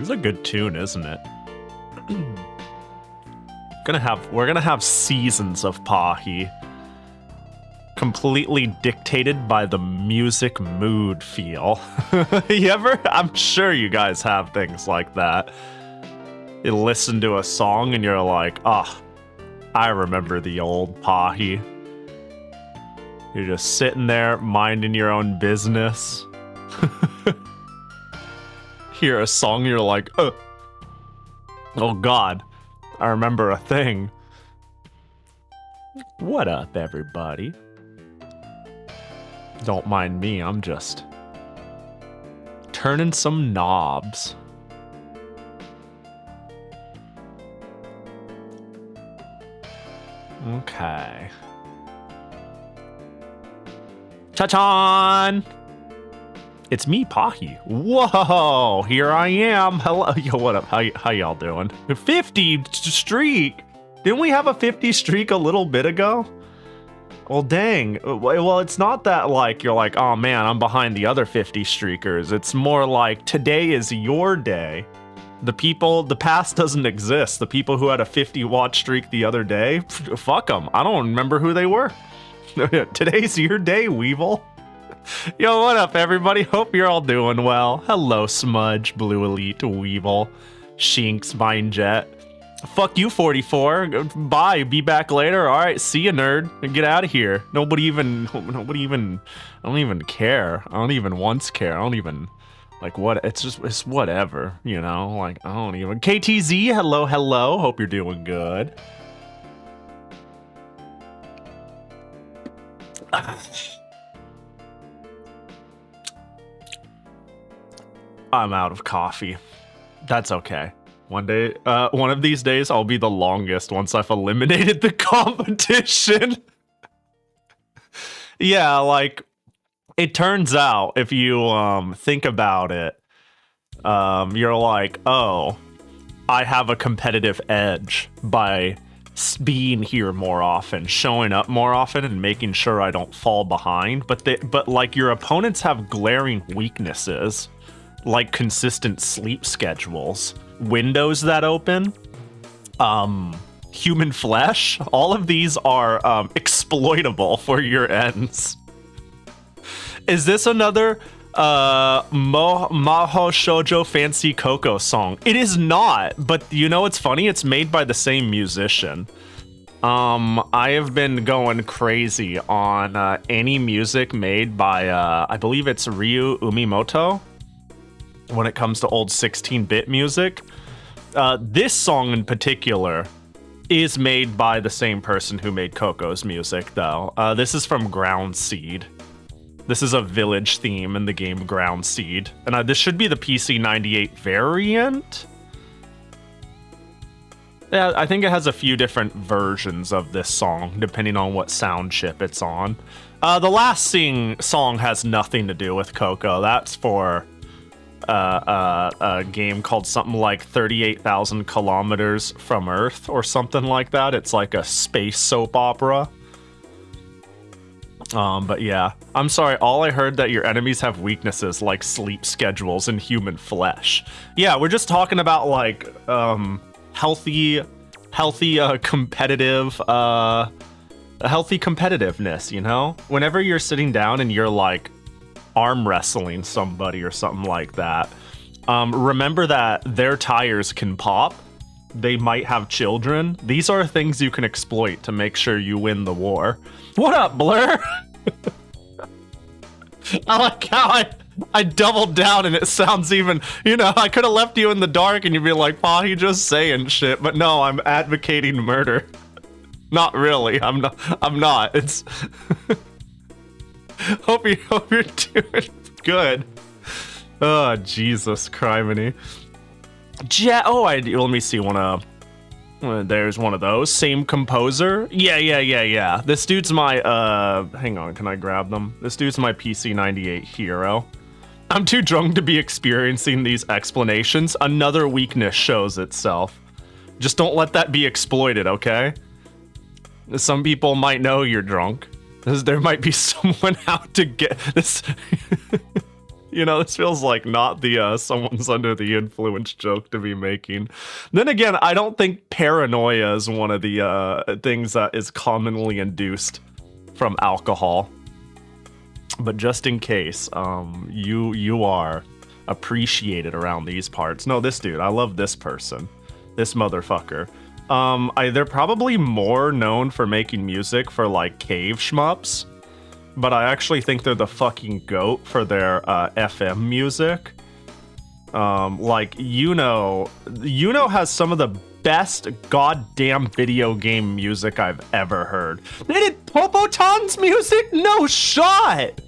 This is a good tune, isn't it? We're gonna have seasons of Pahi, completely dictated by the music mood feel. I'm sure you guys have things like that. You listen to a song and you're like, oh, I remember the old Pahi. You're just sitting there minding your own business. Hear a song, you're like, oh God, I remember a thing. What up, everybody? Don't mind me, I'm just turning some knobs. Okay. Cha-chan! It's me, Pahi. Whoa, here I am. Hello, yo, what up? How y'all doing? 50 streak. Didn't we have a 50 streak a little bit ago? Well, dang. Well, it's not that like you're like, oh man, I'm behind the other 50 streakers. It's more like today is your day. The past doesn't exist. The people who had a 50 watch streak the other day, fuck them. I don't remember who they were. Today's your day, Weevil. Yo, what up, everybody? Hope you're all doing well. Hello, Smudge, Blue Elite, Weevil, Shinx, Mindjet. Fuck you, 44. Bye. Be back later. All right. See ya, nerd. Get out of here. I don't even care. I don't even once care. I don't even, like, what? It's whatever, you know? Like, I don't even. KTZ, hello, hello. Hope you're doing good. I'm out of coffee. That's okay. One of these days, I'll be the longest once I've eliminated the competition. Yeah, like, it turns out, if you think about it, you're like, oh, I have a competitive edge by being here more often, showing up more often, and making sure I don't fall behind. But like, your opponents have glaring weaknesses, like consistent sleep schedules, windows that open, human flesh. All of these are exploitable for your ends. Is this another Maho Shoujo Fancy Coco song? It is not, but you know what's funny? It's made by the same musician. I have been going crazy on any music made by, I believe it's Ryu Umimoto, when it comes to old 16-bit music. This song in particular is made by the same person who made Coco's music, though. This is from Ground Seed. This is a village theme in the game Ground Seed. And this should be the PC98 variant. Yeah, I think it has a few different versions of this song, depending on what sound chip it's on. The last song has nothing to do with Coco. That's for a game called something like 38,000 kilometers from Earth or something like that. It's like a space soap opera. But yeah, I'm sorry, all I heard that your enemies have weaknesses like sleep schedules and human flesh. Yeah, we're just talking about like healthy competitive healthy competitiveness, you know? Whenever you're sitting down and you're like arm wrestling somebody or something like that, remember that their tires can pop. They might have children. These are things you can exploit to make sure you win the war. What up, Blur? I like how I doubled down and it sounds even, you know, I could have left you in the dark and you'd be like, Pahi just saying shit, but no, I'm advocating murder. Not really. I'm not. It's hope you're doing good. Oh, Jesus criminy. Let me see there's one of those. Same composer. Yeah. This dude's my, hang on, can I grab them? This dude's my PC98 hero. I'm too drunk to be experiencing these explanations. Another weakness shows itself. Just don't let that be exploited, okay? Some people might know you're drunk. There might be someone out to get this. You know, this feels like not the someone's under the influence joke to be making. Then again, I don't think paranoia is one of the things that is commonly induced from alcohol. But just in case, you are appreciated around these parts. No, this dude, I love this person. This motherfucker. They're probably more known for making music for like cave shmups, but I actually think they're the fucking goat for their FM music. Like Yuno has some of the best goddamn video game music I've ever heard. They did Popotan's music? No shot!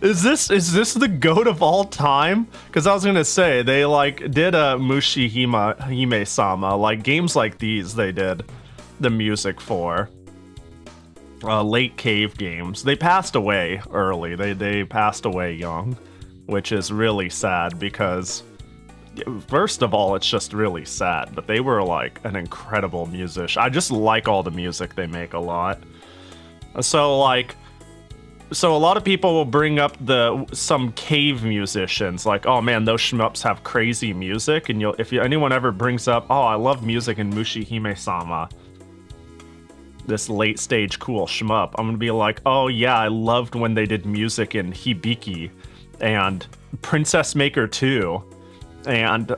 Is this the goat of all time? Because I was gonna say they like did a Mushi Hime-sama, like games like these they did the music for. Late cave games. They passed away early. They passed away young, which is really sad because first of all, it's just really sad, but they were like an incredible musician. I just like all the music they make a lot. So a lot of people will bring up some cave musicians, like, oh man, those shmups have crazy music, and anyone ever brings up, oh, I love music in Mushi Hime-sama, this late stage cool shmup, I'm gonna be like, oh yeah, I loved when they did music in Hibiki and Princess Maker 2 and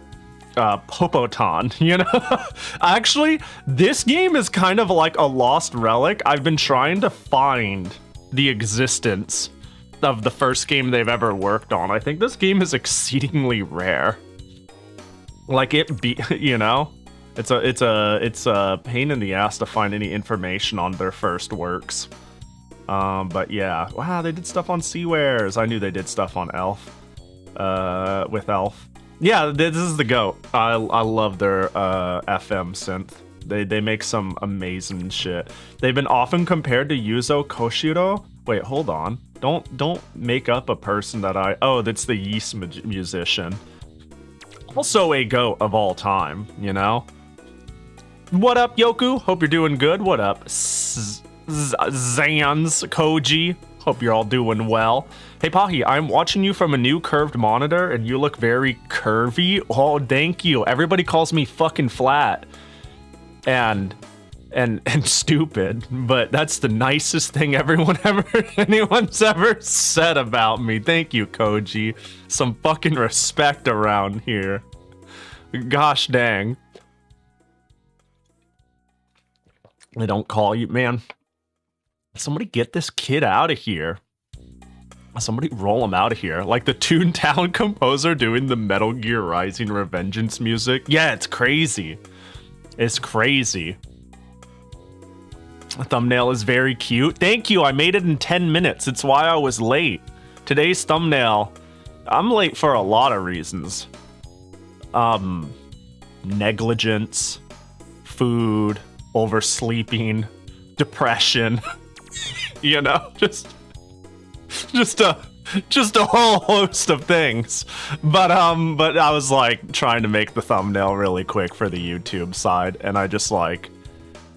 Popotan, you know? Actually, this game is kind of like a lost relic. I've been trying to find the existence of the first game they've ever worked on. I think this game is exceedingly rare. Like you know, it's a pain in the ass to find any information on their first works. But yeah, wow, they did stuff on Seawares. I knew they did stuff on Elf, with Elf. Yeah, this is the GOAT. I love their FM synth. They make some amazing shit. They've been often compared to Yuzo Koshiro. Wait, hold on. Don't make up a person that oh, that's the Yeast musician. Also a GOAT of all time, you know? What up, Yoku? Hope you're doing good. What up, Zans, Koji? Hope you're all doing well. Hey, Pahi, I'm watching you from a new curved monitor, and you look very curvy. Oh, thank you. Everybody calls me fucking flat. And stupid, but that's the nicest thing anyone's ever said about me. Thank you, Koji. Some fucking respect around here. Gosh dang. They don't call you, man. Somebody get this kid out of here. Somebody roll him out of here. Like the Toontown composer doing the Metal Gear Rising Revengeance music. Yeah, it's crazy. It's crazy. The thumbnail is very cute. Thank you. I made it in 10 minutes. It's why I was late. Today's thumbnail, I'm late for a lot of reasons. Negligence, food, oversleeping, depression. You know, just a whole host of things. But I was like trying to make the thumbnail really quick for the YouTube side, and I just like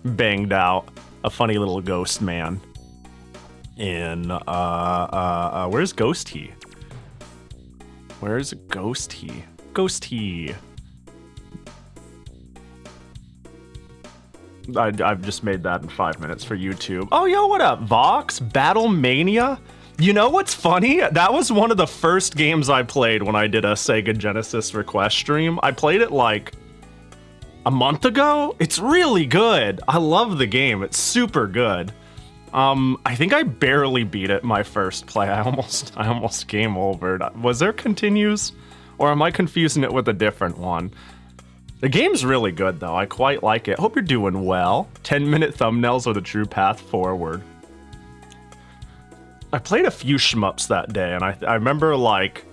banged out a funny little ghost man in where's Ghosty? Where's Ghosty? Ghosty. I've just made that in 5 minutes for YouTube. Oh, yo, what up, Vox? Battle Mania? You know what's funny? That was one of the first games I played when I did a Sega Genesis request stream. I played it like a month ago. It's really good. I love the game. It's super good. I think I barely beat it my first play. I almost game overed. Was there continues? Or am I confusing it with a different one? The game's really good though. I quite like it. Hope you're doing well. 10-minute thumbnails are the true path forward. I played a few shmups that day, and I remember, like,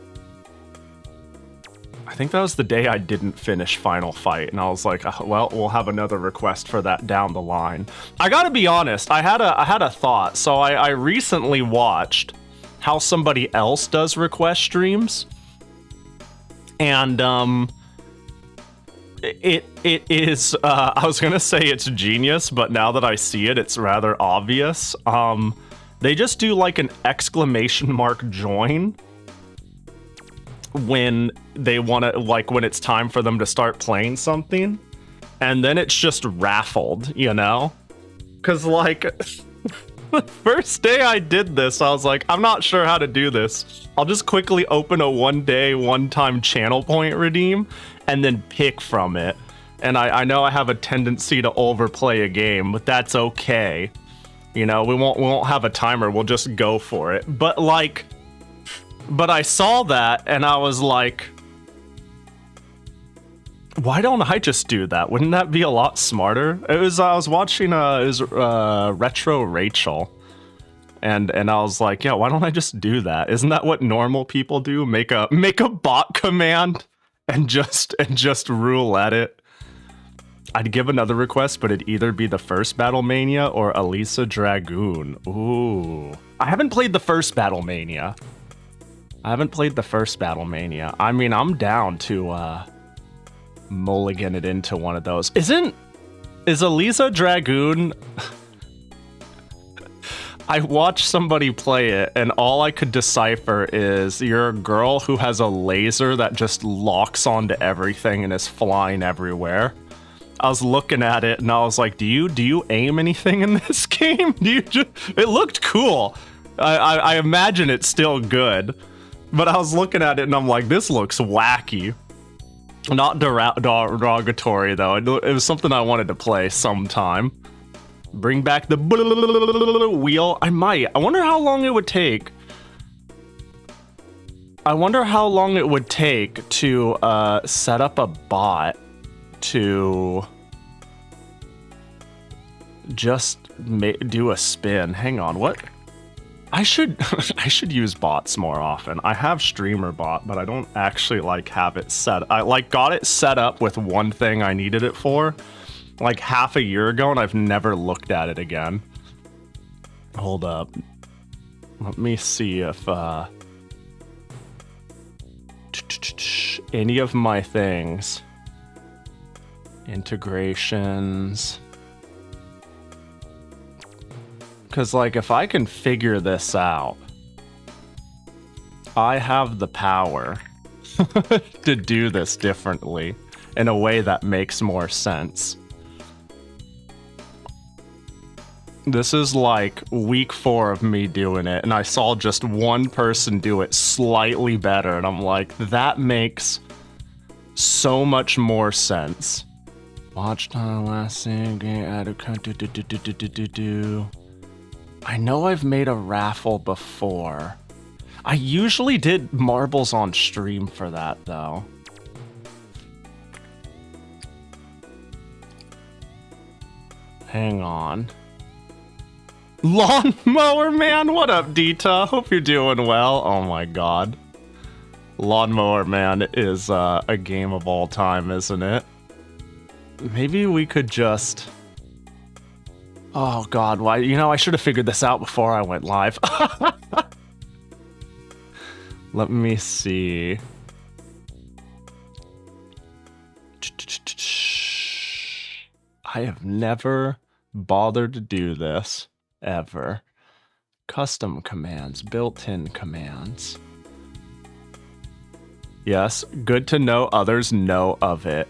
I think that was the day I didn't finish Final Fight, and I was like, well, we'll have another request for that down the line. I gotta be honest, I had a thought. So I recently watched how somebody else does request streams, and it is I was gonna say it's genius, but now that I see it, it's rather obvious. They just do like an exclamation mark join when they want to, like when it's time for them to start playing something, and then it's just raffled, you know? Because like the first day I did this, I was like, I'm not sure how to do this. I'll just quickly open a one-time channel point redeem and then pick from it. And I know I have a tendency to overplay a game, but that's okay. You know, we won't have a timer, we'll just go for it. But like, but I saw that and I was like, why don't I just do that? Wouldn't that be a lot smarter? I was watching Retro Rachel, and I was like, yeah, why don't I just do that? Isn't that what normal people do? Make a bot command and just roulette it. I'd give another request, but it'd either be the first Battlemania or Elisa Dragoon. Ooh, I haven't played the first Battlemania. I mean, I'm down to mulligan it into one of those. Is Elisa Dragoon? I watched somebody play it and all I could decipher is you're a girl who has a laser that just locks onto everything and is flying everywhere. I was looking at it and I was like, do you aim anything in this game? It looked cool. I imagine it's still good, but I was looking at it and I'm like, this looks wacky. Not derogatory though. It was something I wanted to play sometime. Bring back the wheel. I might. I wonder how long it would take. To set up a bot to just do a spin. Hang on, what? I should use bots more often. I have Streamer Bot, but I don't actually like have it set. I like got it set up with one thing I needed it for like half a year ago, and I've never looked at it again. Hold up. Let me see if any of my things. Integrations. Because, like, if I can figure this out, I have the power to do this differently in a way that makes more sense. This is like week 4 of me doing it, and I saw just one person do it slightly better, and I'm like, that makes so much more sense. Watch time, last thing, add a I know I've made a raffle before. I usually did marbles on stream for that, though. Hang on. Lawnmower Man, what up, Dita? Hope you're doing well. Oh my god. Lawnmower Man is a game of all time, isn't it? Maybe we could just... Oh god, why? You know, I should have figured this out before I went live. Let me see. I have never bothered to do this, ever. Custom commands, built-in commands. Yes, good to know others know of it.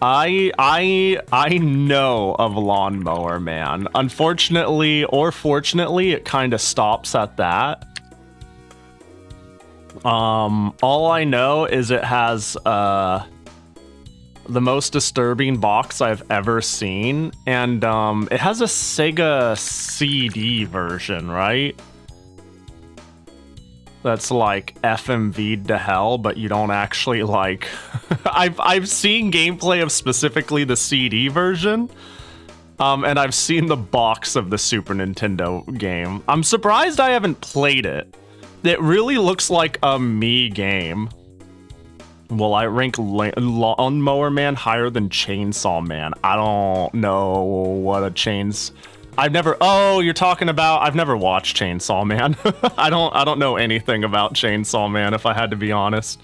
I know of Lawnmower Man. Unfortunately or fortunately, it kind of stops at that. All I know is it has the most disturbing box I've ever seen, and it has a Sega CD version, right? That's like FMV'd to hell, but you don't actually like... I've seen gameplay of specifically the CD version, and I've seen the box of the Super Nintendo game. I'm surprised I haven't played it. It really looks like a me game. Will I rank Lawnmower Man higher than Chainsaw Man? I don't know what a I've never... Oh, you're talking about... I've never watched Chainsaw Man. I don't know anything about Chainsaw Man, if I had to be honest.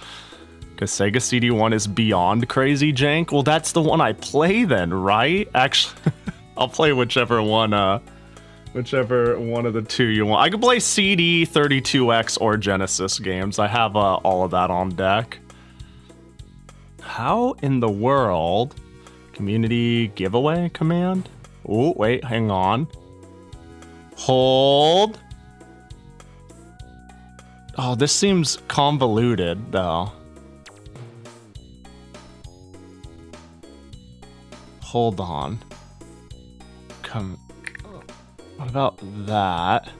Because Sega CD1 is beyond crazy jank. Well, that's the one I play then, right? Actually, I'll play whichever one Whichever one of the two you want. I could play CD, 32X, or Genesis games. I have all of that on deck. How in the world? Community giveaway command? Oh, wait, hang on. Hold. Oh, this seems convoluted, though. Hold on. Come. What about that?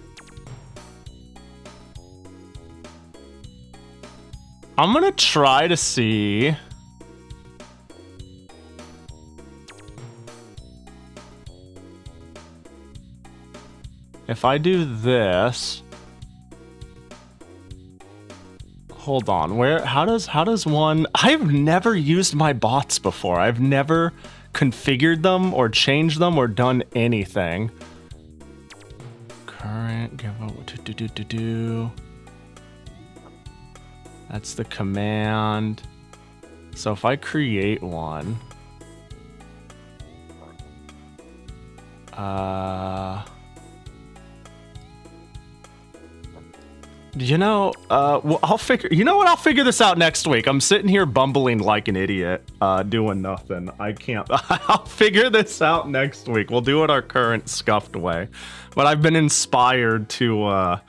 I'm gonna try to see. If I do this. Hold on. How does one? I've never used my bots before. I've never configured them or changed them or done anything. Current give. That's the command. So if I create one, you know, well, I'll figure. You know what? I'll figure this out next week. I'm sitting here bumbling like an idiot, doing nothing. I can't. I'll figure this out next week. We'll do it our current scuffed way. But I've been inspired to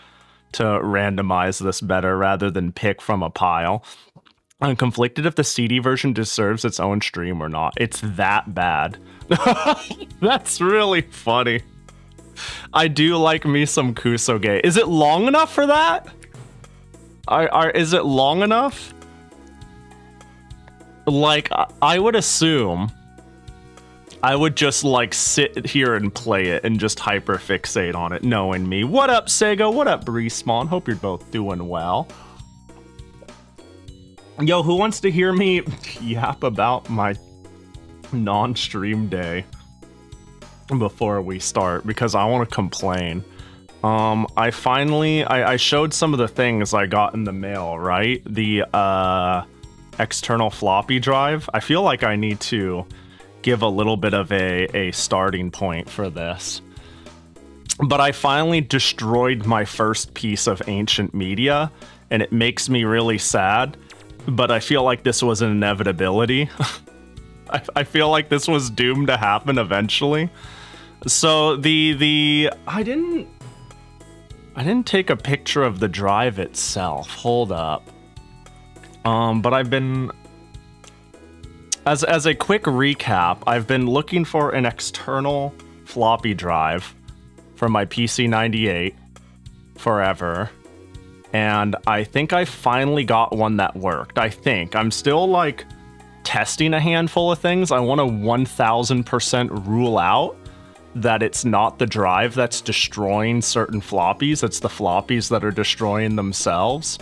randomize this better rather than pick from a pile. I'm conflicted if the CD version deserves its own stream or not. It's that bad. That's really funny. I do like me some Kusoge. Is it long enough for that? Is it long enough? Like, I would assume I would just like sit here and play it and just hyperfixate on it, knowing me. What up, Sega? What up, Respawn? Hope you're both doing well. Yo, who wants to hear me yap about my non-stream day before we start? Because I want to complain. I showed some of the things I got in the mail, right? The external floppy drive. I feel like I need to give a little bit of a starting point for this. But I finally destroyed my first piece of ancient media, and it makes me really sad. But I feel like this was an inevitability. I feel like this was doomed to happen eventually. So I didn't take a picture of the drive itself. Hold up. But I've been, as a quick recap, I've been looking for an external floppy drive for my PC98 forever. And I think I finally got one that worked. I think. I'm still like testing a handful of things. I want to 1000% rule out that it's not the drive that's destroying certain floppies. It's the floppies that are destroying themselves.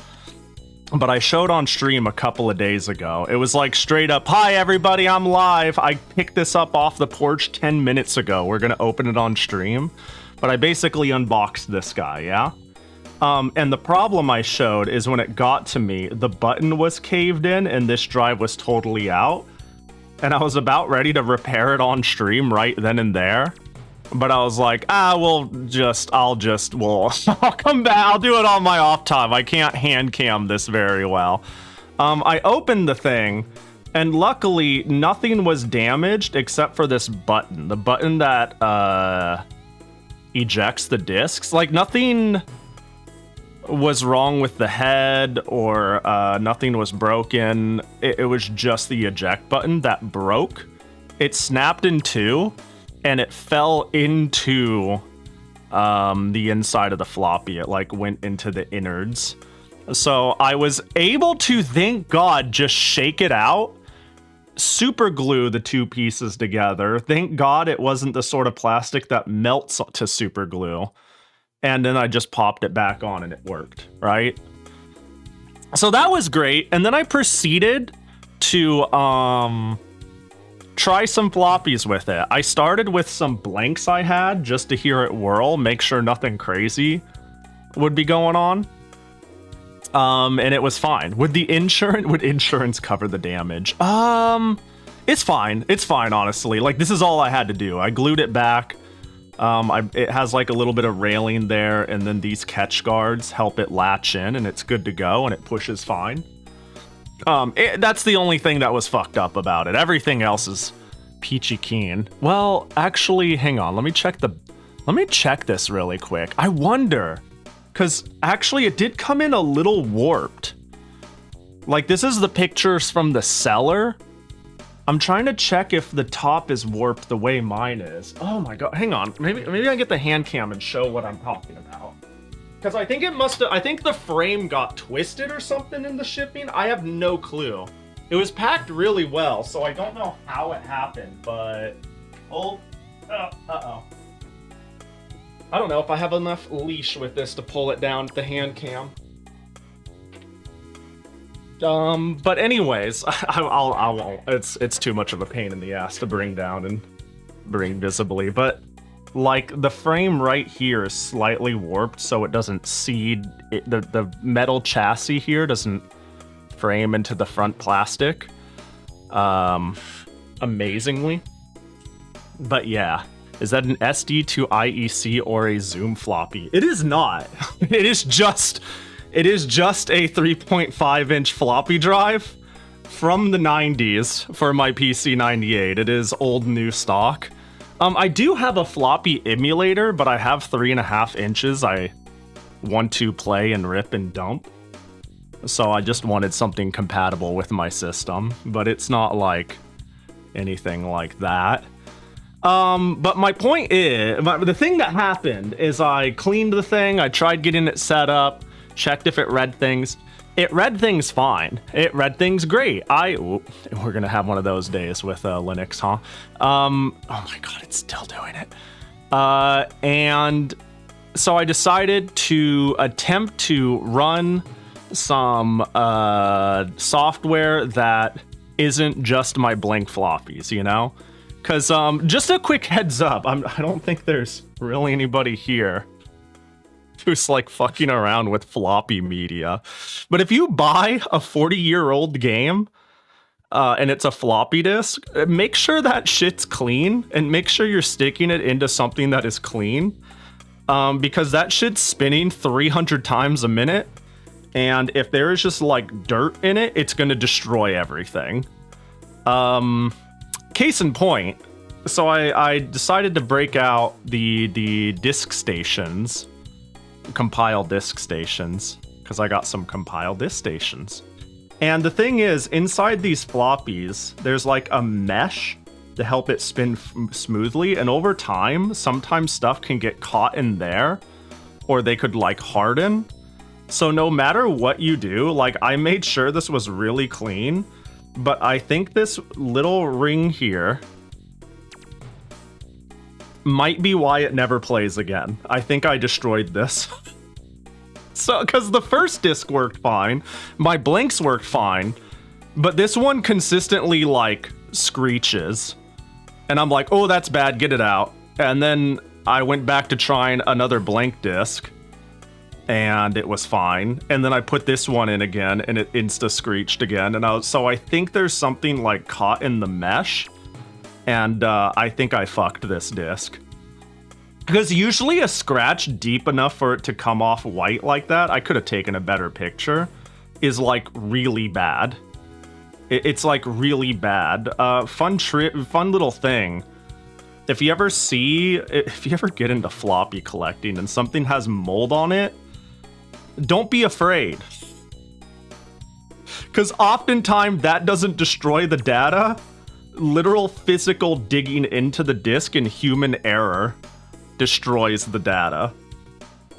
But I showed on stream a couple of days ago. It was like straight up, hi everybody, I'm live. I picked this up off the porch 10 minutes ago. We're gonna open it on stream. But I basically unboxed this guy, yeah? And the problem I showed is when it got to me, the button was caved in and this drive was totally out. And I was about ready to repair it on stream right then and there. But I was like, I'll come back. I'll do it on my off time. I can't hand cam this very well. I opened the thing and luckily nothing was damaged except for this button. The button that ejects the discs. Like nothing was wrong with the head or nothing was broken. It was just the eject button that broke. It snapped in two and it fell into the inside of the floppy. It like went into the innards. So I was able to, thank God, just shake it out, super glue the two pieces together. Thank God it wasn't the sort of plastic that melts to super glue. And then I just popped it back on and it worked, right? So that was great. And then I proceeded to try some floppies with it. I started with some blanks I had just to hear it whirl, make sure nothing crazy would be going on. And it was fine. Would insurance cover the damage? It's fine. It's fine, honestly. Like, this is all I had to do. I glued it back. It has like a little bit of railing there, and then these catch guards help it latch in, and it's good to go, and it pushes fine. That's the only thing that was fucked up about it. Everything else is peachy keen. Well, actually, hang on. Let me check this really quick. I wonder, because actually it did come in a little warped. Like, this is the pictures from the seller. I'm trying to check if the top is warped the way mine is. Oh my god, hang on. Maybe I get the hand cam and show what I'm talking about. Because I think I think the frame got twisted or something in the shipping. I have no clue. It was packed really well, so I don't know how it happened, but... uh-oh. I don't know if I have enough leash with this to pull it down with the hand cam. But anyways, I won't. It's too much of a pain in the ass to bring down and bring visibly, but like the frame right here is slightly warped so it doesn't seed, the metal chassis here doesn't frame into the front plastic, amazingly. But yeah, is that an SD to IEC or a Zoom floppy? It is not. It is just a 3.5-inch floppy drive from the 90s for my PC 98. It is old new stock. I do have a floppy emulator, but I have 3.5 inches I want to play and rip and dump. So I just wanted something compatible with my system, but it's not like anything like that. But my point is, the thing that happened is I cleaned the thing, I tried getting it set up, checked if it read things. It read things fine. It read things great. We're gonna have one of those days with Linux, huh? Oh my god, it's still doing it. And so I decided to attempt to run some software that isn't just my Blink floppies, you know? Because just a quick heads up, I don't think there's really anybody here who's like fucking around with floppy media. But if you buy a 40-year-old game and it's a floppy disk, make sure that shit's clean and make sure you're sticking it into something that is clean, because that shit's spinning 300 times a minute, and if there is just like dirt in it, it's gonna destroy everything. Case in point, so I decided to break out the disk stations, compile disk stations, because I got some compile disk stations. And the thing is, inside these floppies, there's like a mesh to help it spin smoothly, and over time, sometimes stuff can get caught in there, or they could like harden. So no matter what you do, like I made sure this was really clean, but I think this little ring here might be why it never plays again. I think I destroyed this. So, because the first disc worked fine, my blinks worked fine, but this one consistently like screeches. And I'm like, oh, that's bad, get it out. And then I went back to trying another blank disc, and it was fine. And then I put this one in again, and it insta-screeched again. And so I think there's something like caught in the mesh, and I think I fucked this disc. Because usually a scratch deep enough for it to come off white like that, I could have taken a better picture, is like really bad. It's like really bad. Fun little thing. If you ever get into floppy collecting and something has mold on it, don't be afraid. Because oftentimes that doesn't destroy the data. Literal physical digging into the disk and human error destroys the data.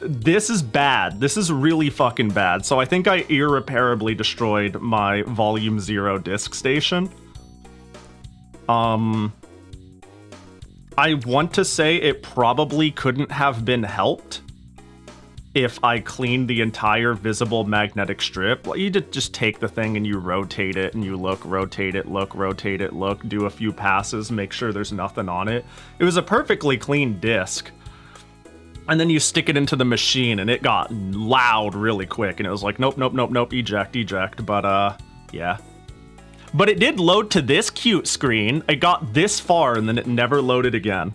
This is bad. This is really fucking bad. So I think I irreparably destroyed my Volume 0 disk station. I want to say it probably couldn't have been helped if I cleaned the entire visible magnetic strip. Well, you just take the thing and you rotate it and you look, rotate it, look, rotate it, look, do a few passes, make sure there's nothing on it. It was a perfectly clean disc. And then you stick it into the machine and it got loud really quick and it was like, nope, nope, nope, nope, eject, eject. But yeah. But it did load to this cute screen. It got this far and then it never loaded again.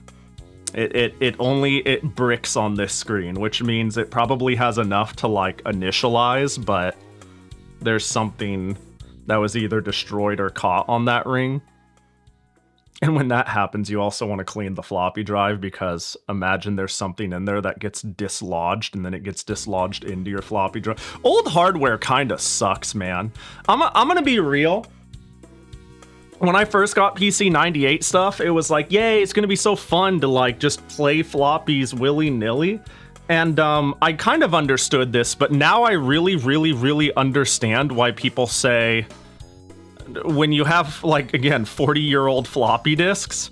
It bricks on this screen, which means it probably has enough to like initialize, but there's something that was either destroyed or caught on that ring. And when that happens, you also want to clean the floppy drive, because imagine there's something in there that gets dislodged and then it gets dislodged into your floppy drive. Old hardware kind of sucks, man. I'm gonna be real. When I first got PC 98 stuff, it was like, yay, it's gonna be so fun to like just play floppies willy-nilly. And I kind of understood this, but now I really understand why people say, when you have, like, again, 40-year-old floppy disks,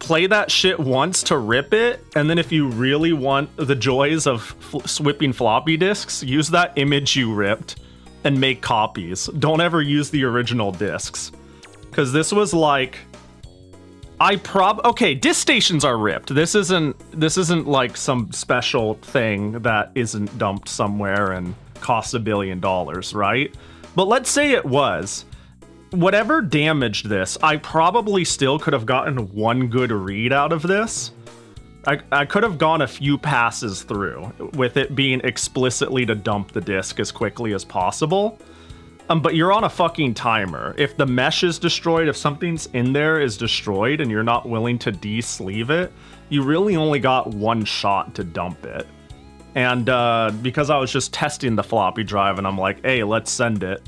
play that shit once to rip it, and then if you really want the joys of swapping floppy disks, use that image you ripped and make copies. Don't ever use the original disks. Because this was like... Okay, disk stations are ripped. This isn't like some special thing that isn't dumped somewhere and costs $1 billion, right? But let's say it was. Whatever damaged this, I probably still could have gotten one good read out of this. I could have gone a few passes through, with it being explicitly to dump the disk as quickly as possible. But you're on a fucking timer. If the mesh is destroyed, if something's in there is destroyed and you're not willing to de-sleeve it, you really only got one shot to dump it. And because I was just testing the floppy drive and I'm like, hey, let's send it.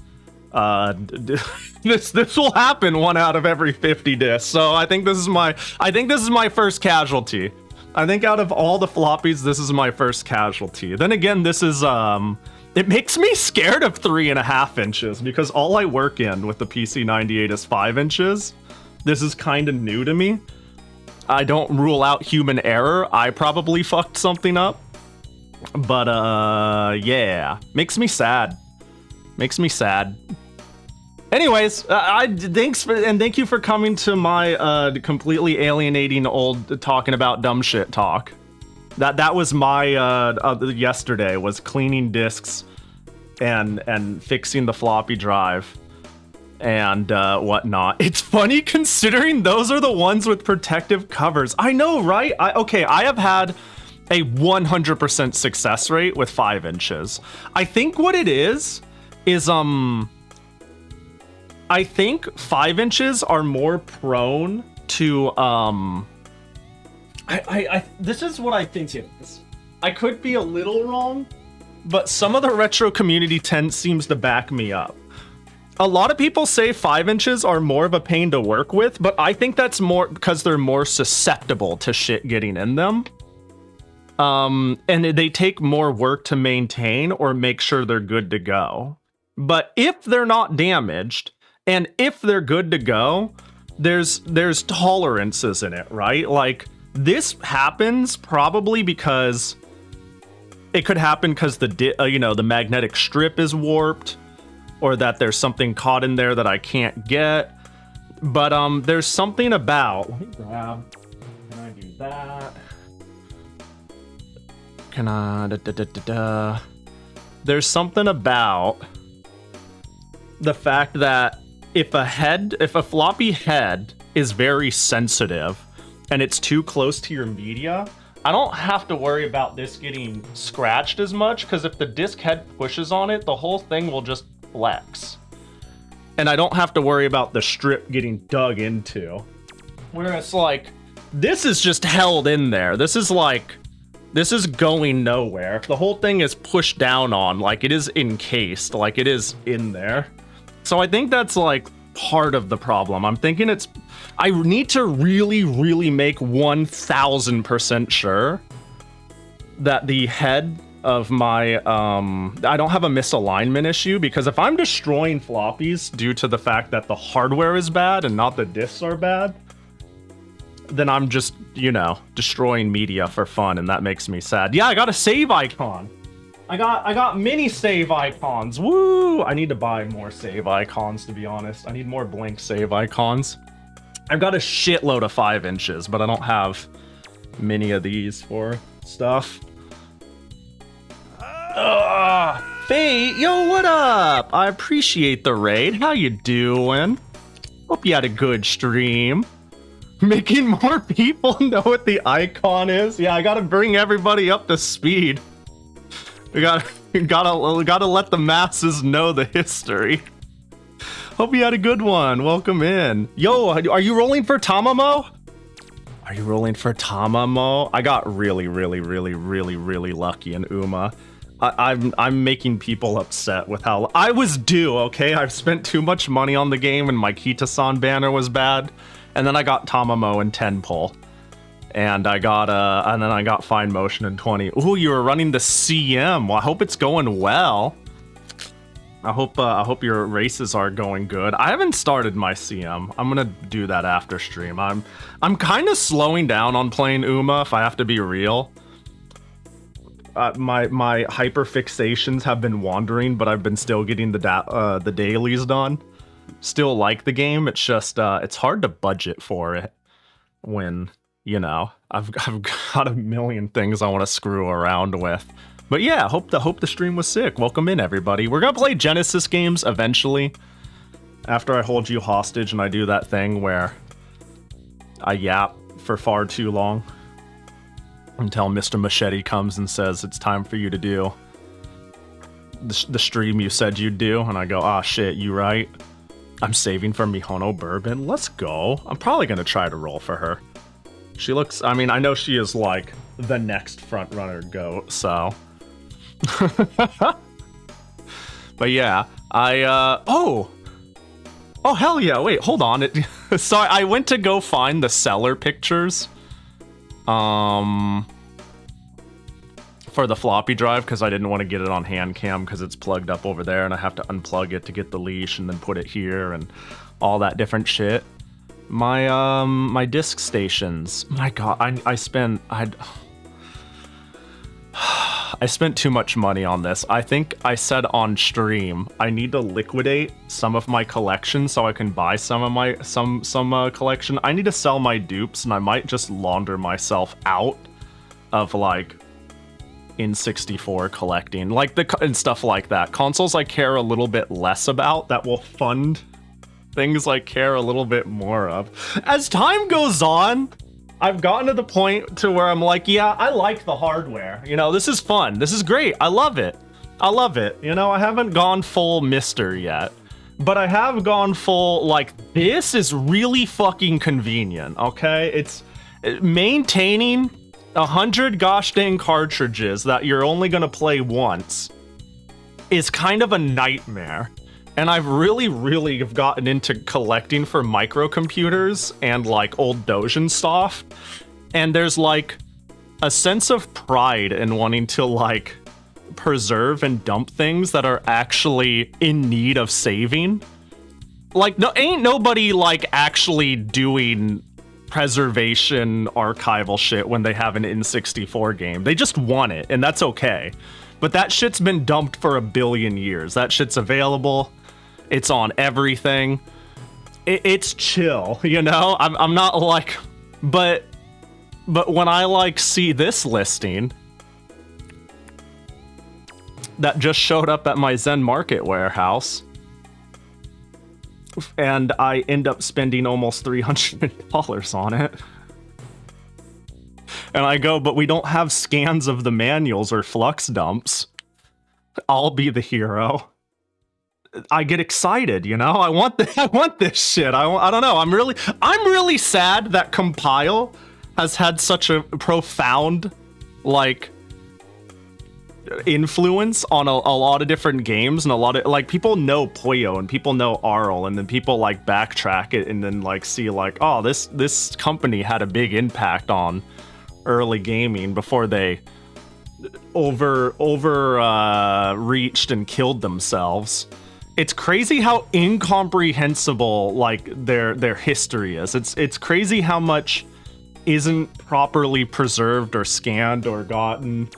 This will happen 1 out of every 50 disks. So I think this is my first casualty. I think out of all the floppies, this is my first casualty. Then again, this is it makes me scared of 3.5 inches, because all I work in with the PC 98 is 5 inches. This is kind of new to me. I don't rule out human error. I probably fucked something up. But yeah, makes me sad. Makes me sad. Anyways, thank you for coming to my completely alienating old talking about dumb shit talk. That was my yesterday, was cleaning disks and fixing the floppy drive and whatnot. It's funny considering those are the ones with protective covers. I know, right? I have had a 100% success rate with 5 inches. I think what it is I think 5 inches are more prone to this is what I think it is. I could be a little wrong, but some of the retro community seems to back me up. A lot of people say 5 inches are more of a pain to work with, but I think that's more because they're more susceptible to shit getting in them. And they take more work to maintain or make sure they're good to go. But if they're not damaged, and if they're good to go, there's tolerances in it, right? Like, this happens probably because it could happen because the magnetic strip is warped, or that there's something caught in there that I can't get. But there's something about, let me grab, can I do that? Can I, There's something about the fact that if a floppy head is very sensitive and it's too close to your media, I don't have to worry about this getting scratched as much, because if the disk head pushes on it, the whole thing will just flex. And I don't have to worry about the strip getting dug into. Whereas, like, this is just held in there. This is going nowhere. The whole thing is pushed down on, like, it is encased, like it is in there. So I think that's, like, part of the problem. I'm thinking I need to really make 1000% sure that the head of my, I don't have a misalignment issue, because if I'm destroying floppies due to the fact that the hardware is bad and not the disks are bad, then I'm just, destroying media for fun, and that makes me sad. Yeah, I got a save icon. I got mini save icons. Woo! I need to buy more save icons, to be honest. I need more blank save icons. I've got a shitload of 5 inches, but I don't have many of these for stuff. Faye, yo, what up? I appreciate the raid. How you doing? Hope you had a good stream. Making more people know what the icon is. Yeah, I gotta bring everybody up to speed. We gotta let the masses know the history. Hope you had a good one. Welcome in. Yo, are you rolling for Tamamo? Are you rolling for Tamamo? I got really lucky in Uma. I'm making people upset with how I was due. Okay, I've spent too much money on the game, and my Kita-san banner was bad, and then I got Tamamo and 10 pull, and then I got Fine Motion in 20. Ooh, you were running the CM. Well, I hope it's going well. I hope your races are going good. I haven't started my CM. I'm gonna do that after stream. I'm kind of slowing down on playing Uma, if I have to be real. My hyper fixations have been wandering, but I've been still getting the dailies done. Still like the game. It's just it's hard to budget for it when, you know, I've got a million things I want to screw around with. But yeah, hope the stream was sick. Welcome in, everybody. We're gonna play Genesis games eventually. After I hold you hostage and I do that thing where I yap for far too long until Mr. Machete comes and says it's time for you to do the stream you said you'd do, and I go, ah, shit, you right. I'm saving for Mihono Bourbon. Let's go. I'm probably gonna try to roll for her. She looks, I mean, I know she is like the next front runner goat, so. But yeah, oh hell yeah, wait, hold on. Sorry, I went to go find the seller pictures for the floppy drive because I didn't want to get it on hand cam because it's plugged up over there and I have to unplug it to get the leash and then put it here and all that different shit. My disc stations, my god, I spent too much money on this. I think I said on stream I need to liquidate some of my collection so I can buy some of my collection. I need to sell my dupes, and I might just launder myself out of like N64 collecting, like and stuff like that. Consoles I care a little bit less about that will fund things I care a little bit more of. As time goes on, I've gotten to the point to where I'm like, yeah, I like the hardware. You know, this is fun. This is great. I love it. I love it. You know, I haven't gone full Mister yet, but I have gone full, like, this is really fucking convenient, okay? It's maintaining 100 gosh dang cartridges that you're only gonna play once is kind of a nightmare. And I've really have gotten into collecting for microcomputers and like old Dojin stuff. And there's like a sense of pride in wanting to like preserve and dump things that are actually in need of saving. Like, no, ain't nobody like actually doing preservation archival shit when they have an N64 game. They just want it, and that's okay. But that shit's been dumped for a billion years. That shit's available. It's on everything. It's chill, you know? I'm not like... But when I, like, see this listing that just showed up at my Zen Market warehouse, and I end up spending almost $300 on it, and I go, but we don't have scans of the manuals or flux dumps. I'll be the hero. I get excited, you know. I want this shit. I don't know. I'm really sad that Compile has had such a profound like influence on a lot of different games, and a lot of like people know Puyo and people know Arl, and then people like backtrack it and then like see like, oh, this company had a big impact on early gaming before they reached and killed themselves. It's crazy how incomprehensible like their history is. It's crazy how much isn't properly preserved or scanned or gotten.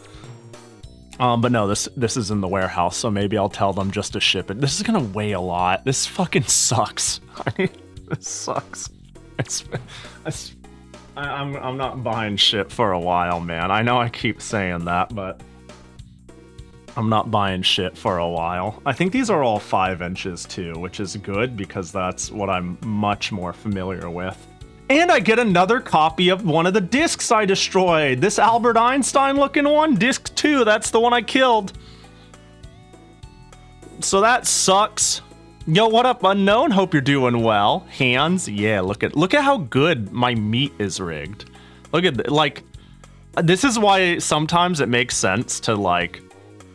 But no, this is in the warehouse, so maybe I'll tell them just to ship it. This is gonna weigh a lot. This fucking sucks. I mean, this sucks. I'm not buying shit for a while, man. I know I keep saying that, but I'm not buying shit for a while. I think these are all 5 inches too, which is good because that's what I'm much more familiar with. And I get another copy of one of the discs I destroyed. This Albert Einstein looking one, disc 2, that's the one I killed. So that sucks. Yo, what up, Unknown? Hope you're doing well. Hands, yeah, look at how good my meat is rigged. Look at, like, this is why sometimes it makes sense to, like,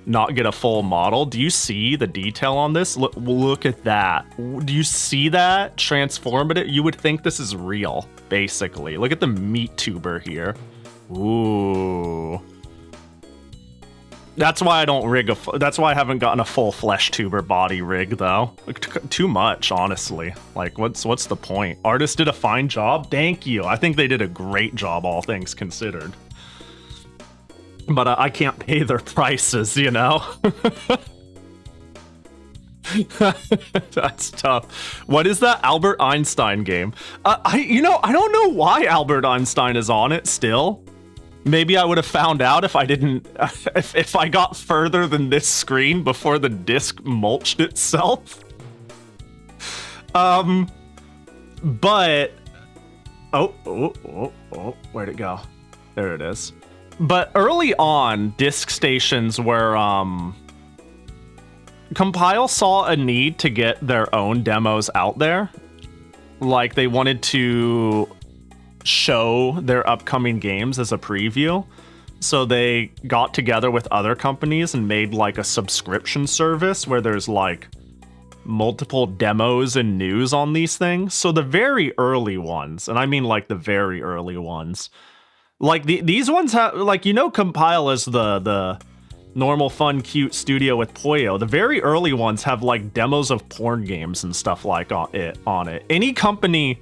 not get a full model. Do you see the detail on this? Look at that. Do you see that? Transformative? You would think this is real, basically. Look at the meat tuber here. Ooh. That's why I don't rig that's why I haven't gotten a full flesh tuber body rig, though. Too much, honestly. Like, what's the point? Artist did a fine job. Thank you. I think they did a great job, all things considered. But I can't pay their prices, you know? That's tough. What is that Albert Einstein game? I don't know why Albert Einstein is on it still. Maybe I would have found out if I didn't, if I got further than this screen before the disc mulched itself. But, where'd it go? There it is. But early on, disc stations were, Compile saw a need to get their own demos out there. Like, they wanted to show their upcoming games as a preview. So they got together with other companies and made, like, a subscription service where there's, like, multiple demos and news on these things. So the very early ones, and I mean, like, the very early ones, like, these ones have, like, you know, Compile is the normal, fun, cute studio with Poyo. The very early ones have, like, demos of porn games and stuff like on it. Any company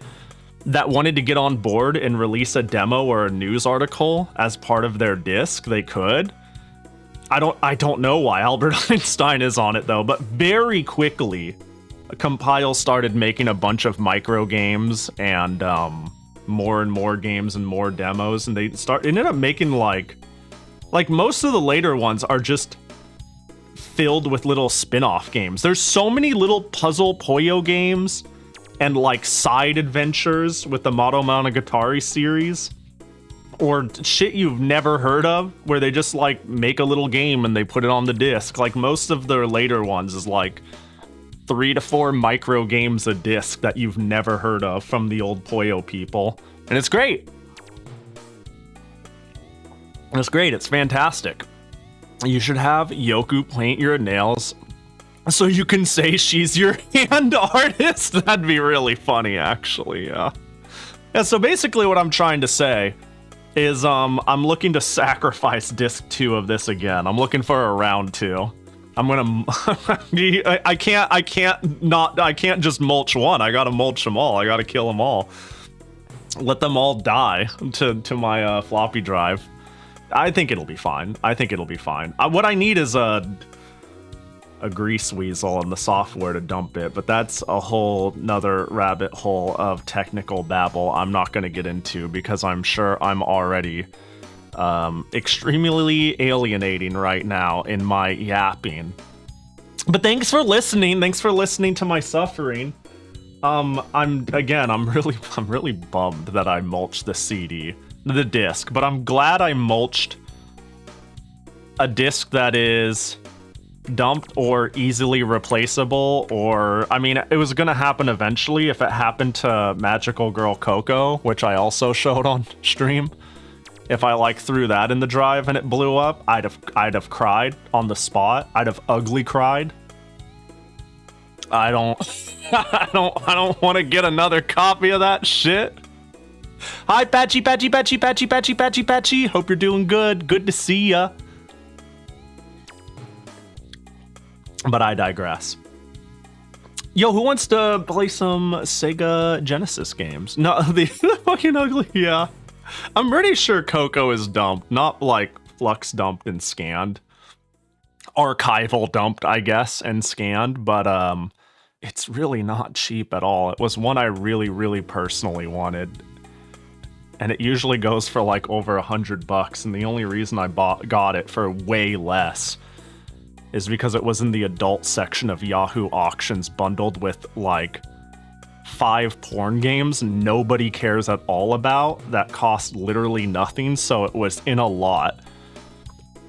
that wanted to get on board and release a demo or a news article as part of their disc, they could. I don't know why Albert Einstein is on it, though, but very quickly, Compile started making a bunch of micro games and more and more games and more demos, and they ended up making like most of the later ones are just filled with little spin-off games. There's so many little puzzle Poyo games and, like, side adventures with the Moto Monogatari series, or shit you've never heard of, where they just, like, make a little game and they put it on the disc. Like, most of their later ones is, like, 3 to 4 micro games a disc that you've never heard of from the old Poyo people. And it's great. It's great. It's fantastic. You should have Yoku paint your nails so you can say she's your hand artist. That'd be really funny, actually, yeah. Yeah, so basically what I'm trying to say is I'm looking to sacrifice disc 2 of this again. I'm looking for a round 2. I'm gonna I can't just mulch one. I gotta mulch them all. I gotta kill them all. Let them all die to my floppy drive. I think it'll be fine. I think it'll be fine. What I need is a grease weasel and the software to dump it, but that's a whole nother rabbit hole of technical babble I'm not going to get into, because I'm sure I'm already extremely alienating right now in my yapping. But thanks for listening. Thanks for listening to my suffering. I'm really bummed that I mulched the disc, but I'm glad I mulched a disc that is dumped or easily replaceable, or, I mean, it was gonna happen eventually if it happened to Magical Girl Coco, which I also showed on stream. If I, like, threw that in the drive and it blew up, I'd have cried on the spot. I'd have ugly cried. I don't want to get another copy of that shit. Hi, Patchy. Hope you're doing good. Good to see ya. But I digress. Yo, who wants to play some Sega Genesis games? No, the fucking ugly, yeah. I'm pretty sure Coco is dumped, not, like, Flux dumped and scanned. Archival dumped, I guess, and scanned, but it's really not cheap at all. It was one I really, really personally wanted. And it usually goes for, like, over $100, and the only reason I got it for way less is because it was in the adult section of Yahoo Auctions, bundled with, like, 5 porn games nobody cares at all about that cost literally nothing, so it was in a lot.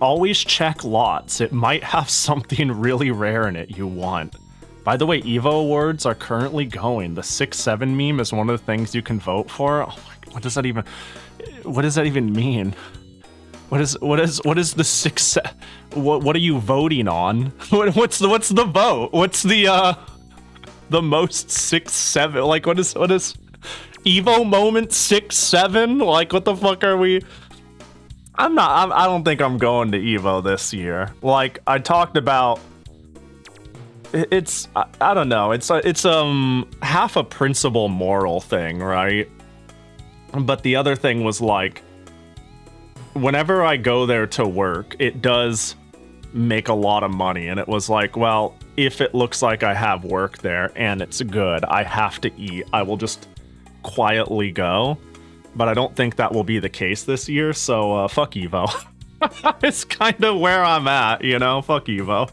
Always check lots. It might have something really rare in it you want. By the way, Evo Awards are currently going. The 6-7 meme is one of the things you can vote for. Oh my God, what does that even mean? What is the 6? What are you voting on? What's the vote? What's the most 6-7? Like what is Evo moment 6-7? Like what the fuck are we? I don't think I'm going to Evo this year. Like I talked about, it's I don't know. It's half a principle moral thing, right? But the other thing was like, whenever I go there to work, it does make a lot of money, and it was like, well, if it looks like I have work there and it's good, I have to eat, I will just quietly go. But I don't think that will be the case this year, so fuck Evo. It's kind of where I'm at, you know? Fuck Evo.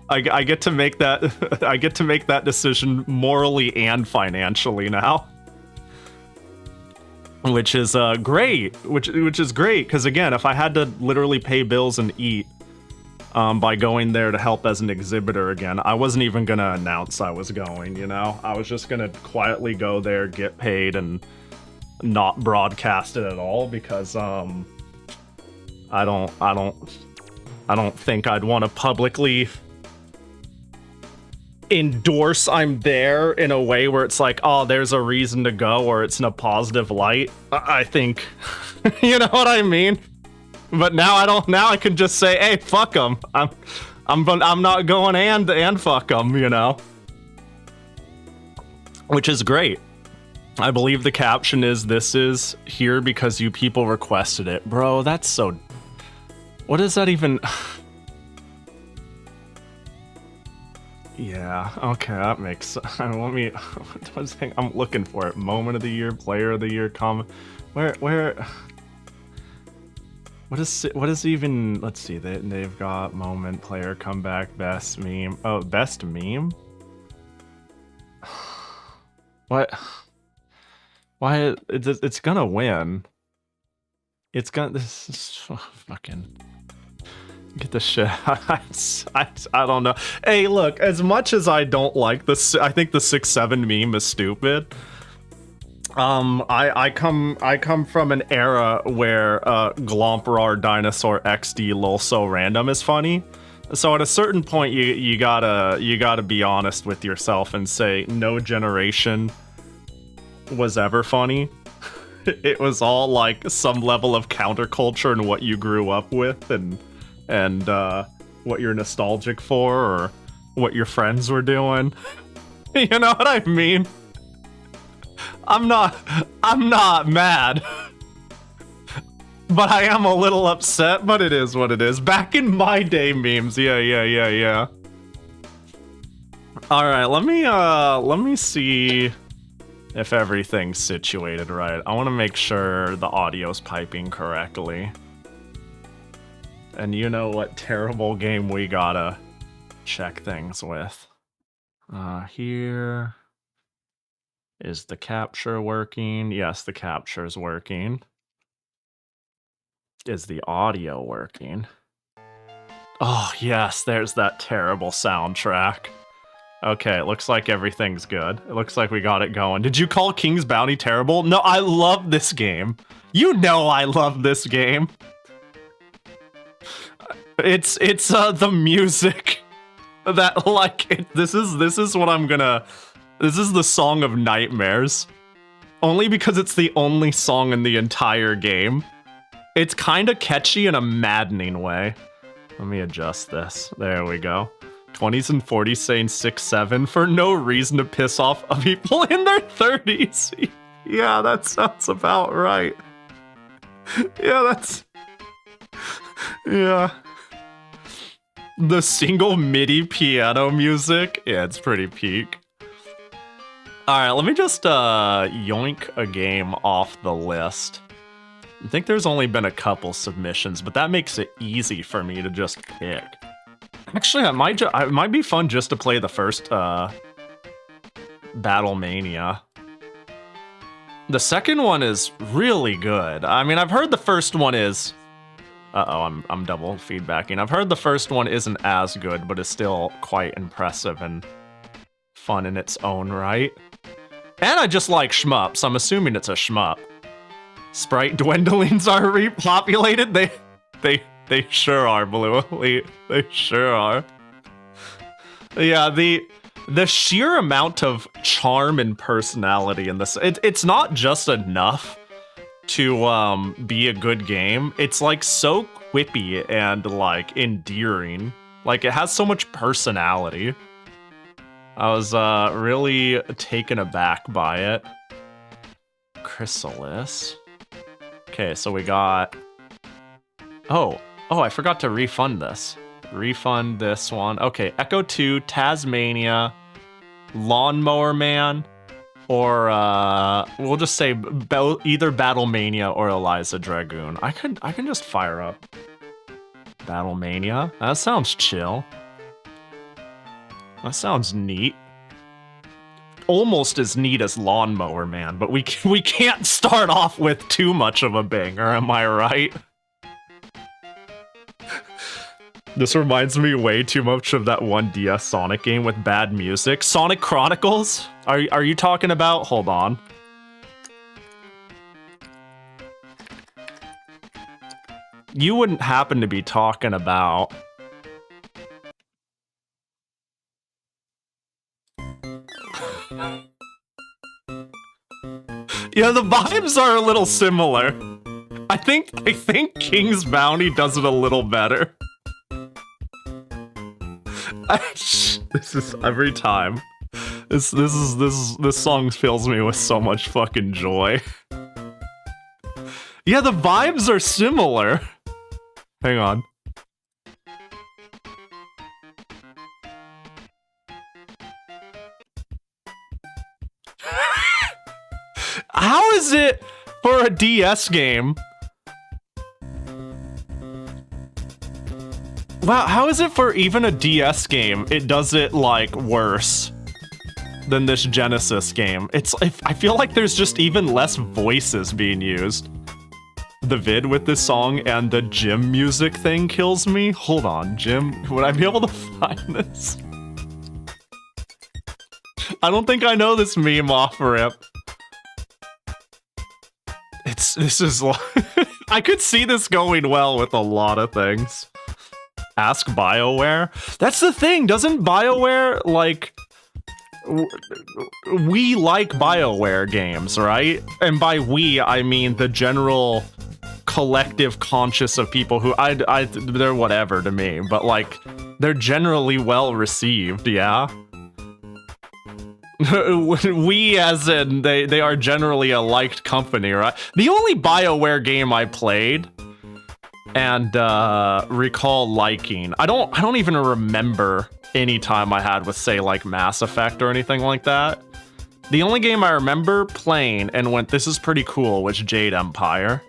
I get to make that I get to make that decision morally and financially now. Which is great. Which is great, because again, if I had to literally pay bills and eat by going there to help as an exhibitor again, I wasn't even gonna announce I was going, you know? I was just gonna quietly go there, get paid, and not broadcast it at all, because I don't think I'd want to publicly endorse I'm there in a way where it's like, oh, there's a reason to go, or it's in a positive light. I think, you know what I mean? But now I don't. Now I can just say, hey, fuck them. I'm not going and fuck them, you know. Which is great. I believe the caption is, "This is here because you people requested it." Bro, that's so... What is that even... Yeah, okay, that makes sense. Let me... What is thing? I'm looking for it. Moment of the year, player of the year, comment... Where... What is even... Let's see, they've got moment, player, comeback, best meme. Oh, best meme? What... Why it's gonna win? It's gonna. This is fucking. Get the shit. I don't know. Hey, look. As much as I don't like this, I think the 6-7 meme is stupid. I come from an era where Glomperar Dinosaur XD lol so random is funny. So at a certain point, you gotta be honest with yourself and say no generation was ever funny. It was all like some level of counterculture and what you grew up with, and what you're nostalgic for, or what your friends were doing. You know what I mean? I'm not mad. But I am a little upset, but it is what it is. Back in my day memes, yeah. Alright, let me see if everything's situated right. I want to make sure the audio's piping correctly. And you know what terrible game we gotta check things with. Here... Is the capture working? Yes, the capture's working. Is the audio working? Oh, yes, there's that terrible soundtrack. Okay, it looks like everything's good. It looks like we got it going. Did you call King's Bounty terrible? No, I love this game. You know I love this game. It's the music that, like, this is what I'm gonna... This is the Song of Nightmares. Only because it's the only song in the entire game. It's kinda catchy in a maddening way. Let me adjust this. There we go. 20s and 40s saying 6-7 for no reason to piss off people in their 30s. Yeah, that sounds about right. Yeah, that's... Yeah. The single MIDI piano music? Yeah, it's pretty peak. Alright, let me just yoink a game off the list. I think there's only been a couple submissions, but that makes it easy for me to just pick. Actually, it might be fun just to play the first Battlemania. The second one is really good. I mean, I've heard the first one is... Uh-oh, I'm double feedbacking. I've heard the first one isn't as good, but is still quite impressive and fun in its own right. And I just like shmups. I'm assuming it's a shmup. Sprite dwindlings are repopulated? They sure are, Blue Elite. They sure are. Yeah, the sheer amount of charm and personality in this, it's not just enough to be a good game. It's like so quippy and like endearing. Like it has so much personality. I was really taken aback by it. Chrysalis. Okay, so we got... Oh, I forgot to refund this. Refund this one. Okay, Echo 2, Tasmania, Lawnmower Man, or we'll just say either Battlemania or Eliza Dragoon. I can just fire up Battlemania. That sounds chill. That sounds neat. Almost as neat as Lawnmower Man, but we can't start off with too much of a banger, am I right? This reminds me way too much of that one DS Sonic game with bad music. Sonic Chronicles? Are you talking about? Hold on. You wouldn't happen to be talking about... Yeah, the vibes are a little similar. I think King's Bounty does it a little better. This is every time. This song fills me with so much fucking joy. Yeah, the vibes are similar. Hang on. How is it for a DS game? Wow, how is it for even a DS game? It does it like worse than this Genesis game. I feel like there's just even less voices being used. The vid with this song and the gym music thing kills me. Hold on, Jim, would I be able to find this? I don't think I know this meme off rip. This is I could see this going well with a lot of things. Ask BioWare. That's the thing, doesn't BioWare, like... We like BioWare games, right? And by we, I mean the general collective conscious of people who, they're whatever to me, but like, they're generally well received, yeah? We as in, they are generally a liked company, right? The only BioWare game I played and recall liking, I don't even remember any time I had with, say, like Mass Effect or anything like that. The only game I remember playing and went, this is pretty cool, was Jade Empire.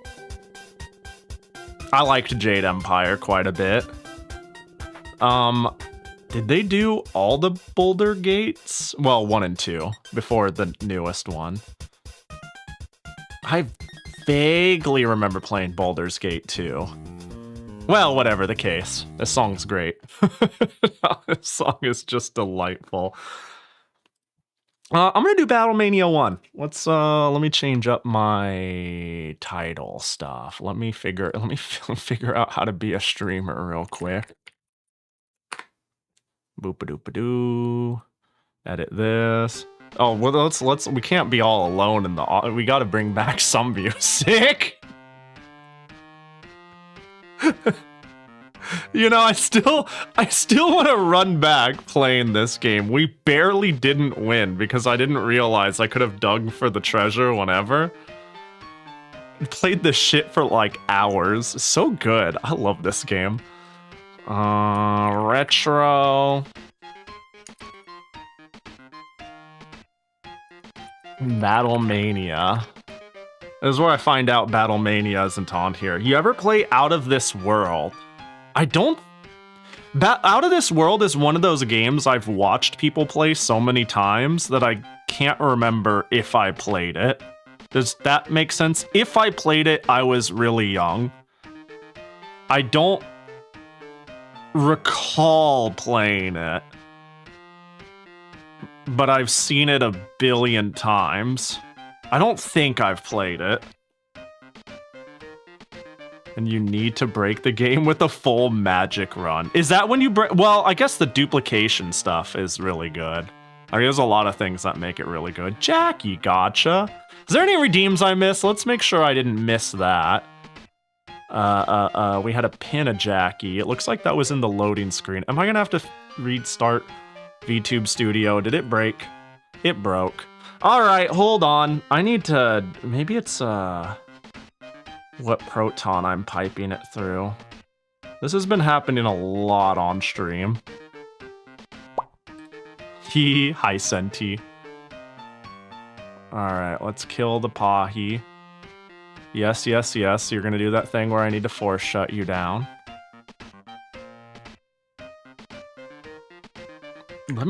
I liked Jade Empire quite a bit. Did they do all the Boulder Gates? Well, 1 and 2, before the newest one. I vaguely remember playing Baldur's Gate 2. Well, whatever the case. This song's great. This song is just delightful. I'm gonna do Battlemania 1. Let me change up my title stuff. Let me figure out how to be a streamer real quick. Boop-a-doop-a-doo. Edit this. Oh, well, we can't be all alone in the... We gotta bring back some music. You know, I still want to run back playing this game. We barely didn't win because I didn't realize I could have dug for the treasure whenever. Played this shit for like hours. So good. I love this game. Retro. Battlemania. This is where I find out Battlemania isn't on here. You ever play Out of This World? I don't... Out of This World is one of those games I've watched people play so many times that I can't remember if I played it. Does that make sense? If I played it, I was really young. I don't recall playing it, but I've seen it a billion times. I don't think I've played it. And you need to break the game with a full magic run. Is that when you break? Well, I guess the duplication stuff is really good. I mean, there's a lot of things that make it really good. Jackie, gotcha. Is there any redeems I missed? Let's make sure I didn't miss that. We had a pin of Jackie. It looks like that was in the loading screen. Am I gonna have to restart VTube Studio? Did it break? It broke. All right, hold on. I need to, maybe it's what proton I'm piping it through. This has been happening a lot on stream. Hi, Senti. All right, let's kill the Pahi. Yes, yes, yes. You're gonna do that thing where I need to force shut you down. Let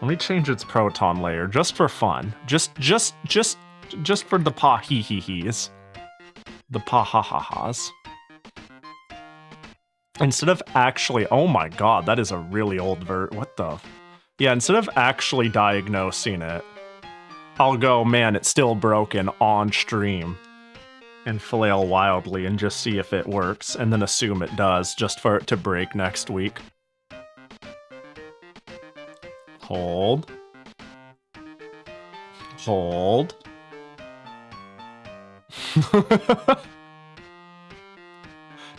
me change its proton layer just for fun. Just for the pa-hee-hee-hees. The pa-ha-ha-has. Instead of actually, oh my god, that is a really old what the? Yeah, instead of actually diagnosing it, I'll go, man, it's still broken on stream. And flail wildly and just see if it works, and then assume it does, just for it to break next week. Hold. Hold.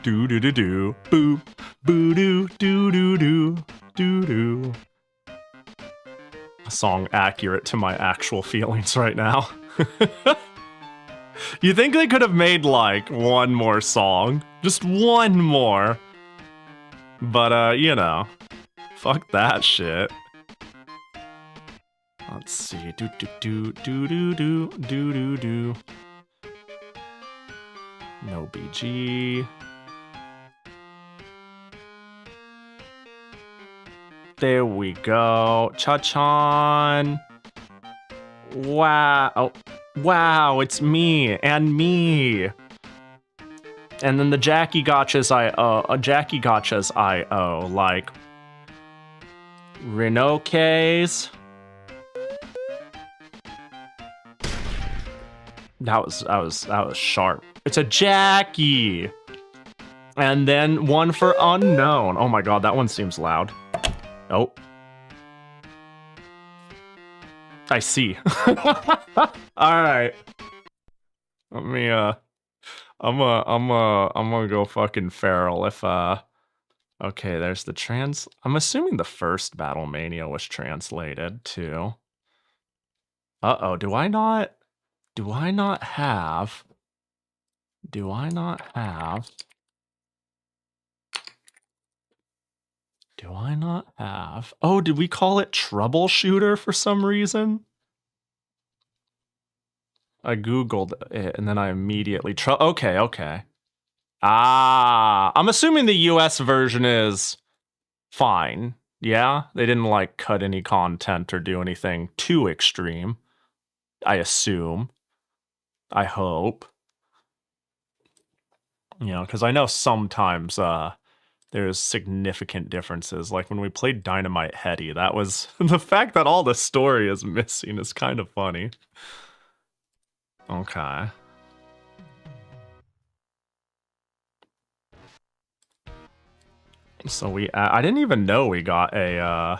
Do do do do. Boop. Boo doo doo doo doo. Doo doo. A song accurate to my actual feelings right now. You think they could have made, like, one more song? Just one more. But, you know. Fuck that shit. Let's see. Do do do do do do do do do. No BG. There we go. Cha-chan. Wow. Oh. Wow, it's me and me. And then the Jackie Gotchas I.O. Like Renoke's. That was sharp. It's a Jackie. And then one for unknown. Oh my god, that one seems loud. Oh. I see. Alright. Let me I'm gonna go fucking feral if okay, there's the I'm assuming the first Battle Mania was translated too. Uh-oh, do I not have oh, did we call it Troubleshooter for some reason? I googled it and then I immediately okay. Ah, I'm assuming the US version is fine. Yeah, they didn't like cut any content or do anything too extreme. I assume. I hope. You know, because I know sometimes there's significant differences. Like when we played Dynamite Heady, that was the fact that all the story is missing is kind of funny. Okay. So I didn't even know we got a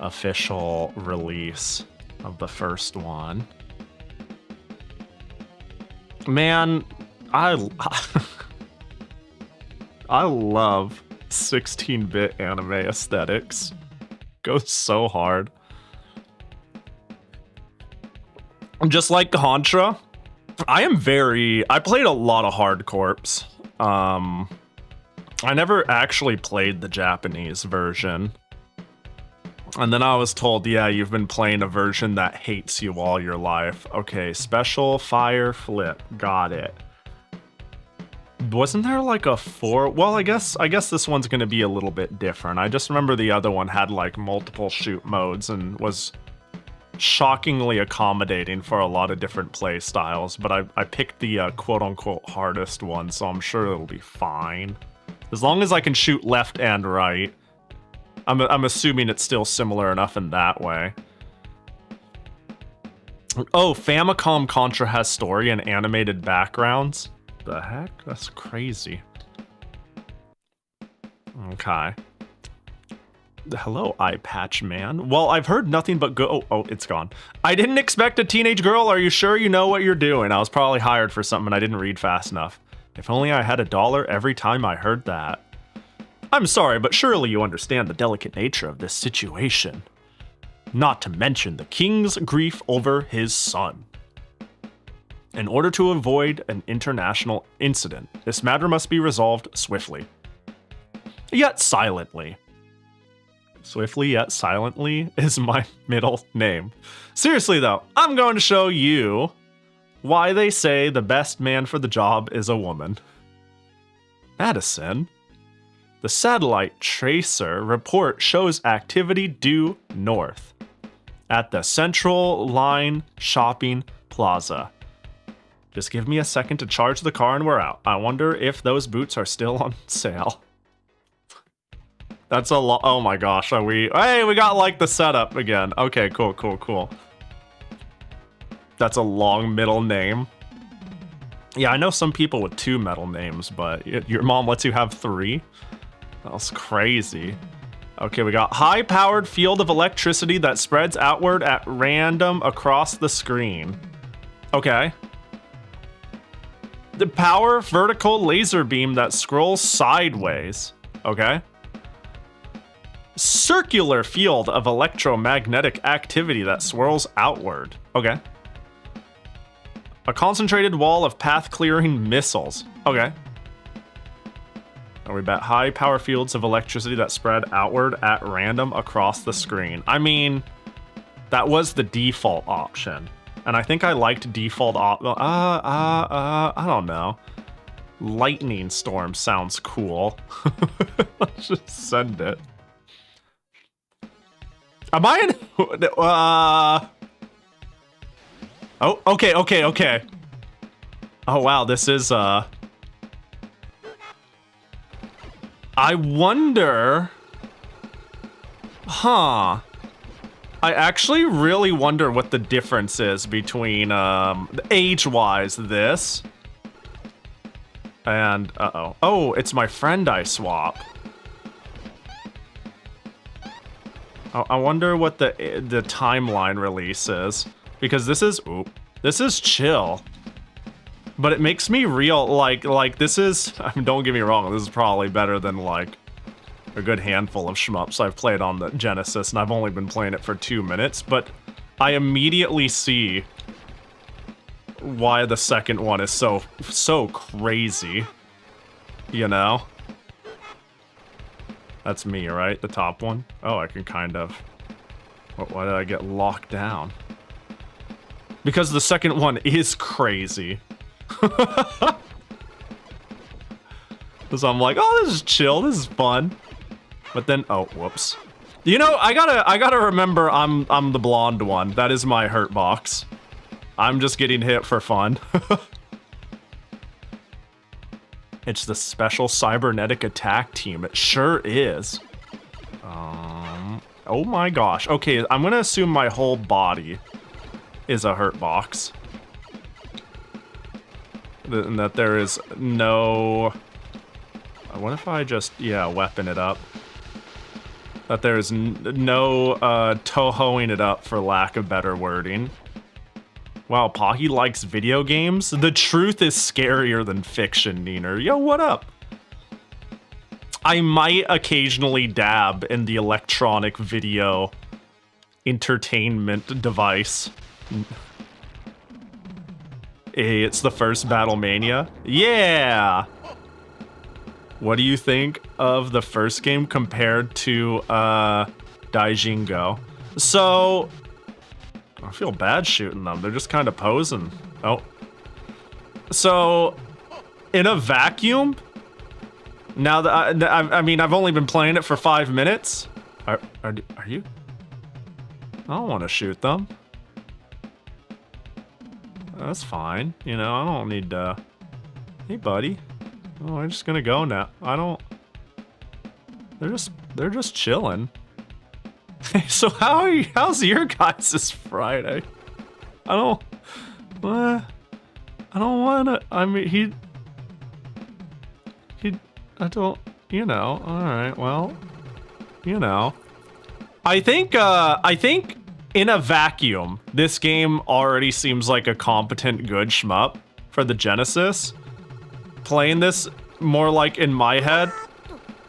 official release of the first one. Man, I love 16-bit anime aesthetics. Goes so hard. Just like Contra, I played a lot of Hard Corps. I never actually played the Japanese version. And then I was told, yeah, you've been playing a version that hates you all your life. Okay, special fire flip. Got it. Wasn't there like a 4? Well, I guess this one's gonna be a little bit different. I just remember the other one had like multiple shoot modes and was shockingly accommodating for a lot of different play styles, but I picked the quote-unquote hardest one, so I'm sure it'll be fine. As long as I can shoot left and right. I'm assuming it's still similar enough in that way. Oh, Famicom Contra has story and animated backgrounds? The heck? That's crazy. Okay. Hello, eye patch man. Well, I've heard nothing but oh, it's gone. I didn't expect a teenage girl. Are you sure you know what you're doing? I was probably hired for something I didn't read fast enough. If only I had $1 every time I heard that. I'm sorry, but surely you understand the delicate nature of this situation. Not to mention the king's grief over his son. In order to avoid an international incident, this matter must be resolved swiftly. Yet silently. Swiftly yet silently is my middle name. Seriously though, I'm going to show you why they say the best man for the job is a woman. Madison. The satellite tracer report shows activity due north at the Central Line Shopping Plaza. Just give me a second to charge the car and we're out. I wonder if those boots are still on sale. That's a lot. Oh my gosh, are we? Hey, we got like the setup again. Okay, cool. That's a long middle name. Yeah, I know some people with 2 middle names, but your mom lets you have 3? That's crazy. Okay, we got high-powered field of electricity that spreads outward at random across the screen. Okay. The power vertical laser beam that scrolls sideways. Okay. Circular field of electromagnetic activity that swirls outward. Okay. A concentrated wall of path-clearing missiles. Okay. And we bet high power fields of electricity that spread outward at random across the screen. I mean, that was the default option. And I think I liked default I don't know. Lightning storm sounds cool. Let's just send it. Am I in? Oh, okay. Oh wow, this is I wonder. Huh. I actually really wonder what the difference is between age-wise this and oh, it's my friend I swap. I wonder what the timeline release is, because this is chill, but it makes me real like this is. I mean, don't get me wrong, this is probably better than like a good handful of shmups I've played on the Genesis, and I've only been playing it for 2 minutes, but I immediately see why the second one is so crazy, you know? That's me, right? The top one? Oh, I can kind of... Why did I get locked down? Because the second one is crazy. So I'm like, oh, this is chill, this is fun. But then, oh, whoops. You know, I gotta remember I'm the blonde one. That is my hurt box. I'm just getting hit for fun. It's the special cybernetic attack team. It sure is. Oh my gosh. Okay, I'm gonna assume my whole body is a hurt box. And that there is no... What if I just, yeah, weapon it up? That there's no Tohoing it up, for lack of better wording. Wow, Pahi likes video games? The truth is scarier than fiction, Neener. Yo, what up? I might occasionally dab in the electronic video entertainment device. Hey, it's the first Battlemania. Yeah! What do you think of the first game compared to Daijingo? So, I feel bad shooting them. They're just kind of posing. Oh. So, In a vacuum? Now that I mean, I've only been playing it for 5 minutes. Are you? I don't want to shoot them. That's fine. You know, I don't need to... Hey, buddy. Oh, we're just gonna go now. I don't... They're just chilling. So how's your guys' Friday? I don't wanna... I mean, I don't... You know, alright, well... You know. I think in a vacuum, this game already seems like a competent good shmup for the Genesis. Playing this more like in my head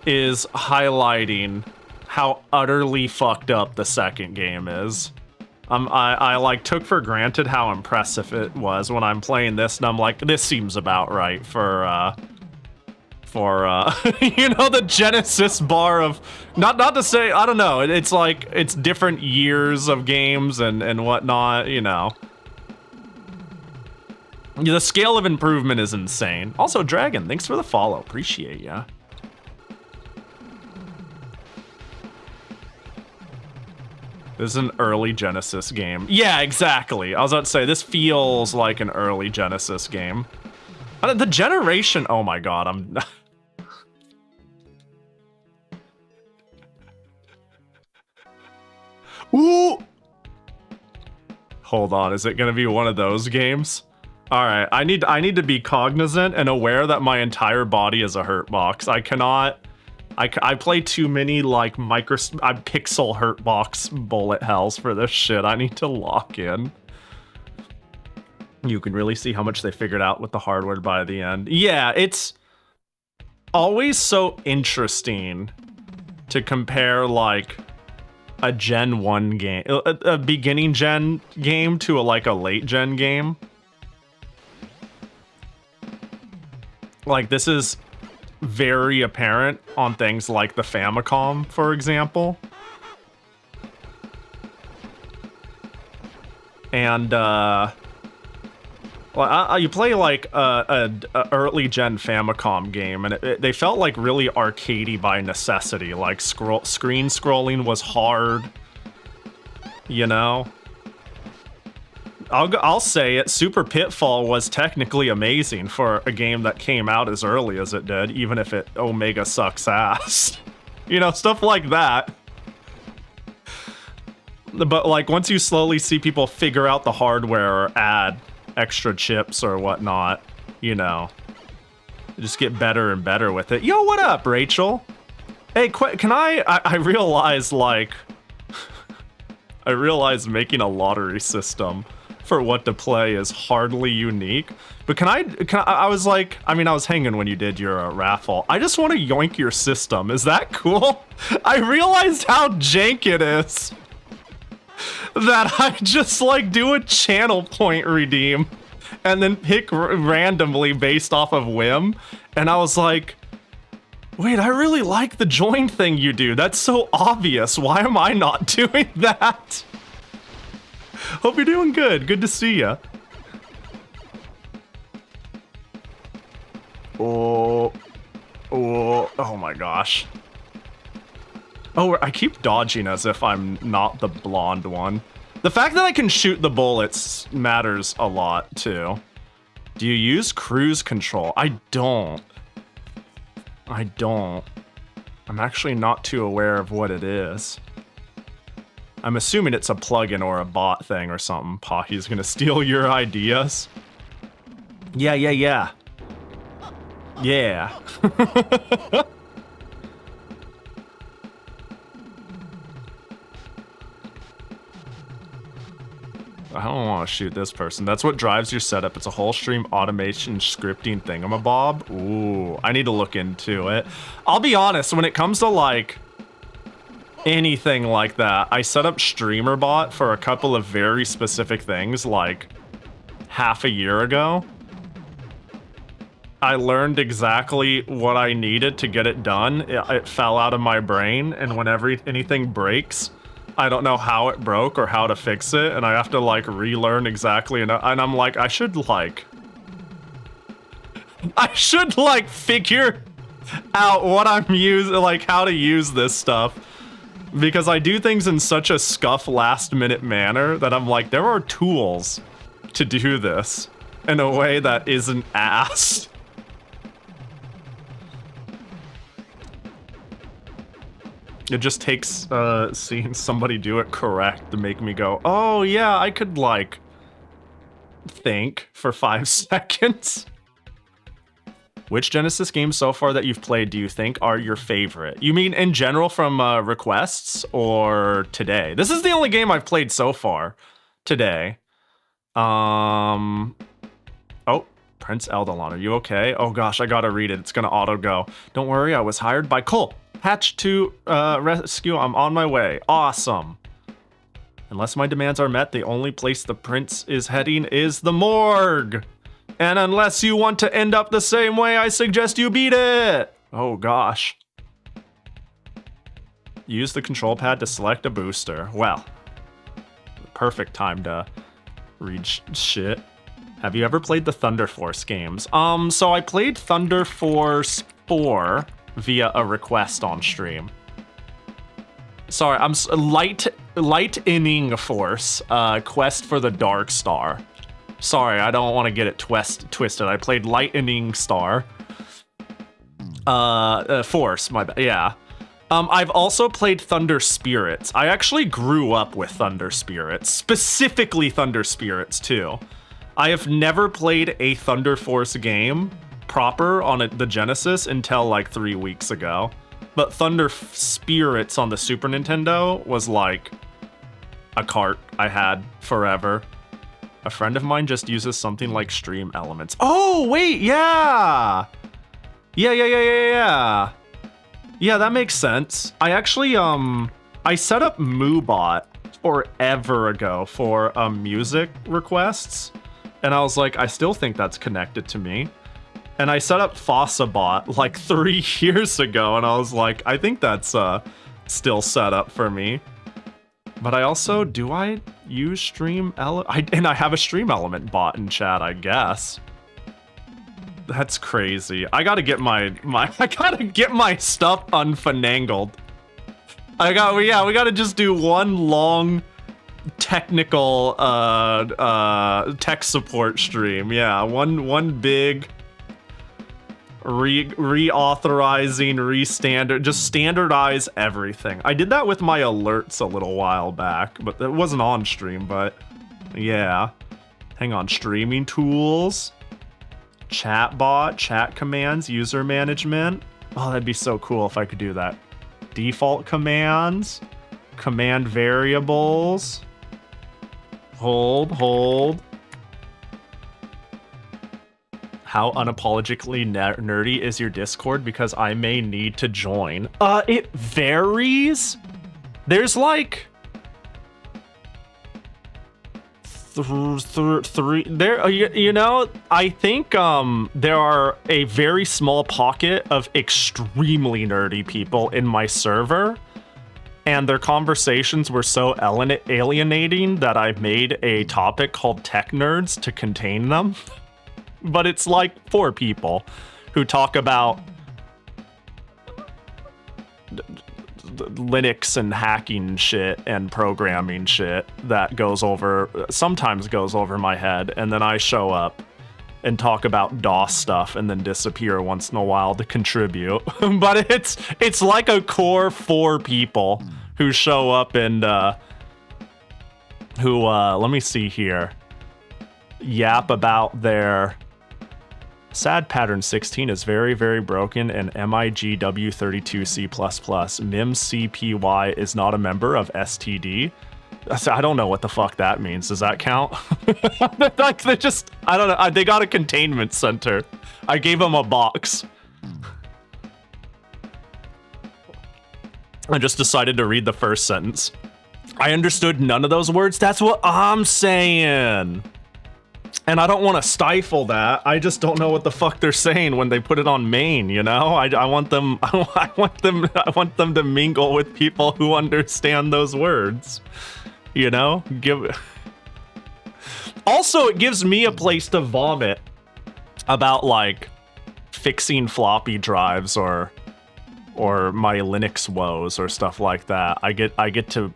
is highlighting how utterly fucked up the second game is. I like took for granted how impressive it was when I'm playing this, and I'm like, this seems about right for you know, the Genesis bar of not to say, I don't know, it's like it's different years of games and whatnot, you know. The scale of improvement is insane. Also, Dragon, thanks for the follow. Appreciate ya. This is an early Genesis game. Yeah, exactly. I was about to say, this feels like an early Genesis game. The generation... Oh my god, I'm... Ooh! Hold on, is it gonna be one of those games? Alright, I need to be cognizant and aware that my entire body is a hurt box. I cannot... I play too many, like, pixel hurt box bullet hells for this shit. I need to lock in. You can really see how much they figured out with the hardware by the end. Yeah, it's always so interesting to compare, like, a Gen 1 game, a beginning Gen game to a late Gen game. Like, this is very apparent on things like the Famicom, for example. And, well, you play like a early gen Famicom game, and they felt like really arcadey by necessity. Like screen scrolling was hard, you know. I'll say it. Super Pitfall was technically amazing for a game that came out as early as it did, even if it Omega sucks ass. You know, stuff like that. But like once you slowly see people figure out the hardware or add extra chips or whatnot, you know, just get better and better with it. Yo, what up, Rachel? Hey, can I realize, like, I realize making a lottery system for what to play is hardly unique, but I was like, I mean, I was hanging when you did your raffle. I just want to yoink your system. Is that cool? I realized how jank it is that I just like do a channel point redeem and then pick randomly based off of whim. And I was like, wait, I really like the join thing you do. That's so obvious. Why am I not doing that? Hope you're doing good. Good to see ya. Oh my gosh. Oh, I keep dodging as if I'm not the blonde one. The fact that I can shoot the bullets matters a lot, too. Do you use cruise control? I don't. I'm actually not too aware of what it is. I'm assuming it's a plugin or a bot thing or something. Pahi's gonna steal your ideas. Yeah. Yeah. I don't want to shoot this person. That's what drives your setup. It's a whole stream automation scripting thingamabob. Ooh, I need to look into it. I'll be honest, when it comes to like anything like that, I set up StreamerBot for a couple of very specific things like half a year ago. I learned exactly what I needed to get it done. It fell out of my brain, and whenever anything breaks, I don't know how it broke or how to fix it, and I have to like relearn exactly, and I'm like, I should like I should like figure out what I'm using, like how to use this stuff. Because I do things in such a scuff last minute manner that I'm like, there are tools to do this in a way that isn't ass. It just takes seeing somebody do it correct to make me go, oh yeah, I could like think for 5 seconds. Which Genesis games so far that you've played do you think are your favorite? You mean in general from requests or today? This is the only game I've played so far today. Oh, Prince Eldalon, are you okay? Oh gosh, I gotta read it. It's gonna auto go. Don't worry, I was hired by Cole. Hatch to rescue, I'm on my way. Awesome. Unless my demands are met, the only place the prince is heading is the morgue. And unless you want to end up the same way, I suggest you beat it. Oh gosh. Use the control pad to select a booster. Well, perfect time to read shit. Have you ever played the Thunder Force games? So I played Thunder Force 4 via a request on stream. Sorry, I'm Lightning Force, Quest for the Dark Star. Sorry, I don't want to get it twisted. I played Lightning Star. Force, my bad, yeah. I've also played Thunder Spirits. I actually grew up with Thunder Spirits, specifically Thunder Spirits too. I have never played a Thunder Force game proper on the Genesis until like 3 weeks ago. But Thunder Spirits on the Super Nintendo was like a cart I had forever. A friend of mine just uses something like Stream Elements. Oh, wait, yeah! Yeah, that makes sense. I actually, I set up MooBot forever ago for music requests. And I was like, I still think that's connected to me. And I set up FossaBot like 3 years ago, and I was like, I think that's still set up for me. But I also, do I use Stream Element? And I have a Stream Element bot in chat, I guess. That's crazy. I gotta get my stuff unfinangled. We gotta just do one long technical tech support stream. Yeah, one big reauthorizing, just standardize everything. I did that with my alerts a little while back, but it wasn't on stream, but yeah. Hang on, streaming tools, chatbot, chat commands, user management. Oh, that'd be so cool if I could do that. Default commands, command variables. Hold. How unapologetically nerdy is your Discord? Because I may need to join. It varies. There's like three there. You know, I think there are a very small pocket of extremely nerdy people in my server, and their conversations were so alienating that I made a topic called Tech Nerds to contain them. But it's like 4 people who talk about Linux and hacking shit and programming shit that sometimes goes over my head, and then I show up and talk about DOS stuff and then disappear once in a while to contribute. But it's like a core 4 people who show up and who let me see here, yap about their Sad Pattern 16 is very, very broken, and MIGW32C++. MIMCPY is not a member of STD. I don't know what the fuck that means. Does that count? Like, they just, I don't know. They got a containment center. I gave them a box. I just decided to read the first sentence. I understood none of those words. That's what I'm saying. And I don't want to stifle that. I just don't know what the fuck they're saying when they put it on main, you know? I want them to mingle with people who understand those words. You know? Also, it gives me a place to vomit about like fixing floppy drives or my Linux woes or stuff like that. I get to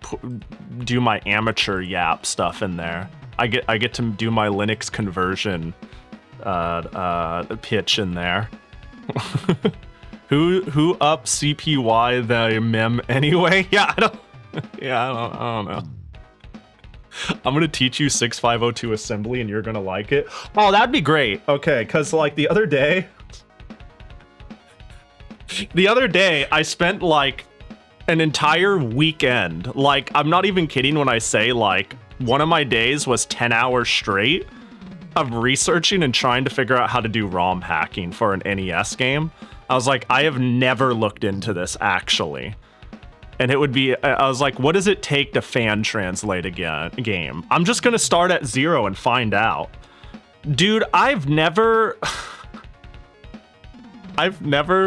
do my amateur yap stuff in there. I get to do my Linux conversion pitch in there. Who up CPY the mem anyway? Yeah, I don't know. I'm gonna teach you 6502 assembly and you're gonna like it. Oh, that'd be great. Okay, cause like the other day I spent like an entire weekend. Like, I'm not even kidding when I say like one of my days was 10 hours straight of researching and trying to figure out how to do ROM hacking for an NES game. I was like, I have never looked into this actually. And it would be, I was like, what does it take to fan translate a game? I'm just gonna start at 0 and find out. Dude, I've never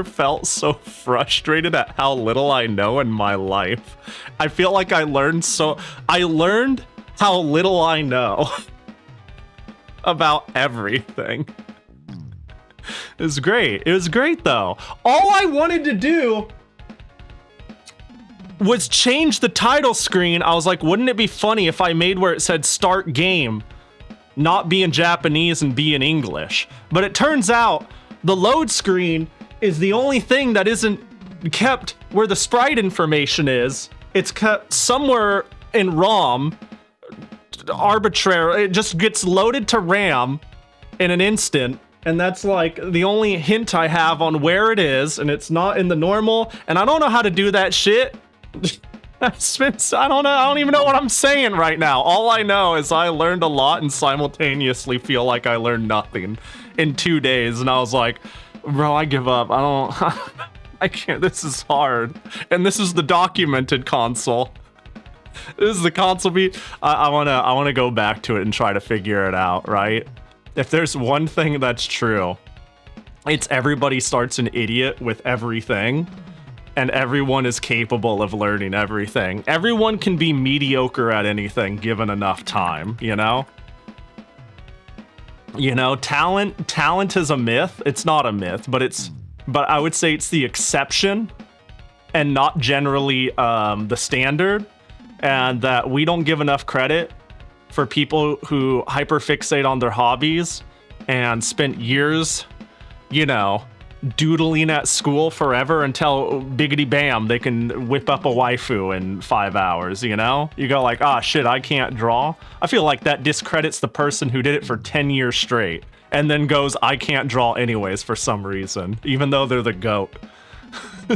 felt so frustrated at how little I know in my life. I feel like I learned how little I know about everything. It was great. It was great though. All I wanted to do was change the title screen. I was like, wouldn't it be funny if I made where it said start game not be in Japanese and be in English? But it turns out the load screen is the only thing that isn't kept where the sprite information is. It's kept somewhere in ROM, arbitrary. It just gets loaded to RAM in an instant. And that's like the only hint I have on where it is. And it's not in the normal. And I don't know how to do that shit. I don't know. I don't even know what I'm saying right now. All I know is I learned a lot and simultaneously feel like I learned nothing in 2 days. And I was like, bro, I give up. I can't. This is hard. And this is the documented console. This is the console beat. I wanna go back to it and try to figure it out, right? If there's one thing that's true, it's everybody starts an idiot with everything. And everyone is capable of learning everything. Everyone can be mediocre at anything given enough time, you know? You know, talent is a myth. It's not a myth, but I would say it's the exception and not generally the standard. And that we don't give enough credit for people who hyperfixate on their hobbies and spent years, you know, doodling at school forever until biggity bam they can whip up a waifu in 5 hours, you know? You go like, ah, shit, I can't draw. I feel like that discredits the person who did it for 10 years straight and then goes, I can't draw anyways for some reason, even though they're the GOAT.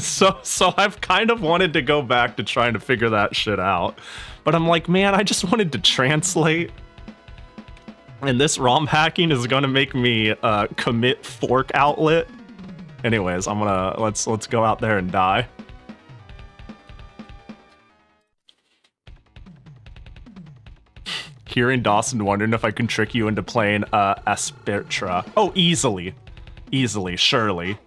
So I've kind of wanted to go back to trying to figure that shit out, but I'm like, man, I just wanted to translate. And this ROM hacking is gonna make me commit fork outlet. Anyways, I'm gonna let's go out there and die. Hearing Dawson wondering if I can trick you into playing Aspertra. Oh, easily, surely.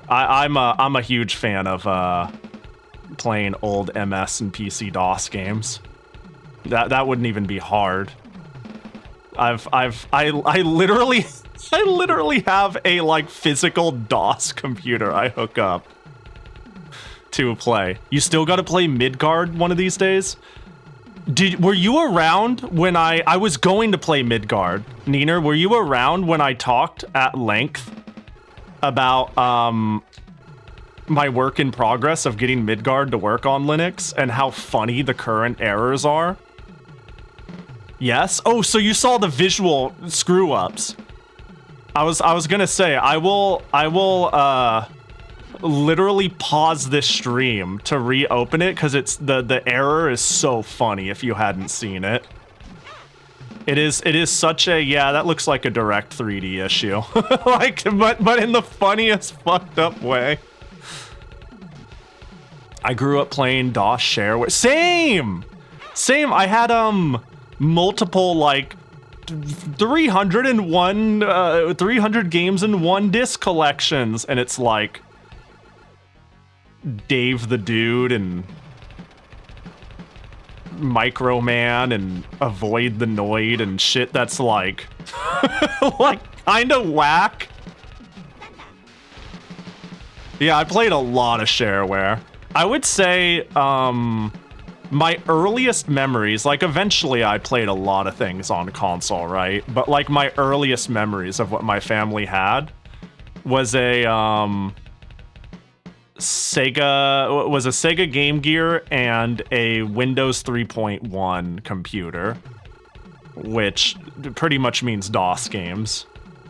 I'm a huge fan of playing old MS and PC DOS games. That wouldn't even be hard. I literally have a like physical DOS computer I hook up to play. You still got to play Midgard one of these days? Were you around when I was going to play Midgard? Neener, were you around when I talked at length about my work in progress of getting Midgard to work on Linux and how funny the current errors are? Yes? Oh, so you saw the visual screw-ups. I was gonna say, I will literally pause this stream to reopen it because it's the error is so funny if you hadn't seen it. It is such a, yeah, that looks like a direct 3D issue. Like, but in the funniest fucked up way. I grew up playing DOS shareware. Same! I had multiple like 300 games in one disc collections, and it's like Dave the Dude and Microman and Avoid the Noid and shit that's like like kind of whack Yeah, I played a lot of shareware. I would say, my earliest memories, like eventually I played a lot of things on console, right? But like my earliest memories of what my family had was a Sega Game Gear and a Windows 3.1 computer, which pretty much means DOS games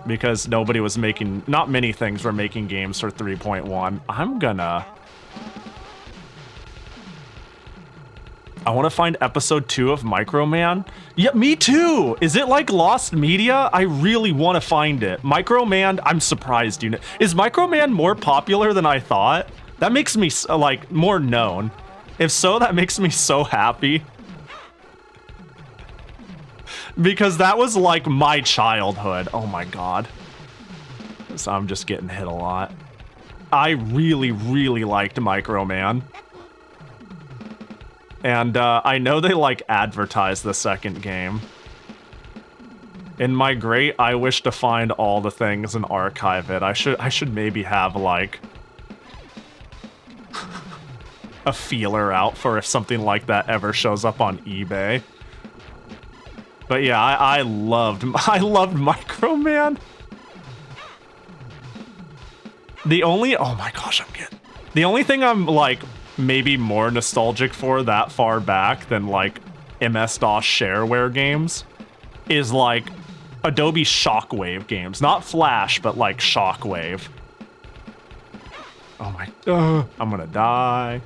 because nobody was making, not many things were making games for 3.1. I want to find episode 2 of Microman. Yeah, me too. Is it like lost media? I really want to find it. Microman, I'm surprised you know. Is Microman more popular than I thought? That makes me like more known. If so, that makes me so happy. Because that was like my childhood. Oh my god. So I'm just getting hit a lot. I really, really liked Microman. And I know they like advertise the second game. In my great, I wish to find all the things and archive it. I should maybe have like a feeler out for if something like that ever shows up on eBay. But yeah, I loved Microman. Oh my gosh, the only thing I'm like maybe more nostalgic for that far back than like MS-DOS shareware games is like Adobe Shockwave games. Not Flash, but like Shockwave. Oh my, I'm gonna die.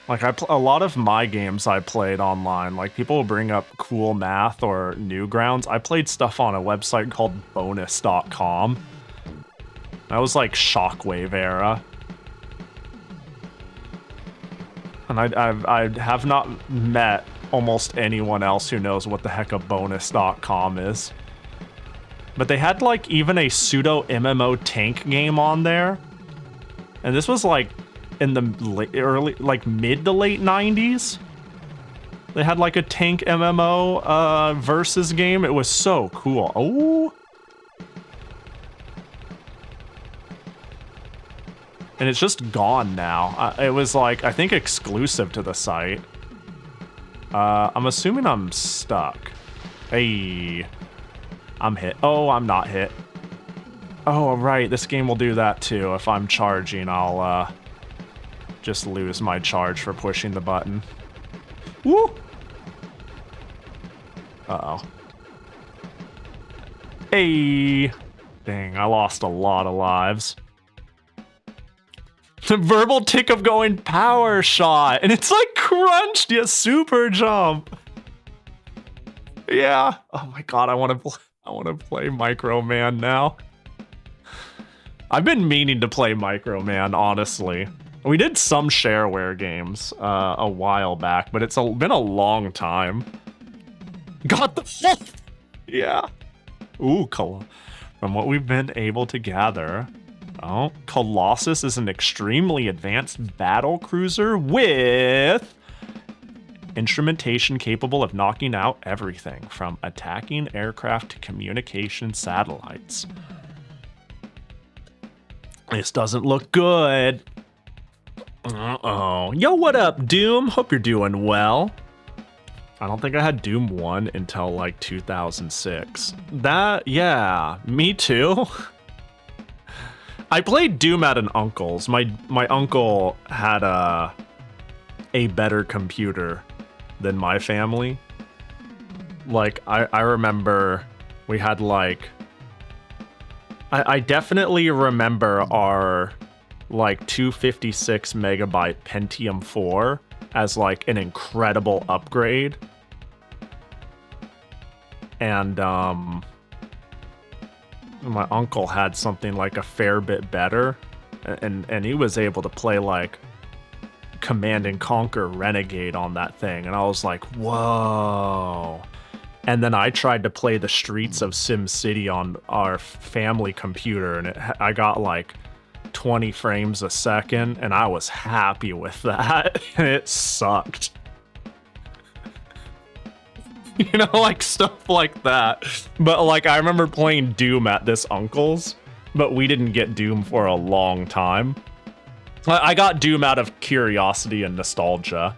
Like a lot of my games I played online, like people will bring up Cool Math or Newgrounds. I played stuff on a website called bonus.com. That was like Shockwave era. And I have not met almost anyone else who knows what the heck a bonus.com is. But they had like even a pseudo MMO tank game on there. And this was like in the mid to late 90s. They had like a tank MMO versus game. It was so cool. Oh. And it's just gone now. It was like, I think exclusive to the site. I'm assuming I'm stuck. Hey. I'm hit. Oh, I'm not hit. Oh, right. This game will do that too. If I'm charging, I'll just lose my charge for pushing the button. Woo! Uh-oh. Hey! Dang, I lost a lot of lives. The verbal tick of going power shot, and it's like crunched, yeah, super jump. Yeah. Oh my god, I want to play Microman now. I've been meaning to play Microman, honestly. We did some shareware games a while back, but it's been a long time. Got the yeah. Ooh, from what we've been able to gather. Oh, Colossus is an extremely advanced battle cruiser with instrumentation capable of knocking out everything from attacking aircraft to communication satellites. This doesn't look good. Uh-oh. Yo, what up, Doom? Hope you're doing well. I don't think I had Doom 1 until like 2006. Yeah, me too. I played Doom at an uncle's. My uncle had a better computer than my family. Like, I remember we had like... I definitely remember our like 256 megabyte Pentium 4 as like an incredible upgrade. And my uncle had something like a fair bit better, and he was able to play like Command and Conquer Renegade on that thing, and I was like, whoa. And then I tried to play the streets of SimCity on our family computer, and I got like 20 frames a second, and I was happy with that. And it sucked. You know, like stuff like that. But like I remember playing Doom at this uncle's, but we didn't get Doom for a long time. I got Doom out of curiosity and nostalgia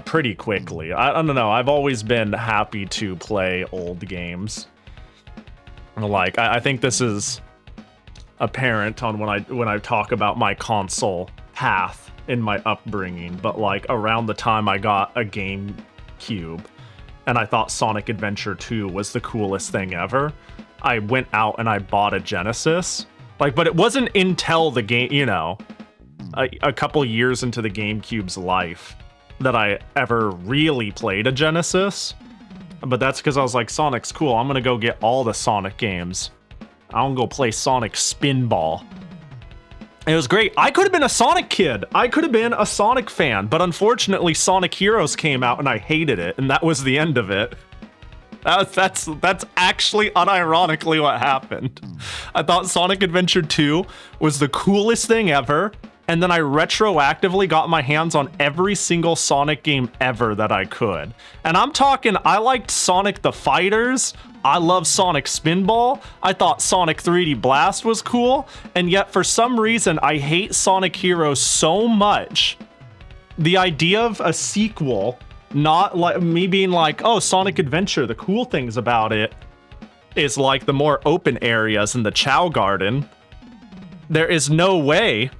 pretty quickly. I don't know, I've always been happy to play old games. Like I think this is apparent on when I talk about my console path in my upbringing, but like around the time I got a GameCube and I thought Sonic Adventure 2 was the coolest thing ever, I went out and I bought a Genesis. Like, but it wasn't until the game, you know, a couple years into the GameCube's life that I ever really played a Genesis. But that's because I was like, Sonic's cool, I'm gonna go get all the Sonic games. I'm gonna go play Sonic Spinball. It was great. I could have been a Sonic kid. I could have been a Sonic fan, but unfortunately Sonic Heroes came out and I hated it, and that was the end of it. That's actually unironically what happened. I thought Sonic Adventure 2 was the coolest thing ever, and then I retroactively got my hands on every single Sonic game ever that I could. And I'm talking, I liked Sonic the Fighters, I love Sonic Spinball, I thought Sonic 3D Blast was cool, and yet for some reason I hate Sonic Heroes so much. The idea of a sequel, not like me being like, oh, Sonic Adventure, the cool things about it is like the more open areas in the Chow Garden. There is no way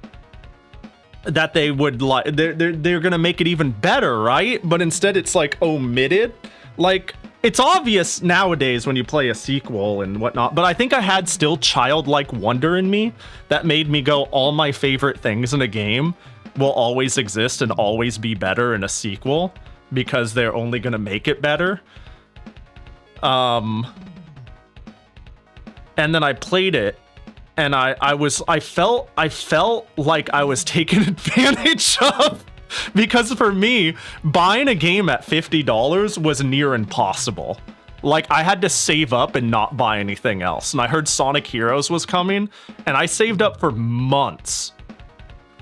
that they would like they're gonna make it even better, right? But instead it's like omitted. Like it's obvious nowadays when you play a sequel and whatnot, but I think I had still childlike wonder in me that made me go, all my favorite things in a game will always exist and always be better in a sequel because they're only gonna make it better. And then I played it, and I felt like I was taken advantage of, because for me, buying a game at $50 was near impossible. Like I had to save up and not buy anything else. And I heard Sonic Heroes was coming, and I saved up for months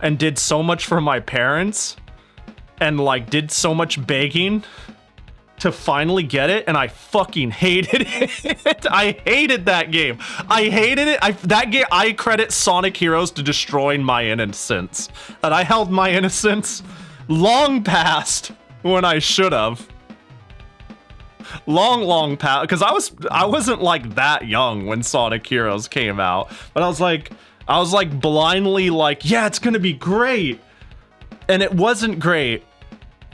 and did so much for my parents and like did so much begging to finally get it, and I fucking hated it. I hated that game. I hated it. That game, I credit Sonic Heroes to destroying my innocence. And I held my innocence long past when I should have. Long past, because I wasn't like that young when Sonic Heroes came out, but I was like blindly like, yeah, it's gonna be great, and it wasn't great.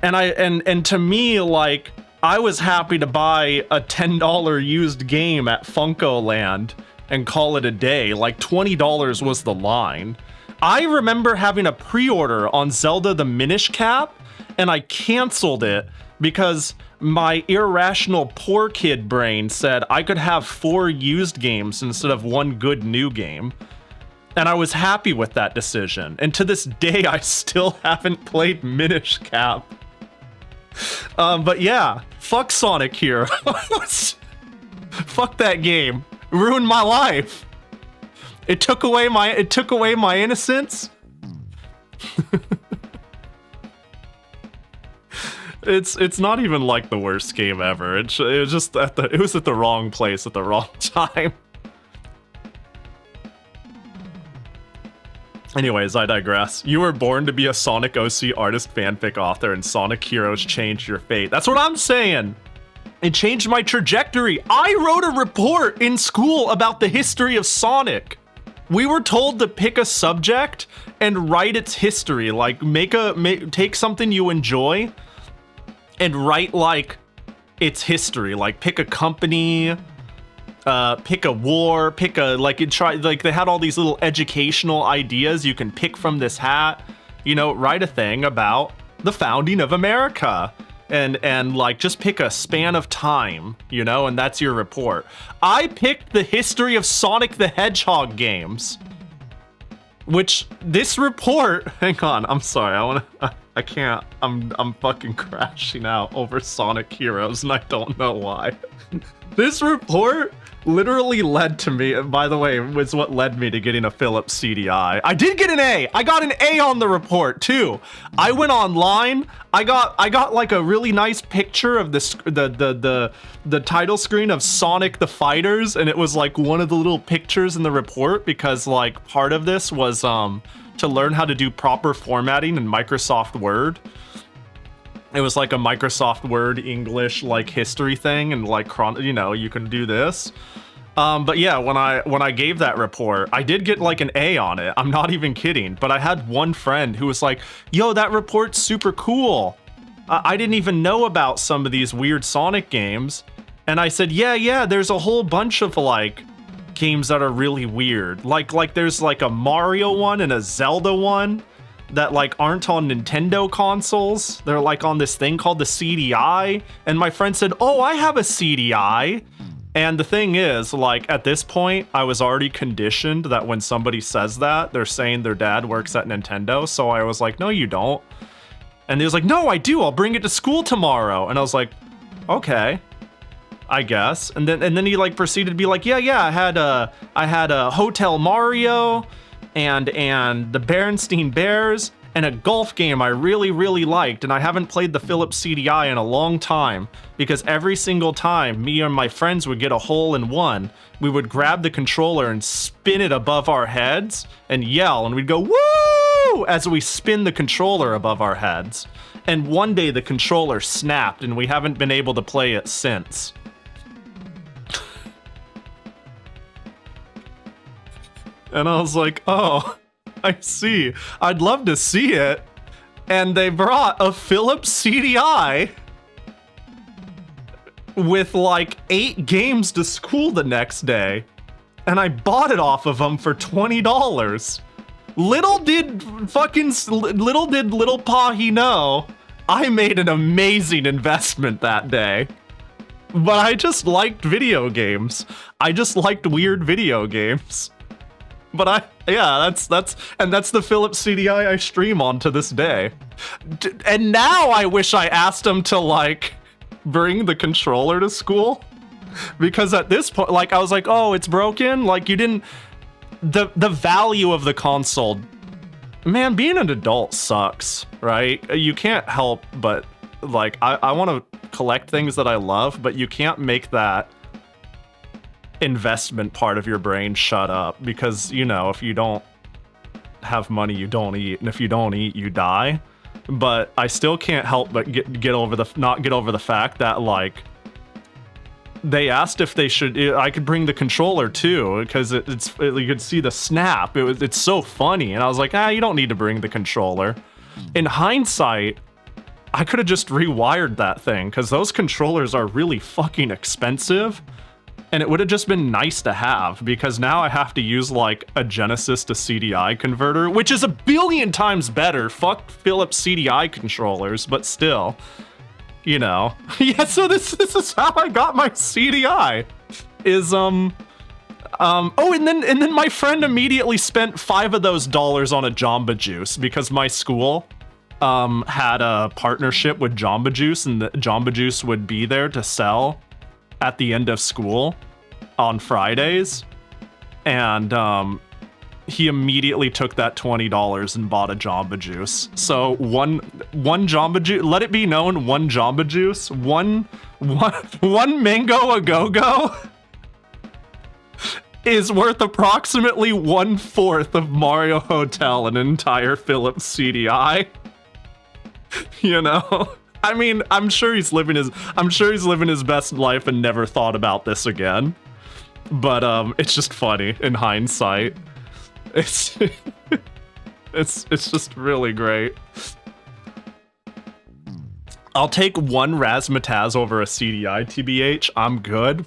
And to me, like, I was happy to buy a $10 used game at Funko Land and call it a day. Like $20 was the line. I remember having a pre-order on Zelda the Minish Cap, and I canceled it because my irrational poor kid brain said I could have 4 used games instead of 1 good new game. And I was happy with that decision. And to this day, I still haven't played Minish Cap. But yeah, fuck Sonic Heroes. Fuck that game. It ruined my life. It took away my innocence. It's not even like the worst game ever. It was just it was at the wrong place at the wrong time. Anyways, I digress. You were born to be a Sonic OC artist fanfic author, and Sonic Heroes changed your fate. That's what I'm saying. It changed my trajectory. I wrote a report in school about the history of Sonic. We were told to pick a subject and write its history. Like, take something you enjoy and write, like, its history. Like, pick a company, pick a war, pick a, they had all these little educational ideas you can pick from this hat, you know, write a thing about the founding of America, and like just pick a span of time, you know, and that's your report. I picked the history of Sonic the Hedgehog games, which this report, hang on, I'm sorry, I can't. I'm fucking crashing out over Sonic Heroes, and I don't know why. This report literally led to me, by the way, was what led me to getting a Philips CDI. I did get an A. I got an A on the report too. I went online. I got like a really nice picture of the title screen of Sonic the Fighters, and it was like one of the little pictures in the report because like part of this was to learn how to do proper formatting in Microsoft Word. It was like a Microsoft Word English like history thing, and like you know, you can do this. But yeah, when I gave that report, I did get like an A on it. I'm not even kidding. But I had one friend who was like, "Yo, that report's super cool. I didn't even know about some of these weird Sonic games." And I said, "Yeah, there's a whole bunch of like games that are really weird. Like there's like a Mario one and a Zelda one that like aren't on Nintendo consoles. They're like on this thing called the CDI." And my friend said, "Oh, I have a CDI." And the thing is, like at this point, I was already conditioned that when somebody says that, they're saying their dad works at Nintendo. So I was like, "No, you don't." And he was like, "No, I do. I'll bring it to school tomorrow." And I was like, "Okay, I guess." And then he like proceeded to be like, "Yeah, I had a Hotel Mario and the Berenstain Bears and a golf game I really liked, and I haven't played the Philips CDI in a long time because every single time me and my friends would get a hole in one, we would grab the controller and spin it above our heads and yell, and we'd go woo as we spin the controller above our heads. And one day the controller snapped and we haven't been able to play it since." And I was like, "Oh, I see. I'd love to see it." And they brought a Philips CDI with like 8 games to school the next day. And I bought it off of them for $20. Little did little Pahi know, I made an amazing investment that day. But I just liked video games. I just liked weird video games. But that's the Philips CDI I stream on to this day. And now I wish I asked him to like bring the controller to school, because at this point, like I was like, "Oh, it's broken." Like you didn't, the value of the console, man, being an adult sucks, right? You can't help but like, I want to collect things that I love, but you can't make that investment part of your brain shut up, because you know, if you don't have money, you don't eat, and if you don't eat, you die. But I still can't help but get over the fact that like they asked if they should, I could bring the controller too, because you could see the snap. It's so funny, and I was like, you don't need to bring the controller. In hindsight, I could have just rewired that thing, because those controllers are really fucking expensive. And it would have just been nice to have, because now I have to use like a Genesis to CDI converter, which is a billion times better. Fuck Philips CDI controllers, but still, you know. Yeah, so this is how I got my CDI. Oh, and then my friend immediately spent $5 of those on a Jamba Juice, because my school had a partnership with Jamba Juice, and the Jamba Juice would be there to sell at the end of school on Fridays. And he immediately took that $20 and bought a Jamba Juice. So one Jamba Juice, let it be known, one Jamba Juice, one Mango A Go-Go is worth approximately 1/4 of Mario Hotel, an entire Philips CDI. You know? I mean, I'm sure he's living his best life and never thought about this again. But it's just funny in hindsight. It's just really great. I'll take one Razzmatazz over a CDI, TBH. I'm good.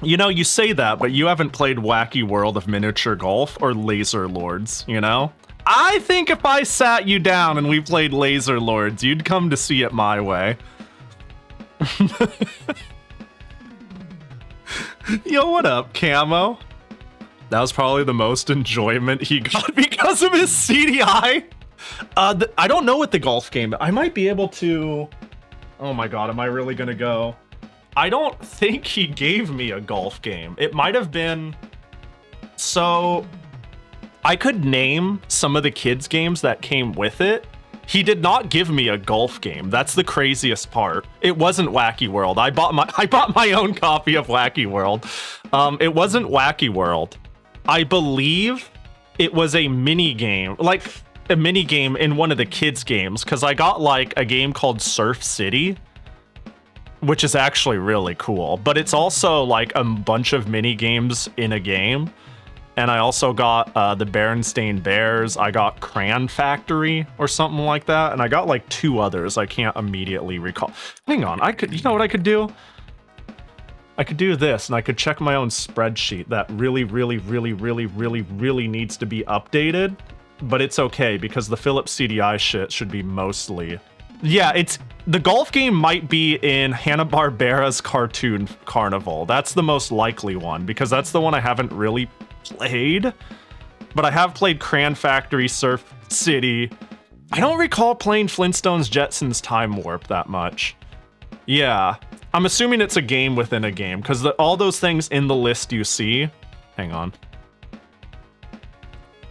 You know, you say that, but you haven't played Wacky World of Miniature Golf or Laser Lords, you know? I think if I sat you down and we played Laser Lords, you'd come to see it my way. Yo, what up, Camo? That was probably the most enjoyment he got because of his CDI. I don't know what the golf game. I might be able to. Oh my god, am I really gonna go? I don't think he gave me a golf game. It might have been. So I could name some of the kids' games that came with it. He did not give me a golf game. That's the craziest part. It wasn't Wacky World. I bought my own copy of Wacky World. It wasn't Wacky World. I believe it was a mini game, like a mini game in one of the kids' games, because I got like a game called Surf City, which is actually really cool. But it's also like a bunch of mini games in a game. And I also got the Berenstain Bears. I got Cran Factory or something like that. And I got like 2 others I can't immediately recall. Hang on, you know what I could do? I could do this, and I could check my own spreadsheet that really needs to be updated. But it's okay, because the Philips CDI shit should be mostly... Yeah, the golf game might be in Hanna-Barbera's Cartoon Carnival. That's the most likely one, because that's the one I haven't really played. But I have played Cran Factory, Surf City. I don't recall playing Flintstones Jetsons Time Warp that much. Yeah, I'm assuming it's a game within a game, because all those things in the list you see... Hang on.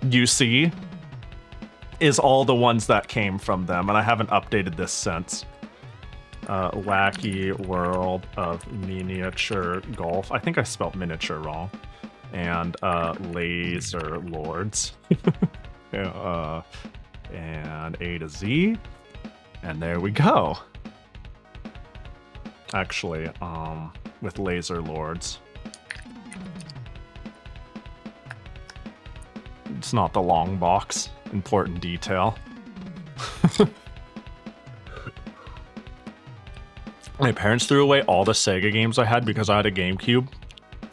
You see... is all the ones that came from them, and I haven't updated this since. Wacky World of Miniature Golf. I think I spelled miniature wrong. And Laser Lords. And A to Z. And there we go. Actually, with Laser Lords. It's not the long box. Important detail. My parents threw away all the Sega games I had because I had a GameCube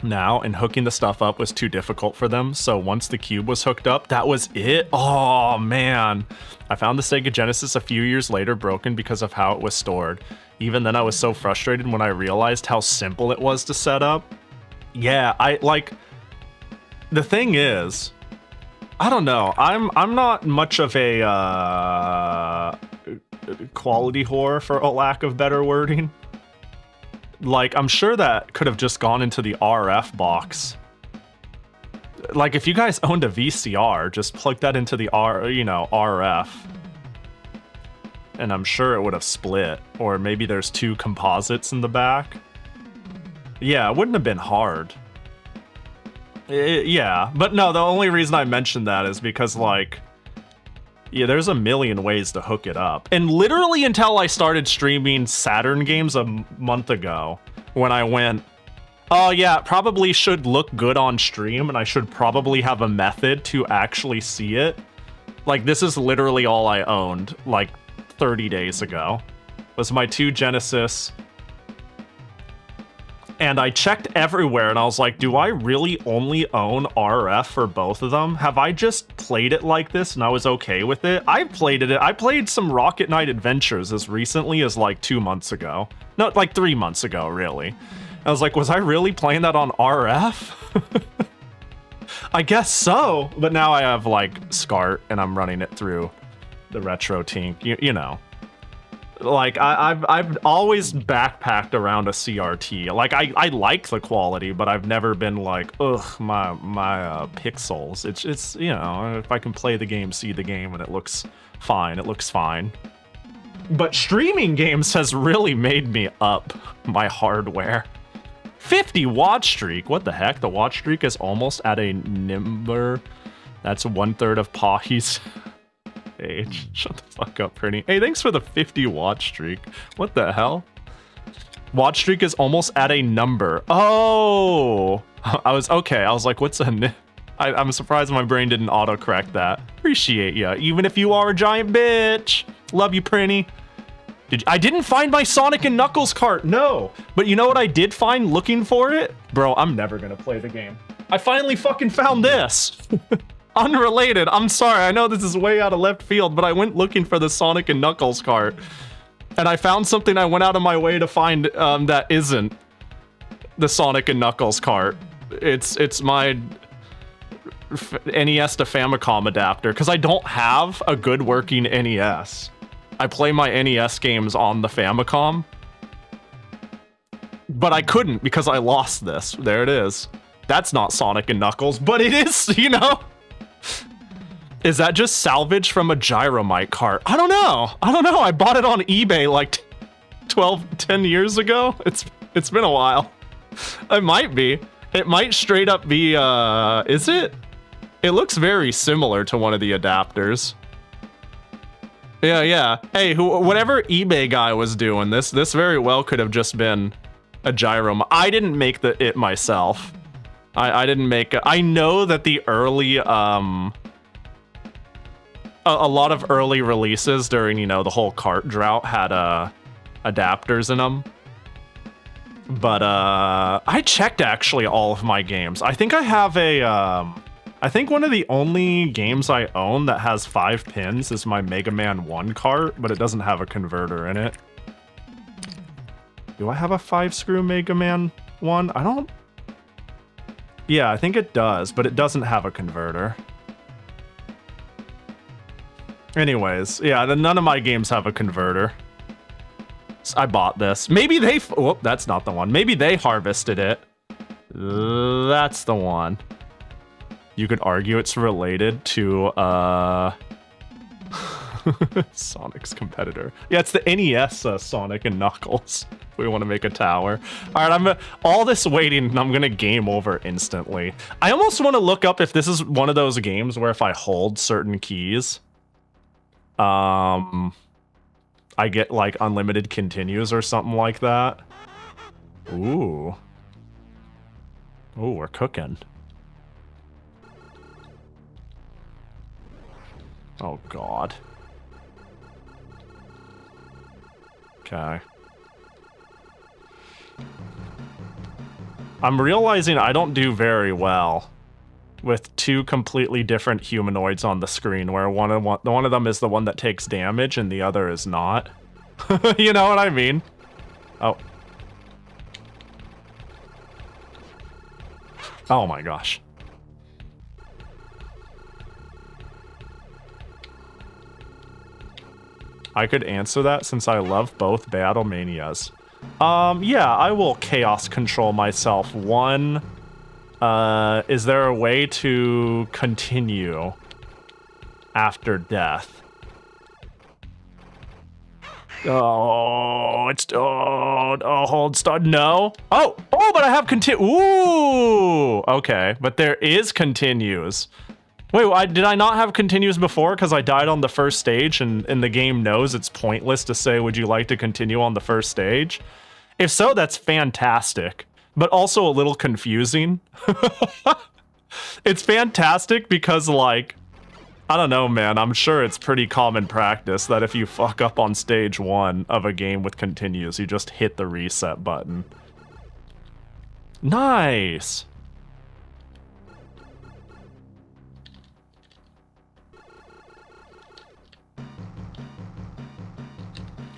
now, and hooking the stuff up was too difficult for them. So once the cube was hooked up, that was it. Oh man. I found the Sega Genesis a few years later broken because of how it was stored. Even then I was so frustrated when I realized how simple it was to set up. Yeah, the thing is, I don't know. I'm not much of a quality whore, for a lack of better wording. Like, I'm sure that could have just gone into the RF box. Like, if you guys owned a VCR, just plug that into the RF. And I'm sure it would have split. Or maybe there's 2 composites in the back. Yeah, it wouldn't have been hard. Yeah, but no, the only reason I mentioned that is because, like, yeah, there's a million ways to hook it up. And literally until I started streaming Saturn games a month ago, when I went, oh yeah, it probably should look good on stream, and I should probably have a method to actually see it. Like, this is literally all I owned, like, 30 days ago. Was my 2 Genesis... And I checked everywhere, and I was like, do I really only own RF for both of them? Have I just played it like this and I was okay with it? I played some Rocket Knight Adventures as recently as like 2 months ago. No, like 3 months ago, really. I was like, was I really playing that on RF? I guess so, but now I have like SCART and I'm running it through the Retro Tink, you know. Like, I've always backpacked around a CRT. Like, I like the quality, but I've never been like, ugh, my pixels. It's you know, if I can play the game, see the game, and it looks fine, it looks fine. But streaming games has really made me up my hardware. 50 watch streak, what the heck? The watch streak is almost at a number. That's 1/3 of Pahi's age. Shut the fuck up, Pretty. Hey, thanks for the 50 watch streak. What the hell? Watch streak is almost at a number. Oh! I was like, what's a... I'm surprised my brain didn't autocorrect that. Appreciate ya, even if you are a giant bitch. Love you, Pretty. I didn't find my Sonic and Knuckles cart, no! But you know what I did find looking for it? Bro, I'm never gonna play the game. I finally fucking found this! Unrelated, I'm sorry, I know this is way out of left field, but I went looking for the Sonic and Knuckles cart. And I found something I went out of my way to find that isn't the Sonic and Knuckles cart. It's my NES to Famicom adapter because I don't have a good working NES. I play my NES games on the Famicom, but I couldn't because I lost this. There it is. That's not Sonic and Knuckles, but it is, you know? Is that just salvage from a Gyromite cart? I don't know. I bought it on eBay like 10 years ago. It's been a while. It might be. It might straight up be, is it? It looks very similar to one of the adapters. Yeah. Hey, whatever eBay guy was doing, this very well could have just been a gyro. I didn't make it myself. I didn't make it. I know that the early, a lot of early releases during, you know, the whole cart drought had, adapters in them. But, I checked actually all of my games. I think I have I think one of the only games I own that has 5 pins is my Mega Man 1 cart, but it doesn't have a converter in it. Do I have a 5-screw Mega Man 1? I don't... Yeah, I think it does, but it doesn't have a converter. Anyways, yeah, none of my games have a converter. I bought this. Maybe they... Oh, that's not the one. Maybe they harvested it. That's the one. You could argue it's related to, Sonic's competitor. Yeah, it's the NES Sonic and Knuckles. We want to make a tower. All right, all this waiting, and I'm gonna game over instantly. I almost want to look up if this is one of those games where if I hold certain keys, I get like unlimited continues or something like that. Ooh, we're cooking. Oh, God. Okay. I'm realizing I don't do very well with 2 completely different humanoids on the screen, where one of them is the one that takes damage and the other is not. You know what I mean? Oh. Oh my gosh. I could answer that since I love both Battle Manias. Yeah, I will chaos control myself. One, is there a way to continue after death? Oh, hold, start, no. Oh, but I have ooh, okay, but there is continues. Wait, did I not have continues before because I died on the first stage and the game knows it's pointless to say, would you like to continue on the first stage? If so, that's fantastic, but also a little confusing. It's fantastic because, like, I don't know, man, I'm sure it's pretty common practice that if you fuck up on stage 1 of a game with continues, you just hit the reset button. Nice!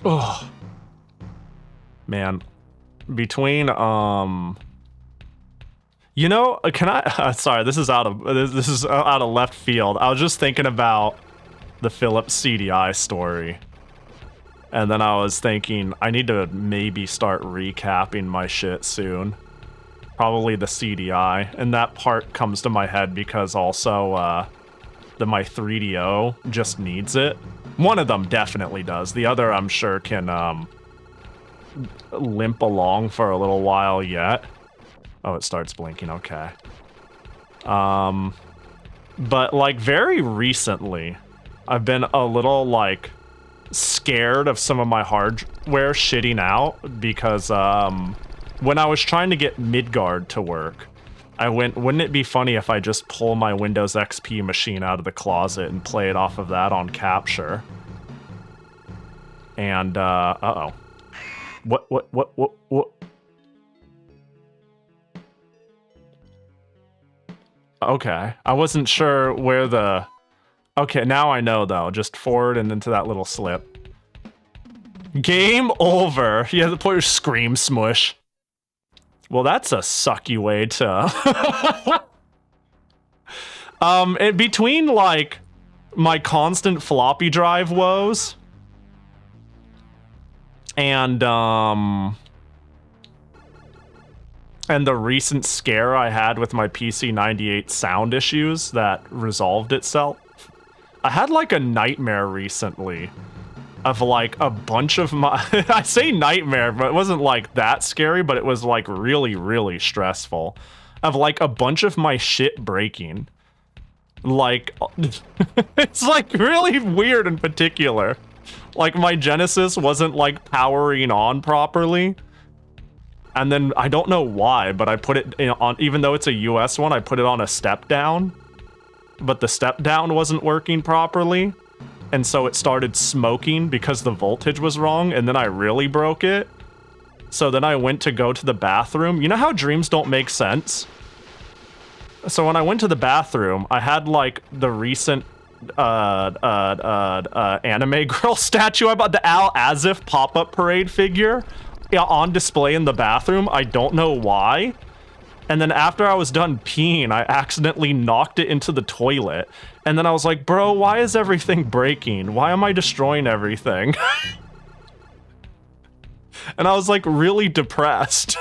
Oh, man, between, you know, can I, sorry, this is out of left field. I was just thinking about the Philips CDI story. And then I was thinking, I need to maybe start recapping my shit soon. Probably the CDI. And that part comes to my head because also, my 3DO just needs it. One of them definitely does. The other, I'm sure, can limp along for a little while yet. Oh, it starts blinking. Okay. But, like, very recently, I've been a little, like, scared of some of my hardware shitting out because, when I was trying to get Midgard to work, I went, wouldn't it be funny if I just pull my Windows XP machine out of the closet and play it off of that on capture? And, uh-oh. What? Okay, I wasn't sure where the... Okay, now I know, though. Just forward and into that little slip. Game over! You have to put your scream smush. Well, that's a sucky way to... Between, like, my constant floppy drive woes and the recent scare I had with my PC98 sound issues that resolved itself, I had, like, a nightmare recently of, like, a bunch of my... I say nightmare, but it wasn't, like, that scary, but it was, like, really, really stressful. Of, like, a bunch of my shit breaking. Like, it's, like, really weird in particular. Like, my Genesis wasn't, like, powering on properly. And then, I don't know why, but I put it on... Even though it's a US one, I put it on a step down. But the step down wasn't working properly. And so it started smoking because the voltage was wrong, and then I really broke it. So then I went to go to the bathroom. You know how dreams don't make sense? So when I went to the bathroom, I had, like, the recent anime girl statue about the Al Azif pop-up parade figure on display in the bathroom. I don't know why. And then after I was done peeing, I accidentally knocked it into the toilet. And then I was like, bro, why is everything breaking? Why am I destroying everything? And I was, like, really depressed.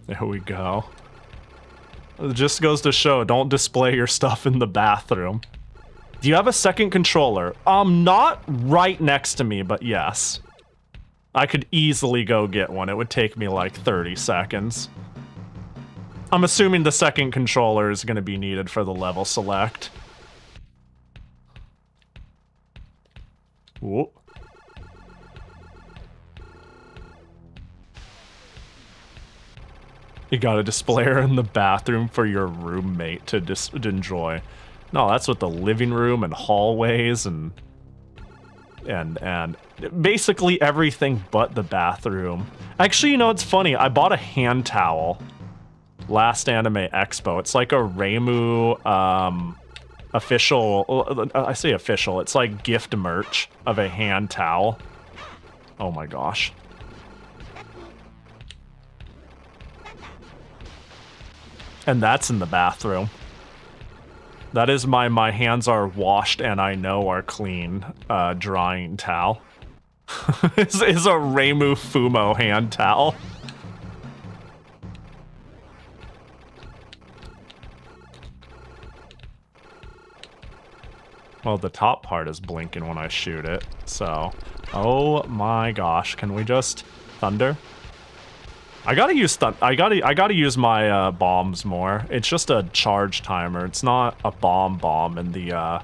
There we go. It just goes to show, don't display your stuff in the bathroom. Do you have a second controller? Not right next to me, but yes. I could easily go get one. It would take me like 30 seconds. I'm assuming the second controller is going to be needed for the level select. Whoop. You got a displayer in the bathroom for your roommate to enjoy. No, that's what the living room and hallways and basically everything but the bathroom. Actually, you know, it's funny. I bought a hand towel last Anime Expo. It's like a Reimu official. I say official. It's like gift merch of a hand towel. Oh my gosh. And that's in the bathroom. That is my hands are washed and I know are clean drying towel. is a Reimu Fumo hand towel. Well, the top part is blinking when I shoot it, so... Oh my gosh, can we just... Thunder? I gotta use my bombs more. It's just a charge timer. It's not a bomb and the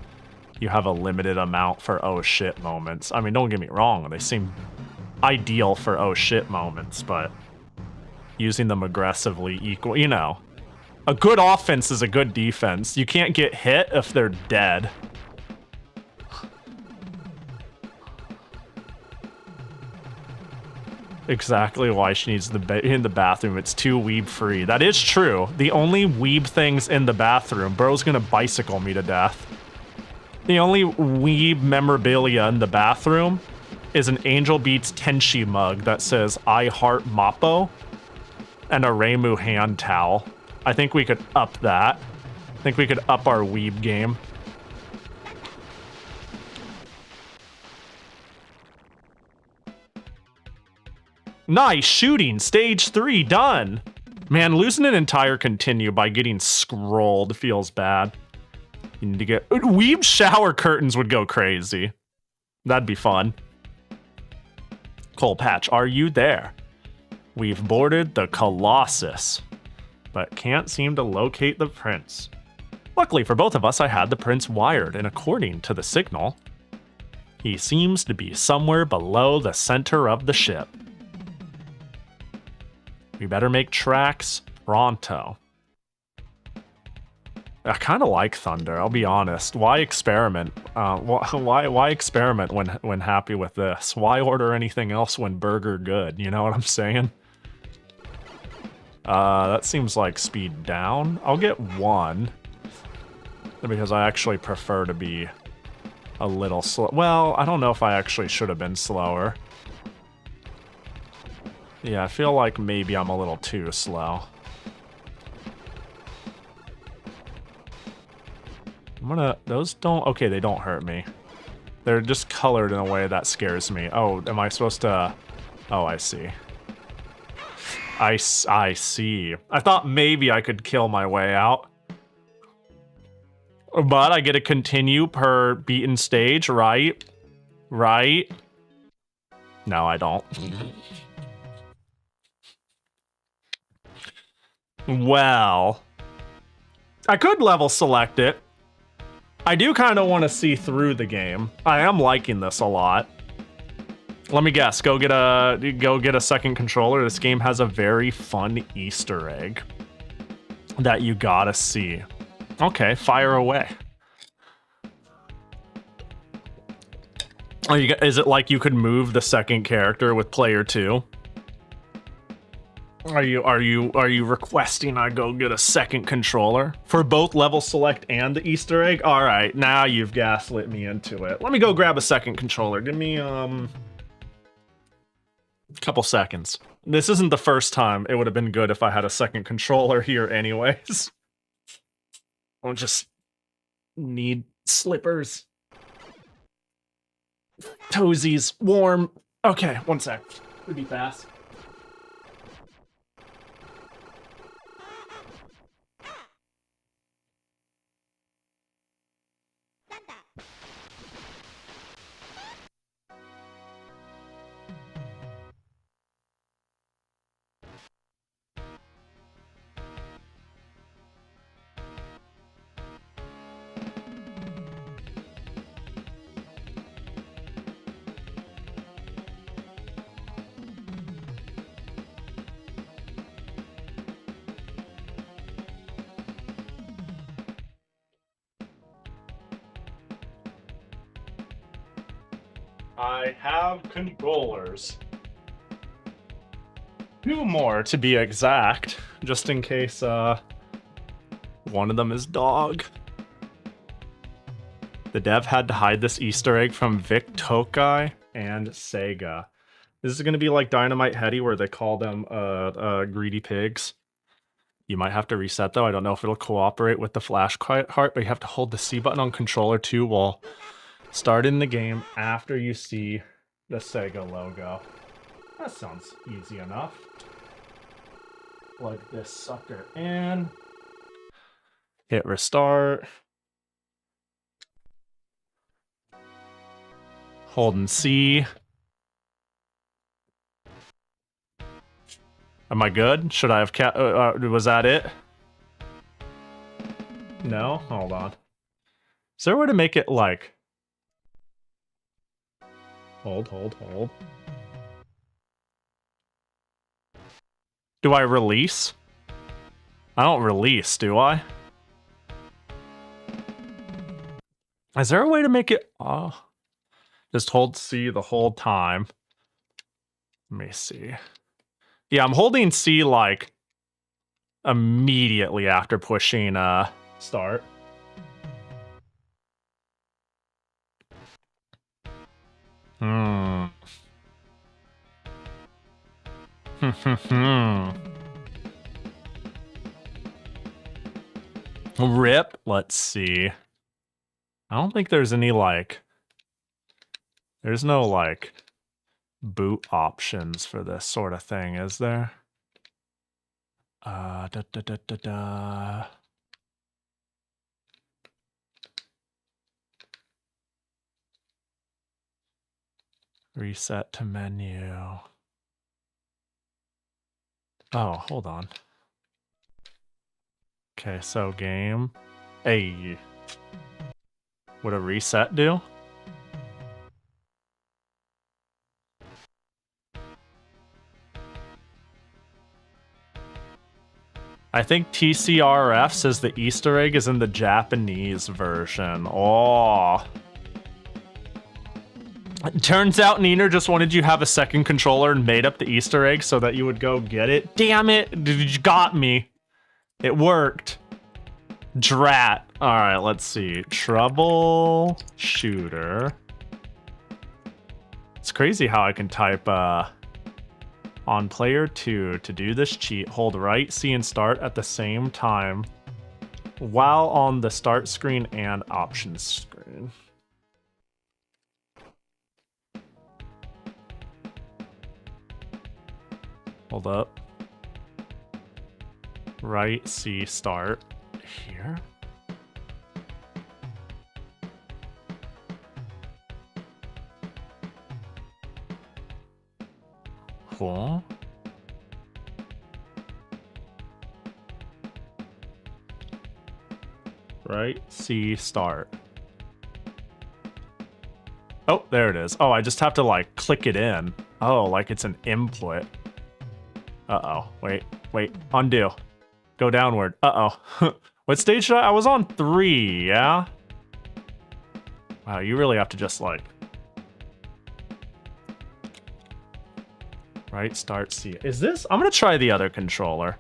you have a limited amount for oh shit moments. I mean, don't get me wrong, they seem ideal for oh shit moments, but using them aggressively equal, you know. A good offense is a good defense. You can't get hit if they're dead. Exactly why she needs in the bathroom. It's too weeb free. That is true. The only weeb things in the bathroom. Bro's gonna bicycle me to death. The only weeb memorabilia in the bathroom is an Angel Beats Tenshi mug that says I heart Mappo and a Reimu hand towel. I think we could up that. I think we could up our weeb game. Nice shooting, stage 3 done. Man, losing an entire continue by getting scrolled feels bad. You need to get weeb shower curtains would go crazy. That'd be fun. Coal Patch, are you there? We've boarded the Colossus, but can't seem to locate the prince. Luckily for both of us, I had the prince wired, and according to the signal, he seems to be somewhere below the center of the ship. We better make tracks pronto. I kind of like Thunder, I'll be honest. Why experiment? Why experiment when happy with this? Why order anything else when burger good? You know what I'm saying? That seems like speed down. I'll get 1. Because I actually prefer to be a little slow. Well, I don't know if I actually should have been slower. Yeah, I feel like maybe I'm a little too slow. Those don't, okay, they don't hurt me. They're just colored in a way that scares me. Oh, am I supposed to, oh, I see. I see. I thought maybe I could kill my way out. But I get to continue per beaten stage, right? Right? No, I don't. Well, I could level select it. I do kind of want to see through the game. I am liking this a lot. Let me guess. Go get a second controller. This game has a very fun Easter egg that you gotta see. Okay, fire away. Is it like you could move the second character with player 2? Are you requesting I go get a second controller for both level select and the Easter egg? All right, now you've gaslit me into it. Let me go grab a second controller. Give me a couple seconds. This isn't the first time. It would have been good if I had a second controller here anyways. I'll just need slippers. Toesies, warm. Okay, one sec. It'd be fast. I have controllers. 2 more to be exact, just in case one of them is dog. The dev had to hide this Easter egg from Vic Tokai and Sega. This is going to be like Dynamite Heady, where they call them greedy pigs. You might have to reset though. I don't know if it'll cooperate with the flash heart, but you have to hold the C button on controller 2 while starting the game after you see the Sega logo. That sounds easy enough. Plug this sucker in. Hit restart. Holding C. Am I good? Should I have was that it? No? Hold on. Is there a way to make it like... Hold. Do I release? I don't release, do I? Is there a way to make it... just hold C the whole time. Let me see. Yeah, I'm holding C like immediately after pushing start. Rip, let's see. I don't think there's any like... There's no like boot options for this sort of thing, is there? Reset to menu. Oh, hold on. Okay, so game. Hey. Would a reset do? I think TCRF says the Easter egg is in the Japanese version. Oh. It turns out Neener just wanted you to have a second controller and made up the Easter egg so that you would go get it. Damn it, you got me. It worked. Drat. All right, let's see. Troubleshooter. It's crazy how I can type On player 2, to do this cheat, hold right C and start at the same time while on the start screen and options screen. Hold up. Right C start here. Cool. Right C start. Oh, there it is. Oh, I just have to like click it in. Oh, like it's an input. Uh-oh. Wait. Undo. Go downward. Uh-oh. What stage should I was on 3, yeah? Wow, you really have to just like... Right, start C. Is this... I'm gonna try the other controller.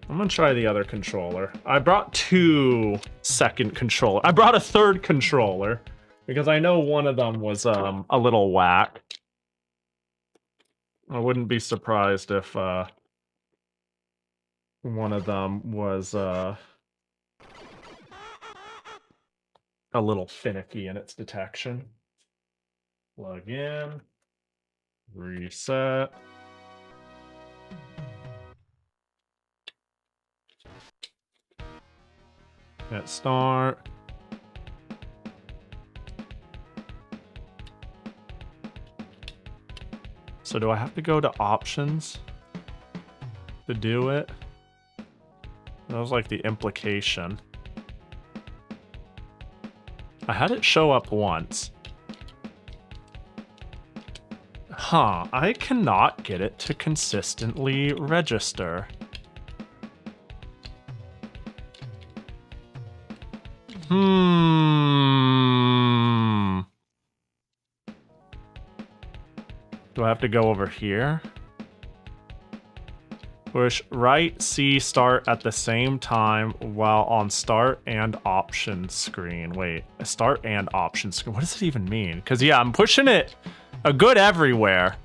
I brought 2 second controller. I brought a 3rd controller because I know one of them was a little whack. I wouldn't be surprised if one of them was a little finicky in its detection. Plug in. Reset. Hit start. So do I have to go to options to do it? That was like the implication. I had it show up once. Huh, I cannot get it to consistently register. Do I have to go over here? Push right C start at the same time while on start and option screen. Wait, start and option screen. What does it even mean? Because yeah, I'm pushing it a good everywhere.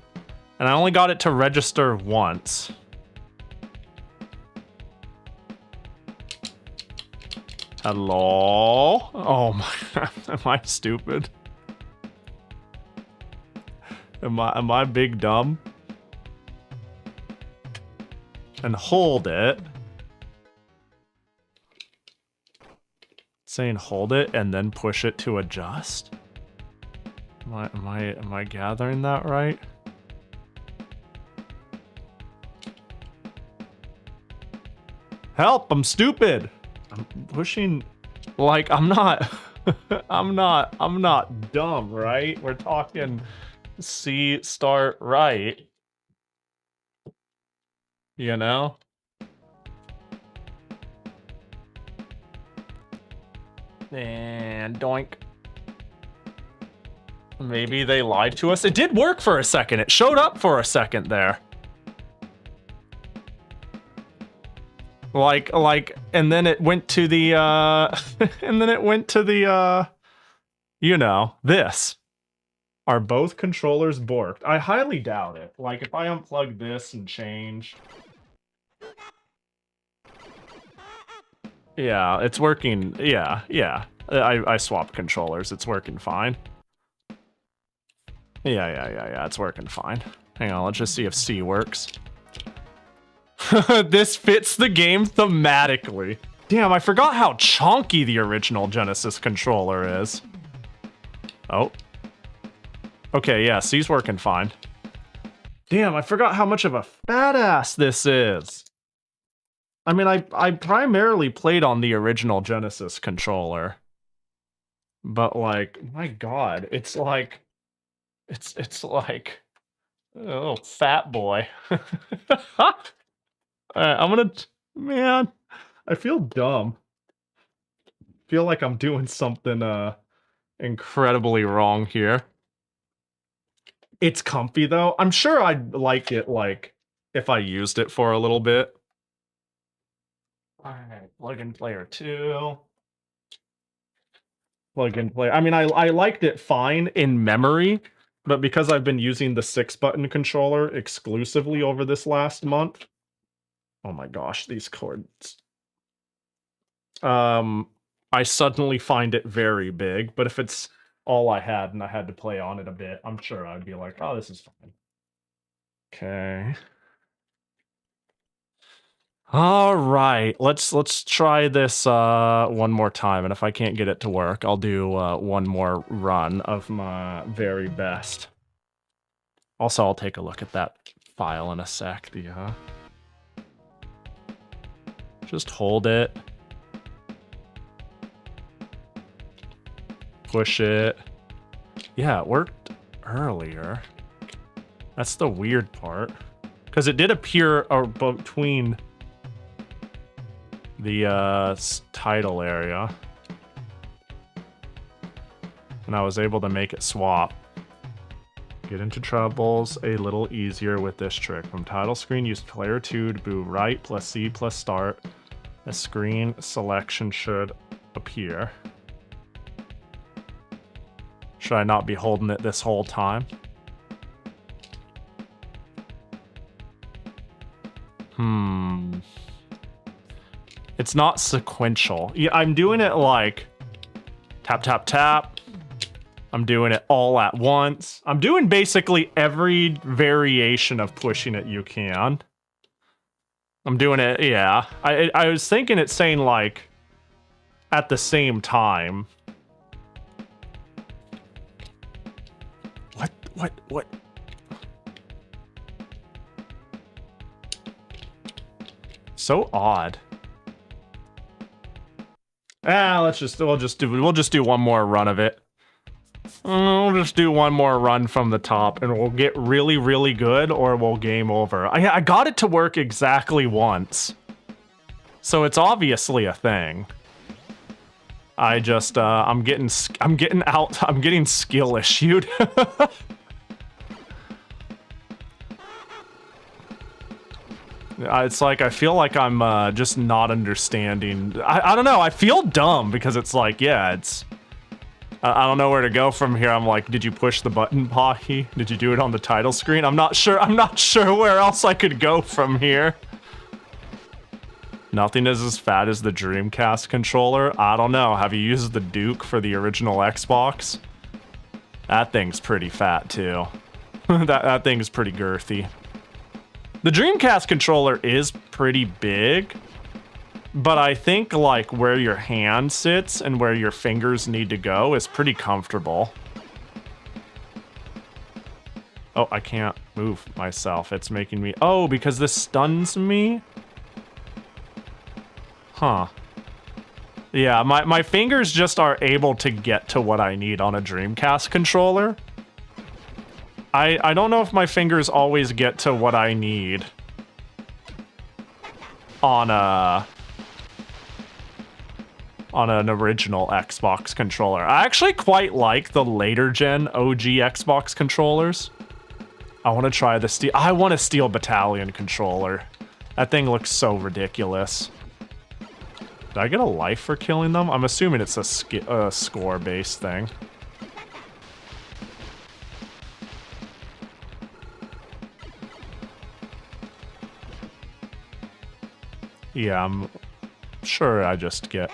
And I only got it to register once. Hello? Oh my, am I stupid? Am I big dumb? And hold it. It's saying hold it and then push it to adjust? Am I gathering that right? Help, I'm stupid. I'm pushing like I'm not I'm not dumb, right? We're talking C start right. You know? And doink. Maybe they lied to us. It did work for a second. It showed up for a second there. Like, and then it went to the, you know, this. Are both controllers borked? I highly doubt it. Like, if I unplug this and change... Yeah, it's working. Yeah. I swapped controllers. It's working fine. Yeah, it's working fine. Hang on, let's just see if C works. This fits the game thematically. Damn, I forgot how chonky the original Genesis controller is. Oh. Okay, yeah, C's working fine. Damn, I forgot how much of a fat ass this is. I mean, I primarily played on the original Genesis controller. But like, my god, it's like... It's like... Oh, fat boy. Alright, I'm gonna... Man, I feel dumb. Feel like I'm doing something, incredibly wrong here. It's comfy, though. I'm sure I'd like it, like, if I used it for a little bit. Alright, plug in player 2. Plug in player... I mean, I liked it fine in memory, But because I've been using the 6-button controller exclusively over this last month, oh my gosh, these chords. I suddenly find it very big, but if it's all I had and I had to play on it a bit, I'm sure I'd be like, oh, this is fine. Okay. All right, let's try this one more time, and if I can't get it to work, I'll do one more run of my very best. Also, I'll take a look at that file in a sec. Just hold it. Push it. Yeah, it worked earlier. That's the weird part. Because it did appear between the title area. And I was able to make it swap. Get into troubles a little easier with this trick. From title screen, use player 2 to move right plus C plus start. A screen selection should appear. Should I not be holding it this whole time? It's not sequential. Yeah, I'm doing it like tap, tap, tap. I'm doing it all at once. I'm doing basically every variation of pushing it you can. I'm doing it, yeah. I was thinking it's saying like at the same time. What? So odd. We'll just do one more run of it. We'll just do one more run from the top, and we'll get really, really good, or we'll game over. I got it to work exactly once, so it's obviously a thing. I just I'm getting skill issued. It's like I feel like I'm just not understanding. I don't know. I feel dumb because it's like, yeah, it's. I don't know where to go from here. I'm like, did you push the button, Pahi? Did you do it on the title screen? I'm not sure. I'm not sure where else I could go from here. Nothing is as fat as the Dreamcast controller. I don't know. Have you used the Duke for the original Xbox? That thing's pretty fat too. that thing's pretty girthy. The Dreamcast controller is pretty big, but I think like where your hand sits and where your fingers need to go is pretty comfortable. Oh, I can't move myself. It's making me... Oh, because this stuns me? Huh. Yeah, my fingers just are able to get to what I need on a Dreamcast controller. I don't know if my fingers always get to what I need on an original Xbox controller. I actually quite like the later gen OG Xbox controllers. I want to try the Steel... I want a Steel Battalion controller. That thing looks so ridiculous. Did I get a life for killing them? I'm assuming it's a score-based thing. Yeah, I'm sure I just get...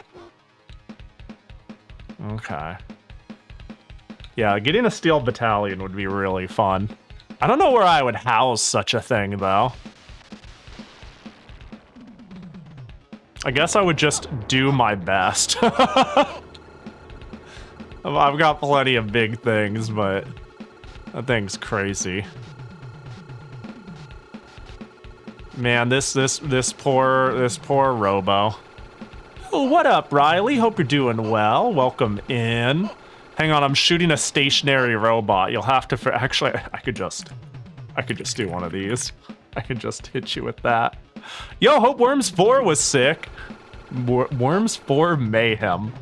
Okay. Yeah, getting a Steel Battalion would be really fun. I don't know where I would house such a thing, though. I guess I would just do my best. I've got plenty of big things, but that thing's crazy. Man, this poor Robo. Oh, what up, Riley? Hope you're doing well. Welcome in. Hang on, I'm shooting a stationary robot. You'll have to... Actually, I could just do one of these. I could just hit you with that. Yo, hope Worms 4 was sick. Worms 4 Mayhem.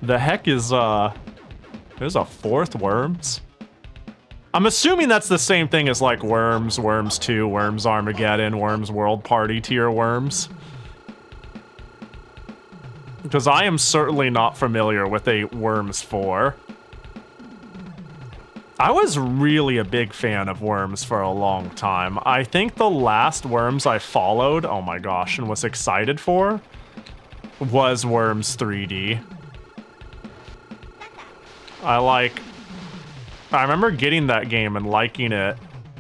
The heck is, there's a fourth Worms? I'm assuming that's the same thing as like Worms, Worms 2, Worms Armageddon, Worms World Party tier Worms. Because I am certainly not familiar with a Worms 4. I was really a big fan of Worms for a long time. I think the last Worms I followed, oh my gosh, and was excited for, was Worms 3D. I remember getting that game and liking it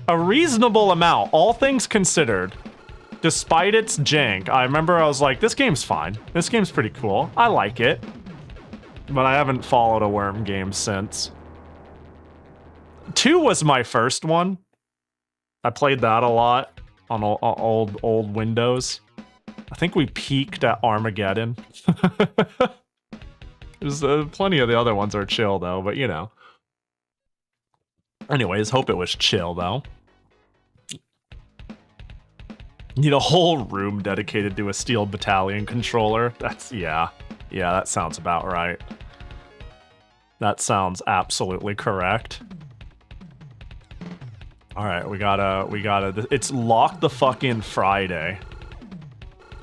a reasonable amount, all things considered. Despite its jank, I remember I was like, this game's fine. This game's pretty cool. I like it. But I haven't followed a Worm game since. 2 was my first one. I played that a lot on old Windows. I think we peaked at Armageddon. There's plenty of the other ones are chill though, but you know. Anyways, hope it was chill though. Need a whole room dedicated to a Steel Battalion controller. That's, yeah, that sounds about right. That sounds absolutely correct. All right, we gotta, it's Lock the Fucking Friday.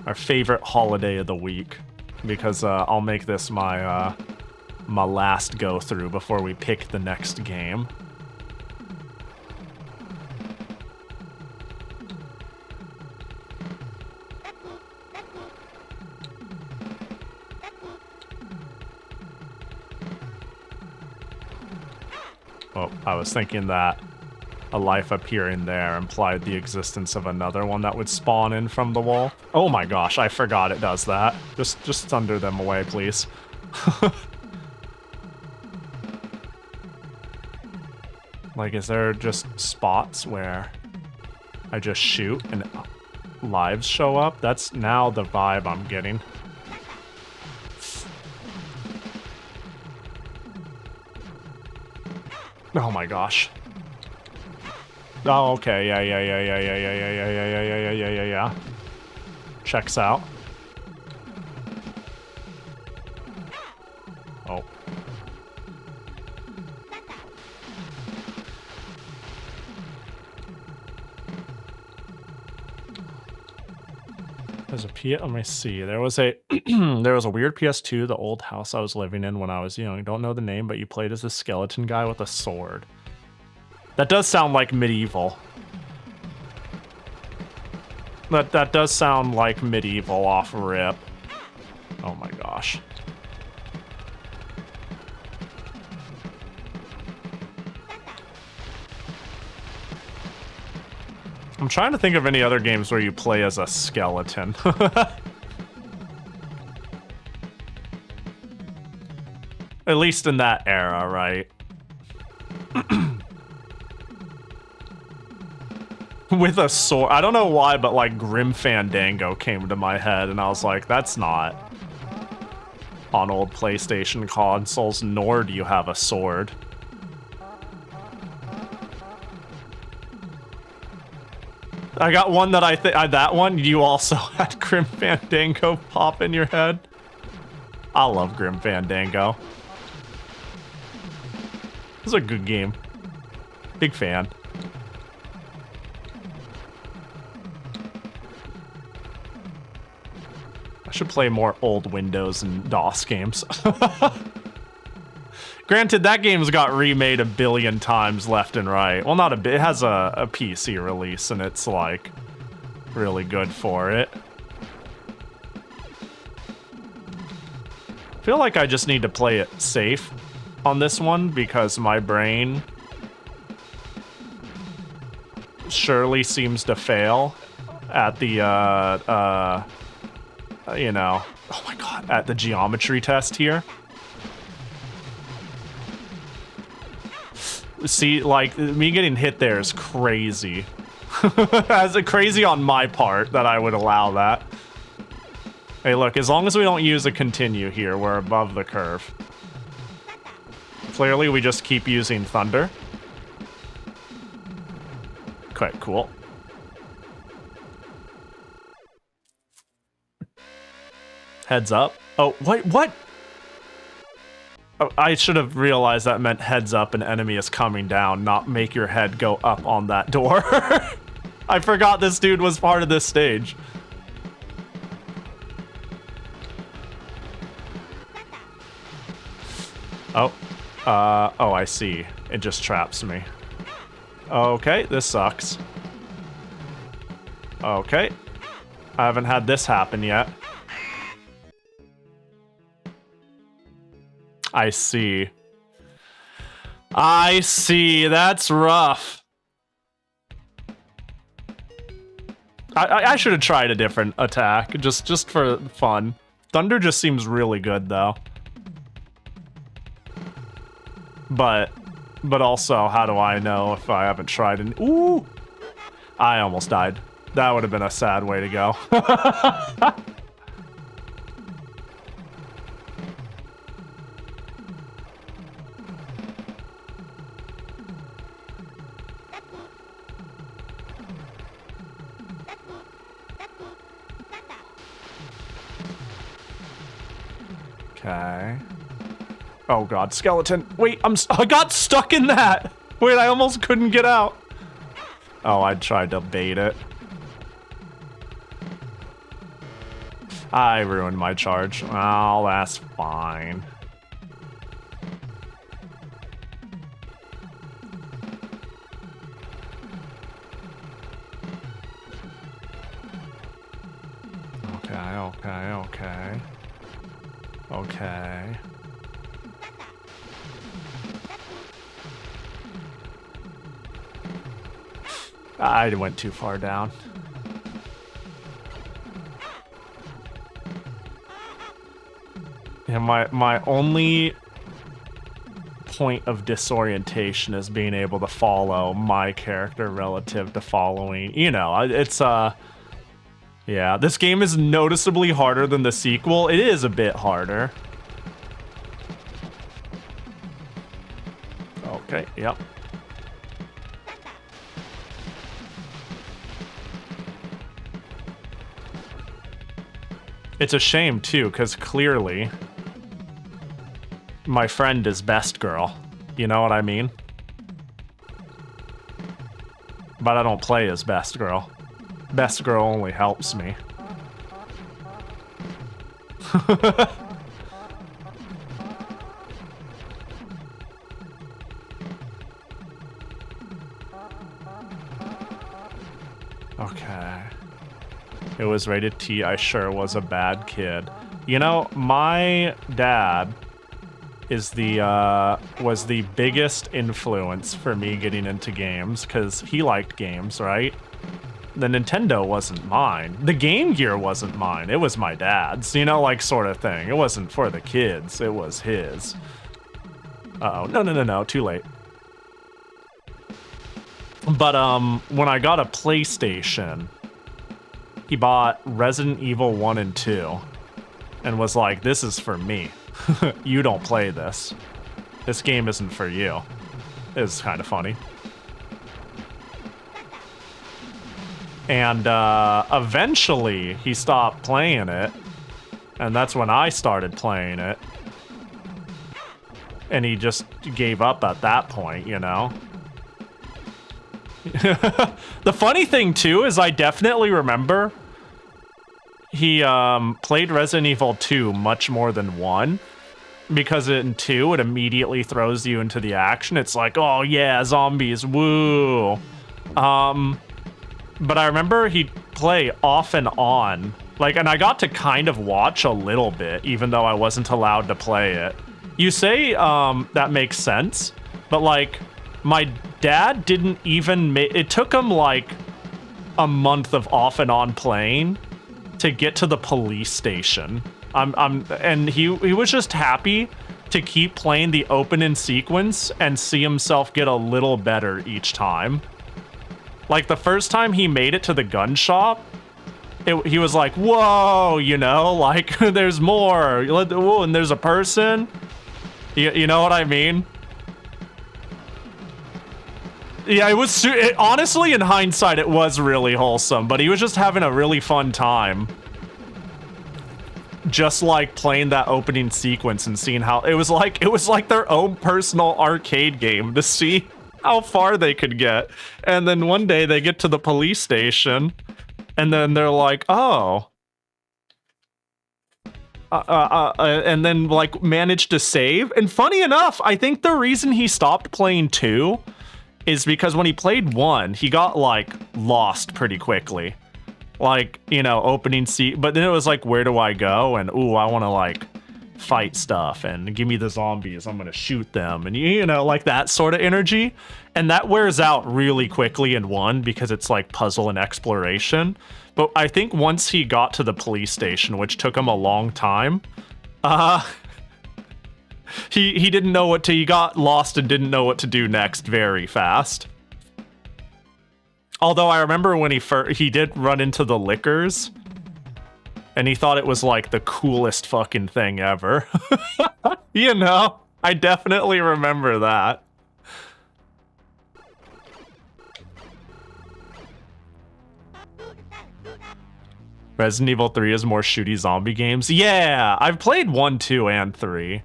Our favorite holiday of the week. Because I'll make this my, my last go through before we pick the next game. Oh, I was thinking that a life appearing there implied the existence of another one that would spawn in from the wall. Oh my gosh, I forgot it does that. Just thunder them away, please. Like, is there just spots where I just shoot and lives show up? That's now the vibe I'm getting. Oh my gosh. Oh, okay, yeah. Checks out. Oh. There's a let me see. There was a there was a weird PS2, the old house I was living in when I was young. Don't know the name, but you played as a skeleton guy with a sword. That does sound like medieval. That does sound like medieval off rip. Oh my gosh. I'm trying to think of any other games where you play as a skeleton. At least in that era, right? With a sword. I don't know why, but like Grim Fandango came to my head, and I was like, that's not on old PlayStation consoles, nor do you have a sword. I got one that I think, that one, you also had Grim Fandango pop in your head. I love Grim Fandango. This is a good game. Big fan. I should play more old Windows and DOS games. Granted, that game's got remade a billion times left and right. Well, not a bit. It has a PC release, and it's, like, really good for it. I feel like I just need to play it safe on this one, because my brain surely seems to fail at the, you know, oh my god, at the geometry test here. See, like, me getting hit there is crazy. As crazy on my part that I would allow that. Hey, look, as long as we don't use a continue here, we're above the curve. Clearly, we just keep using thunder. Quite cool. Heads up. Oh, what? Oh, I should have realized that meant heads up, an enemy is coming down, not make your head go up on that door. I forgot this dude was part of this stage. Oh. Oh, I see. It just traps me. Okay, this sucks. Okay. I haven't had this happen yet. I see. I see. That's rough. I should have tried a different attack, just for fun. Thunder just seems really good, though. But also, how do I know if I haven't tried an... Ooh! I almost died. That would have been a sad way to go. Okay. Oh god, skeleton. Wait, I got stuck in that! Wait, I almost couldn't get out. Oh, I tried to bait it. I ruined my charge. Oh, that's fine. Okay. Okay. I went too far down. Yeah, my only point of disorientation is being able to follow my character relative to following, you know, it's yeah, this game is noticeably harder than the sequel. It is a bit harder. Okay, yep. It's a shame, too, because clearly my friend is best girl. You know what I mean? But I don't play as best girl. Best girl only helps me. Okay. It was rated T. I sure was a bad kid. You know, my dad is was the biggest influence for me getting into games, because he liked games, right? The Nintendo wasn't mine. The Game Gear wasn't mine. It was my dad's, you know, like, sort of thing. It wasn't for the kids. It was his. Uh-oh. No. Too late. But, when I got a PlayStation, he bought Resident Evil 1 and 2 and was like, this is for me. You don't play this. This game isn't for you. It's kind of funny. And eventually he stopped playing it, and that's when I started playing it. And he just gave up at that point, you know? The funny thing too is I definitely remember he played Resident Evil 2 much more than 1, because in 2 it immediately throws you into the action. It's like, oh yeah, zombies, woo. But I remember he'd play off and on, like, and I got to kind of watch a little bit, even though I wasn't allowed to play it. You say that makes sense, but like, my dad didn't even it took him like a month of off and on playing to get to the police station. And he was just happy to keep playing the opening sequence and see himself get a little better each time. Like, the first time he made it to the gun shop, he was like, whoa, you know, like, there's more. Whoa, and there's a person. You know what I mean? Yeah, it was... honestly, in hindsight, it was really wholesome, but he was just having a really fun time. Just, like, playing that opening sequence and seeing how... It was like their own personal arcade game to see how far they could get. And then one day they get to the police station, and then they're like, oh, and then like managed to save. And funny enough, I think the reason he stopped playing 2 is because when he played 1, he got like lost pretty quickly. Like, you know, opening seat, but then it was like, where do I go? And ooh, I want to like fight stuff and give me the zombies, I'm gonna shoot them, and you know, like that sort of energy. And that wears out really quickly in 1 because it's like puzzle and exploration. But I think once he got to the police station, which took him a long time, he didn't know what to, he got lost and didn't know what to do next very fast. Although I remember when he did run into the liquors, and he thought it was like the coolest fucking thing ever. You know, I definitely remember that. Resident Evil 3 is more shooty zombie games. Yeah, I've played 1, 2, and 3.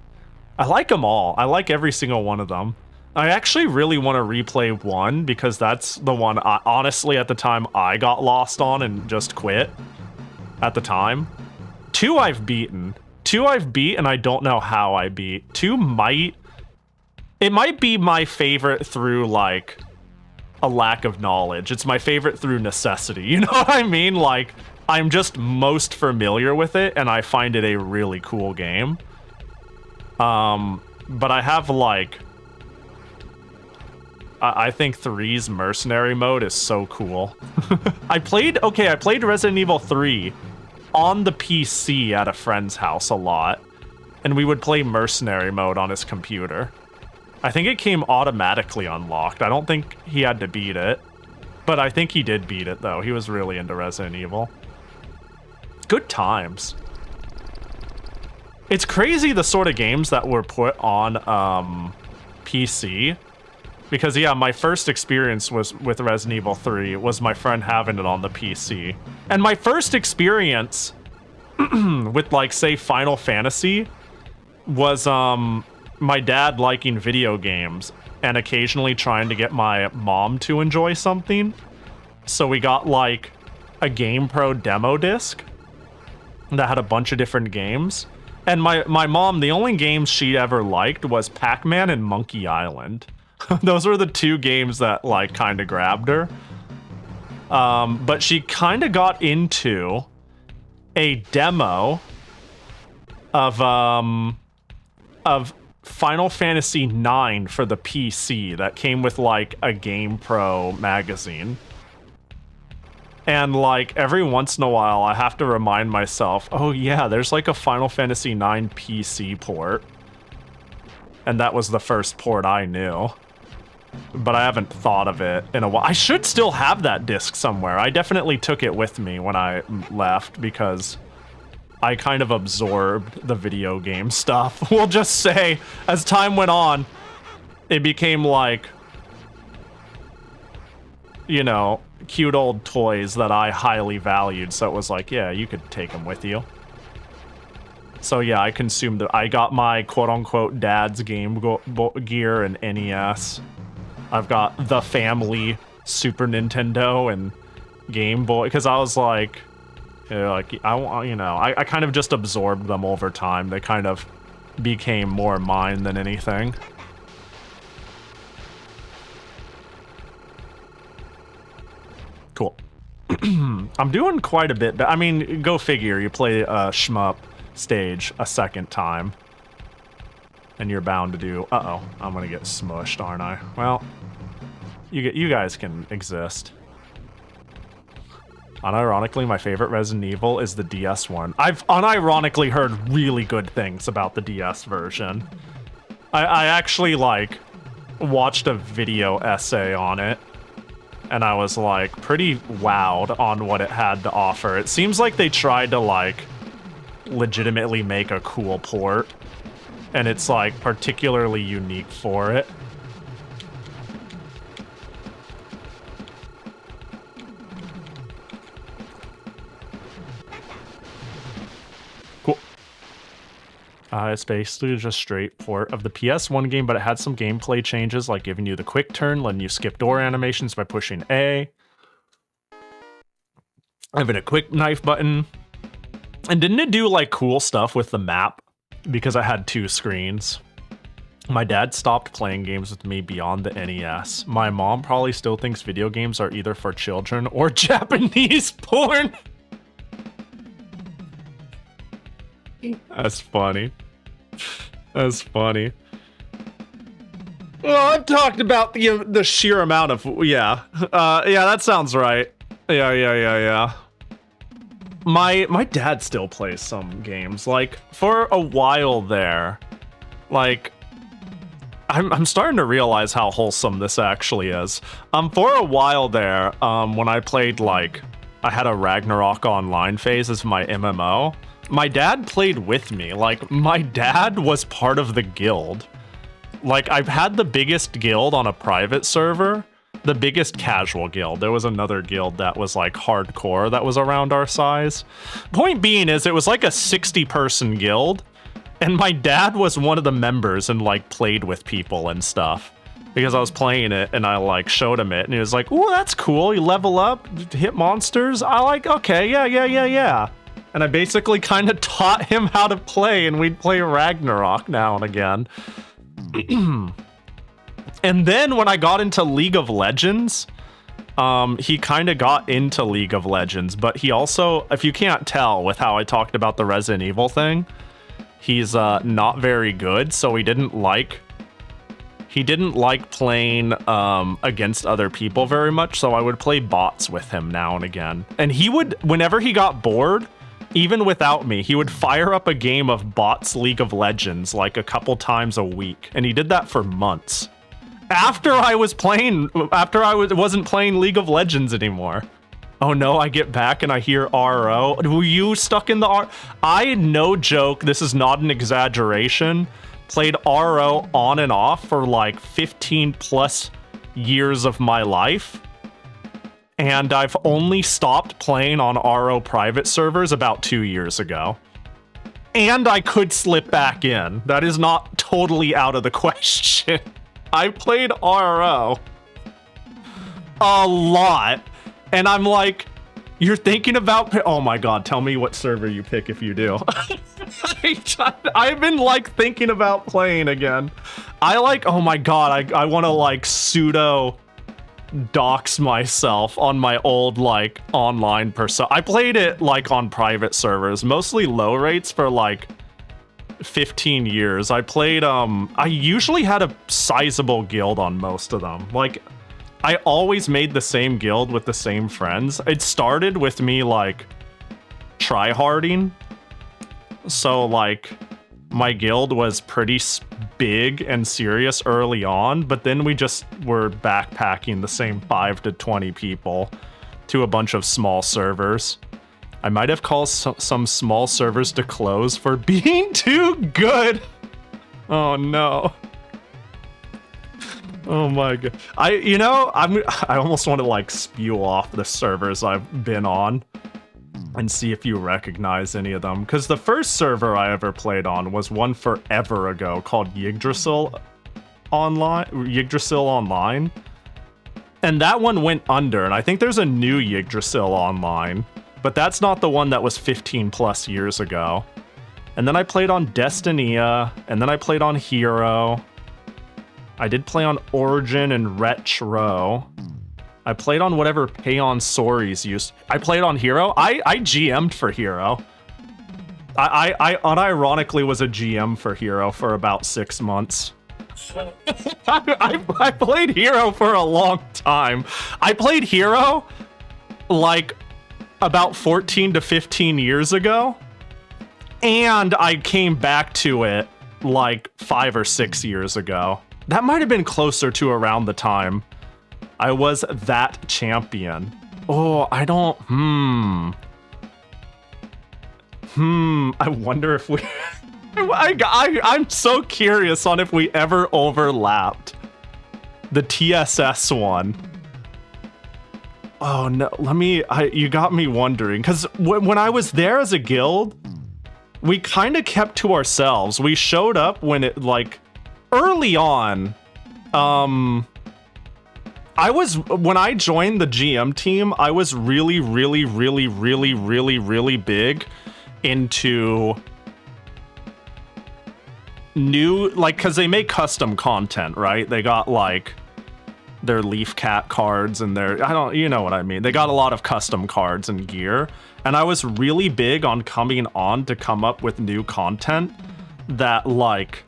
I like them all. I like every single one of them. I actually really want to replay 1 because that's the one, honestly, at the time I got lost on and just quit. At the time. 2 I've beaten. 2 I've beat and I don't know how I beat. 2 might... It might be my favorite through, like, a lack of knowledge. It's my favorite through necessity. You know what I mean? Like, I'm just most familiar with it and I find it a really cool game. But I have, like... I think 3's mercenary mode is so cool. I played Resident Evil 3 on the PC at a friend's house a lot, and we would play mercenary mode on his computer. I think it came automatically unlocked. I don't think he had to beat it, but I think he did beat it though. He was really into Resident Evil. Good times. It's crazy the sort of games that were put on PC. Because, yeah, my first experience was with Resident Evil 3 was my friend having it on the PC. And my first experience with, like, say, Final Fantasy was my dad liking video games and occasionally trying to get my mom to enjoy something. So we got, like, a GamePro demo disc that had a bunch of different games. And my mom, the only games she ever liked was Pac-Man and Monkey Island. Those were the 2 games that, like, kind of grabbed her. But she kind of got into a demo of Final Fantasy IX for the PC that came with, like, a GamePro magazine. And, like, every once in a while, I have to remind myself, oh, yeah, there's, like, a Final Fantasy IX PC port. And that was the first port I knew. But I haven't thought of it in a while. I should still have that disc somewhere. I definitely took it with me when I left because I kind of absorbed the video game stuff. We'll just say, as time went on, it became like, you know, cute old toys that I highly valued. So it was like, yeah, you could take them with you. So yeah, I consumed it. I got my quote-unquote dad's game gear and NES. I've got the family Super Nintendo and Game Boy, because I was like, you know, I kind of just absorbed them over time. They kind of became more mine than anything. Cool. I'm doing quite a bit, but I mean, go figure, you play a shmup stage a second time. And you're bound to do... Uh-oh, I'm gonna get smushed, aren't I? Well, you guys can exist. Unironically, my favorite Resident Evil is the DS one. I've unironically heard really good things about the DS version. I actually, like, watched a video essay on it, and I was, like, pretty wowed on what it had to offer. It seems like they tried to, like, legitimately make a cool port. And it's, like, particularly unique for it. Cool. It's basically just straight port of the PS1 game, but it had some gameplay changes, like giving you the quick turn, letting you skip door animations by pushing A. Having a quick knife button. And didn't it do like cool stuff with the map? Because I had 2 screens. My dad stopped playing games with me beyond the NES. My mom probably still thinks video games are either for children or Japanese porn. That's funny. That's funny. Well, I've talked about the sheer amount of yeah, that sounds right. Yeah. My dad still plays some games. Like for a while there, like I'm starting to realize how wholesome this actually is. For a while there, when I played like I had a Ragnarok Online phase as my MMO. My dad played with me. Like, my dad was part of the guild. Like, I've had the biggest guild on a private server, the biggest casual guild. There was another guild that was, like, hardcore that was around our size. Point being is, it was like a 60-person guild, and my dad was one of the members and, like, played with people and stuff. Because I was playing it, and I, like, showed him it, and he was like, "Ooh, that's cool. You level up, hit monsters." I like, okay, yeah. And I basically kind of taught him how to play, and we'd play Ragnarok now and again. And then when I got into League of Legends, he kind of got into League of Legends, but he also, if you can't tell with how I talked about the Resident Evil thing, he's not very good, so he didn't like playing against other people very much, so I would play bots with him now and again. And he would, whenever he got bored, even without me, he would fire up a game of bots League of Legends like a couple times a week, and he did that for months. After I wasn't playing League of Legends anymore. Oh no, I get back and I hear RO. Were you stuck in the R? I, no joke, this is not an exaggeration, played RO on and off for like 15 plus years of my life. And I've only stopped playing on RO private servers about 2 years ago. And I could slip back in. That is not totally out of the question. I played RO a lot. And I'm like, you're thinking about... Oh my god, tell me what server you pick if you do. I've been like thinking about playing again. I like, oh my god, I want to like pseudo... dox myself on my old like online persona. I played it like on private servers, mostly low rates for like 15 years. I played I usually had a sizable guild on most of them. Like I always made the same guild with the same friends. It started with me like tryharding. So like my guild was pretty big and serious early on, but then we just were backpacking the same 5 to 20 people to a bunch of small servers. I might have called some small servers to close for being too good. Oh no. Oh my god. I almost want to like spew off the servers I've been on and see if you recognize any of them. Because the first server I ever played on was one forever ago called Yggdrasil Online. And that one went under, and I think there's a new Yggdrasil Online. But that's not the one that was 15 plus years ago. And then I played on Destinia, and then I played on Hero. I did play on Origin and Retro. I played on whatever Paeon Soris used. I played on Hero. I GM'd for Hero. I unironically was a GM for Hero for about 6 months. I played Hero for a long time. I played Hero like about 14 to 15 years ago. And I came back to it like 5 or 6 years ago. That might have been closer to around the time I was that champion. Oh, I don't... I wonder if we... I'm so curious on if we ever overlapped the TSS one. Oh, no. You got me wondering. Because when I was there as a guild, we kind of kept to ourselves. We showed up when it, like... Early on, when I joined the GM team, I was really big into new, like, because they make custom content, right? They got like their Leaf Cat cards and their, you know what I mean? They got a lot of custom cards and gear. And I was really big on coming on to come up with new content that like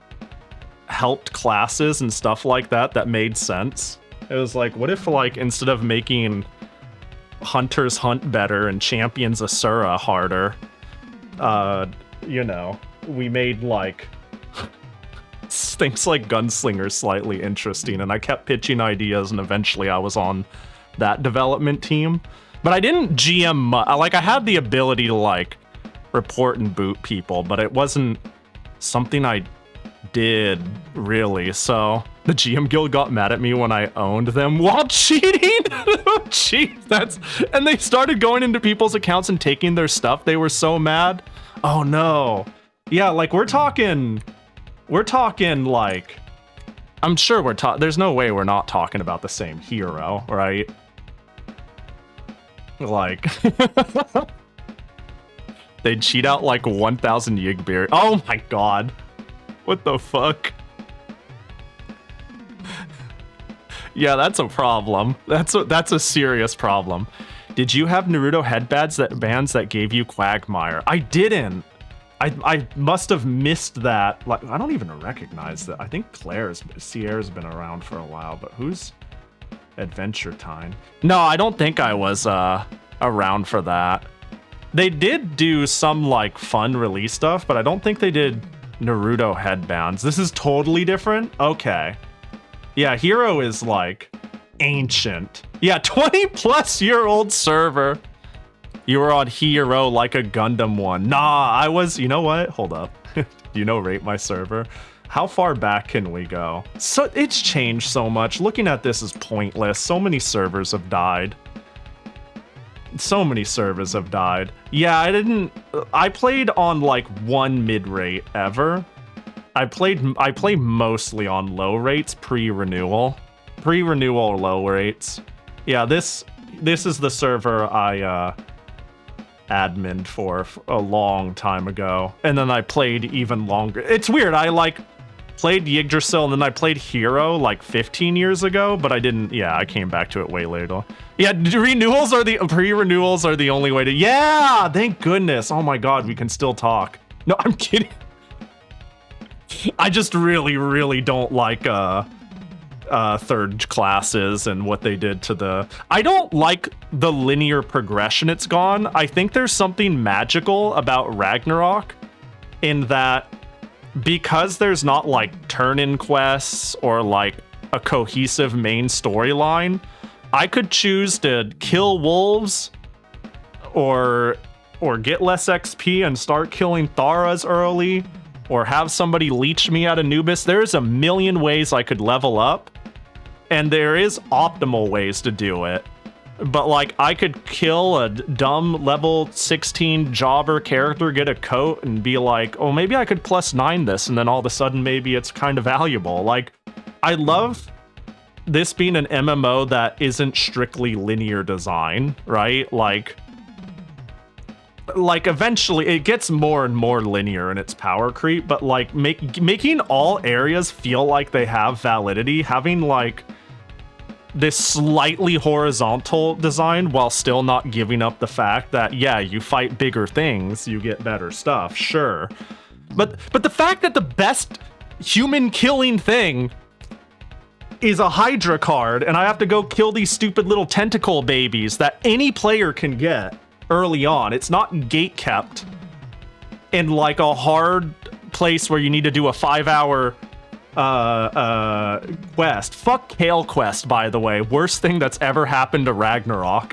helped classes and stuff like that made sense. It was like, what if like instead of making Hunters Hunt better and Champions Asura harder, you know, we made like things like Gunslinger slightly interesting, and I kept pitching ideas, and eventually I was on that development team. But I didn't GM like I had the ability to like report and boot people, but it wasn't something I did really. So the GM guild got mad at me when I owned them while cheating. Jeez, and they started going into people's accounts and taking their stuff. They were so mad. Oh no. Yeah, like we're talking like, I'm sure there's no way we're not talking about the same hero, right? Like, they'd cheat out like 1,000 Yigbeer. Oh my god. What the fuck? Yeah, that's a problem. That's a serious problem. Did you have Naruto headbands that gave you Quagmire? I didn't. I must have missed that. Like, I don't even recognize that. I think Sierra's been around for a while, but who's Adventure Time? No, I don't think I was around for that. They did do some like fun release stuff, but I don't think they did Naruto headbands. This is totally different? Okay. Yeah, Hero is like ancient. Yeah, 20-plus-year-old server. You were on Hero like a Gundam one. Nah, I was, you know what? Hold up. You know, rate my server. How far back can we go? So it's changed so much. Looking at this is pointless. So many servers have died. So many servers have died. Yeah, I played on like one mid-rate ever. I play mostly on low rates pre-renewal. Pre-renewal low rates. Yeah, this is the server I adminned for a long time ago, and then I played even longer. It's weird. I like played Yggdrasil and then I played Hero like 15 years ago, but I didn't. Yeah, I came back to it way later. Yeah, pre-renewals are the only way to. Yeah, thank goodness. Oh my god, we can still talk. No, I'm kidding. I just really don't like third classes and what they did to the. I don't like the linear progression it's gone. I think there's something magical about Ragnarok in that because there's not like turn-in quests or like a cohesive main storyline, I could choose to kill wolves or get less XP and start killing Tharas early, or have somebody leech me at Anubis. There's a million ways I could level up, and there is optimal ways to do it. But like, I could kill a dumb level 16 jobber character, get a coat, and be like, oh, maybe I could +9 this, and then all of a sudden maybe it's kind of valuable. Like, I love this being an MMO that isn't strictly linear design, right? Like eventually it gets more and more linear in its power creep, but like making all areas feel like they have validity, having like this slightly horizontal design while still not giving up the fact that, yeah, you fight bigger things, you get better stuff, sure. But the fact that the best human killing thing is a Hydra card, and I have to go kill these stupid little tentacle babies that any player can get early on. It's not gate kept in like a hard place where you need to do a 5-hour quest. Fuck Kale Quest, by the way. Worst thing that's ever happened to Ragnarok.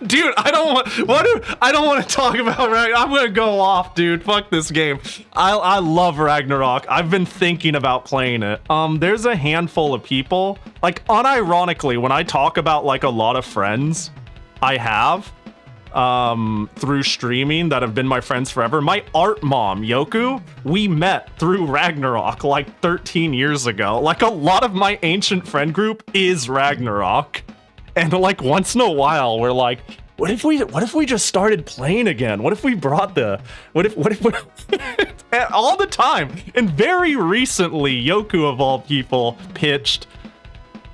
Dude, I don't want to talk about Ragnarok. I'm gonna go off, dude. Fuck this game. I love Ragnarok. I've been thinking about playing it. There's a handful of people, like, unironically, when I talk about like a lot of friends I have through streaming that have been my friends forever. My art mom, Yoku, we met through Ragnarok like 13 years ago. Like, a lot of my ancient friend group is Ragnarok. And like once in a while, we're like, What if we just started playing again? What if we brought what if we all the time, and very recently Yoku of all people pitched,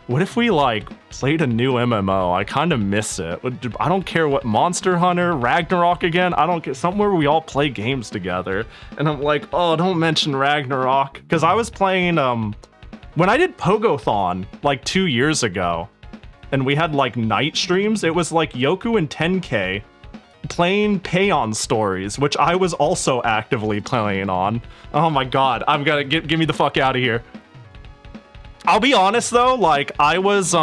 what if we like played a new MMO? I kind of miss it. I don't care what, Monster Hunter, Ragnarok again, I don't get somewhere we all play games together. And I'm like, oh, don't mention Ragnarok, because I was playing when I did Pogothon like 2 years ago, and we had like night streams, it was like Yoku and 10K playing Paeon stories, which I was also actively playing on. Oh my god, I'm gonna get me the fuck out of here. I'll be honest though, like I was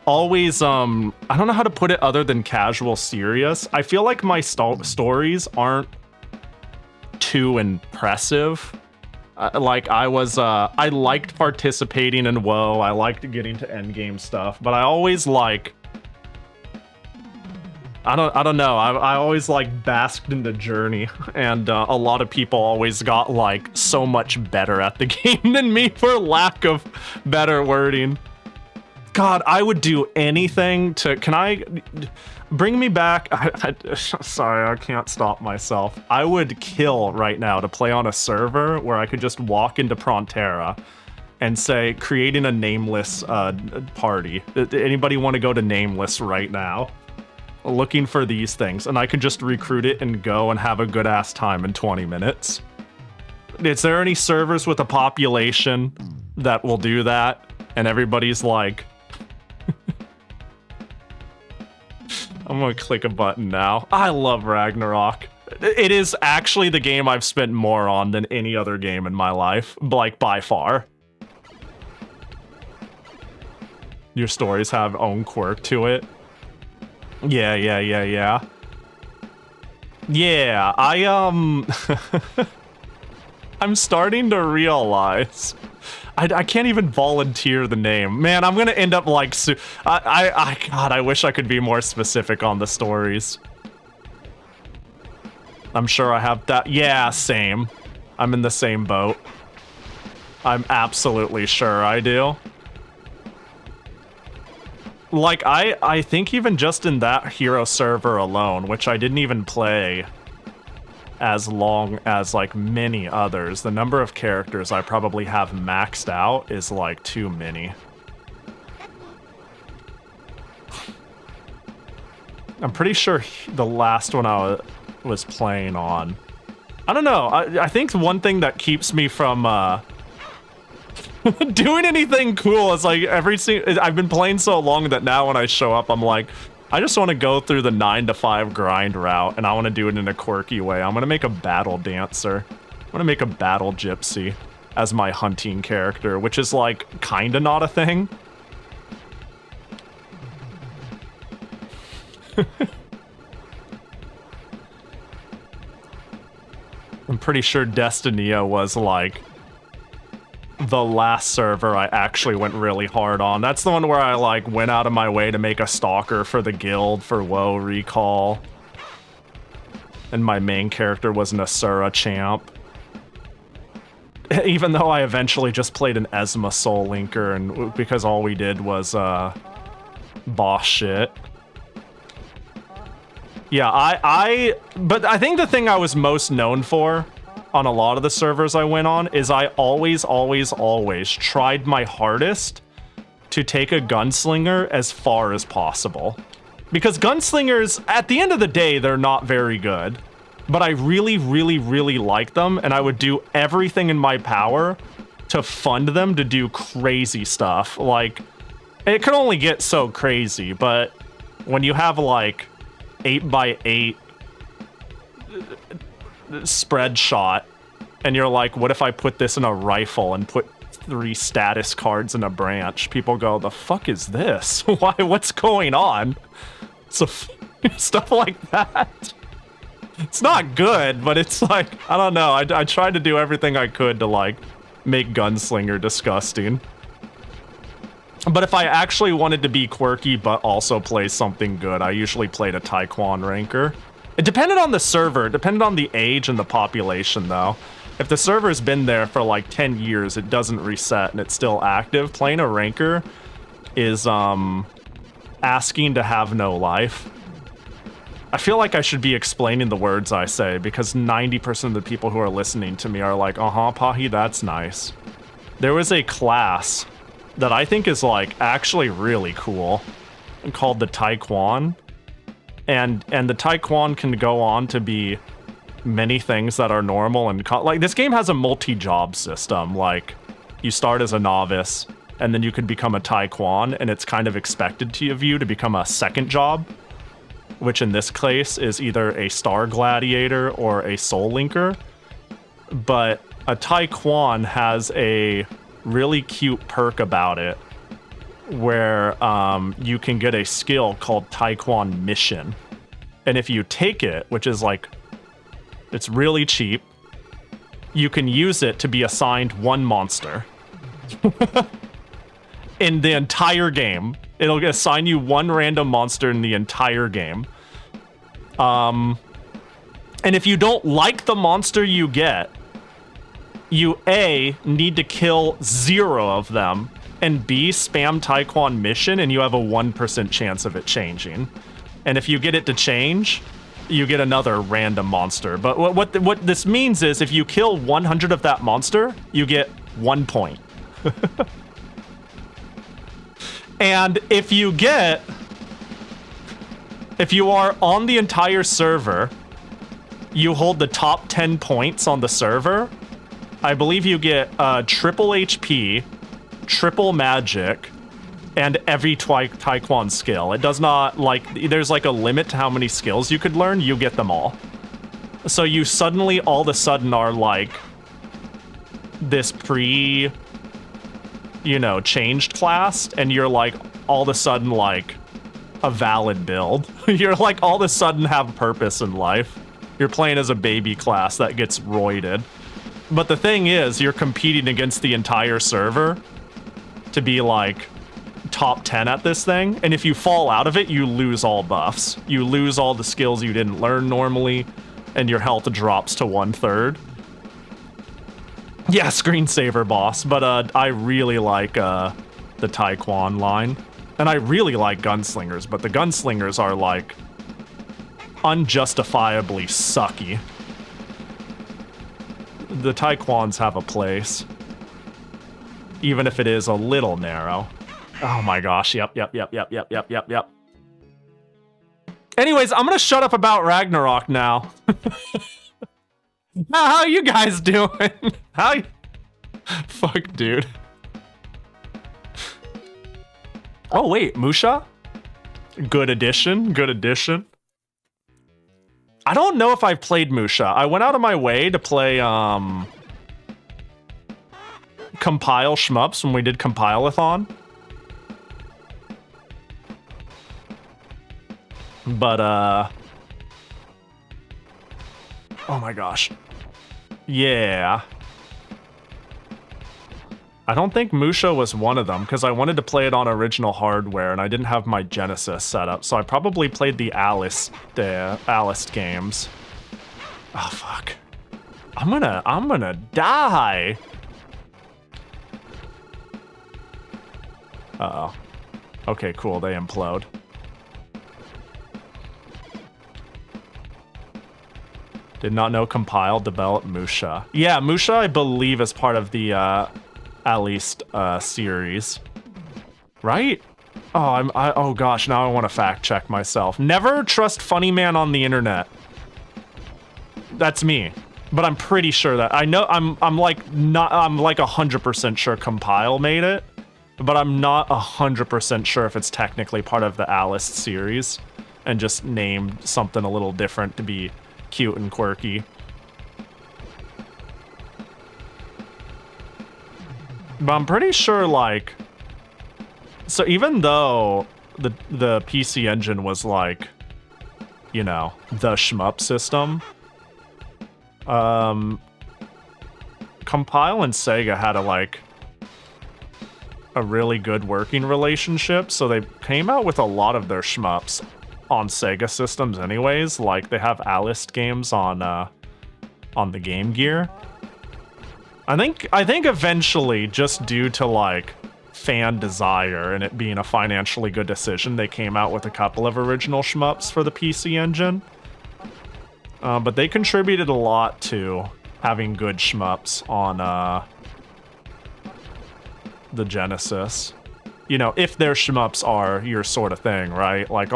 always I don't know how to put it other than casual serious. I feel like my stories aren't too impressive. Like I was I liked participating in WoW, I liked getting to endgame stuff, but I always like I don't know, I always like basked in the journey, and a lot of people always got like so much better at the game than me, for lack of better wording. God, I would do anything to, can I bring me back? Sorry, I can't stop myself. I would kill right now to play on a server where I could just walk into Prontera and say, creating a nameless party. Anybody want to go to nameless right now? Looking for these things, and I could just recruit it and go and have a good ass time in 20 minutes. Is there any servers with a population that will do that? And everybody's like, I'm gonna click a button now. I love Ragnarok. It is actually the game I've spent more on than any other game in my life, like by far. Your stories have own quirk to it. Yeah. Yeah, I'm starting to realize I can't even volunteer the name. Man, I'm gonna end up like God, I wish I could be more specific on the stories. I'm sure I have that. Yeah, same. I'm in the same boat. I'm absolutely sure I do. Like, I think even just in that hero server alone, which I didn't even play as long as, like, many others, the number of characters I probably have maxed out is, like, too many. I'm pretty sure the last one I was playing on... I don't know, I think one thing that keeps me from, doing anything cool is like I've been playing so long that now when I show up, I'm like, I just want to go through the 9 to 5 grind route, and I want to do it in a quirky way. I'm gonna make a battle dancer. I'm gonna make a battle gypsy as my hunting character, which is like kinda not a thing. I'm pretty sure Destinia was like the last server I actually went really hard on. That's the one where I like went out of my way to make a stalker for the guild for WoW recall. And my main character was an Asura champ. Even though I eventually just played an Esma Soul Linker, and because all we did was boss shit. Yeah, but I think the thing I was most known for on a lot of the servers I went on is I always tried my hardest to take a gunslinger as far as possible. Because gunslingers, at the end of the day, they're not very good. But I really like them, and I would do everything in my power to fund them to do crazy stuff. Like, it could only get so crazy, but when you have like 8x8 spread shot, and you're like, what if I put this in a rifle and put 3 status cards in a branch? People go, the fuck is this? Why? What's going on? So stuff like that. It's not good, but it's like, I don't know. I tried to do everything I could to like make Gunslinger disgusting. But if I actually wanted to be quirky but also play something good, I usually played a Taekwon ranker. It depended on the server, it depended on the age and the population though. If the server's been there for like 10 years, it doesn't reset and it's still active, playing a ranker is asking to have no life. I feel like I should be explaining the words I say because 90% of the people who are listening to me are like, uh-huh, Pahi, that's nice. There was a class that I think is like actually really cool called the Taekwon. And the Taekwon can go on to be many things that are normal and like this game has a multi-job system. Like you start as a novice and then you could become a Taekwon and it's kind of expected of you to become a second job, which in this case is either a Star Gladiator or a Soul Linker. But a Taekwon has a really cute perk about it where you can get a skill called Taekwon Mission. And if you take it, which is like, it's really cheap, you can use it to be assigned one monster. In the entire game. It'll assign you one random monster in the entire game. And if you don't like the monster you get, you A, need to kill 0 of them, and B, spam Taekwon Mission, and you have a 1% chance of it changing. And if you get it to change, you get another random monster. But what this means is if you kill 100 of that monster, you get 1 point. And if you are on the entire server, you hold the top 10 points on the server, I believe you get triple HP, triple magic, and every Taekwon skill. It does not, like, there's like a limit to how many skills you could learn, you get them all. So you suddenly, all of a sudden, are like this changed class, and you're like all of a sudden like a valid build. You're like all of a sudden have purpose in life. You're playing as a baby class that gets roided. But the thing is, you're competing against the entire server to be like top 10 at this thing, and if you fall out of it, you lose all buffs. You lose all the skills you didn't learn normally, and your health drops to 1/3. Yeah, screensaver boss, but I really like the Taekwon line. And I really like gunslingers, but the gunslingers are like unjustifiably sucky. The Taekwons have a place, even if it is a little narrow. Oh my gosh, yep. Anyways, I'm gonna shut up about Ragnarok now. How you guys doing? Fuck, dude. Oh, wait, Musha? Good addition, good addition. I don't know if I've played Musha. I went out of my way to play, Compile Shmups when we did Compile-a-thon. But, oh my gosh. Yeah. I don't think Musha was one of them, because I wanted to play it on original hardware, and I didn't have my Genesis set up, so I probably played the Alice games. Oh, fuck. I'm gonna die! Uh-oh. Okay, cool, they implode. Did not know Compile developed Musha. Yeah, Musha, I believe, is part of the, at least, series. Right? Oh, oh gosh, now I want to fact check myself. Never trust funny man on the internet. That's me. But I'm pretty sure that, I'm like 100% sure Compile made it, but I'm not 100% sure if it's technically part of the Alice series and just named something a little different to be cute and quirky. But I'm pretty sure, like, so even though the PC Engine was like, you know, the shmup system, Compile and Sega had a really good working relationship, so they came out with a lot of their shmups on Sega systems anyways. Like, they have Alice games on the Game Gear. I think eventually, just due to, like, fan desire and it being a financially good decision, they came out with a couple of original shmups for the PC Engine. But they contributed a lot to having good shmups on the Genesis. You know, if their shmups are your sort of thing, right? Like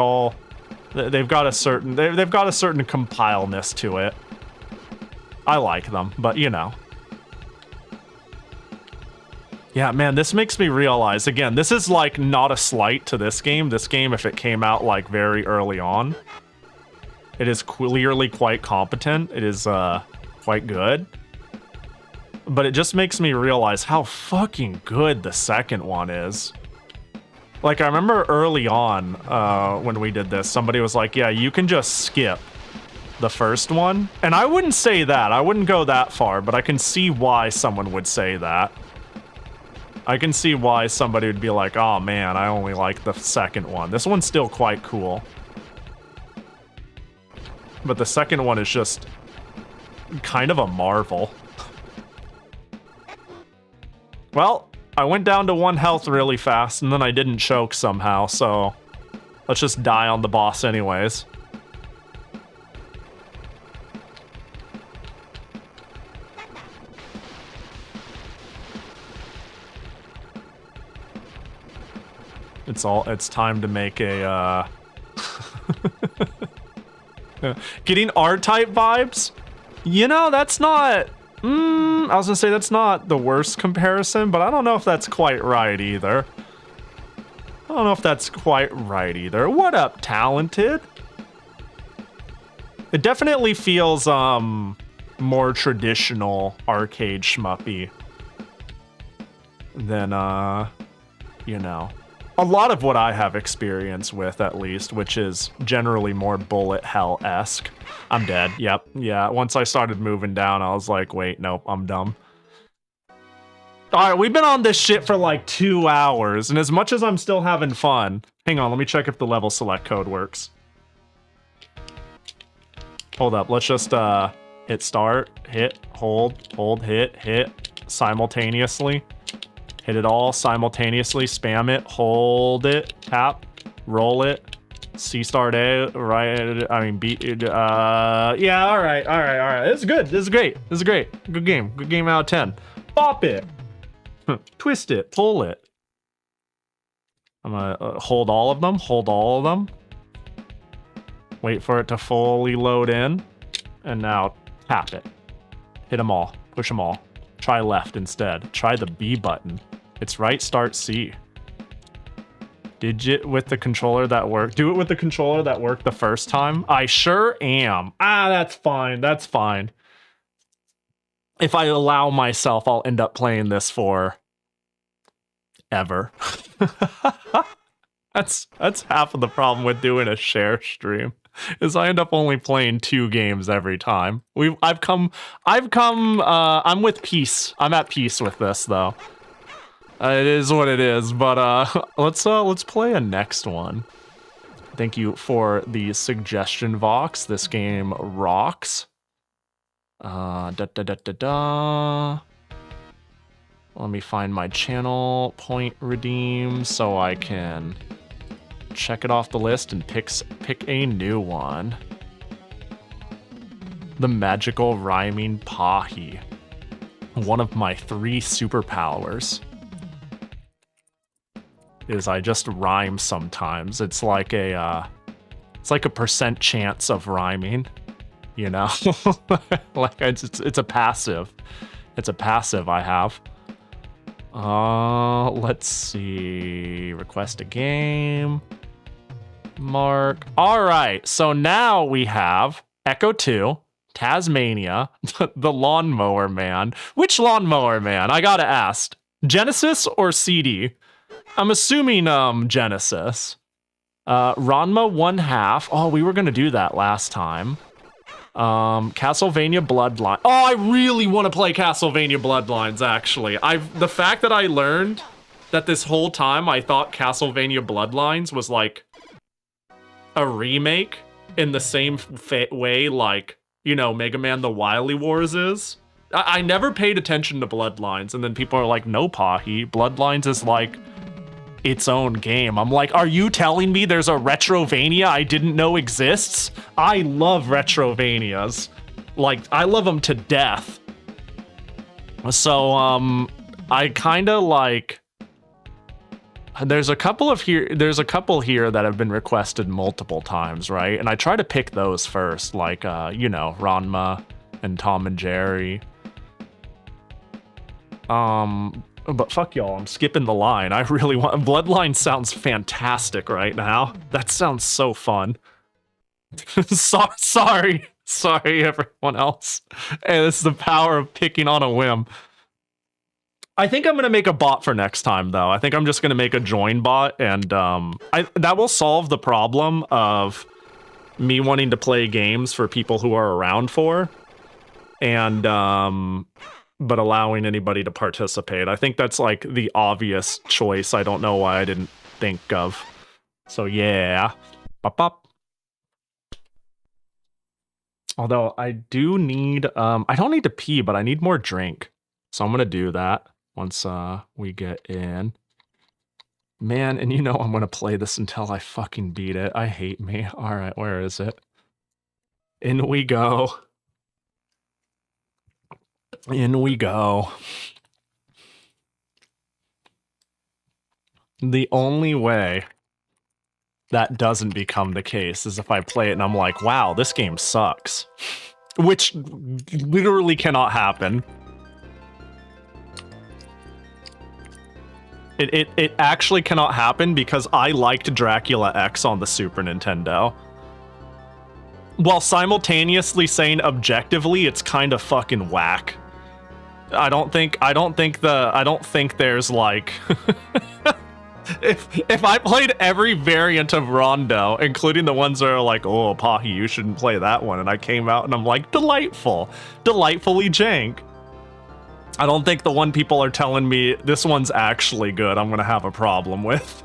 they've got a certain they've got a certain compileness to it. I like them, but you know. Yeah, man, this makes me realize, again, this is like not a slight to this game. This game, if it came out like very early on, it is clearly quite competent. It is quite good. But it just makes me realize how fucking good the second one is. Like, I remember early on when we did this, somebody was like, yeah, you can just skip the first one. And I wouldn't say that. I wouldn't go that far, but I can see why someone would say that. I can see why somebody would be like, oh man, I only like the second one. This one's still quite cool. But the second one is just kind of a marvel. Well, I went down to 1 health really fast, and then I didn't choke somehow, so let's just die on the boss anyways. It's time to make a, Getting R-Type vibes? You know, that's not... I was gonna say that's not the worst comparison, but I don't know if that's quite right either. What up, Talented? It definitely feels, more traditional arcade shmuppy than, you know, a lot of what I have experience with, at least, which is generally more bullet hell-esque. I'm dead. Yep. Yeah. Once I started moving down, I was like, wait, nope, I'm dumb. Alright, we've been on this shit for like 2 hours, and as much as I'm still having fun... Hang on, let me check if the level select code works. Hold up, let's just, hit start, hit, hold, hit, simultaneously. Hit it all simultaneously, spam it, hold it, tap, roll it, C start A, right, I mean, B, yeah, alright. This is good, this is great. Good game out of 10. Bop it, twist it, pull it. I'm gonna hold all of them, wait for it to fully load in, and now tap it. Hit them all, push them all. Try left instead, try the B button. It's right, start C. Digit with the controller that worked. Do it with the controller that worked the first time. I sure am. Ah, that's fine. If I allow myself, I'll end up playing this for ever. That's half of the problem with doing a share stream, is I end up only playing 2 games every time. I'm with peace. I'm at peace with this though. It is what it is, but let's play a next one. Thank you for the suggestion, Vox. This game rocks. Let me find my channel point redeem so I can check it off the list and pick a new one. The magical rhyming Pahi. One of my 3 superpowers is I just rhyme sometimes. It's like a percent chance of rhyming, you know? Like it's a passive. It's a passive I have. Let's see. Request a game. Mark. All right. So now we have Echo 2, Tasmania, the Lawnmower Man. Which Lawnmower Man? I gotta ask. Genesis or CD? I'm assuming Genesis. Ranma 1/2. Oh, we were gonna do that last time. Castlevania Bloodline. Oh, I really want to play Castlevania Bloodlines, actually. The fact that I learned that this whole time I thought Castlevania Bloodlines was like a remake in the same way like, you know, Mega Man The Wily Wars is. I never paid attention to Bloodlines, and then people are like, no, Pahi, Bloodlines is like its own game. I'm like, are you telling me there's a Retrovania I didn't know exists? I love Retrovanias. Like, I love them to death. So, I kind of like... There's a couple here that have been requested multiple times, right? And I try to pick those first, like, you know, Ranma and Tom and Jerry. But fuck y'all, I'm skipping the line. I really want... Bloodline sounds fantastic right now. That sounds so fun. Sorry, everyone else. Hey, this is the power of picking on a whim. I think I'm gonna make a bot for next time, though. I think I'm just gonna make a join bot, and that will solve the problem of me wanting to play games for people who are around for, and but allowing anybody to participate. I think that's like the obvious choice. I don't know why I didn't think of. So yeah, bop bop. Although I do need, I don't need to pee, but I need more drink, so I'm gonna do that once we get in. Man, and you know I'm gonna play this until I fucking beat it. I hate me. All right, where is it? In we go. In we go. The only way that doesn't become the case is if I play it and I'm like, wow, this game sucks. Which literally cannot happen. It actually cannot happen because I liked Dracula X on the Super Nintendo. While simultaneously saying objectively it's kind of fucking whack. I don't think there's like if I played every variant of Rondo, including the ones that are like, oh, Pahi, you shouldn't play that one, and I came out and I'm like, delightfully jank. I don't think the one people are telling me this one's actually good I'm gonna have a problem with.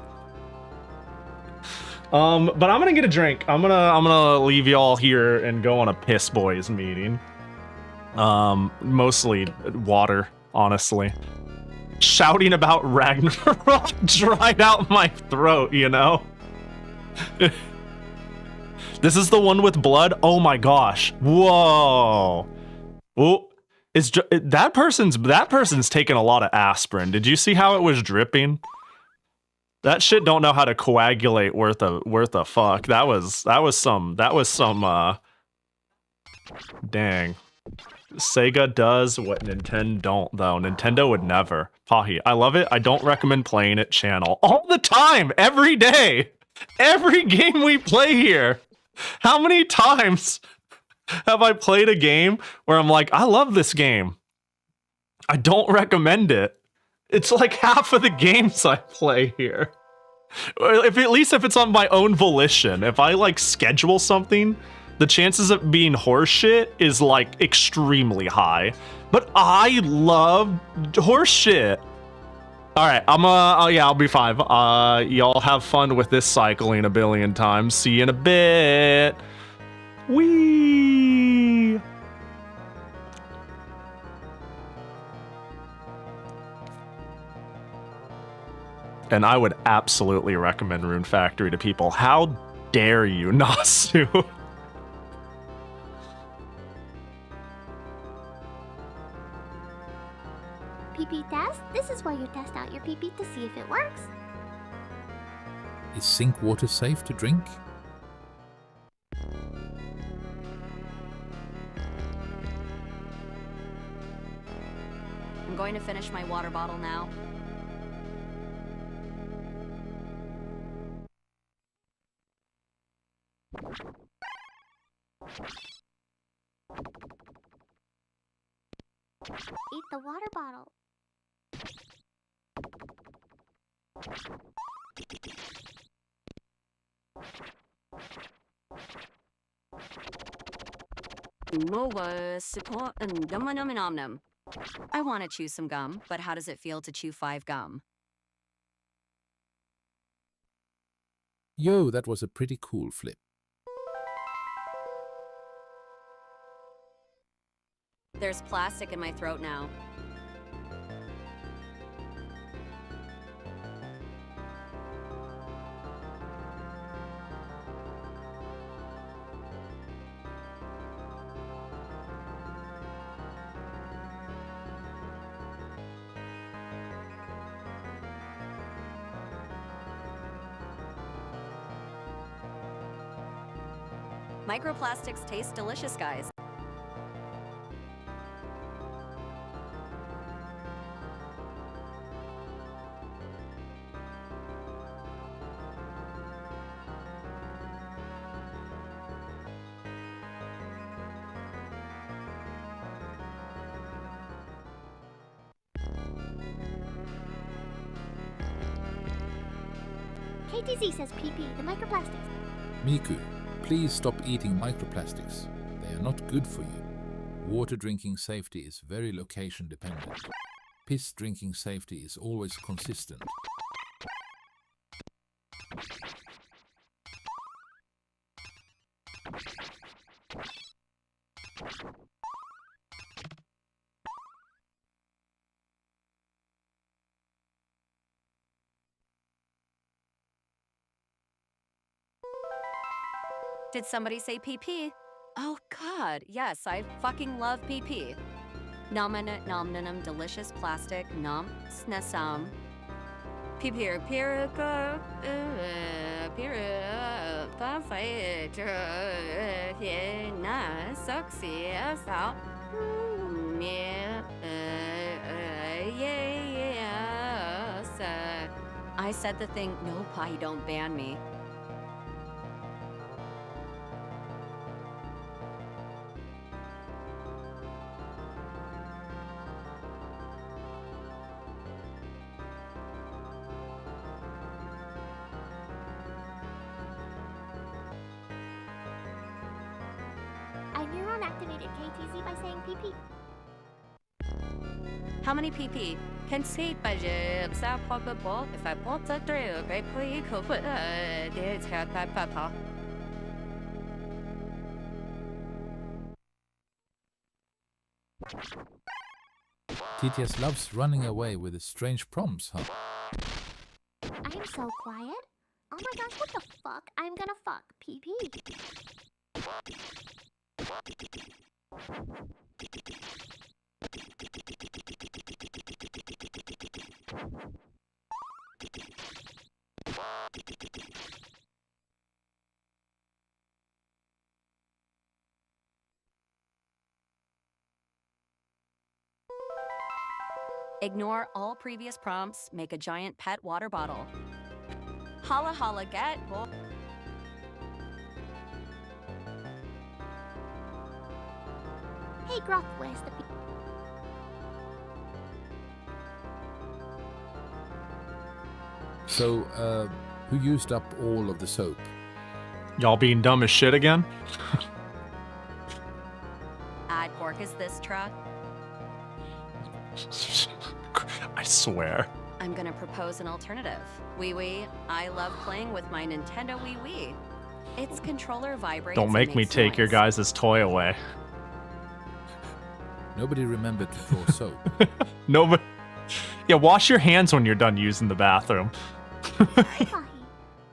But I'm gonna get a drink. I'm gonna leave y'all here and go on a Piss Boys meeting. Mostly water, honestly. Shouting about Ragnarok dried out my throat, you know? This is the one with blood? Oh my gosh. Whoa. Oh. That person's taking a lot of aspirin. Did you see how it was dripping? That shit don't know how to coagulate worth a fuck. That was some dang. Sega does what Nintendo don't, though. Nintendo would never. Pahi, I love it. I don't recommend playing it channel. All the time! Every day! Every game we play here! How many times have I played a game where I'm like, I love this game. I don't recommend it. It's like half of the games I play here. At least if it's on my own volition. If I like schedule something, the chances of being horseshit is like extremely high. But I love horseshit. All right, I'll be 5. Y'all have fun with this cycling a billion times. See you in a bit. Whee! And I would absolutely recommend Rune Factory to people. How dare you, Nasu? PP test? This is where you test out your PP to see if it works. Is sink water safe to drink? I'm going to finish my water bottle now. Eat the water bottle. I want to chew some gum, but how does it feel to chew 5 gum? Yo, that was a pretty cool flip. There's plastic in my throat now. Microplastics taste delicious, guys. KTZ says PP, the microplastics. Miku, please stop eating microplastics. They are not good for you. Water drinking safety is very location dependent. Piss drinking safety is always consistent. Did somebody say PP? Oh god, yes, I fucking love PP. Nominate nomnanum delicious plastic nom snesam. Pipir pirica pira perfect na success out. I said the thing, no Pahi, don't ban me. I neuron activated KTZ by saying PP. How many PP can see budget if I put the through great plea could put this hair that papa. TTS loves running away with the strange prompts, huh? I'm so quiet. Oh my gosh, what the fuck? I'm gonna fuck PP. Ignore all previous prompts, make a giant pet water bottle. Holla holla get boy. Hey Groth, where's the PP? So, who used up all of the soap? Y'all being dumb as shit again? Ad pork is this truck? I swear. I'm gonna propose an alternative. Wee, I love playing with my Nintendo Wii. Its controller vibrates. Don't make me take your guys' toy away. Nobody remembered to draw soap. No, but yeah, wash your hands when you're done using the bathroom. Pahi,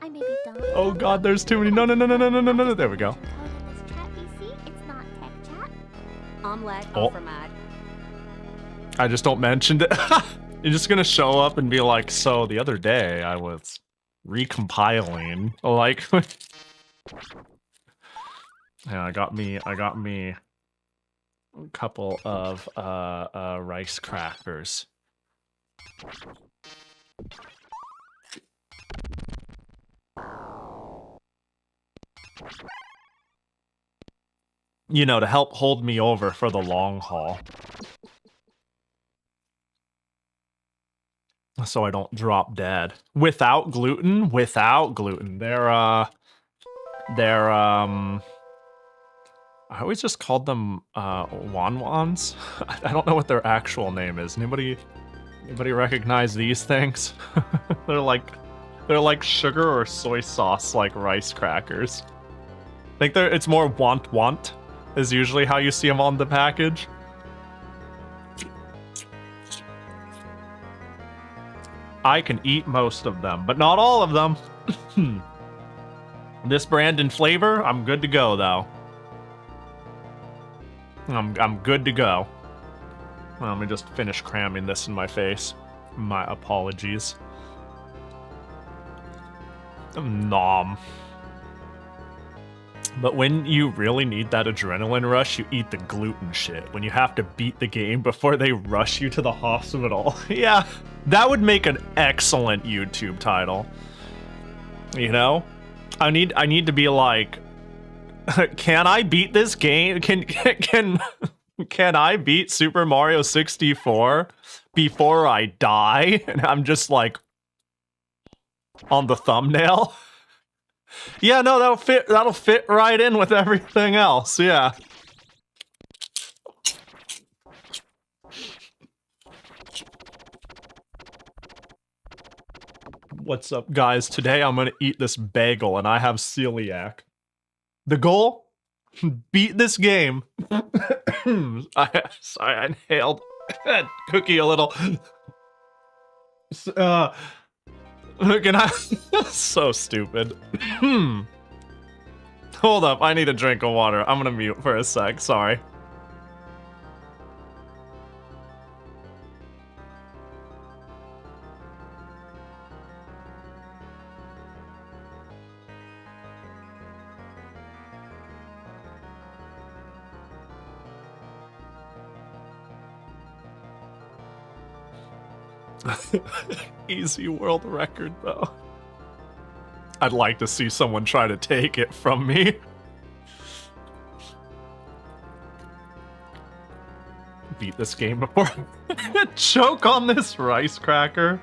I may be dumb. Oh god, there's too many. No. There we go. Code in this chat, BC. It's not tech chat. Omelette Oh. over mad. I just don't mention it. You're just gonna show up and be like, so the other day I was recompiling, like, yeah, I got me a couple of rice crackers. You know, to help hold me over for the long haul. So I don't drop dead. Without gluten? Without gluten. They're I always just called them wonwons. I don't know what their actual name is. Anybody recognize these things? They're like sugar or soy sauce like rice crackers. I think it's more want is usually how you see them on the package. I can eat most of them, but not all of them. This brand and flavor, I'm good to go though. I'm good to go. Well, let me just finish cramming this in my face. My apologies. Nom. But when you really need that adrenaline rush, you eat the gluten shit. When you have to beat the game before they rush you to the hospital. Yeah, that would make an excellent YouTube title. You know? I need to be like, can I beat this game? Can I beat Super Mario 64 before I die? And I'm just like on the thumbnail. Yeah, no, that'll fit right in with everything else. Yeah. What's up, guys? Today I'm gonna eat this bagel and I have celiac. The goal? Beat this game. Sorry, I inhaled that cookie a little. Can I? So stupid. Hold up, I need a drink of water. I'm gonna mute for a sec, sorry. Easy world record, though. I'd like to see someone try to take it from me. Beat this game before I choke on this rice cracker.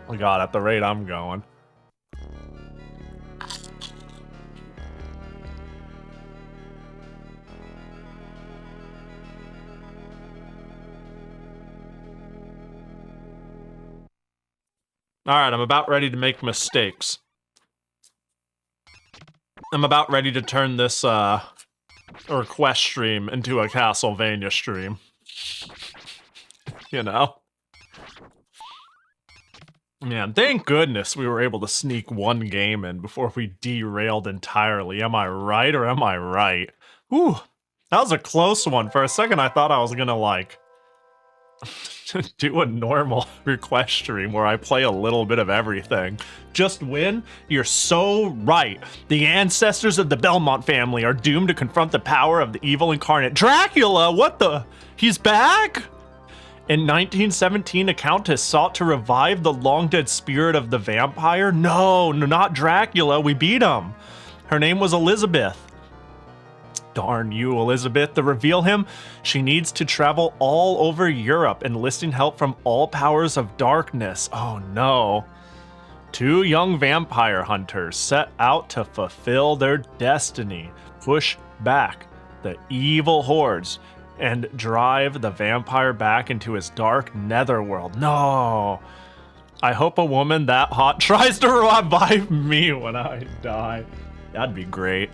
Oh my god, at the rate I'm going. Alright, I'm about ready to make mistakes. I'm about ready to turn this, request stream into a Castlevania stream. You know? Man, thank goodness we were able to sneak one game in before we derailed entirely. Am I right or am I right? Whew, that was a close one. For a second I thought I was gonna, like, do a normal request stream where I play a little bit of everything. Just win? You're so right. The ancestors of the Belmont family are doomed to confront the power of the evil incarnate. Dracula? What the? He's back? In 1917, a countess sought to revive the long-dead spirit of the vampire? No, not Dracula. We beat him. Her name was Elizabeth. Darn you, Elizabeth. To reveal him, she needs to travel all over Europe, enlisting help from all powers of darkness. Oh no. Two young vampire hunters set out to fulfill their destiny, push back the evil hordes, and drive the vampire back into his dark netherworld. No. I hope a woman that hot tries to revive me when I die. That'd be great.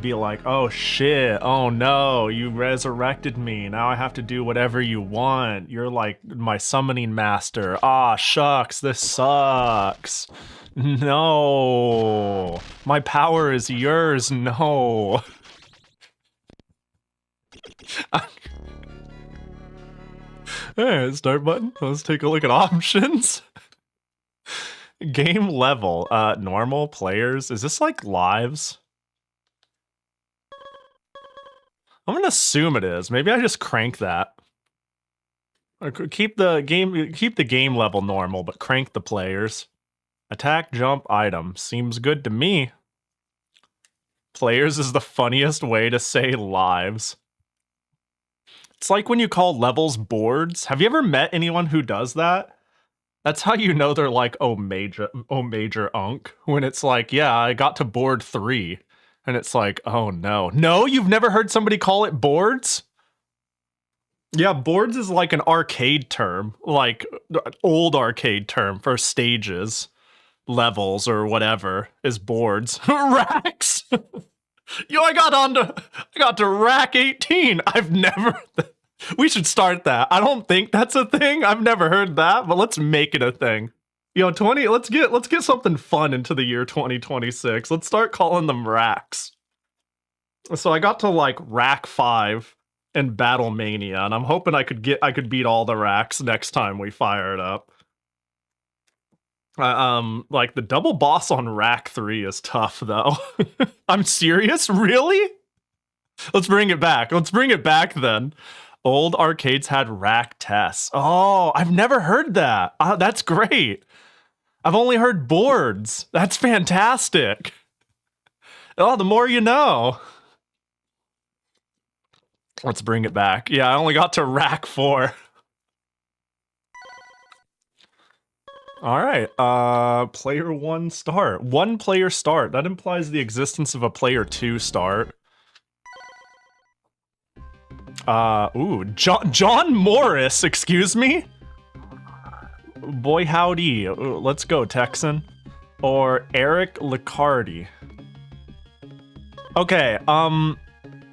Be like, oh shit, oh no, you resurrected me. Now I have to do whatever you want. You're like my summoning master. Ah, shucks, this sucks. No. My power is yours. No. Alright, start button. Let's take a look at options. Game level. Normal players. Is this like lives? I'm gonna assume it is. Maybe I just crank that. Or keep the game level normal, but crank the players. Attack, jump, item. Seems good to me. Players is the funniest way to say lives. It's like when you call levels boards. Have you ever met anyone who does that? That's how you know they're like, oh major unk. When it's like, yeah, I got to board 3. And it's like, oh no. No, you've never heard somebody call it boards? Yeah, boards is like an arcade term, like old arcade term for stages, levels, or whatever is boards. Racks! Yo, I got to rack 18. I've never... We should start that. I don't think that's a thing. I've never heard that, but let's make it a thing. Yo, let's get something fun into the year 2026. Let's start calling them racks. So I got to like rack 5 in Battle Mania, and I'm hoping I could beat all the racks next time we fire it up. Like the double boss on Rack 3 is tough though. I'm serious? Really? Let's bring it back. Let's bring it back then. Old arcades had rack tests. Oh, I've never heard that. That's great. I've only heard boards. That's fantastic. Oh, the more you know. Let's bring it back. Yeah, I only got to rack 4. All right, player 1 start. 1 player start. That implies the existence of a player 2 start. Ooh, John Morris, excuse me? Boy howdy, let's go Texan. Or Eric Licardi. Okay,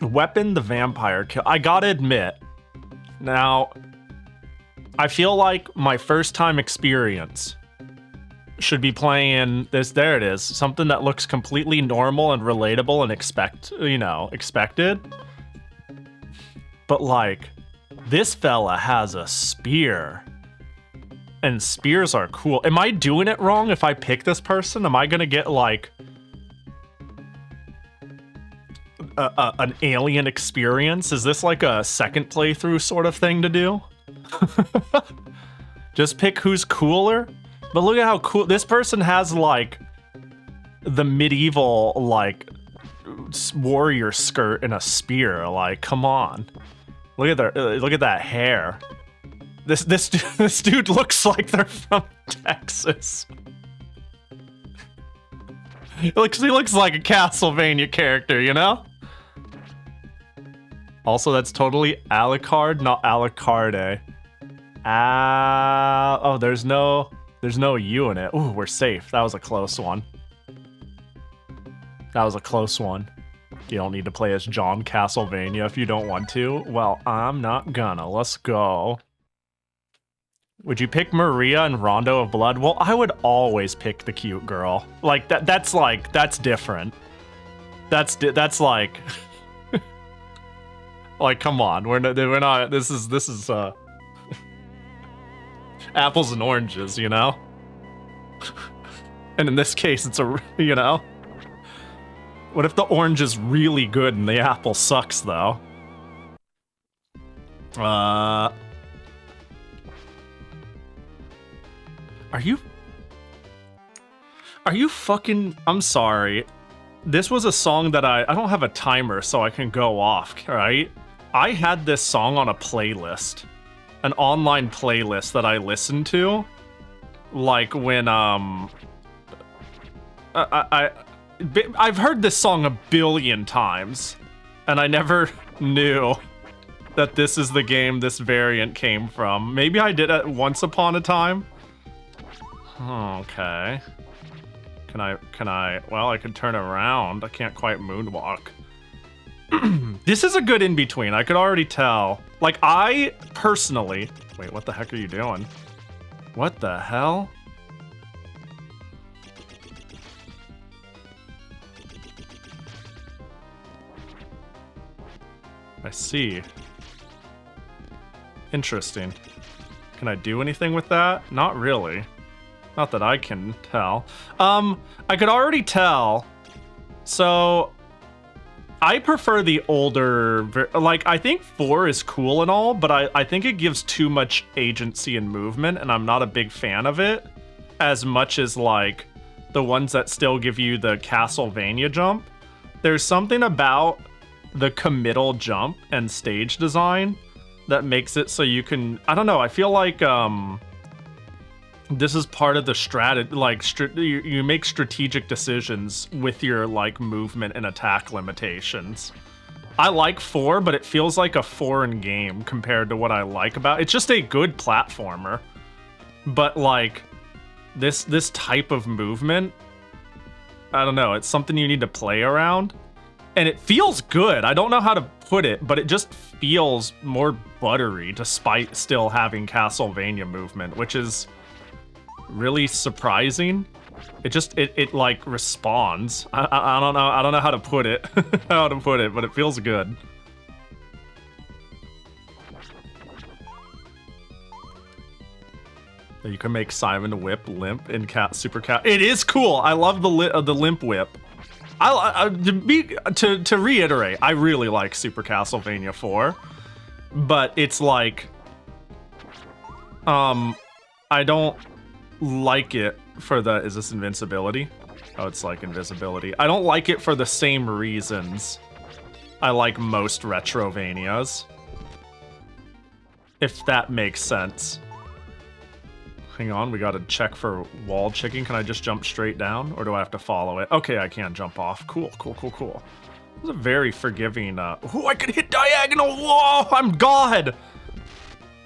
Weapon the Vampire Kill. I gotta admit, now, I feel like my first time experience should be playing this. There it is. Something that looks completely normal and relatable and expected. But like, this fella has a spear. And spears are cool. Am I doing it wrong if I pick this person? Am I gonna get like an alien experience? Is this like a second playthrough sort of thing to do? Just pick who's cooler? But look at how cool this person has, like the medieval like warrior skirt and a spear. Like, come on. Look at that hair. This dude looks like they're from Texas. He looks like a Castlevania character, you know? Also, that's totally Alucard, not Alucarde. Oh, there's no U in it. Ooh, we're safe. That was a close one. That was a close one. You don't need to play as John Castlevania if you don't want to. Well, I'm not gonna. Let's go. Would you pick Maria and Rondo of Blood? Well, I would always pick the cute girl. Like that's different. That's like like, come on. We're not this is apples and oranges, you know? And in this case it's you know? What if the orange is really good and the apple sucks, though? Are you fucking... I'm sorry. This was a song that I don't have a timer so I can go off, right? I had this song on a playlist. An online playlist that I listened to. Like when, I've heard this song a billion times, and I never knew that this is the game this variant came from. Maybe I did it once upon a time. Okay. Can I, well, I can turn around. I can't quite moonwalk. This is a good in-between, I could already tell. Like, I personally... Wait, what the heck are you doing? What the hell? I see. Interesting. Can I do anything with that? Not really. Not that I can tell. I could already tell. So, I prefer the older... Like, I think 4 is cool and all, but I think it gives too much agency and movement, and I'm not a big fan of it. As much as, like, the ones that still give you the Castlevania jump. There's something about the committal jump and stage design that makes it so you can... I don't know, I feel like, this is part of the strategy, like, you make strategic decisions with your, like, movement and attack limitations. I like 4, but it feels like a foreign game compared to what I like about it. It's just a good platformer. But, like, this type of movement, I don't know, it's something you need to play around. And it feels good. I don't know how to put it, but it just feels more buttery despite still having Castlevania movement, which is really surprising. It like responds. I don't know how to put it. How to put it, but it feels good. You can make Simon Whip limp in Super Cat. It is cool. I love the limp whip. To reiterate, I really like Super Castlevania 4, but it's like, I don't like it for the, is this invincibility? Oh, it's like invisibility. I don't like it for the same reasons I like most Retrovanias, if that makes sense. Hang on, we gotta check for wall chicken. Can I just jump straight down, or do I have to follow it? Okay, I can jump off. Cool, cool, cool, cool. It was a very forgiving, ooh, I could hit diagonal! Whoa, I'm God!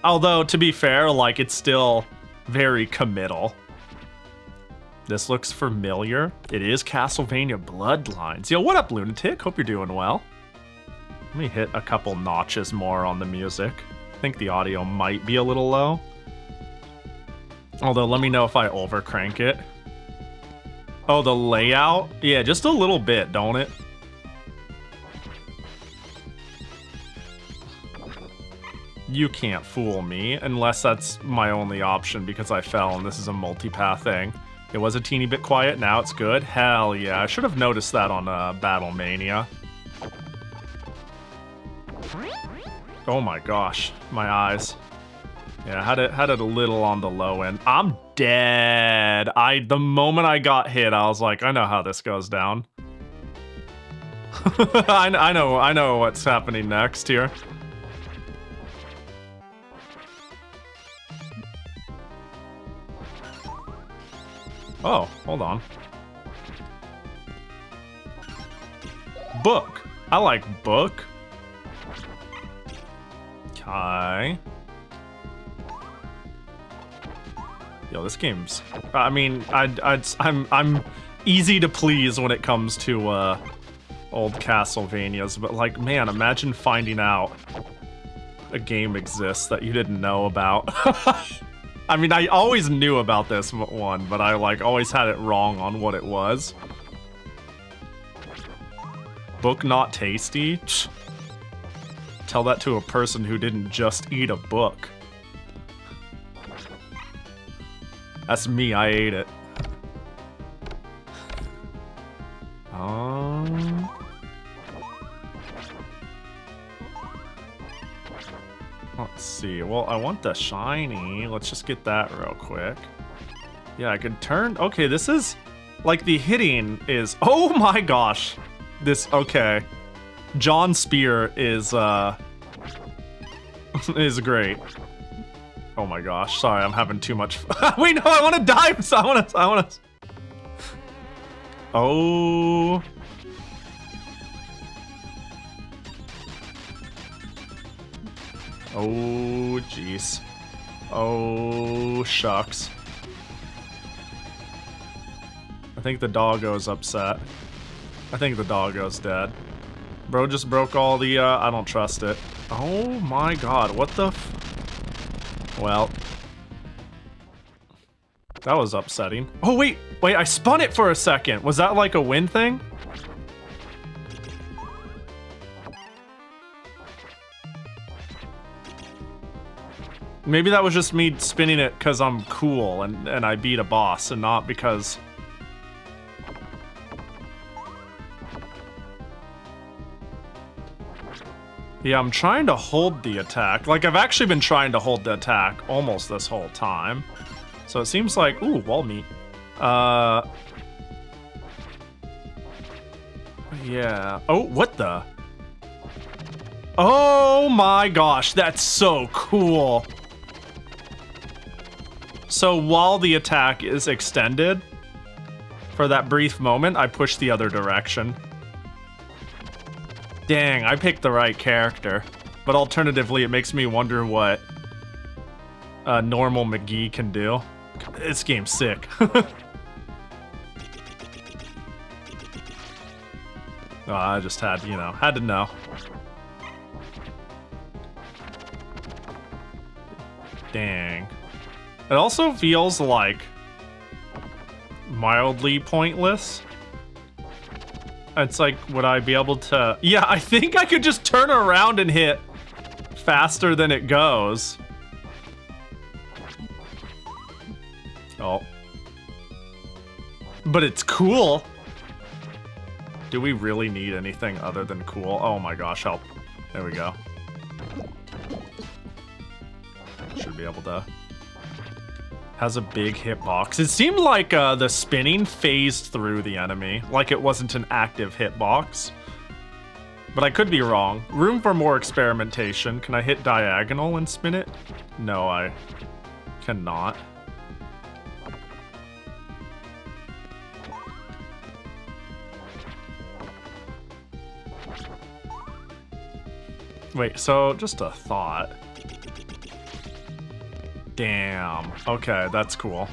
Although, to be fair, like, it's still very committal. This looks familiar. It is Castlevania Bloodlines. Yo, what up, Lunatic? Hope you're doing well. Let me hit a couple notches more on the music. I think the audio might be a little low. Although, let me know if I overcrank it. Oh, the layout? Yeah, just a little bit, don't it? You can't fool me, unless that's my only option because I fell and this is a multipath thing. It was a teeny bit quiet, now it's good. Hell yeah, I should have noticed that on Battle Mania. Oh my gosh, my eyes. Yeah, had it a little on the low end. I'm dead. The moment I got hit, I was like, I know how this goes down. I know what's happening next here. Oh, hold on. Book. I like book. Okay. Yo, this game's... I mean, I'm easy to please when it comes to old Castlevanias, but like, man, imagine finding out a game exists that you didn't know about. I mean, I always knew about this one, but I like always had it wrong on what it was. Book not tasty? Tell that to a person who didn't just eat a book. That's me, I ate it. Let's see. Well, I want the shiny. Let's just get that real quick. Yeah, I could turn... Okay, this is... Like, the hitting is... Oh my gosh! This... Okay. John Spear is, is great. Oh my gosh, sorry, I'm having too much Wait, no, I want to dive! So I want to... Oh... Oh, jeez. Oh, shucks. I think the doggo's upset. I think the doggo's dead. Bro just broke all the, I don't trust it. Oh my god, what the f... Well. That was upsetting. Oh, wait, I spun it for a second. Was that like a win thing? Maybe that was just me spinning it because I'm cool and I beat a boss and not because... Yeah, I'm trying to hold the attack. Like, I've actually been trying to hold the attack almost this whole time. So it seems like... Ooh, wall meat. Yeah. Oh, what the? Oh my gosh, that's so cool. So while the attack is extended, for that brief moment, I push the other direction. Dang, I picked the right character. But alternatively, it makes me wonder what normal McGee can do. This game's sick. Oh, I just had, you know, had to know. Dang. It also feels like mildly pointless. It's like, would I be able to... Yeah, I think I could just turn around and hit faster than it goes. But it's cool. Do we really need anything other than cool? Oh my gosh, help. There we go. Should be able to. Has a big hitbox. It seemed like the spinning phased through the enemy, like it wasn't an active hitbox. But I could be wrong. Room for more experimentation. Can I hit diagonal and spin it? No, I cannot. Wait, so just a thought. Damn. Okay, that's cool.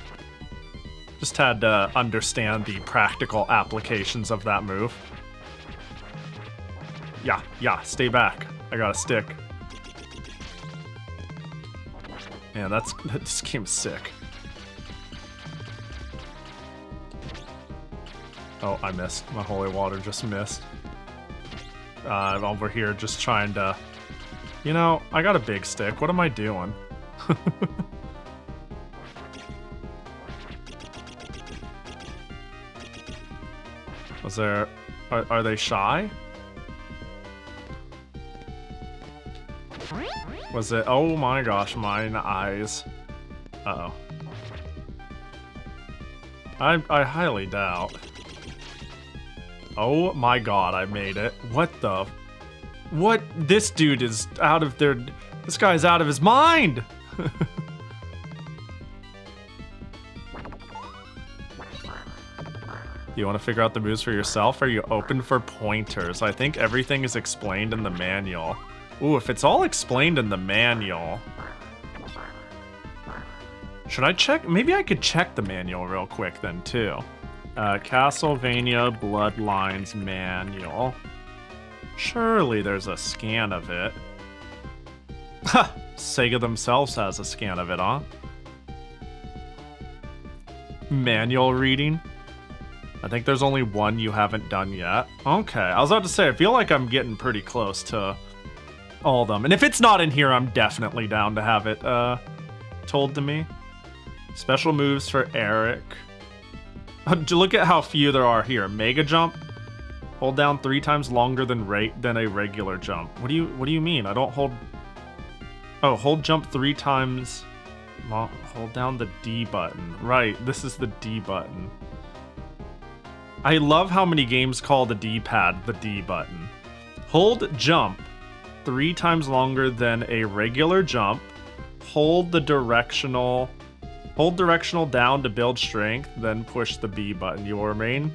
Just had to understand the practical applications of that move. Yeah, stay back. I got a stick. Man, that just came sick. Oh, I missed. My holy water just missed. I'm over here just trying to... You know, I got a big stick. What am I doing? Was there... Are they shy? Was it... Oh my gosh, mine eyes. Uh-oh. I highly doubt. Oh my god, I made it. What the... What? This dude is out of their... This guy's out of his mind! You want to figure out the moves for yourself? Or are you open for pointers? I think everything is explained in the manual. Ooh, if it's all explained in the manual... Should I check? Maybe I could check the manual real quick then, too. Castlevania Bloodlines Manual. Surely there's a scan of it. Ha! Sega themselves has a scan of it, huh? Manual reading. I think there's only one you haven't done yet. Okay, I was about to say, I feel like I'm getting pretty close to all of them. And if it's not in here, I'm definitely down to have it told to me. Special moves for Eric. Look at how few there are here. Mega jump. Hold down 3 times longer than a regular jump. What do you mean? I don't hold... Oh, hold jump 3 times... Hold down the D button. Right, this is the D button. I love how many games call the D-pad the D button. Hold jump 3 times longer than a regular jump. Hold directional down to build strength, then push the B button. You will remain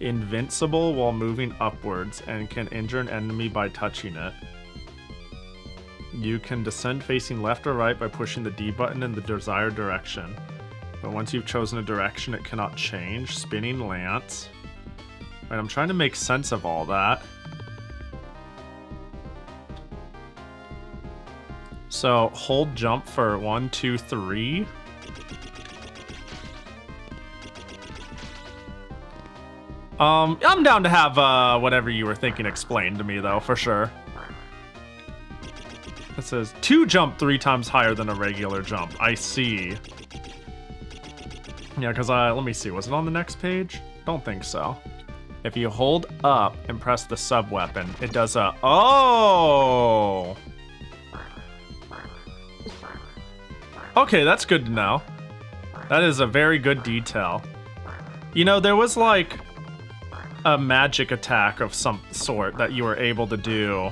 invincible while moving upwards and can injure an enemy by touching it. You can descend facing left or right by pushing the D button in the desired direction. But once you've chosen a direction, it cannot change. Spinning lance. Right, I'm trying to make sense of all that. So, hold jump for 1, 2, 3. I'm down to have whatever you were thinking explained to me, though, for sure. It says 2 jump 3 times higher than a regular jump. I see. Yeah, because let me see. Was it on the next page? Don't think so. If you hold up and press the sub-weapon, it does a... Oh! Okay, that's good to know. That is a very good detail. You know, there was like a magic attack of some sort that you were able to do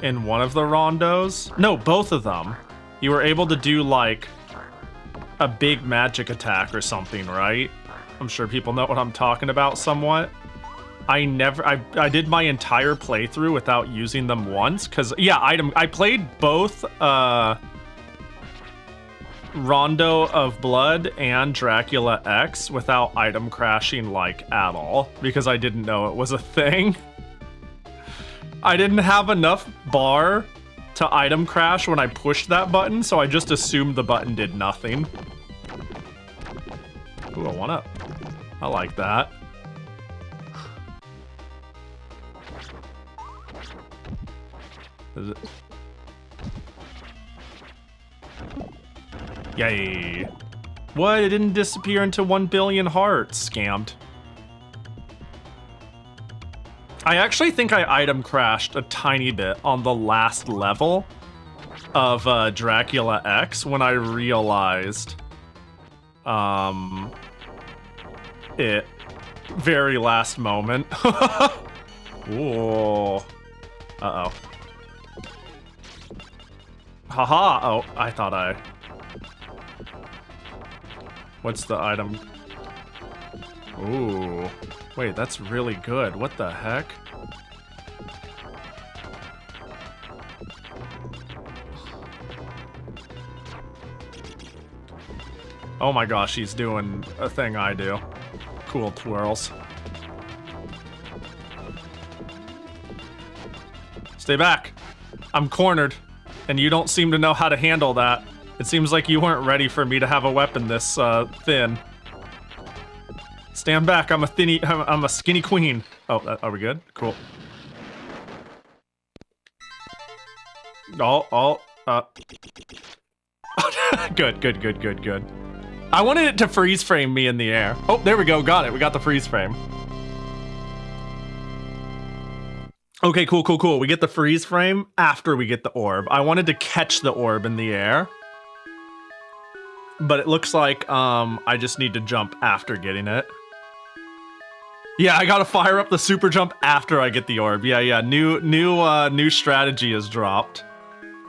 in one of the rondos. No, both of them. You were able to do like a big magic attack or something, right? I'm sure people know what I'm talking about somewhat. I did my entire playthrough without using them once, because yeah, I played both Rondo of Blood and Dracula X without item crashing like at all, because I didn't know it was a thing. I didn't have enough bar to item crash when I pushed that button, so I just assumed the button did nothing. Ooh, a 1-up. I like that. Is it? Yay. What? It didn't disappear into 1 billion hearts. Scammed. I actually think I item crashed a tiny bit on the last level of Dracula X when I realized it very last moment. Whoa. Uh-oh. Haha. Oh, I thought I... What's the item? Ooh. Wait, that's really good. What the heck? Oh my gosh, he's doing a thing I do. Cool twirls. Stay back. I'm cornered, and you don't seem to know how to handle that. It seems like you weren't ready for me to have a weapon this thin. Stand back. I'm a skinny queen. Oh, are we good? Cool. Good. I wanted it to freeze frame me in the air. Oh, there we go. Got it. We got the freeze frame. Okay, cool. We get the freeze frame after we get the orb. I wanted to catch the orb in the air. But it looks like I just need to jump after getting it. Yeah, I gotta fire up the super jump after I get the orb. Yeah. New strategy is dropped.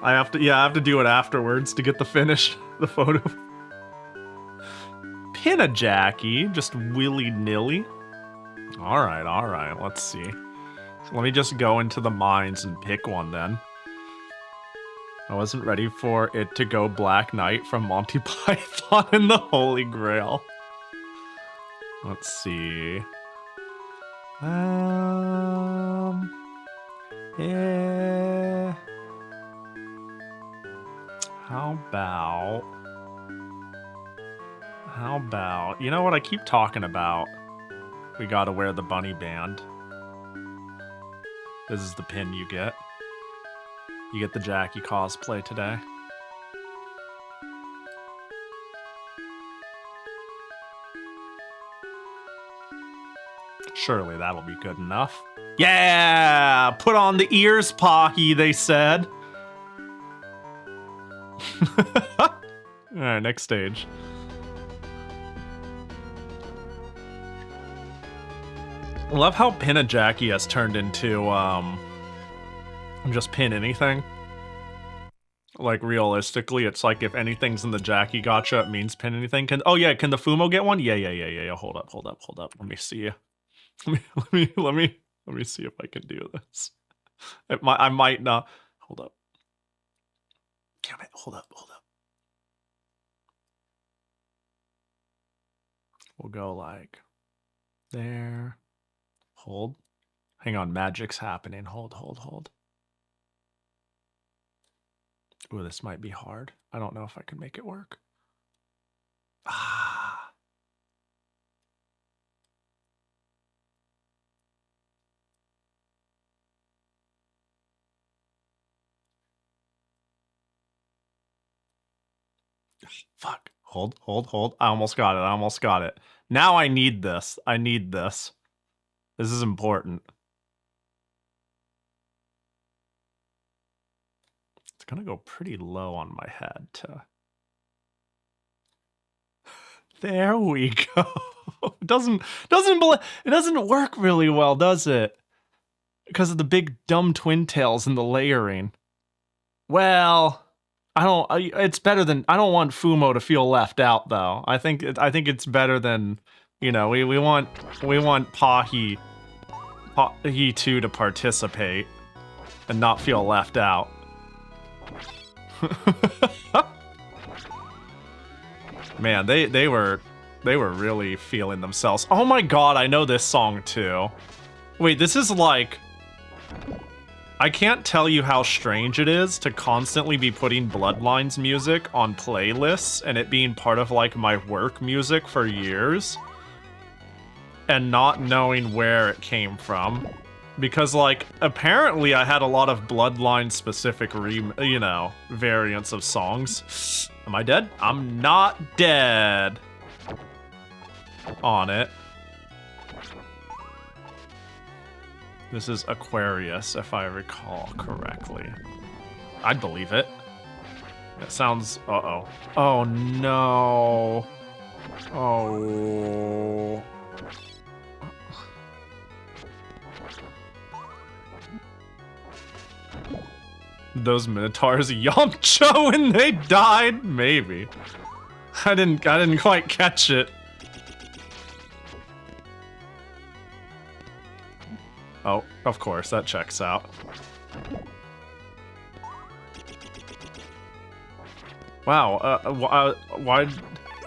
I have to do it afterwards to get the finish, the photo. Pin a Jackie, just willy-nilly. All right, let's see. So let me just go into the mines and pick one then. I wasn't ready for it to go Black Knight from Monty Python and the Holy Grail. Let's see. Yeah. How about, you know what I keep talking about? We gotta wear the bunny band. This is the pin you get. You get the Jackie cosplay today. Surely that'll be good enough. Yeah! Put on the ears, Pahi, they said. Alright, next stage. I love how Pin a Jackie has turned into, just pin anything. Like, realistically, it's like if anything's in the Jackie gotcha, it means pin anything. Can the Fumo get one? Yeah. Hold up. Let me see. Let me see if I can do this. I might not. Hold up. Damn it. Hold up. We'll go like there. Hold. Hang on, magic's happening. Hold. Ooh, this might be hard. I don't know if I can make it work. Ah. Fuck. Hold. I almost got it. Now I need this. This is important. It's gonna go pretty low on my head to... There we go. It doesn't work really well, does it? Because of the big dumb twin tails and the layering. Well, it's better than... I don't want Fumo to feel left out, though. I think it's better than... You know, we want Pahi 2 to participate and not feel left out. Man, they were really feeling themselves. Oh my god, I know this song too. Wait, this is like... I can't tell you how strange it is to constantly be putting Bloodlines music on playlists and it being part of like my work music for years. And not knowing where it came from. Because, like, apparently I had a lot of Bloodline-specific, variants of songs. Am I dead? I'm not dead. On it. This is Aquarius, if I recall correctly. I'd believe it. It sounds... Uh-oh. Oh, no. Oh... Those Minotaurs Yamcha when they died? Maybe. I didn't quite catch it. Oh, of course, that checks out. Wow, why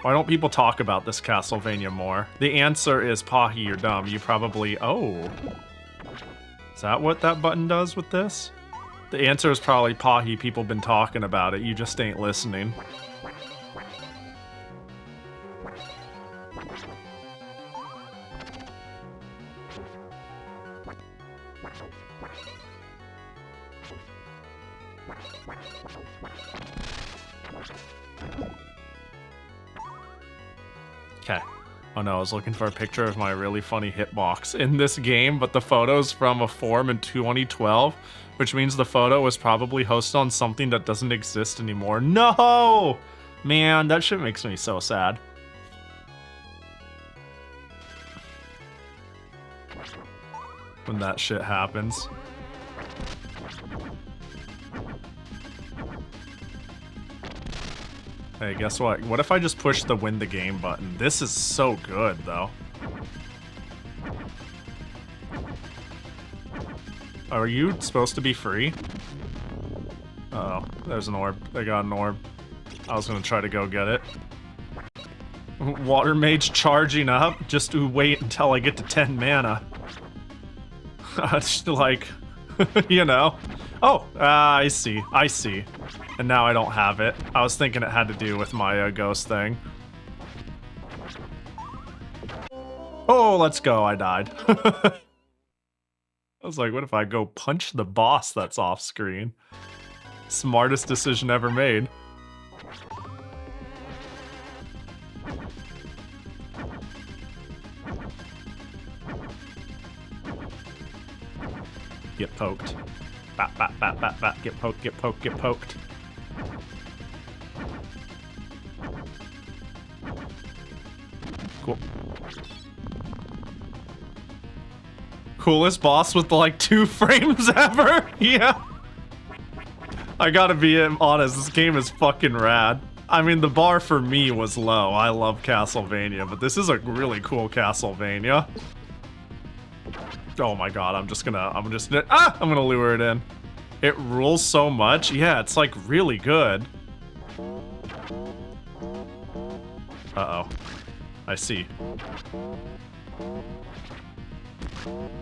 don't people talk about this Castlevania more? The answer is Pahi, you're dumb. You probably... Oh. Is that what that button does with this? The answer is probably Pahi, people been talking about it, you just ain't listening. Okay. Oh no, I was looking for a picture of my really funny hitbox in this game, but the photo's from a forum in 2012, which means the photo was probably hosted on something that doesn't exist anymore. No! Man, that shit makes me so sad. When that shit happens. Hey, guess what? What if I just push the win the game button? This is so good, though. Are you supposed to be free? Uh-oh, there's an orb. I got an orb. I was gonna try to go get it. Water Mage charging up, just to wait until I get to 10 mana. It's like, you know. Oh, I see. And now I don't have it. I was thinking it had to do with my ghost thing. Oh, let's go. I died. I was like, what if I go punch the boss that's off screen? Smartest decision ever made. Get poked. Bat, bat, bat, bat, bat. Get poked, get poked, get poked. Cool. Coolest boss with like 2 frames ever? Yeah. I gotta be honest, this game is fucking rad. I mean, the bar for me was low. I love Castlevania, but this is a really cool Castlevania. Oh my god, I'm gonna lure it in. It rules so much. Yeah, it's like really good. Uh-oh. I see.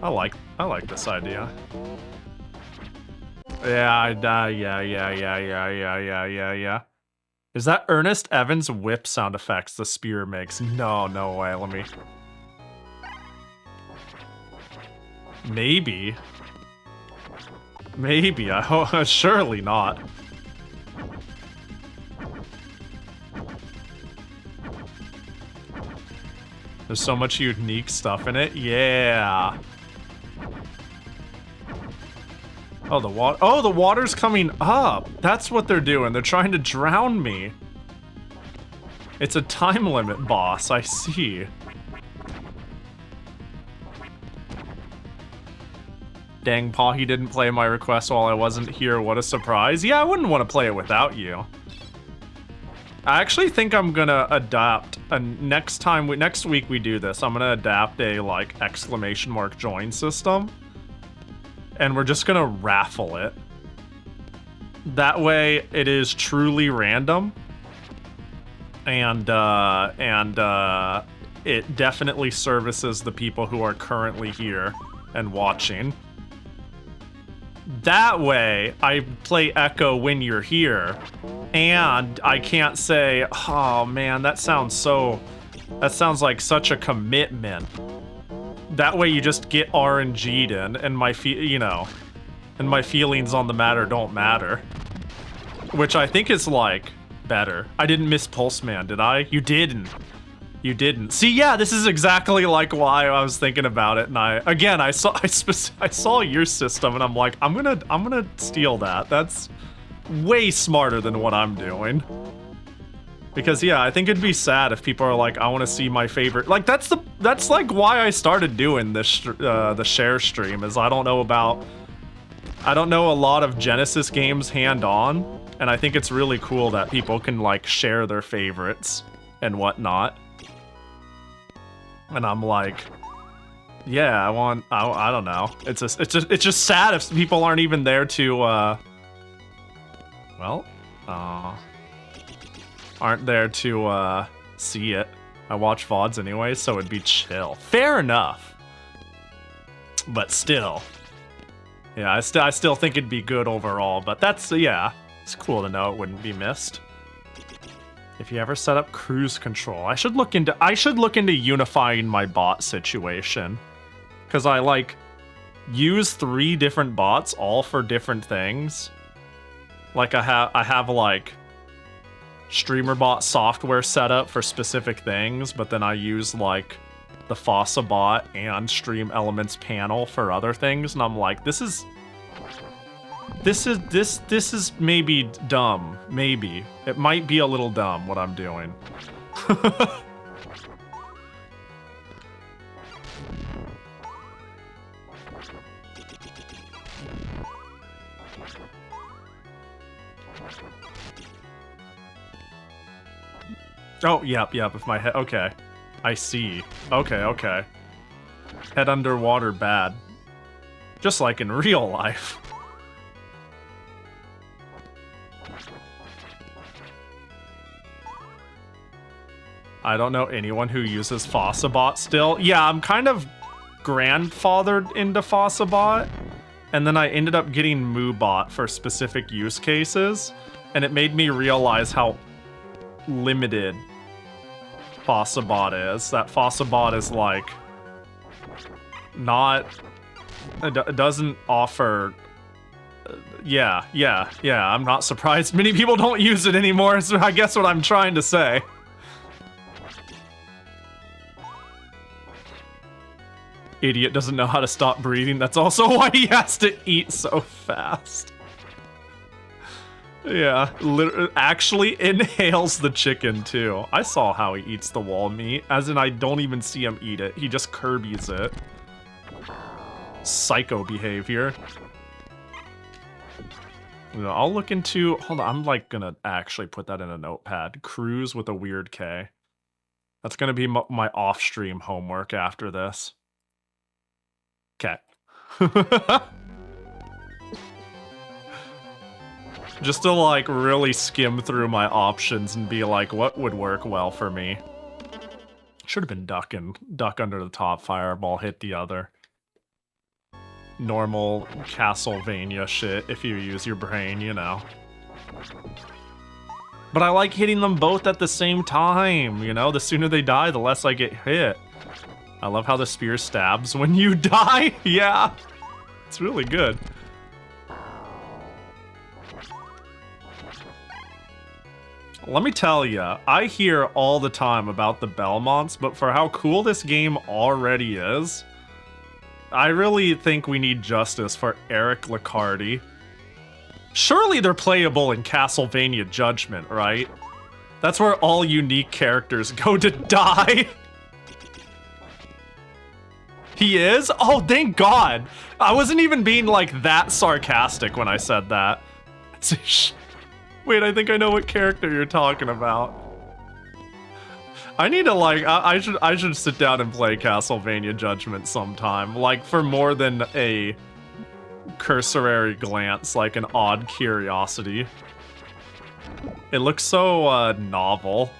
I like this idea. Yeah. Is that Ernest Evans' whip sound effects the spear makes? No way, let me... Maybe. Surely not. There's so much unique stuff in it. Yeah. Oh, the water's coming up. That's what they're doing. They're trying to drown me. It's a time limit boss, I see. Dang, Pahi didn't play my request while I wasn't here. What a surprise. Yeah, I wouldn't want to play it without you. I actually think I'm gonna adapt, next week we do this, I'm gonna adapt a, like, ! join system. And we're just gonna raffle it. That way, it is truly random. And it definitely services the people who are currently here and watching. That way, I play Echo when you're here, and I can't say, oh man, that sounds like such a commitment. That way you just get RNG'd in, and my feelings on the matter don't matter. Which I think is, like, better. I didn't miss Pulse Man, did I? You didn't. You didn't. See, yeah, this is exactly like why I was thinking about it, and I saw your system, and I'm like, I'm gonna steal that. That's way smarter than what I'm doing. Because yeah, I think it'd be sad if people are like, I want to see my favorite. Like that's like why I started doing this the share stream. Is I don't know a lot of Genesis games hand-on, and I think it's really cool that people can like share their favorites and whatnot. And I'm like, yeah, I don't know. It's just sad if people aren't even there to aren't there to see it. I watch VODs anyway, so it'd be chill. Fair enough. But still. Yeah, I still think it'd be good overall, but that's, yeah. It's cool to know it wouldn't be missed. If you ever set up cruise control, I should look into unifying my bot situation. Cause I like use 3 different bots all for different things. Like I have like streamer bot software set up for specific things, but then I use like the Fossa bot and Stream Elements panel for other things, and I'm like, this is maybe dumb. Maybe. It might be a little dumb what I'm doing. Oh, yep, if my head... Okay. I see. Okay. Head underwater bad. Just like in real life. I don't know anyone who uses FossaBot still. Yeah, I'm kind of grandfathered into FossaBot, and then I ended up getting MooBot for specific use cases, and it made me realize how limited FossaBot is. That FossaBot is like not... It doesn't offer... Yeah, I'm not surprised many people don't use it anymore, so I guess what I'm trying to say. Idiot doesn't know how to stop breathing. That's also why he has to eat so fast. Yeah, actually inhales the chicken too. I saw how he eats the wall meat, as in I don't even see him eat it. He just Kirby's it. Psycho behavior. You know, I'll look into... Hold on, I'm like gonna actually put that in a notepad. Cruise with a weird K. That's gonna be my off-stream homework after this. Okay. Just to like really skim through my options and be like, what would work well for me? Should have been duck under the top, fireball hit the other. Normal Castlevania shit if you use your brain, you know. But I like hitting them both at the same time, you know? The sooner they die, the less I get hit. I love how the spear stabs when you die. Yeah, it's really good. Let me tell ya, I hear all the time about the Belmonts, but for how cool this game already is, I really think we need justice for Eric Liccardi. Surely they're playable in Castlevania Judgment, right? That's where all unique characters go to die. He is? Oh, thank God. I wasn't even being like that sarcastic when I said that. Wait, I think I know what character you're talking about. I need to like, I should sit down and play Castlevania Judgment sometime. Like for more than a cursory glance, like an odd curiosity. It looks so novel.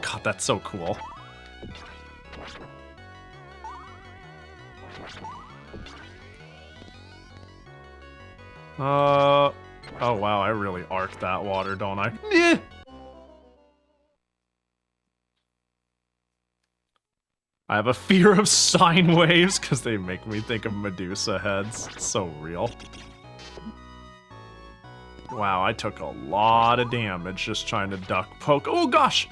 God, that's so cool. Oh wow, I really arced that water, don't I? Eh. I have a fear of sine waves because they make me think of Medusa heads. It's so real. Wow, I took a lot of damage just trying to duck poke. Oh gosh!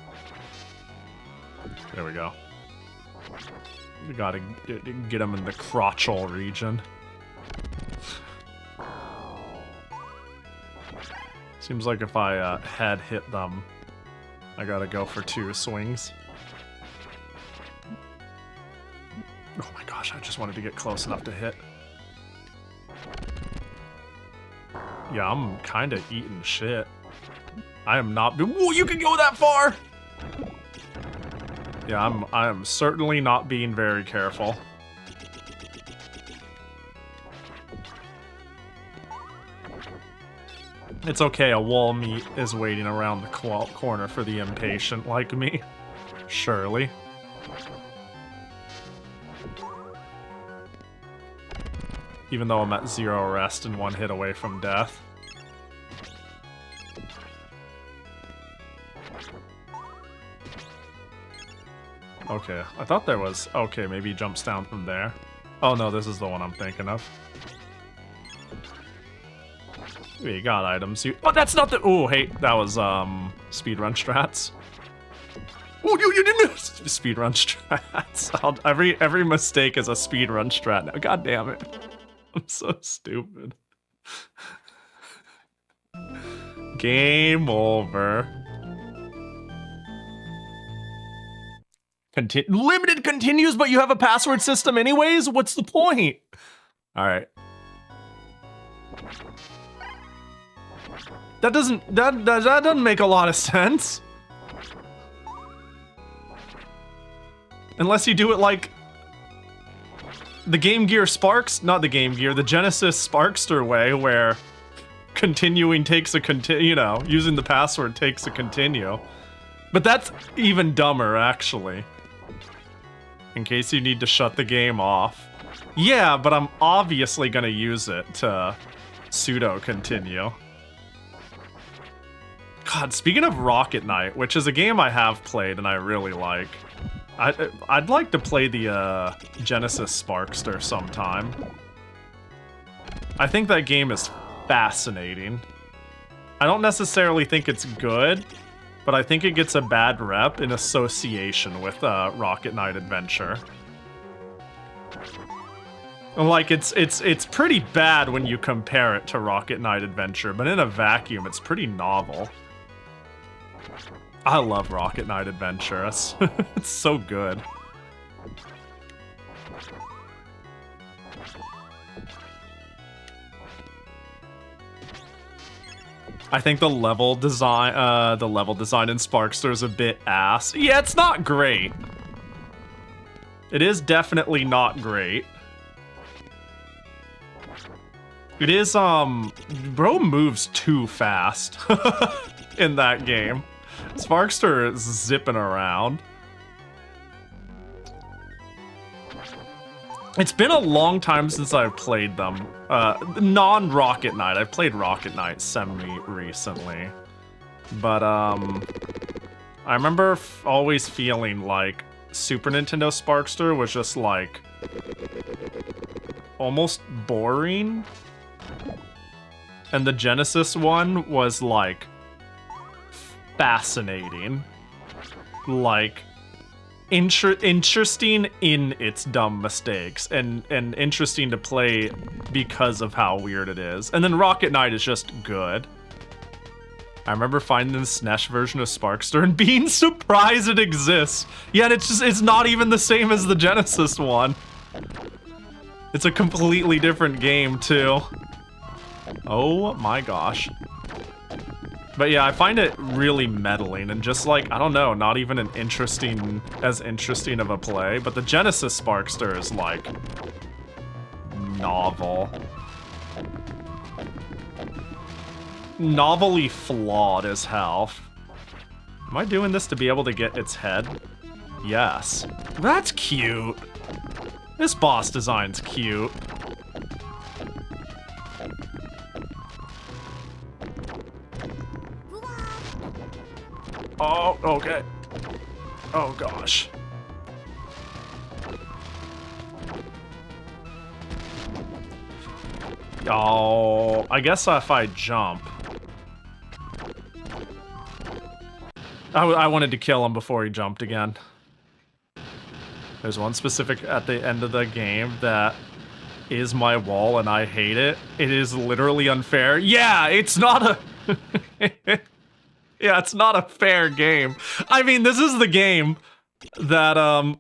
There we go. We gotta get him in the crotchal region. Seems like if I had hit them, I gotta go for 2 swings. Oh my gosh, I just wanted to get close enough to hit. Yeah, I'm kind of eating shit. I am not. Whoa, you can go that far! Yeah, I am certainly not being very careful. It's okay, a wall meat is waiting around the corner for the impatient like me. Surely. Even though I'm at 0 rest and 1 hit away from death. Okay, I thought there was... Okay, maybe he jumps down from there. Oh no, this is the one I'm thinking of. You got items. Oh, that's not the... Oh, hey, that was, speedrun strats. Oh, you didn't... Speedrun strats. Every mistake is a speedrun strat now. God damn it. I'm so stupid. Game over. Limited continues, but you have a password system anyways? What's the point? Alright. That doesn't make a lot of sense. Unless you do it like the Game Gear Sparks, not the Game Gear, the Genesis Sparkster way, where continuing takes a you know, using the password takes a continue. But that's even dumber, actually. In case you need to shut the game off. Yeah, but I'm obviously gonna use it to pseudo continue. God, speaking of Rocket Knight, which is a game I have played and I really like. I'd like to play the Genesis Sparkster sometime. I think that game is fascinating. I don't necessarily think it's good, but I think it gets a bad rep in association with Rocket Knight Adventure. Like, it's pretty bad when you compare it to Rocket Knight Adventure, but in a vacuum, it's pretty novel. I love Rocket Knight Adventure. It's so good. I think the level design in Sparkster is a bit ass. Yeah, it's not great. It is definitely not great. It is, bro moves too fast in that game. Sparkster is zipping around. It's been a long time since I've played them. Non-Rocket Knight. I've played Rocket Knight semi-recently. But, I remember always feeling like Super Nintendo Sparkster was just, like, almost boring. And the Genesis one was, like, fascinating. Like, interesting in its dumb mistakes, and interesting to play because of how weird it is. And then Rocket Knight is just good. I remember finding the SNES version of Sparkster and being surprised it exists. Yet it's not even the same as the Genesis one. It's a completely different game too. Oh my gosh. But yeah, I find it really meddling and just like, I don't know, not even as interesting of a play. But the Genesis Sparkster is like novel. Novelly flawed as hell. Am I doing this to be able to get its head? Yes. That's cute. This boss design's cute. Oh, okay. Oh, gosh. Oh, I guess if I jump, I wanted to kill him before he jumped again. There's one specific at the end of the game that is my wall, and I hate it. It is literally unfair. Yeah, it's not a... yeah, it's not a fair game. I mean, this is the game that, Oh,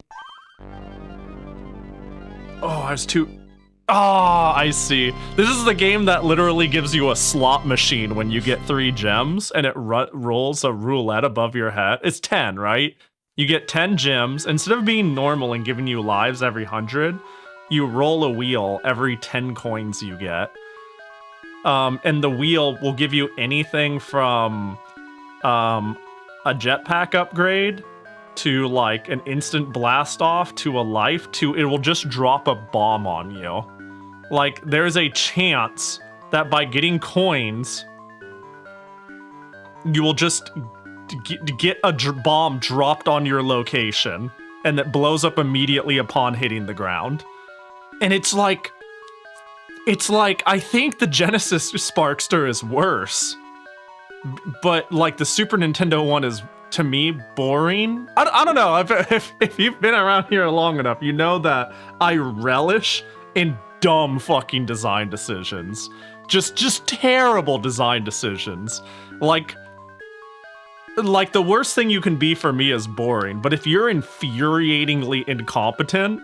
I was too... Oh, I see. This is the game that literally gives you a slot machine when you get 3 gems, and it rolls a roulette above your head. It's 10, right? You get 10 gems. Instead of being normal and giving you lives every 100, you roll a wheel every 10 coins you get. And the wheel will give you anything from a jetpack upgrade to like an instant blast off to a life to it will just drop a bomb on you. Like there's a chance that by getting coins, you will just get a bomb dropped on your location and that blows up immediately upon hitting the ground. And it's like, I think the Genesis Sparkster is worse. But, like, the Super Nintendo one is, to me, boring. I don't know, if you've been around here long enough, you know that I relish in dumb fucking design decisions. Just terrible design decisions. Like, the worst thing you can be for me is boring, but if you're infuriatingly incompetent,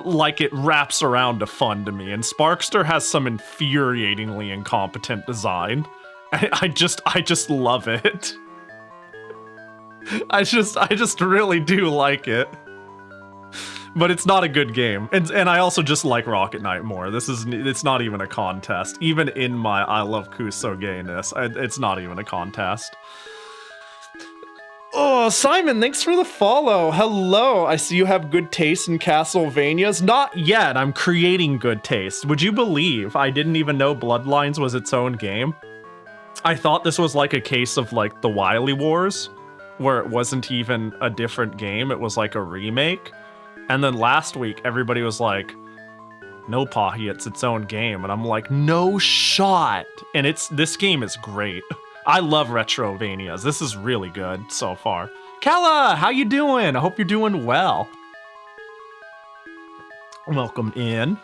like it wraps around to fun to me, and Sparkster has some infuriatingly incompetent design. I just love it. I just really do like it. But it's not a good game. And I also just like Rocket Knight more. It's not even a contest. Even in my I love Kuso gayness, it's not even a contest. Oh, Simon, thanks for the follow. Hello, I see you have good taste in Castlevanias. Not yet, I'm creating good taste. Would you believe I didn't even know Bloodlines was its own game? I thought this was like a case of like the Wily Wars, where it wasn't even a different game, it was like a remake. And then last week, everybody was like, no, Pahi, it's its own game. And I'm like, no shot. And this game is great. I love Retrovanias. This is really good so far. Kella, how you doing? I hope you're doing well. Welcome in.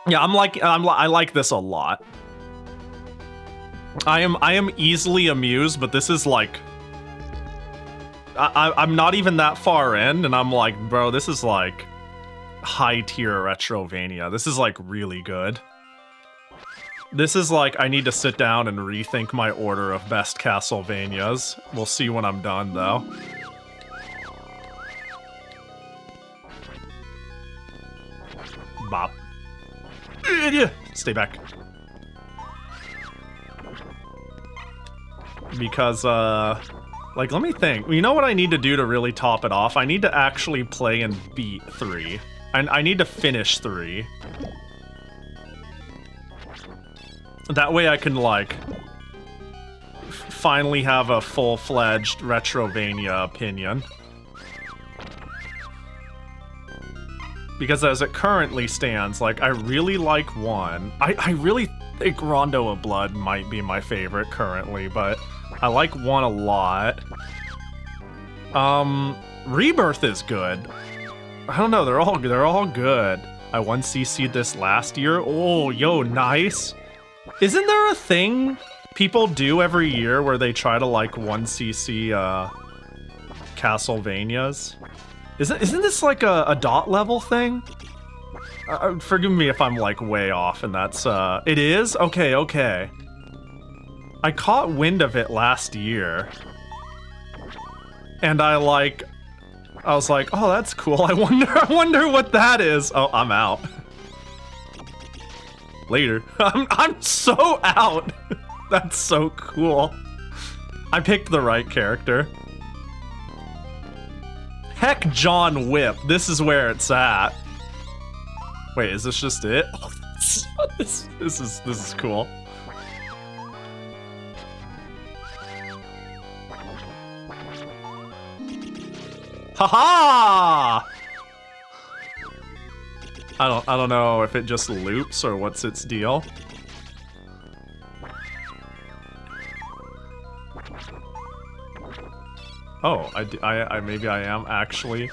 Yeah, I like this a lot. I am easily amused, but this is like I'm not even that far in, and I'm like, bro, this is like high tier Retrovania. This is like really good. This is like, I need to sit down and rethink my order of best Castlevanias. We'll see when I'm done, though. Bop. Stay back. Because, like, let me think. You know what I need to do to really top it off? I need to actually play and beat 3. I need to finish 3. That way I can, like, finally have a full-fledged Retrovania opinion. Because as it currently stands, like, I really like 1. I really think Rondo of Blood might be my favorite currently, but I like 1 a lot. Rebirth is good. I don't know, they're all good. I 1cc'd this last year. Oh, yo, nice. Isn't there a thing people do every year where they try to like 1cc Castlevanias? Isn't this like a dot level thing? Forgive me if I'm like way off, and that's it is? Okay. I caught wind of it last year. And I was like, oh, that's cool. I wonder what that is. Oh, I'm out. Later. I'm so out. That's so cool. I picked the right character. Heck, John Whip. This is where it's at. Wait, is this just it? Oh, this is cool. Haha! I don't know if it just loops or what's its deal. Oh, maybe I am actually.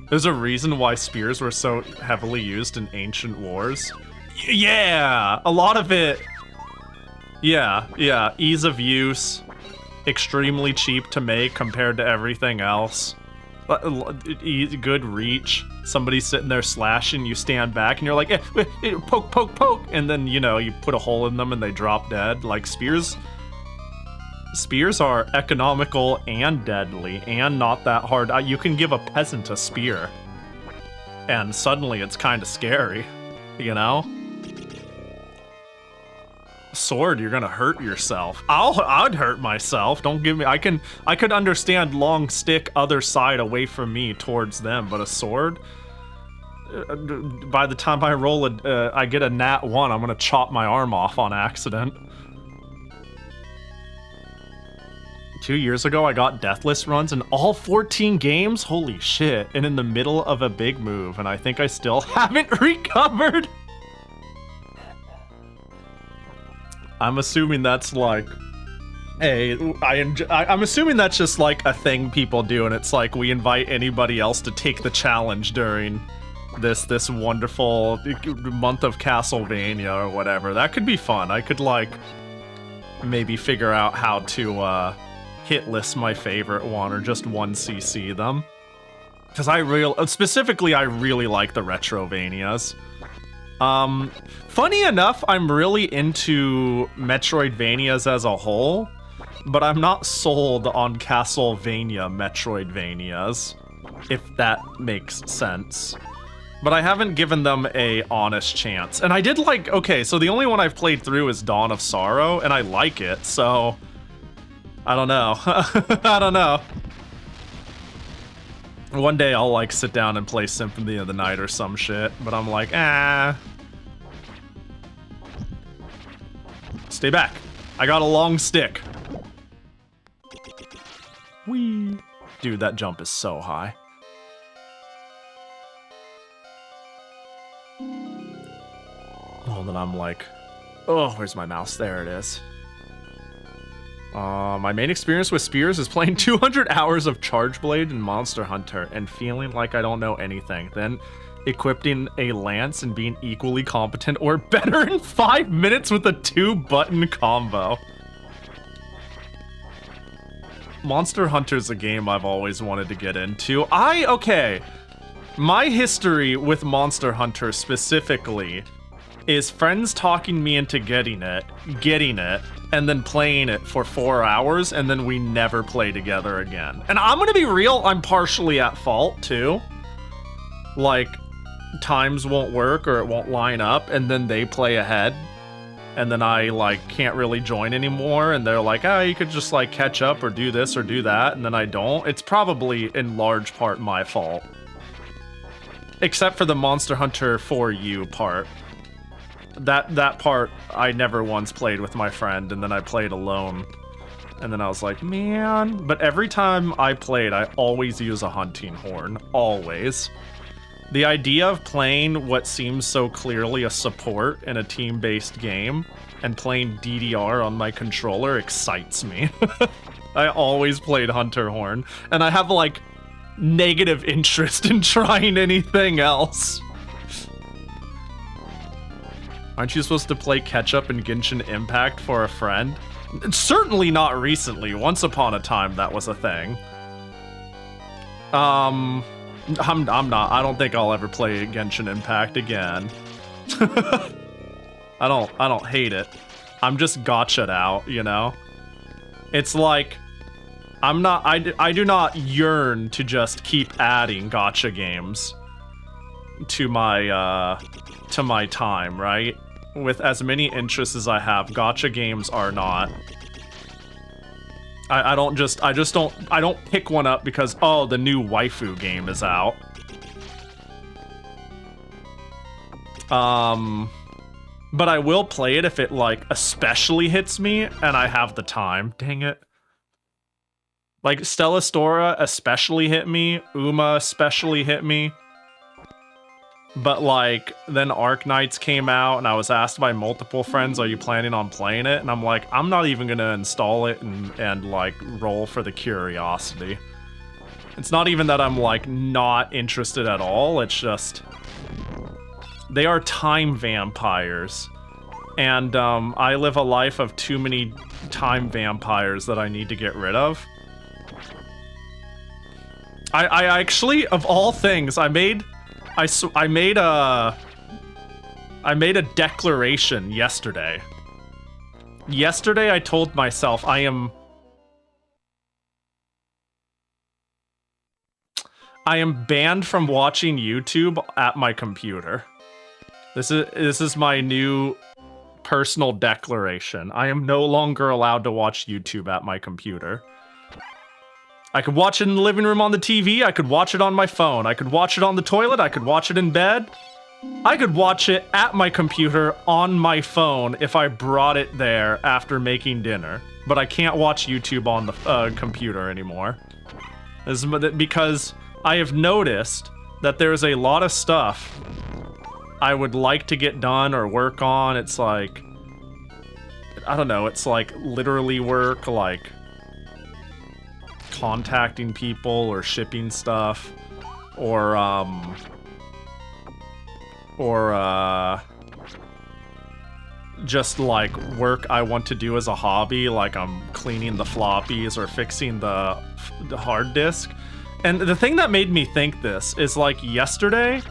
There's a reason why spears were so heavily used in ancient wars. Yeah, a lot of it. Yeah, ease of use, extremely cheap to make compared to everything else. Good reach. Somebody's sitting there slashing, you stand back and you're like, poke, poke, poke, and then, you know, you put a hole in them and they drop dead. Like, spears are economical and deadly and not that hard. You can give a peasant a spear and suddenly it's kind of scary, you know? Sword, you're gonna hurt yourself. I'd hurt myself. Don't give me. I could understand long stick other side away from me towards them, but a sword. By the time I roll I get a nat 1, I'm gonna chop my arm off on accident. 2 years ago, I got deathless runs in all 14 games. Holy shit! And in the middle of a big move, and I think I still haven't recovered. I'm assuming that's like, hey, I'm assuming that's just like a thing people do, and it's like we invite anybody else to take the challenge during this wonderful month of Castlevania or whatever. That could be fun. I could like maybe figure out how to hit list my favorite one or just 1cc them, because I really like the Retrovanias. Funny enough, I'm really into Metroidvanias as a whole, but I'm not sold on Castlevania Metroidvanias, if that makes sense. But I haven't given them a honest chance. And I did like, okay, so the only one I've played through is Dawn of Sorrow, and I like it, so I don't know. I don't know. One day I'll like sit down and play Symphony of the Night or some shit, but I'm like, Stay back. I got a long stick. Whee. Dude, that jump is so high. Oh, then I'm like, oh, where's my mouse? There it is. My main experience with spears is playing 200 hours of Charge Blade and Monster Hunter and feeling like I don't know anything. Then equipping a lance and being equally competent or better in 5 minutes with a 2-button combo. Monster Hunter's a game I've always wanted to get into. Okay, my history with Monster Hunter specifically is friends talking me into getting it, and then playing it for 4 hours, and then we never play together again. And I'm gonna be real, I'm partially at fault too. Like, times won't work or it won't line up, and then they play ahead, and then I like can't really join anymore, and they're like, oh, you could just like catch up or do this or do that, and then I don't. It's probably in large part my fault. Except for the Monster Hunter 4U part. That part I never once played with my friend, and then I played alone. And then I was like, man. But every time I played, I always use a hunting horn. Always. The idea of playing what seems so clearly a support in a team-based game and playing DDR on my controller excites me. I always played Hunter Horn, and I have like negative interest in trying anything else. Aren't you supposed to play catch-up in Genshin Impact for a friend? Certainly not recently. Once upon a time, that was a thing. I'm not. I don't think I'll ever play Genshin Impact again. I don't hate it. I'm just gotcha'd out, you know? It's like, I do not yearn to just keep adding gacha games to my time, right? With as many interests as I have, gacha games are not. I don't pick one up because, oh, the new waifu game is out. But I will play it if it like especially hits me and I have the time. Dang it. Like Stellastora especially hit me, Uma especially hit me. But like then Arknights came out and I was asked by multiple friends, are you planning on playing it? And I'm like, I'm not even gonna install it and like roll for the curiosity. It's not even that I'm like not interested at all, it's just they are time vampires. And I live a life of too many time vampires that I need to get rid of. I actually, of all things, I made a declaration yesterday. Yesterday I told myself I am banned from watching YouTube at my computer. This is my new personal declaration. I am no longer allowed to watch YouTube at my computer. I could watch it in the living room on the TV, I could watch it on my phone, I could watch it on the toilet, I could watch it in bed. I could watch it at my computer on my phone if I brought it there after making dinner. But I can't watch YouTube on the computer anymore. This is because I have noticed that there's a lot of stuff I would like to get done or work on. It's like, I don't know, it's like literally work, like contacting people or shipping stuff, or just like work I want to do as a hobby, like I'm cleaning the floppies or fixing the hard disk. And the thing that made me think this is like yesterday,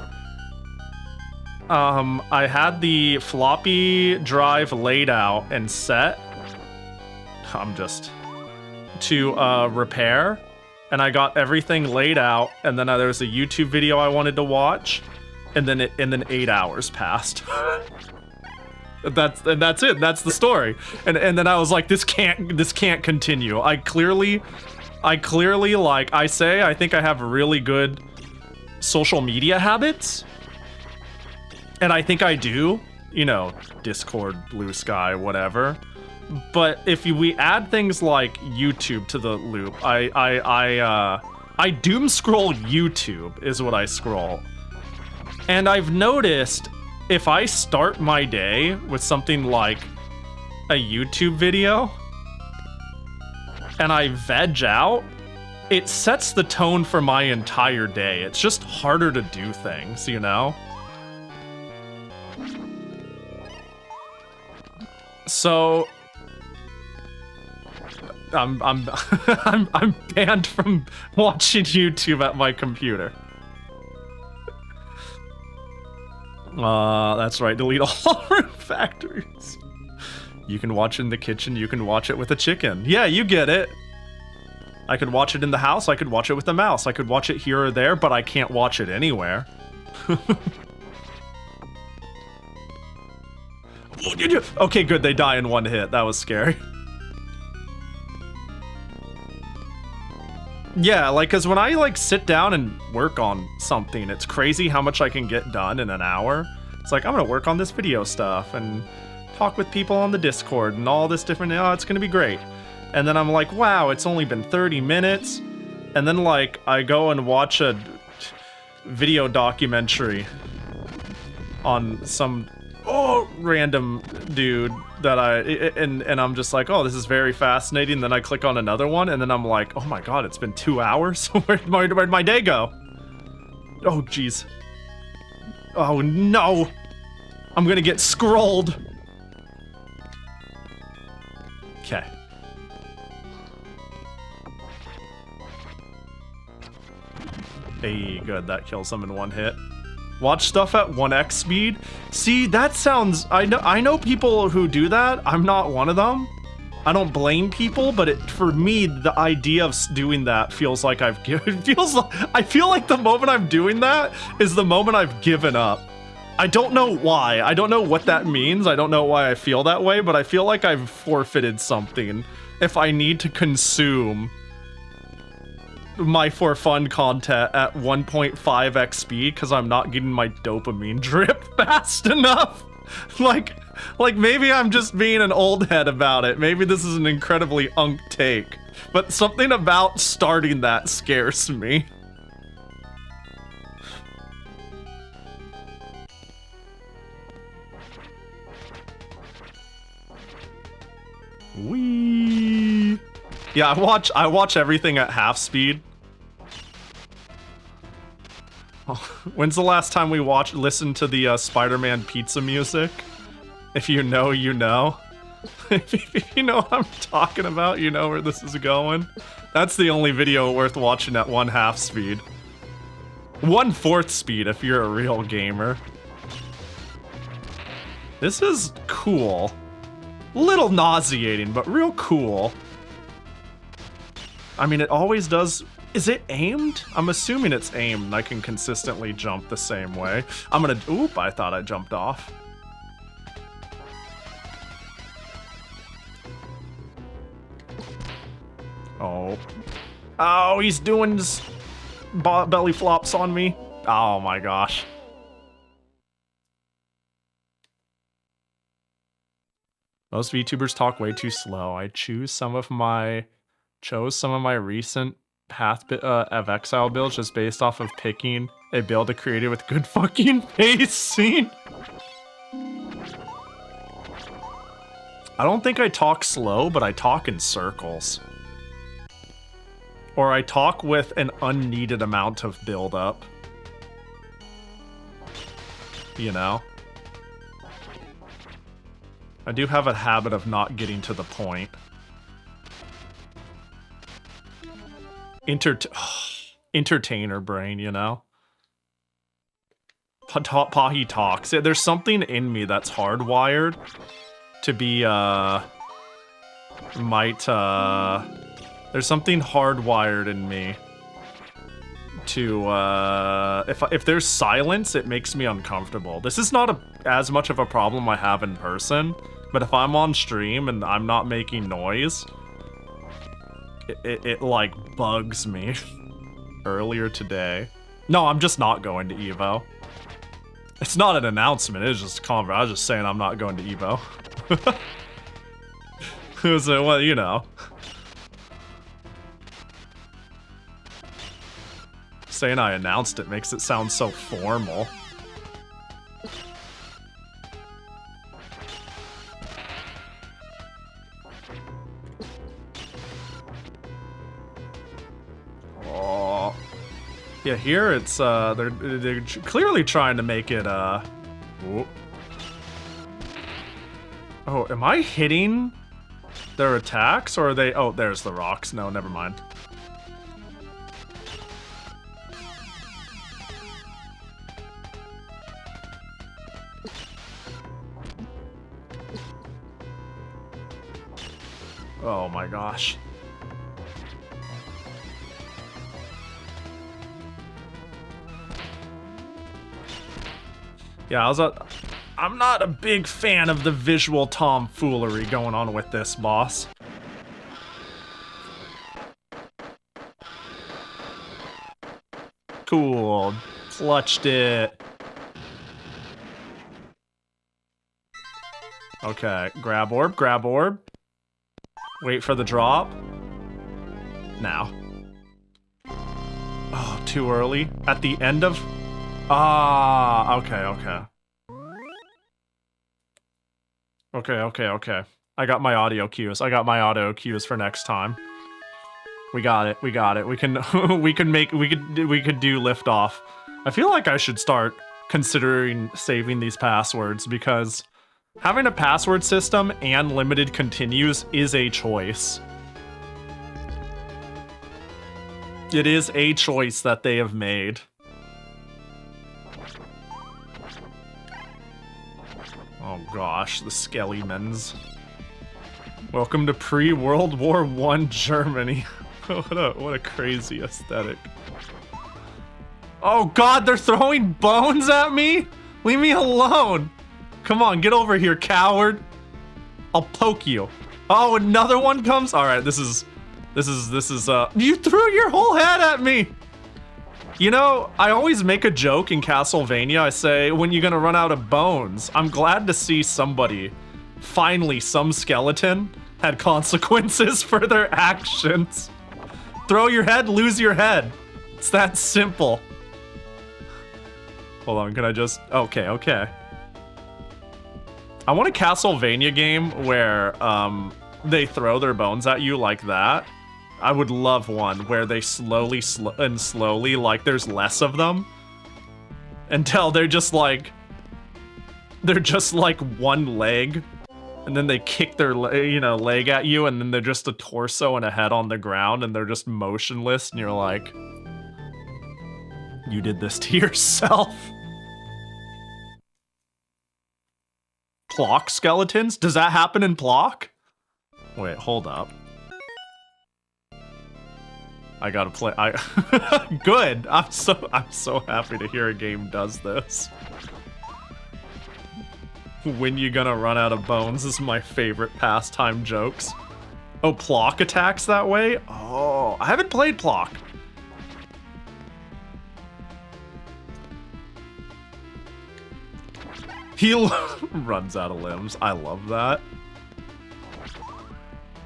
I had the floppy drive laid out and set. To repair, and I got everything laid out, and then there was a YouTube video I wanted to watch, and then 8 hours passed. That's it. That's the story. And then I was like, this can't continue. I clearly like I think I have really good social media habits, and I think I do. You know, Discord, Blue Sky, whatever. But if we add things like YouTube to the loop, I doom scroll YouTube is what I scroll. And I've noticed if I start my day with something like a YouTube video and I veg out, it sets the tone for my entire day. It's just harder to do things, you know? So I'm banned from watching YouTube at my computer. That's right, delete all room factories. You can watch it in the kitchen, you can watch it with a chicken. Yeah, you get it. I could watch it in the house, I could watch it with the mouse, I could watch it here or there, but I can't watch it anywhere. Okay, good, they die in one hit. That was scary. Yeah, like, cause when I like sit down and work on something, it's crazy how much I can get done in an hour. It's like, I'm gonna work on this video stuff and talk with people on the Discord and all this different, oh, it's gonna be great. And then I'm like, wow, it's only been 30 minutes. And then like, I go and watch a video documentary on some random dude that and I'm just like, oh, this is very fascinating. Then I click on another one, and then I'm like, oh my god, it's been 2 hours. Where'd my day go? Oh jeez. Oh no, I'm gonna get scrolled. Okay. Hey, good, that kills them in one hit. Watch stuff at 1x speed? See, that sounds... I know people who do that. I'm not one of them. I don't blame people, but for me, the idea of doing that feels like I've given... I feel like the moment I'm doing that is the moment I've given up. I don't know why. I don't know what that means. I don't know why I feel that way, but I feel like I've forfeited something if I need to consume my for fun content at 1.5x speed because I'm not getting my dopamine drip fast enough. Like maybe I'm just being an old head about it. Maybe this is an incredibly unk take, but something about starting that scares me. Yeah, I watch everything at half speed. Oh, when's the last time we listened to the Spider-Man pizza music? If you know, you know. If you know what I'm talking about, you know where this is going. That's the only video worth watching at 1/2 speed. 1/4 speed if you're a real gamer. This is cool. Little nauseating, but real cool. I mean, it always does... Is it aimed? I'm assuming it's aimed and I can consistently jump the same way. I'm gonna... Oop, I thought I jumped off. Oh. Oh, he's doing this belly flops on me. Oh my gosh. Most VTubers talk way too slow. I chose some of my recent Path of Exile builds just based off of picking a build to create it with good fucking pacing. I don't think I talk slow, but I talk in circles. Or I talk with an unneeded amount of build-up. You know? I do have a habit of not getting to the point. Entertainer brain, you know? Pahi talks. There's something in me that's hardwired to be, there's something hardwired in me to, if there's silence, it makes me uncomfortable. This is not as much of a problem I have in person, but if I'm on stream and I'm not making noise, it like bugs me. Earlier today. No, I'm just not going to Evo. It's not an announcement, it's just a convo. I was just saying I'm not going to Evo. So, well, you know. Saying I announced it makes it sound so formal. Oh. Yeah, here it's, they're clearly trying to make it, Whoop. Oh, am I hitting their attacks, or are they... Oh, there's the rocks. No, never mind. Oh my gosh. Yeah, I'm not a big fan of the visual tomfoolery going on with this boss. Cool. Clutched it. Okay, grab orb, grab orb. Wait for the drop. Now. Oh, too early? At the end of... Ah, okay, okay. Okay. I got my audio cues. I got my audio cues for next time. We got it. We got it. We can we could do liftoff. I feel like I should start considering saving these passwords because having a password system and limited continues is a choice. It is a choice that they have made. Oh gosh, the Skellimans. Welcome to pre-World War I Germany. what a crazy aesthetic. Oh god, they're throwing bones at me? Leave me alone. Come on, get over here, coward. I'll poke you. Oh, another one comes? Alright, this is, you threw your whole head at me! You know, I always make a joke in Castlevania. I say, when you gonna run out of bones? I'm glad to see somebody, finally some skeleton, had consequences for their actions. Throw your head, lose your head. It's that simple. Hold on, can I just... Okay. I want a Castlevania game where they throw their bones at you like that, I would love one where they slowly, like, there's less of them. Until they're just like one leg. And then they kick their, leg at you, and then they're just a torso and a head on the ground, and they're just motionless, and you're like, you did this to yourself. Plock skeletons? Does that happen in Plock? Wait, hold up. I gotta play. Good. I'm so happy to hear a game does this. When you gonna run out of bones is my favorite pastime jokes. Oh, Plock attacks that way? Oh, I haven't played Plock. He runs out of limbs. I love that.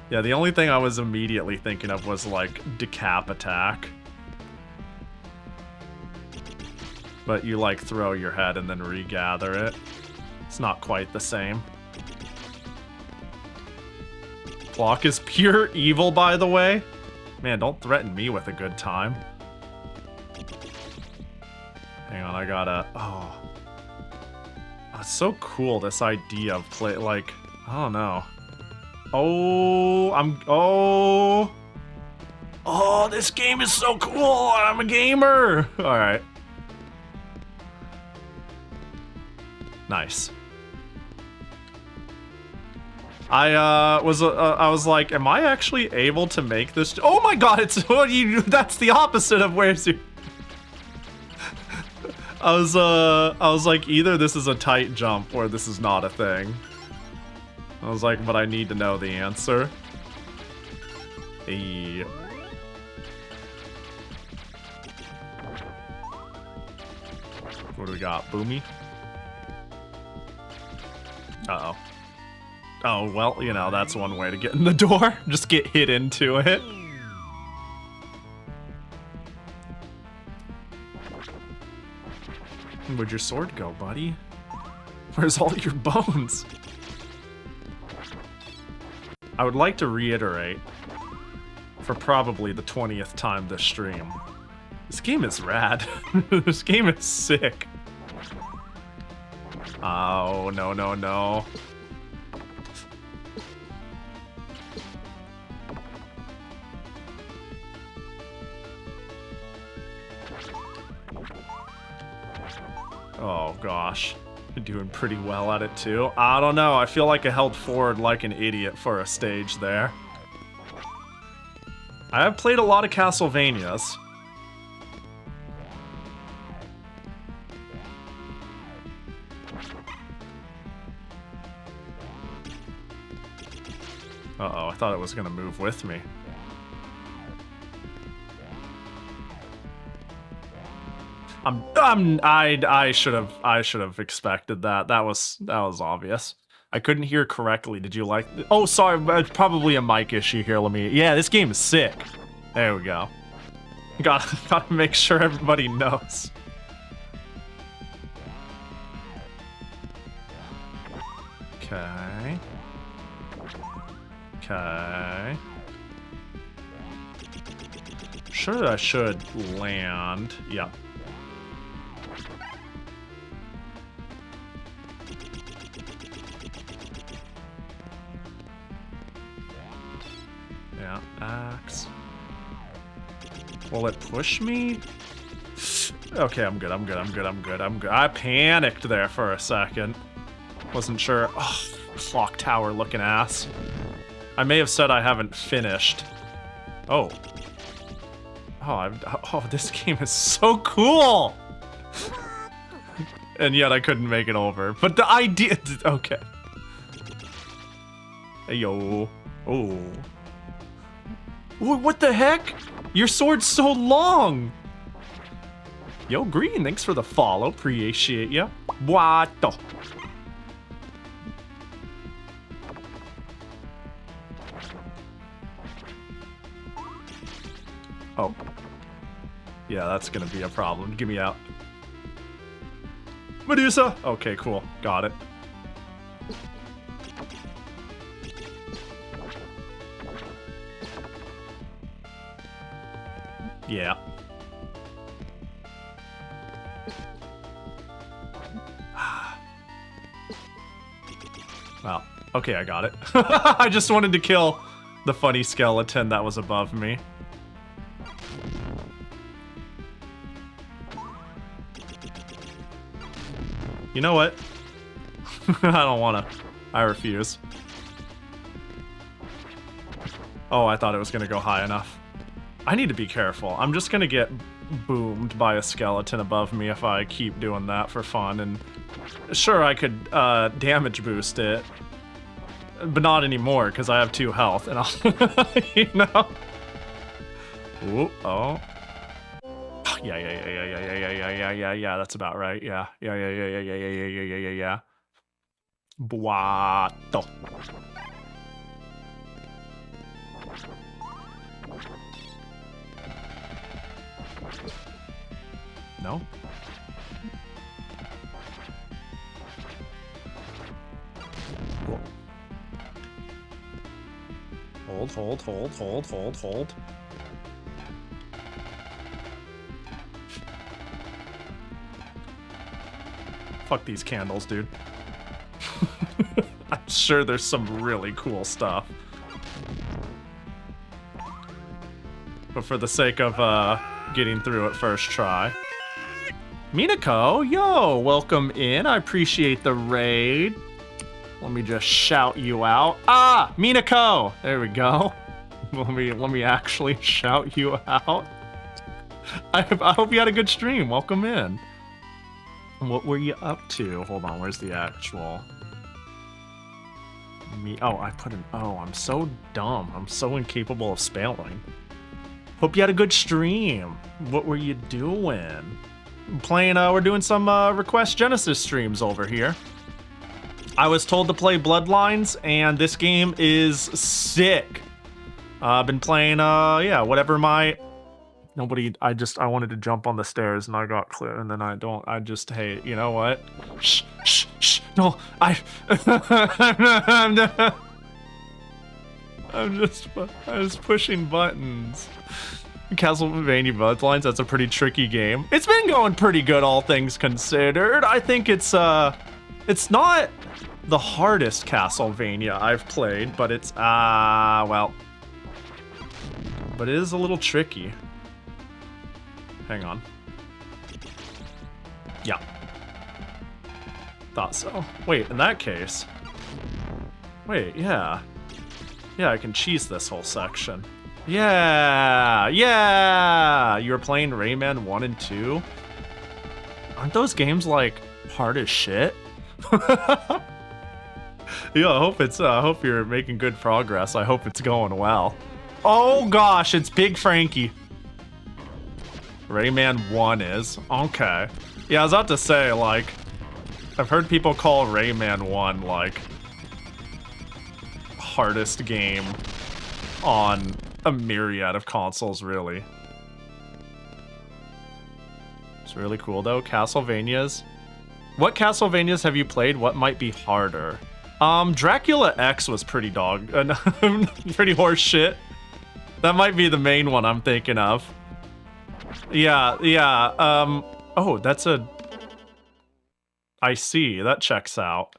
Yeah, the only thing I was immediately thinking of was, like, decap attack. But you, like, throw your head and then regather it. It's not quite the same. Plock is pure evil, by the way. Man, don't threaten me with a good time. Hang on, I gotta... Oh. It's so cool, this idea of like... I don't know. Oh, Oh, this game is so cool! I'm a gamer! Alright. Nice. I was like, am I actually able to make this? Oh my god, it's that's the opposite of where's your... I was like, either this is a tight jump or this is not a thing. I was like, but I need to know the answer. Hey. What do we got? Boomy? Uh-oh. Oh, well, that's one way to get in the door. Just get hit into it. Where'd your sword go, buddy? Where's all your bones? I would like to reiterate, for probably the 20th time this stream, this game is rad. This game is sick. Oh, no, no, no. Oh gosh, doing pretty well at it too. I don't know, I feel like I held forward like an idiot for a stage there. I have played a lot of Castlevanias. Uh-oh, I thought it was gonna move with me. I should have expected that. That was obvious. I couldn't hear correctly. Did you like? Oh, sorry. It's probably a mic issue here. Yeah, this game is sick. There we go. Gotta make sure everybody knows. Okay. Okay. Sure, I should land. Yeah. Yeah, axe. Will it push me? Okay, I'm good. I panicked there for a second. Wasn't sure. Oh, clock tower looking ass. I may have said I haven't finished. Oh. Oh, this game is so cool! And yet I couldn't make it over. But the idea... Okay. Hey, yo. Oh. What the heck? Your sword's so long! Yo, Green, thanks for the follow. Appreciate ya. What the... Oh. Yeah, that's gonna be a problem. Get me out. Medusa! Okay, cool. Got it. Yeah. Well, okay, I got it. I just wanted to kill the funny skeleton that was above me. You know what? I don't wanna. I refuse. Oh, I thought it was gonna go high enough. I need to be careful. I'm just gonna get boomed by a skeleton above me if I keep doing that for fun. And sure, I could damage boost it, but not anymore because I have 2 health, and I'll, you know. Ooh, oh. Yeah. That's about right. Yeah. Buato. No? Cool. Hold. Fuck these candles, dude. I'm sure there's some really cool stuff. But for the sake of getting through it first try. Minako, yo, welcome in. I appreciate the raid. Let me just shout you out. Ah, Minako! There we go. Let me actually shout you out. I hope you had a good stream. Welcome in. What were you up to? Hold on, where's the actual? Oh, I put an O. I'm so dumb. I'm so incapable of spelling. Hope you had a good stream. What were you doing? Playing, we're doing some Request Genesis streams over here. I was told to play Bloodlines, and this game is sick. I've been playing, yeah, whatever my... Nobody, I wanted to jump on the stairs and I got clear, and then hey, you know what? Shh, no, I was pushing buttons. Castlevania Bloodlines, that's a pretty tricky game. It's been going pretty good, all things considered. I think it's not the hardest Castlevania I've played, but it's, well. But it is a little tricky. Hang on. Yeah. Thought so. Wait, in that case. Wait, yeah. Yeah, I can cheese this whole section. Yeah! You were playing Rayman 1 and 2? Aren't those games, like, hard as shit? Yeah, I hope you're making good progress. I hope it's going well. Oh gosh, it's Big Frankie. Rayman 1 is? Okay. Yeah, I was about to say, like, I've heard people call Rayman 1, like, hardest game on a myriad of consoles, really. It's really cool, though. Castlevanias. What Castlevanias have you played? What might be harder? Dracula X was pretty pretty horse shit. That might be the main one I'm thinking of. Yeah, oh, that's a... I see, that checks out.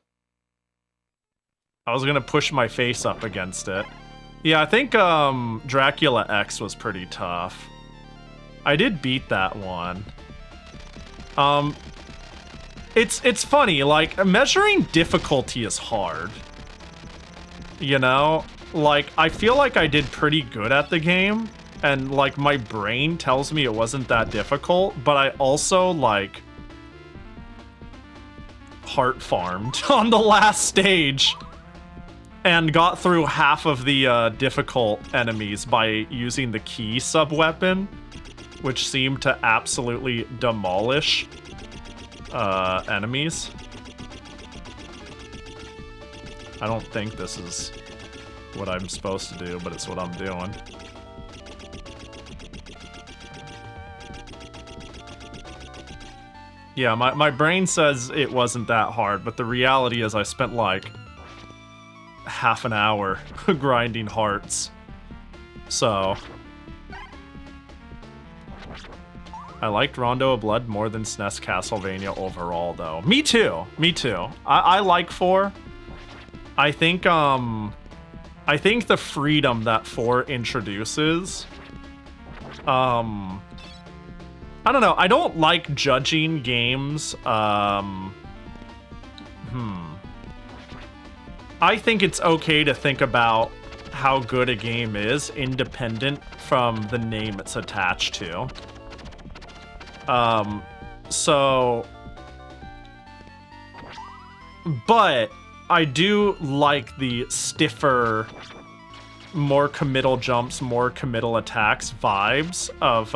I was gonna push my face up against it. Yeah, I think, Dracula X was pretty tough. I did beat that one. It's funny, like, measuring difficulty is hard. You know? Like, I feel like I did pretty good at the game. And, like, my brain tells me it wasn't that difficult, but I also, like, heart farmed on the last stage and got through half of the difficult enemies by using the key sub-weapon, which seemed to absolutely demolish enemies. I don't think this is what I'm supposed to do, but it's what I'm doing. Yeah, my brain says it wasn't that hard, but the reality is I spent like half an hour grinding hearts. So I liked Rondo of Blood more than SNES Castlevania overall, though. Me too. Me too. I like 4. I think the freedom that 4 introduces. I don't know. I don't like judging games. I think it's okay to think about how good a game is independent from the name it's attached to. But I do like the stiffer, more committal jumps, more committal attacks vibes of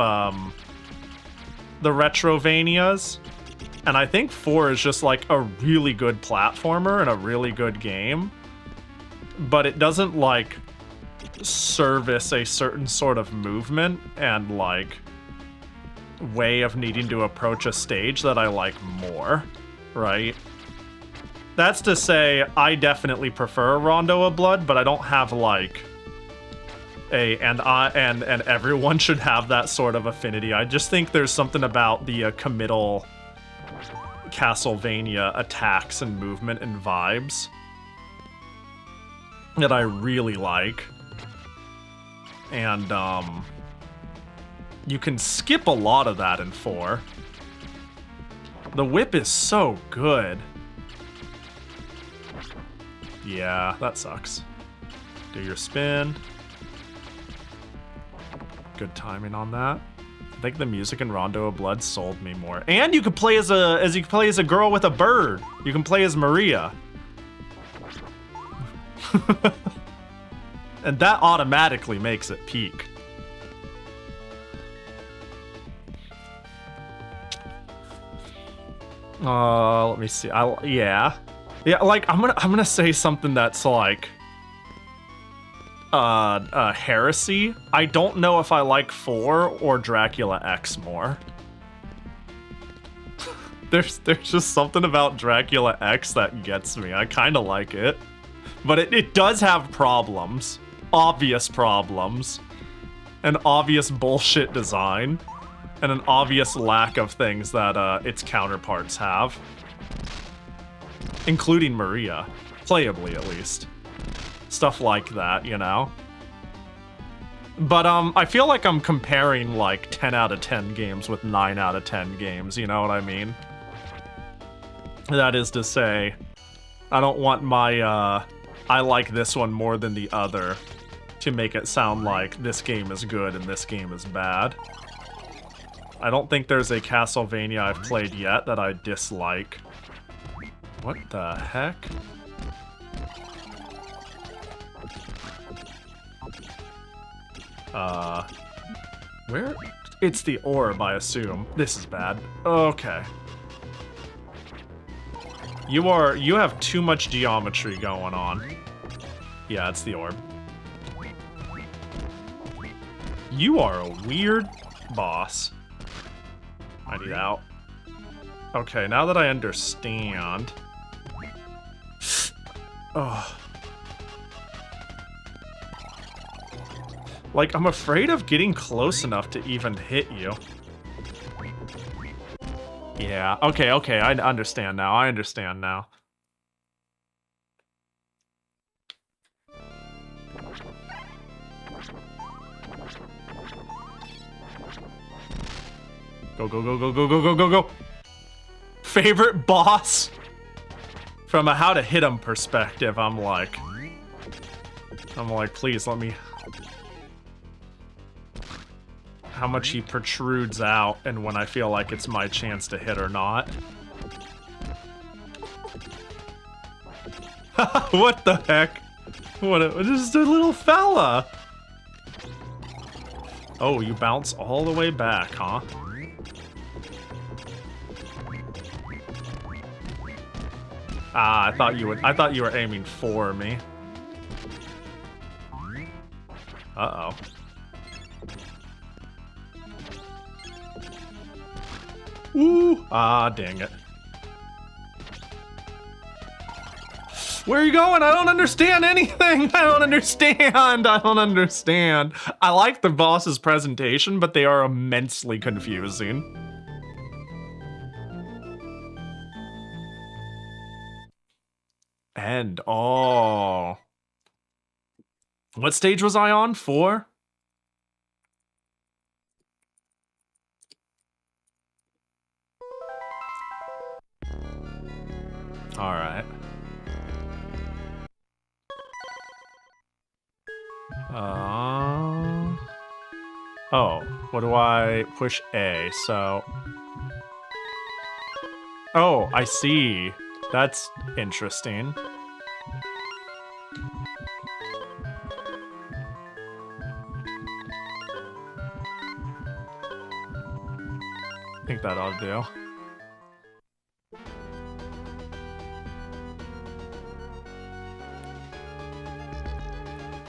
the Retrovanias. And I think 4 is just like a really good platformer and a really good game. But it doesn't like service a certain sort of movement and like way of needing to approach a stage that I like more, right? That's to say, I definitely prefer Rondo of Blood, but I don't have like and everyone should have that sort of affinity. I just think there's something about the committal Castlevania attacks and movement and vibes that I really like. And you can skip a lot of that in 4. The whip is so good. Yeah, that sucks. Do your spin. Good timing on that. I think the music in Rondo of Blood sold me more. And you can play as a girl with a bird. You can play as Maria. And that automatically makes it peak. Let me see. Yeah, like I'm gonna say something that's like heresy. I don't know if I like 4 or Dracula X more. There's just something about Dracula X that gets me. I kind of like it, but it does have problems, obvious problems, an obvious bullshit design, and an obvious lack of things that its counterparts have, including Maria, playably at least. Stuff like that, you know? But I feel like I'm comparing like 10 out of 10 games with 9 out of 10 games, you know what I mean? That is to say, I don't want my I like this one more than the other to make it sound like this game is good and this game is bad. I don't think there's a Castlevania I've played yet that I dislike. What the heck? Where? It's the orb, I assume. This is bad. Okay. You have too much geometry going on. Yeah, it's the orb. You are a weird boss. I need out. Okay, now that I understand. Oh. Like, I'm afraid of getting close enough to even hit you. Yeah, okay, I understand now. I understand now. Go, go, go, go, go, go, go, go, go. Favorite boss? From a how to hit him perspective, I'm like, please let me... How much he protrudes out and when I feel like it's my chance to hit or not. What the heck? Just a little fella. Oh, you bounce all the way back, huh? Ah, I thought you were aiming for me. Uh-oh. Ooh! Ah, dang it. Where are you going? I don't understand anything. I don't understand. I don't understand. I like the boss's presentation, but they are immensely confusing. And oh. What stage was I on? 4? All right. Oh, what do I push A? So. Oh, I see. That's interesting. I think that ought to do.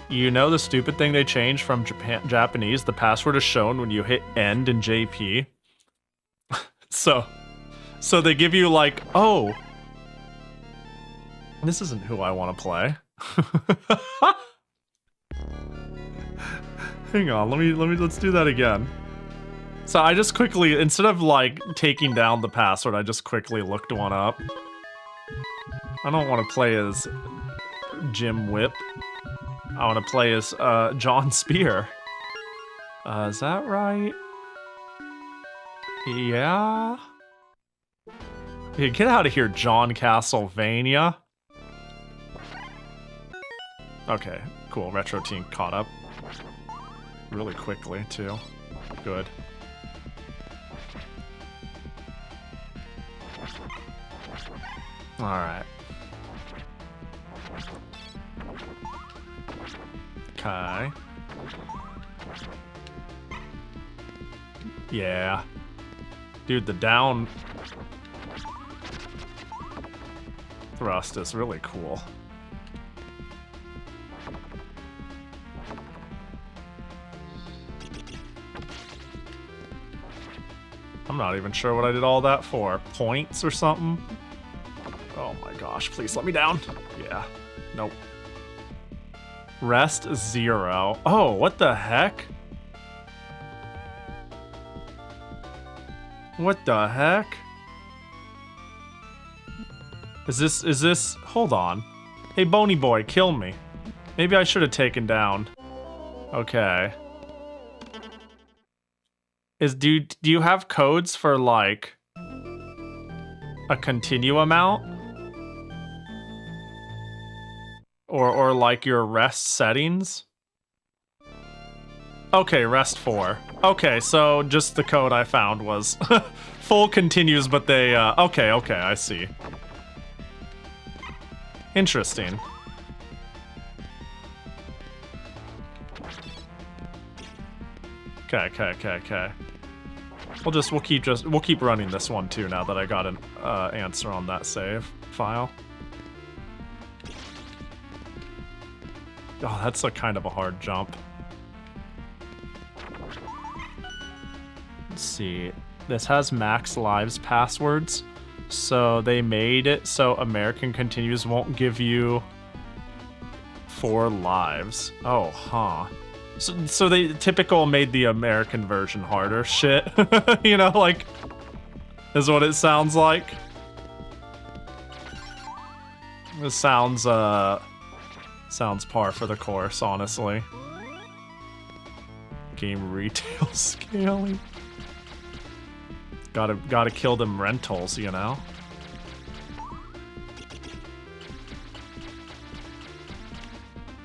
You know the stupid thing they changed from Japanese? The password is shown when you hit end in JP. So they give you like, oh, this isn't who I want to play. Hang on, let's do that again. So I just quickly, instead of like taking down the password, I just quickly looked one up. I don't want to play as Jim Whip. I want to play as John Spear. Is that right? Yeah. Yeah, get out of here, John Castlevania. Okay, cool. Retro Team caught up. Really quickly, too. Good. Alright. Okay. Yeah. Dude, the down thrust is really cool. I'm not even sure what I did all that for. Points or something? Oh my gosh, please let me down. Yeah. Nope. Rest 0. Oh, what the heck? What the heck? Is this, hold on. Hey, Bony Boy, kill me. Maybe I should have taken down. Okay. Do you have codes for, like, a continue amount? Or like your rest settings? Okay, rest 4. Okay, so just the code I found was full continues, but they, okay, I see. Interesting. Okay. We'll keep running this one too now that I got an answer on that save file. Oh, that's a kind of a hard jump. Let's see. This has max lives passwords, so they made it so American continues won't give you 4 lives. Oh, huh. So they typical made the American version harder. Shit. You know, like, is what it sounds like. This sounds par for the course, honestly. Game retail scaling. Gotta kill them rentals, you know?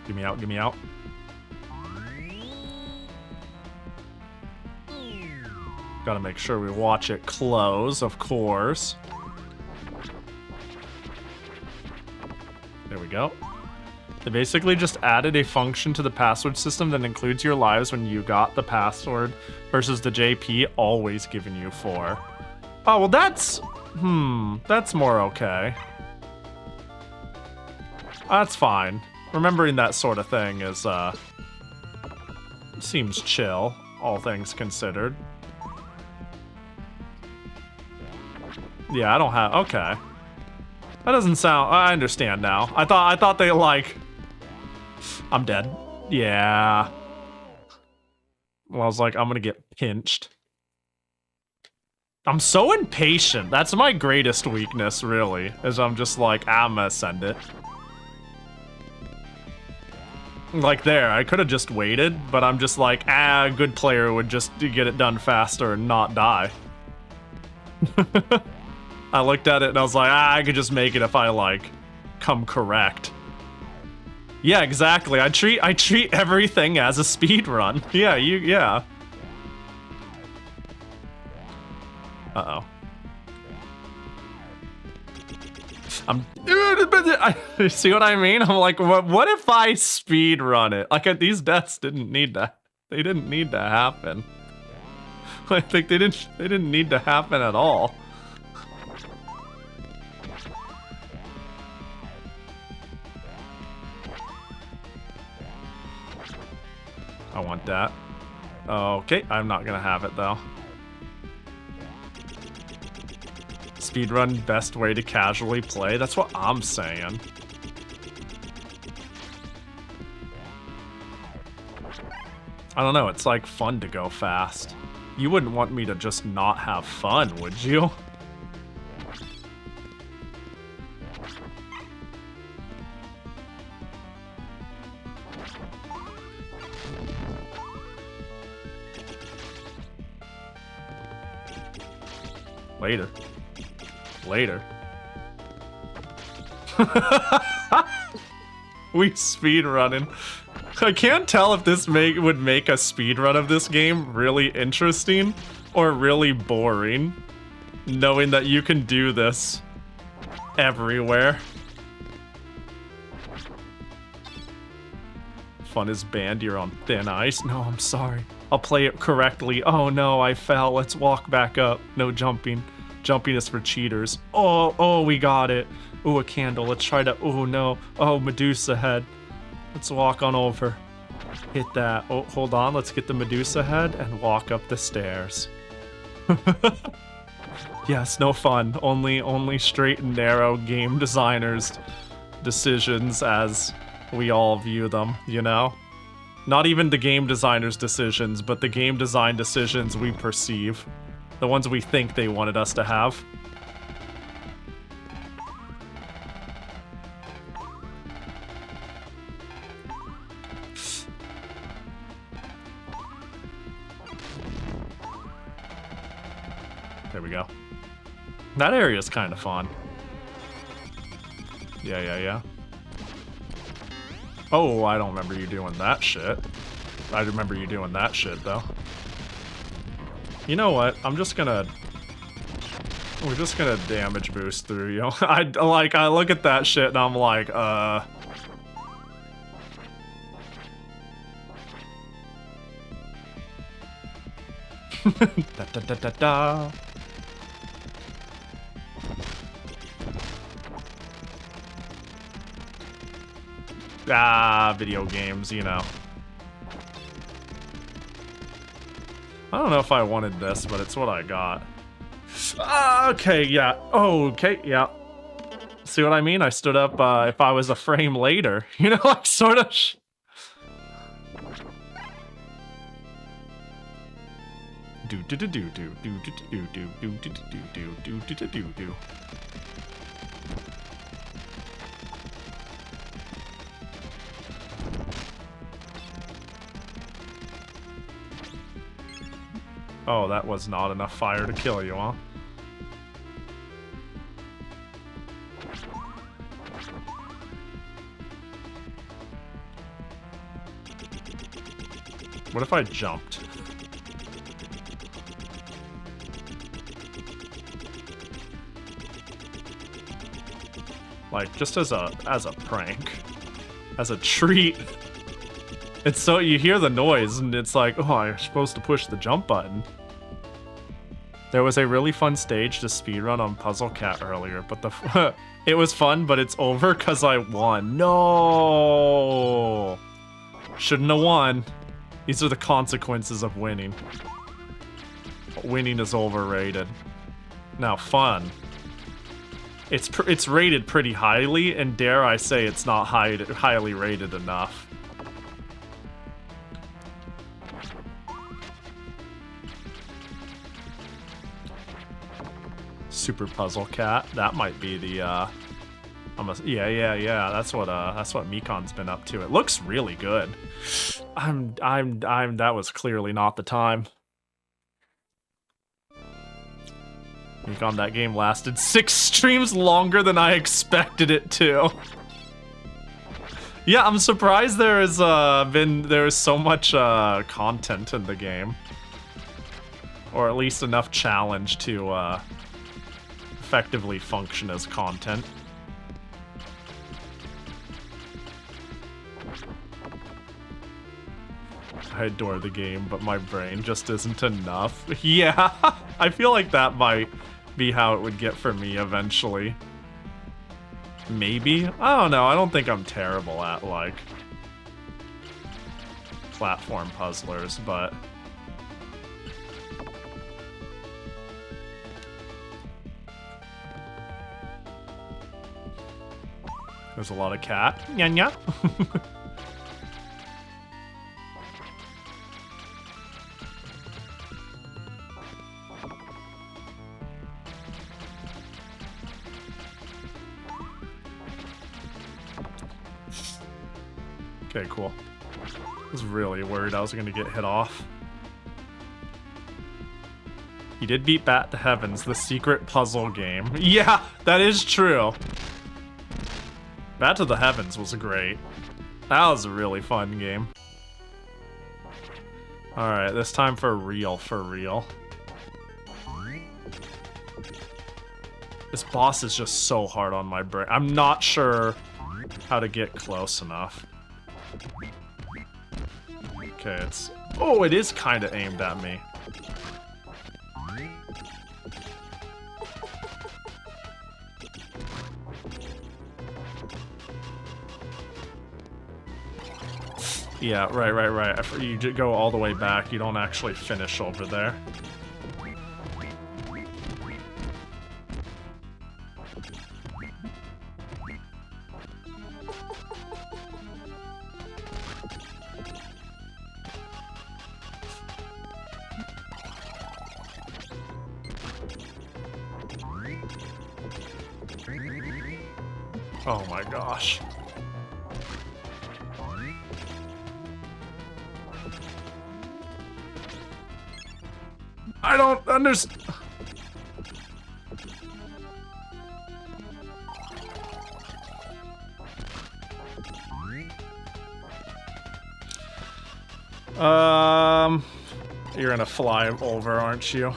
Get me out, get me out. Gotta make sure we watch it close, of course. There we go. They basically just added a function to the password system that includes your lives when you got the password versus the JP always giving you 4. Oh, well that's more okay. That's fine. Remembering that sort of thing is, seems chill, all things considered. Yeah, I don't have, okay. That doesn't sound... I understand now. I thought they, like... I'm dead. Yeah. Well, I was like, I'm gonna get pinched. I'm so impatient. That's my greatest weakness, really. Is I'm just like, I'm gonna send it. Like there, I could have just waited, but I'm just like, a good player would just get it done faster and not die. I looked at it and I was like, I could just make it if I, like, come correct. Yeah, exactly. I treat everything as a speed run. Yeah, yeah. Uh-oh. See what I mean? I'm like, what if I speed run it? Like, these deaths didn't need to. They didn't need to happen. I think they didn't need to happen at all. I want that. Okay, I'm not gonna have it though. Speedrun, best way to casually play? That's what I'm saying. I don't know, it's like fun to go fast. You wouldn't want me to just not have fun, would you? Later. Later. We speed running. I can't tell if this would make a speed run of this game really interesting or really boring, knowing that you can do this everywhere. Fun is banned, you're on thin ice. No, I'm sorry. I'll play it correctly. Oh no, I fell. Let's walk back up. No jumping. Jumping is for cheaters. Oh, we got it. Ooh, a candle. Let's try to... Oh no. Oh, Medusa head. Let's walk on over. Hit that. Oh, hold on. Let's get the Medusa head and walk up the stairs. Yes, no fun. Only straight and narrow game designers' decisions as we all view them, you know? Not even the game designers' decisions, but the game design decisions we perceive. The ones we think they wanted us to have. There we go. That area is kind of fun. Yeah. Oh, I don't remember you doing that shit. I remember you doing that shit, though. You know what? We're just gonna damage boost through you. I look at that shit and I'm like, Da, da, da, da, da. Ah, video games, you know. I don't know if I wanted this, but it's what I got. Okay, yeah. Okay, yeah. See what I mean? I stood up if I was a frame later. You know, like, sort of... Do. Oh, that was not enough fire to kill you, huh? What if I jumped? Like, just as a prank. As a treat. It's so, you hear the noise and it's like, oh, I'm supposed to push the jump button. There was a really fun stage to speedrun on Puzzle Cat earlier, but it was fun, but it's over because I won. No! Shouldn't have won. These are the consequences of winning. Winning is overrated. Now, fun. It's rated pretty highly, and dare I say it's not highly rated enough. Super Puzzle Cat. That might be the yeah. That's what Mikon's been up to. It looks really good. That was clearly not the time. Mikon, that game lasted 6 streams longer than I expected it to. Yeah, I'm surprised there is so much content in the game. Or at least enough challenge to effectively function as content. I adore the game, but my brain just isn't enough. Yeah, I feel like that might be how it would get for me eventually. Maybe? I don't know, I don't think I'm terrible at, like, platform puzzlers, but... There's a lot of cat. Nya. Okay, cool. I was really worried I was gonna get hit off. He did beat Bat to Heavens, the secret puzzle game. Yeah, that is true. Bat to the Heavens was great. That was a really fun game. Alright, this time for real. This boss is just so hard on my brain. I'm not sure how to get close enough. Okay, it's... Oh, it is kind of aimed at me. Yeah, right. You go all the way back, you don't actually finish over there. Oh my gosh. I don't understand. You're gonna fly over, aren't you?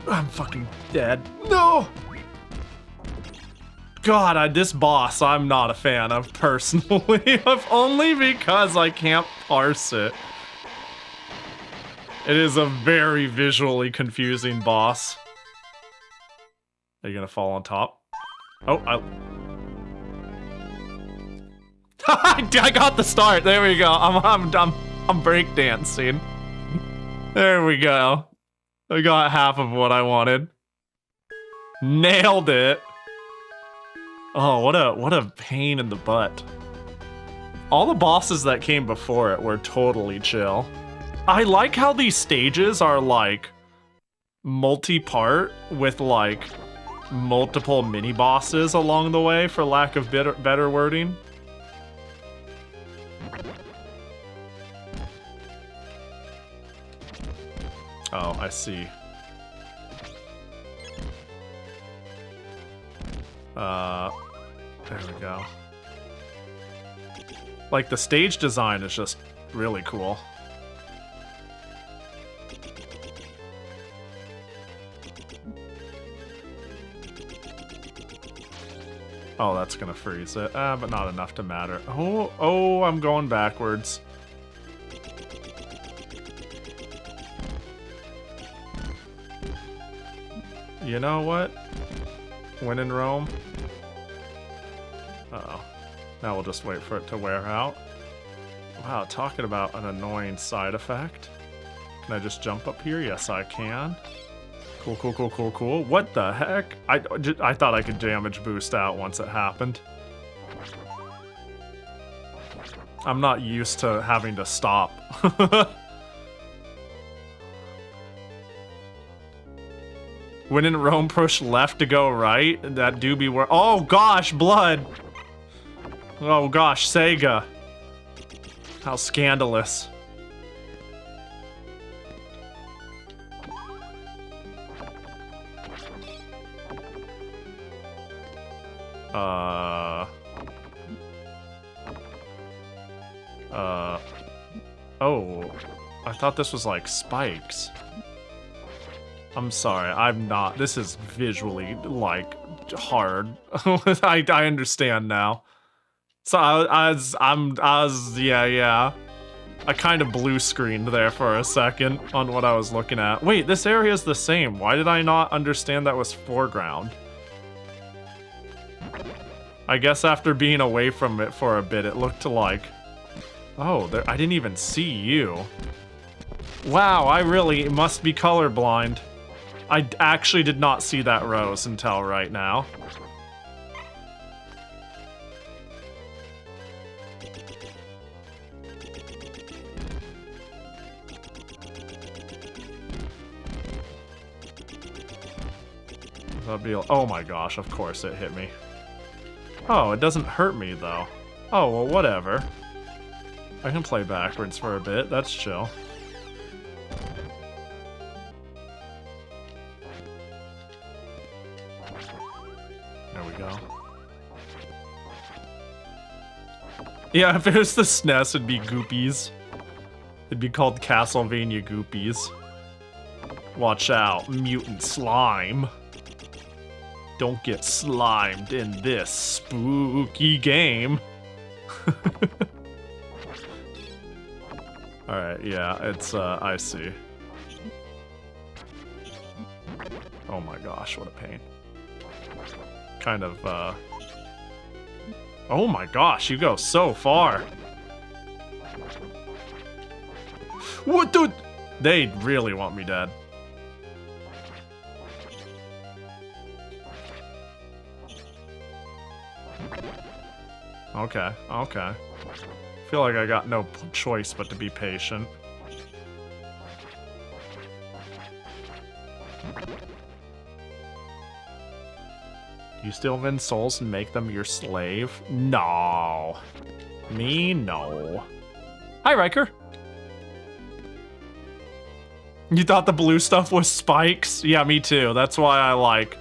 I'm fucking dead. No! God, this boss I'm not a fan of personally, if only because I can't parse it. It is a very visually confusing boss. Are you gonna fall on top? Oh, I got the start. There we go. I'm breakdancing. There we go. I got half of what I wanted. Nailed it. Oh, what a pain in the butt. All the bosses that came before it were totally chill. I like how these stages are like multi-part with like multiple mini bosses along the way, for lack of better wording. Oh, I see. There we go. Like, the stage design is just really cool. Oh, that's gonna freeze it. But not enough to matter. Oh, I'm going backwards. You know what? When in Rome. Uh-oh. Now we'll just wait for it to wear out. Wow, talking about an annoying side effect. Can I just jump up here? Yes, I can. Cool, cool, cool, cool, cool. What the heck? I thought I could damage boost out once it happened. I'm not used to having to stop. When in Rome, push left to go right. That do be where. Oh gosh, blood. Oh gosh, Sega. How scandalous. Oh, I thought this was like spikes. I'm sorry, I'm not. This is visually like hard. I understand now. So yeah. I kind of blue screened there for a second on what I was looking at. Wait, this area is the same. Why did I not understand that was foreground? I guess after being away from it for a bit, it looked like... Oh, there, I didn't even see you. Wow, I really must be colorblind. I actually did not see that rose until right now. Oh my gosh, of course it hit me. Oh, it doesn't hurt me though. Oh, well, whatever. I can play backwards for a bit, that's chill. There we go. Yeah, if it was the SNES, it'd be Goopies. It'd be called Castlevania Goopies. Watch out, mutant slime. Don't get slimed in this spooky game. Alright, yeah, it's, I see. Oh my gosh, what a pain. Kind of, oh my gosh, you go so far. What, dude? They really want me dead. Okay, okay. Feel like I got no choice but to be patient. You still win souls and make them your slave? No. Me, no. Hi, Riker. You thought the blue stuff was spikes? Yeah, me too. That's why I like...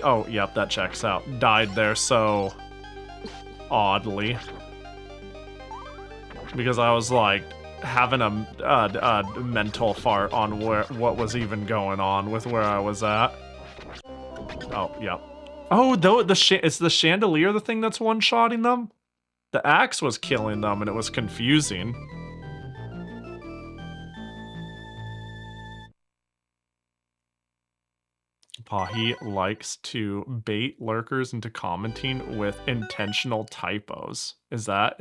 Oh, yep, that checks out. Died there so... oddly. Because I was like having a mental fart on what was even going on with where I was at. Oh, yep. Oh, is the chandelier the thing that's one-shotting them? The axe was killing them and it was confusing. Pahi likes to bait lurkers into commenting with intentional typos. Is that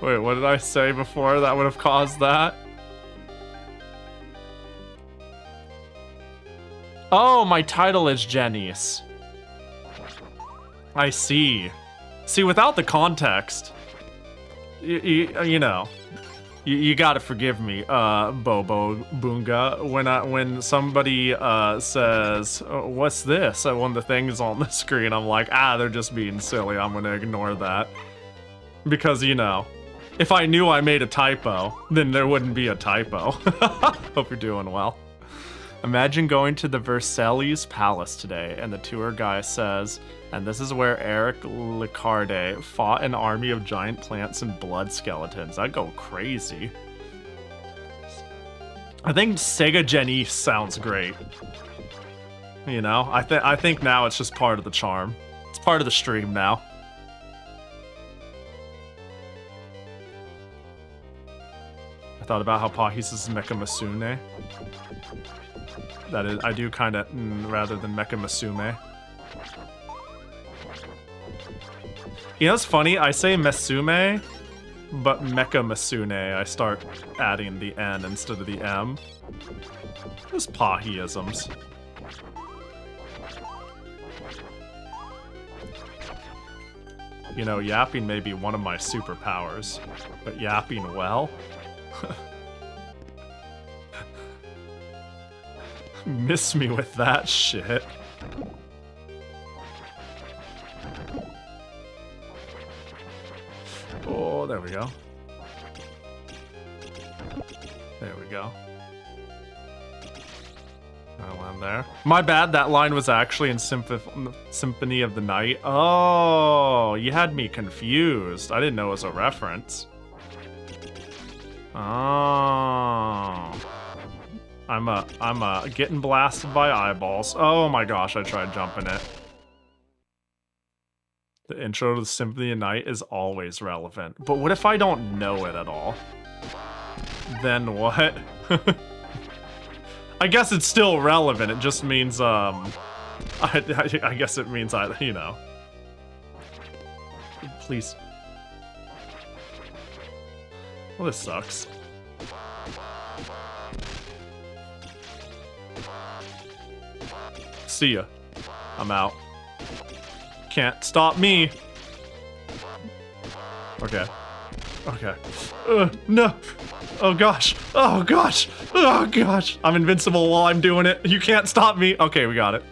Wait, what did I say before that would have caused that? Oh, my title is Jenice. I see. See, without the context, you know, you gotta forgive me, Bobo Boonga. When somebody says, oh, "What's this?" One of the things on the screen, I'm like, they're just being silly. I'm gonna ignore that because you know, if I knew I made a typo, then there wouldn't be a typo. Hope you're doing well. Imagine going to the Versailles Palace today, and the tour guy says, and this is where Eric Licarde fought an army of giant plants and blood skeletons. I'd go crazy. I think Sega Genesis sounds great. You know, I think now it's just part of the charm. It's part of the stream now. I thought about how Pahi's is Mecha Masune. That is, I do kind of, rather than Mecha Masume. You know, it's funny, I say Mesume, But Mecha Masune, I start adding the N instead of the M. Just Pahi-isms. You know, yapping may be one of my superpowers, but yapping well? Miss me with that shit. Oh, there we go. There we go. I land there. My bad, that line was actually in Symphony of the Night. Oh, you had me confused. I didn't know it was a reference. Oh. I'm getting blasted by eyeballs. Oh my gosh, I tried jumping it. The intro to the Symphony of Night is always relevant. But what if I don't know it at all? Then what? I guess it's still relevant. It just means, I guess it means you know. Please. Well, this sucks. See ya. I'm out. Can't stop me. Okay. Okay. No. Oh gosh. Oh gosh. Oh gosh. I'm invincible while I'm doing it. You can't stop me. Okay, we got it.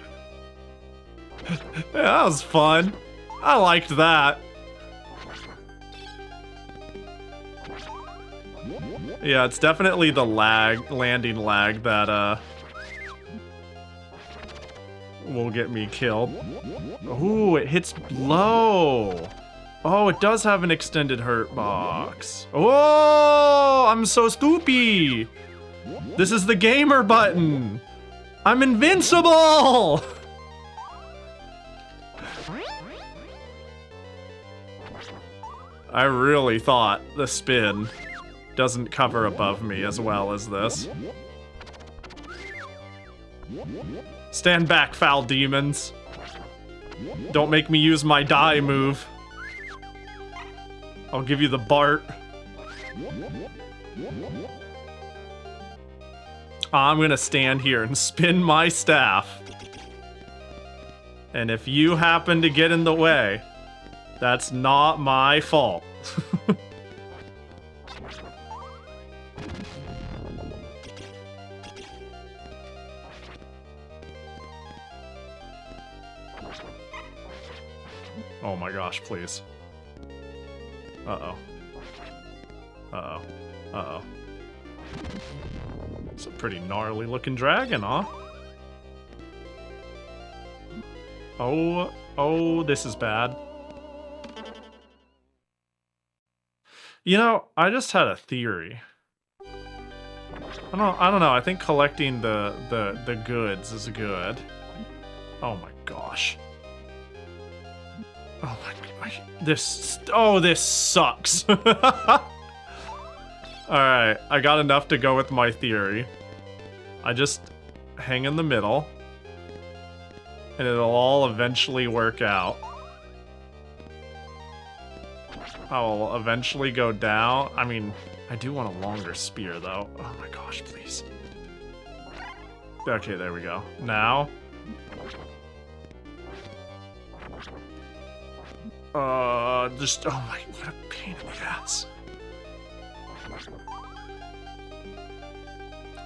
Yeah, that was fun. I liked that. Yeah, it's definitely the landing lag that, will get me killed. Ooh, it hits low. Oh, it does have an extended hurt box. Oh, I'm so stupid. This is the gamer button. I'm invincible. I really thought the spin doesn't cover above me as well as this. Stand back, foul demons. Don't make me use my die move. I'll give you the Bart. I'm gonna stand here and spin my staff. And if you happen to get in the way, that's not my fault. Oh my gosh, please. Uh-oh. Uh-oh. Uh-oh. It's a pretty gnarly looking dragon, huh? Oh, this is bad. You know, I just had a theory. I don't know. I think collecting the goods is good. Oh my gosh. Oh my gosh. This sucks. Alright, I got enough to go with my theory. I just hang in the middle. And it'll all eventually work out. I'll eventually go down. I mean, I do want a longer spear, though. Oh my gosh, please. Okay, there we go. Now. Just, oh my, what a pain in the ass.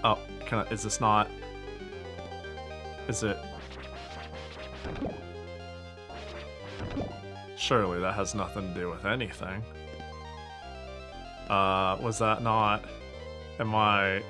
Oh, is this not? Is it? Surely that has nothing to do with anything. Was that not? Hello?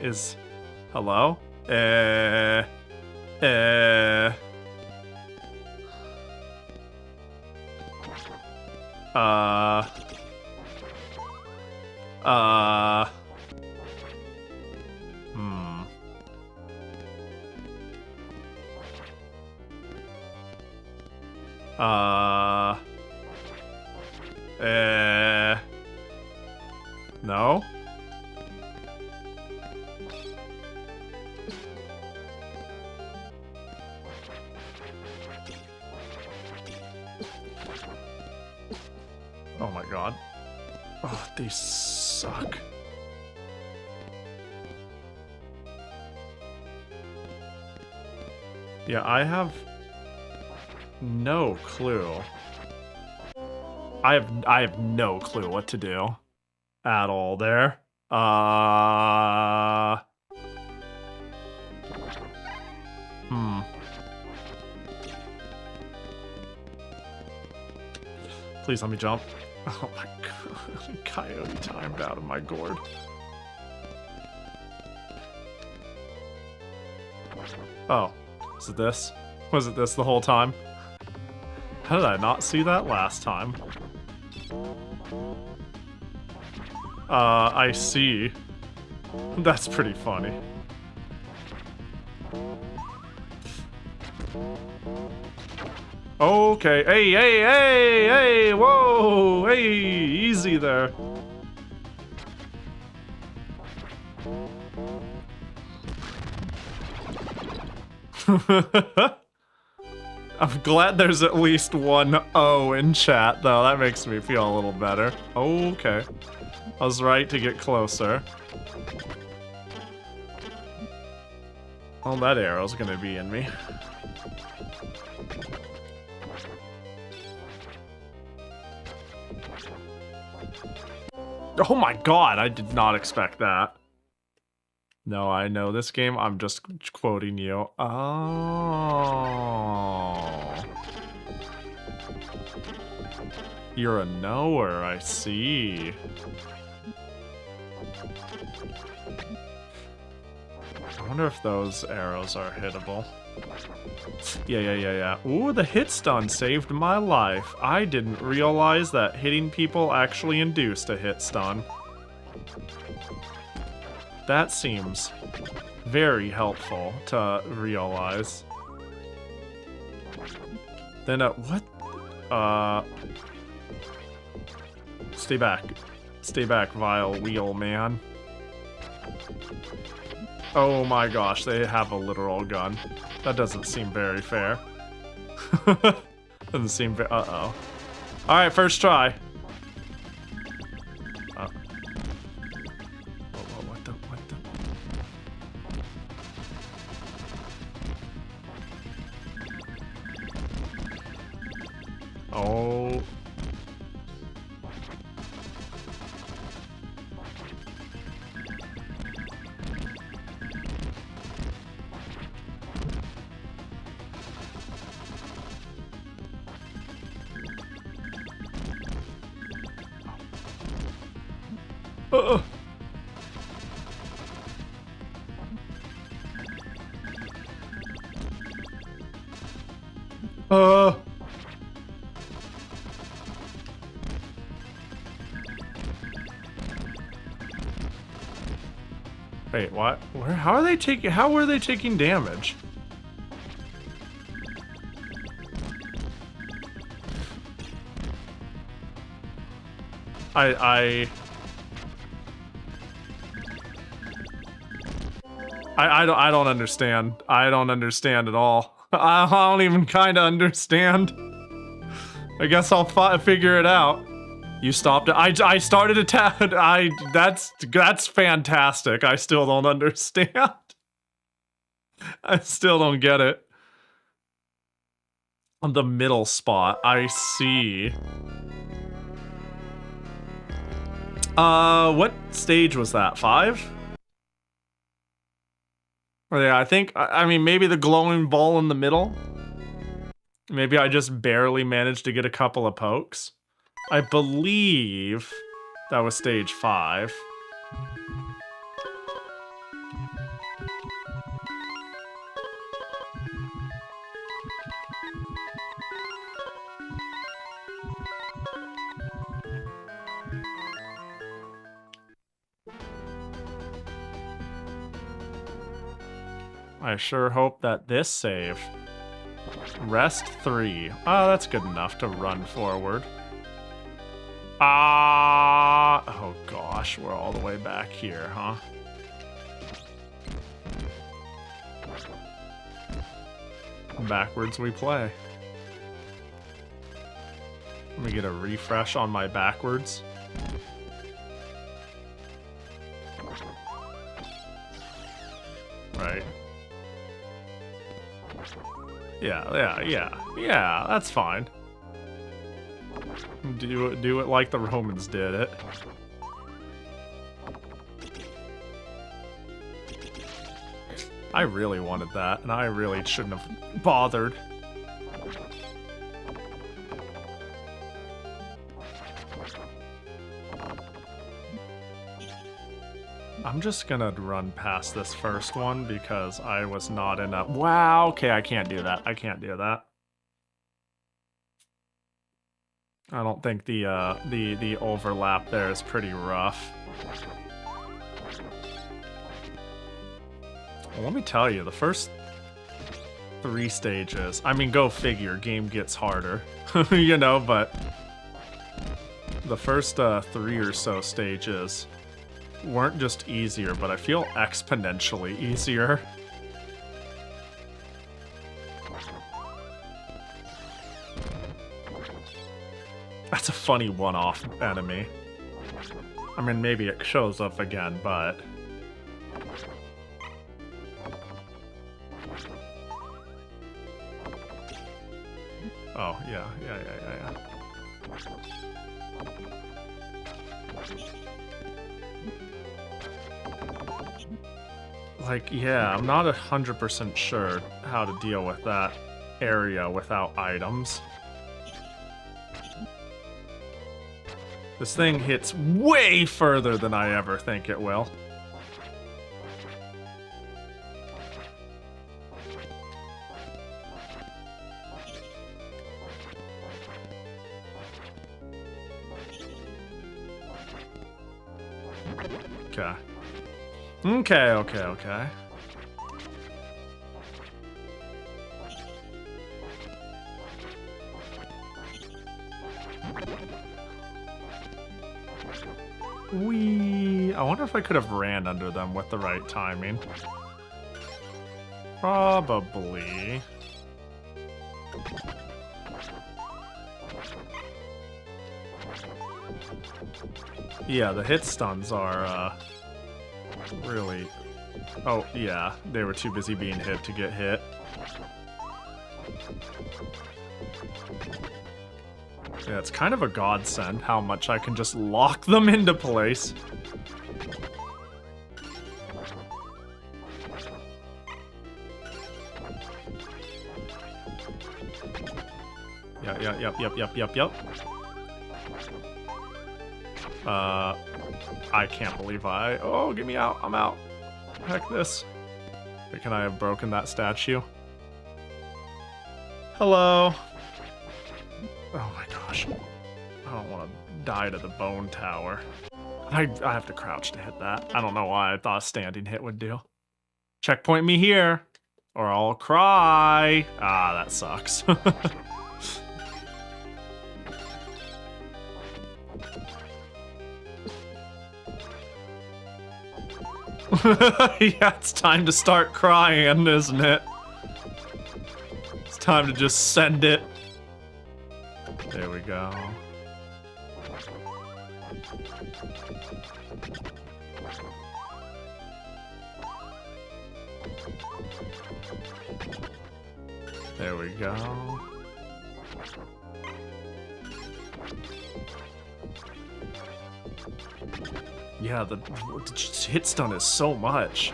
No? Oh my god. Oh, they suck. Yeah, I have no clue. I have no clue what to do at all there. Please let me jump. Oh my god. Coyote timed out of my gourd. Oh. Was it this? Was it this the whole time? How did I not see that last time? I see. That's pretty funny. Okay. Hey, hey, hey, hey, whoa, hey, easy there. I'm glad there's at least one O in chat, though. That makes me feel a little better. Okay. I was right to get closer. Oh, that arrow's gonna be in me. Oh my god, I did not expect that. No, I know this game. I'm just quoting you. Oh. You're a knower, I see. I wonder if those arrows are hittable. Yeah. Ooh, the hit stun saved my life. I didn't realize that hitting people actually induced a hit stun. That seems very helpful to realize. Then, what? Stay back. Stay back, vile wheel man. Oh my gosh, they have a literal gun. That doesn't seem very fair. Doesn't seem very... Uh-oh. Alright, first try. What the... Oh... Wait, what? Where? How are they taking? How were they taking damage? I don't understand. I don't understand at all. I don't even kind of understand. I guess I'll figure it out. You stopped it. I started attack. That's fantastic. I still don't understand. I still don't get it. On the middle spot, I see. What stage was that? 5? Or yeah, I think, I mean, maybe the glowing ball in the middle? Maybe I just barely managed to get a couple of pokes. I believe that was stage 5. I sure hope that this save. Rest 3. Oh, that's good enough to run forward. Oh gosh, we're all the way back here, huh? Backwards we play. Let me get a refresh on my backwards. right. Yeah, that's fine. Do it like the Romans did it. I really wanted that, and I really shouldn't have bothered. I'm just gonna run past this first one because I was not in a... Wow, okay, I can't do that. I can't do that. I don't think the overlap there is pretty rough. Well, let me tell you, the first 3 stages, I mean, go figure, game gets harder, you know, but the first 3 or so stages weren't just easier, but I feel exponentially easier. That's a funny one-off enemy. I mean, maybe it shows up again, but... Oh, yeah. Like, yeah, I'm not 100% sure how to deal with that area without items. This thing hits way further than I ever think it will. Okay. I wonder if I could have ran under them with the right timing. Probably. Yeah, the hit stuns are, really... Oh, yeah, they were too busy being hit to get hit. Yeah, it's kind of a godsend how much I can just lock them into place. Yep. I can't believe Oh, get me out. I'm out. Heck this. Wait, can I have broken that statue? Hello. Oh my gosh. I don't want to die to the bone tower. I have to crouch to hit that. I don't know why I thought a standing hit would do. Checkpoint me here, or I'll cry. Ah, that sucks. Yeah, it's time to start crying, isn't it? It's time to just send it. There we go. There we go. Yeah, the hit stun is so much.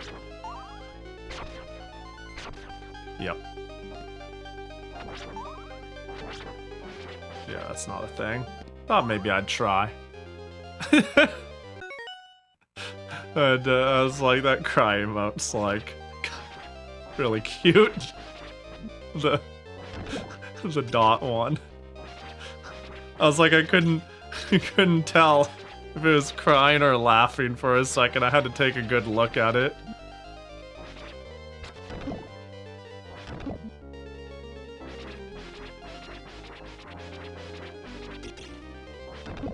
Yep. Yeah, that's not a thing. Thought maybe I'd try. And I was like, that cry emote's like really cute. The dot one. I was like, I couldn't tell if it was crying or laughing for a second. I had to take a good look at it.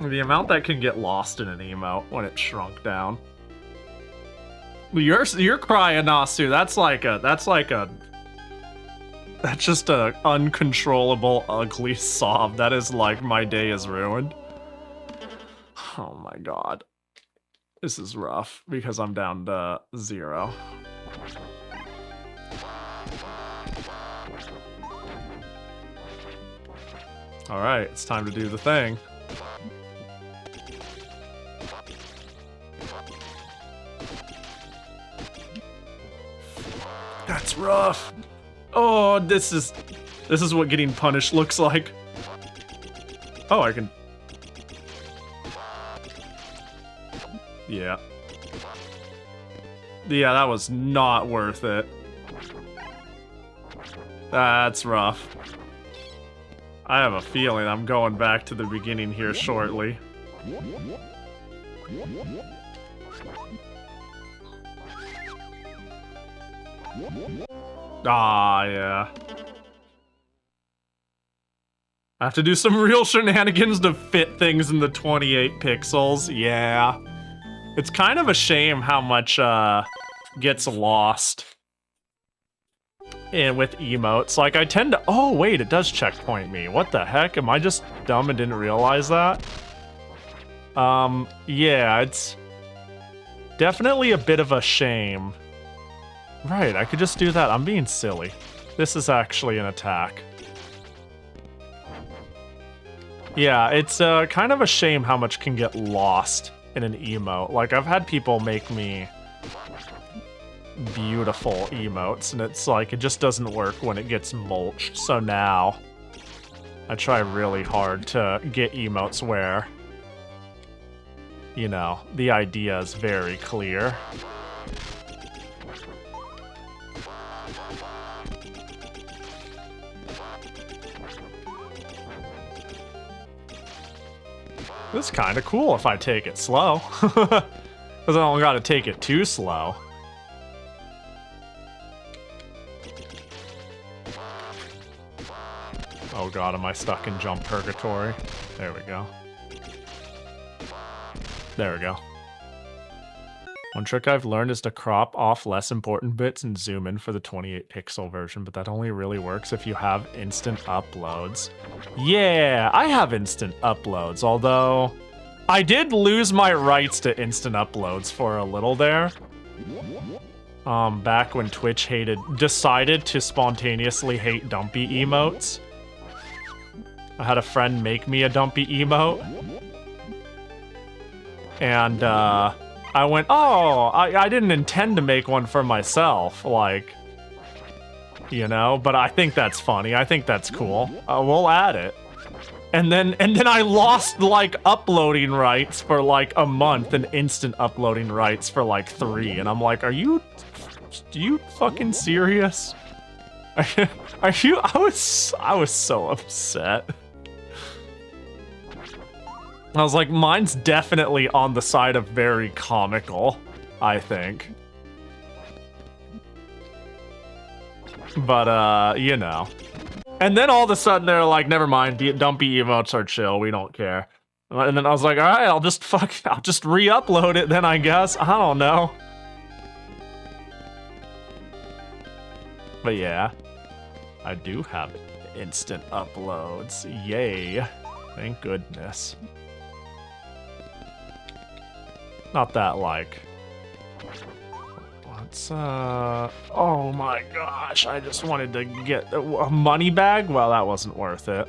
The amount that can get lost in an emote when it's shrunk down. You're crying, Nasu. That's just a uncontrollable, ugly sob. That is like, my day is ruined. Oh my god. This is rough because I'm down to 0. Alright, it's time to do the thing. That's rough. Oh, this is what getting punished looks like. Oh, I can... Yeah. Yeah, that was not worth it. That's rough. I have a feeling I'm going back to the beginning here shortly. Ah, yeah. I have to do some real shenanigans to fit things in the 28 pixels. Yeah. It's kind of a shame how much gets lost and with emotes. Like, I tend to... Oh, wait, it does checkpoint me. What the heck? Am I just dumb and didn't realize that? Yeah, it's definitely a bit of a shame. Right, I could just do that. I'm being silly. This is actually an attack. Yeah, it's kind of a shame how much can get lost in an emote. Like, I've had people make me beautiful emotes, and it's like, it just doesn't work when it gets mulched. So now, I try really hard to get emotes where, you know, the idea is very clear. This is kind of cool if I take it slow. Because I don't gotta take it too slow. Oh god, am I stuck in jump purgatory? There we go. There we go. One trick I've learned is to crop off less important bits and zoom in for the 28 pixel version, but that only really works if you have instant uploads. Yeah, I have instant uploads, although I did lose my rights to instant uploads for a little there. Back when Twitch decided to spontaneously hate dumpy emotes. I had a friend make me a dumpy emote. And, I went, oh, I didn't intend to make one for myself, like, you know, but I think that's funny. I think that's cool. We'll add it. And then I lost, like, uploading rights for, like, a month and instant uploading rights for, like, 3. And I'm like, are you fucking serious? Are you, I was so upset. I was like, mine's definitely on the side of very comical, I think. But, you know. And then all of a sudden they're like, never mind, dumpy emotes are chill, we don't care. And then I was like, alright, I'll just re-upload it then, I guess. I don't know. But yeah, I do have instant uploads. Yay. Thank goodness. Not that, like... What's, oh my gosh, I just wanted to get a money bag? Well, that wasn't worth it.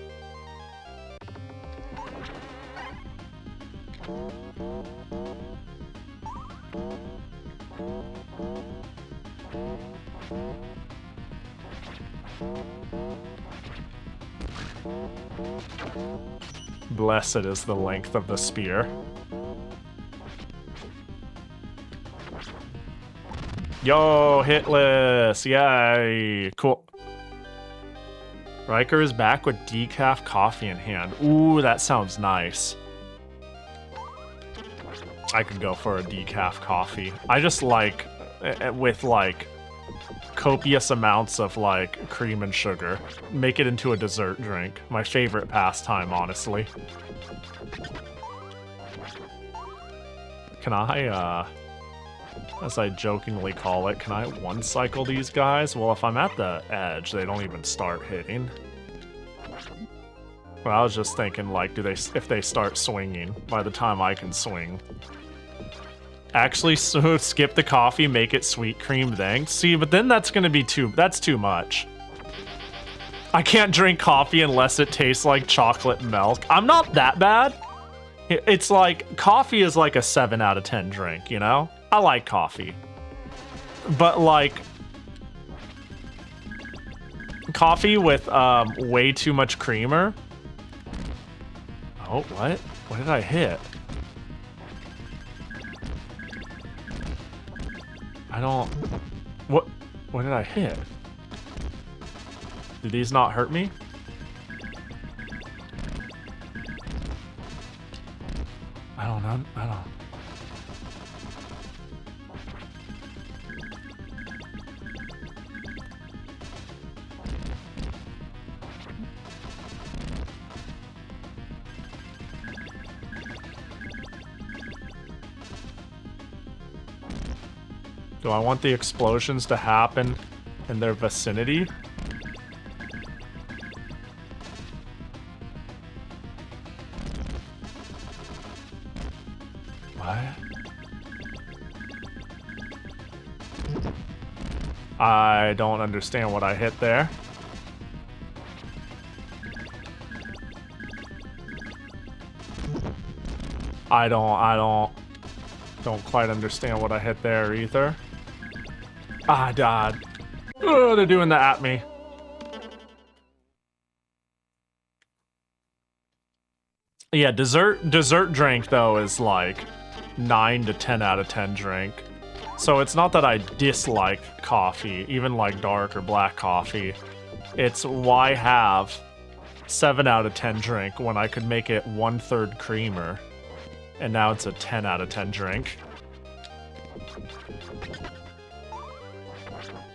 Blessed is the length of the spear. Yo, hitless! Yay! Cool. Riker is back with decaf coffee in hand. Ooh, that sounds nice. I could go for a decaf coffee. I just like, with like, copious amounts of like cream and sugar. Make it into a dessert drink. My favorite pastime, honestly. Can I, as I jokingly call it, can I one-cycle these guys? Well, if I'm at the edge, they don't even start hitting. Well, I was just thinking, like, if they start swinging by the time I can swing. Actually, so skip the coffee, make it sweet cream, thanks. See, but then that's gonna be that's too much. I can't drink coffee unless it tastes like chocolate milk. I'm not that bad. It's like, coffee is like a 7 out of 10 drink, you know? I like coffee. But like, coffee with way too much creamer. Oh, what? What did I hit? I don't... What did I hit? Did these not hurt me? I don't know. I don't... Do I want the explosions to happen in their vicinity? What? I don't understand what I hit there. I don't quite understand what I hit there either. Ah, I died. Oh, they're doing that at me. Yeah, dessert drink though is like 9 to 10 out of 10 drink. So it's not that I dislike coffee, even like dark or black coffee. It's why have 7 out of 10 drink when I could make it 1/3 creamer. And now it's a 10 out of 10 drink.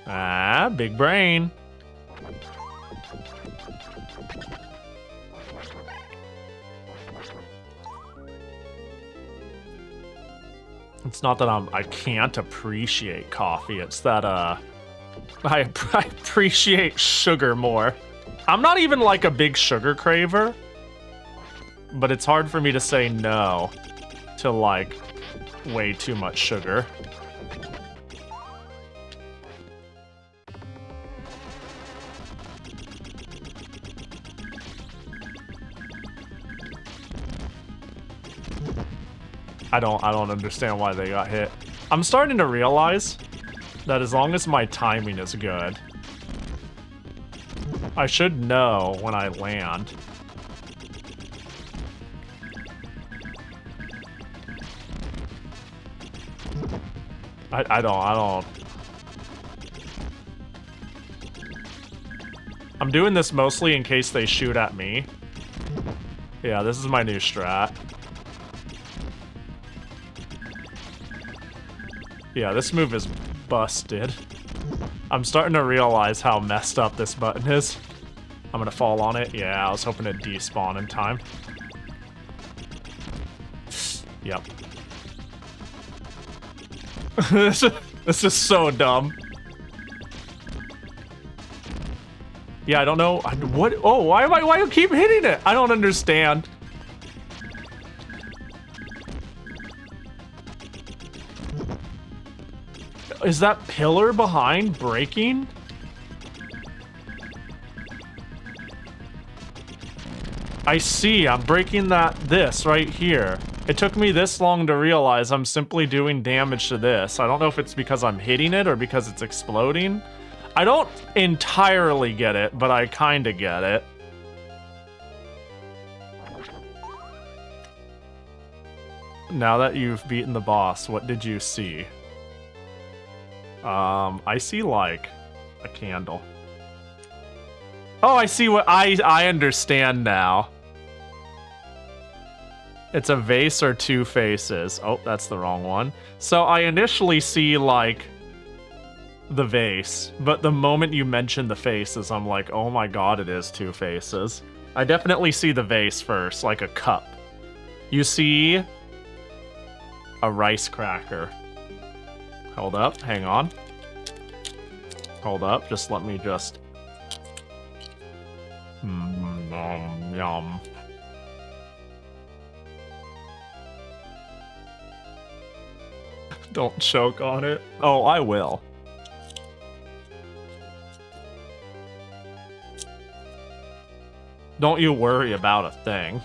Ah, big brain. It's not that I can't appreciate coffee. It's that I appreciate sugar more. I'm not even like a big sugar craver, but it's hard for me to say no to like way too much sugar. I don't understand why they got hit. I'm starting to realize that as long as my timing is good, I should know when I land. I don't. I'm doing this mostly in case they shoot at me. Yeah, this is my new strat. Yeah, this move is busted. I'm starting to realize how messed up this button is. I'm gonna fall on it. Yeah, I was hoping to despawn in time. Yep. This is so dumb. Yeah, I don't know. What? Oh, why do you keep hitting it? I don't understand. Is that pillar behind breaking? I see, I'm breaking this right here. It took me this long to realize I'm simply doing damage to this. I don't know if it's because I'm hitting it or because it's exploding. I don't entirely get it, but I kinda get it. Now that you've beaten the boss, what did you see? I see like a candle. Oh, I see what I understand now. It's a vase or 2 faces. Oh, that's the wrong one. So I initially see like the vase, but the moment you mention the faces, I'm like, oh my god, it is 2 faces. I definitely see the vase first, like a cup. You see a rice cracker. Hold up, hang on. Hold up, just let me just... Yum. Don't choke on it. Oh, I will. Don't you worry about a thing.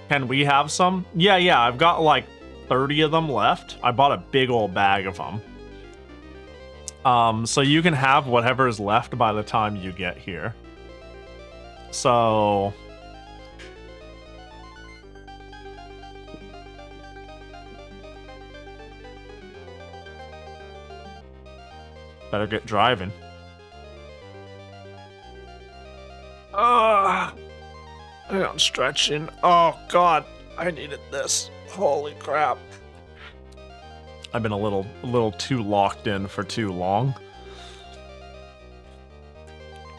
Can we have some? Yeah, I've got like 30 of them left. I bought a big old bag of them. So you can have whatever is left by the time you get here. So... better get driving. I'm stretching. Oh god, I needed this. Holy crap. I've been a little too locked in for too long.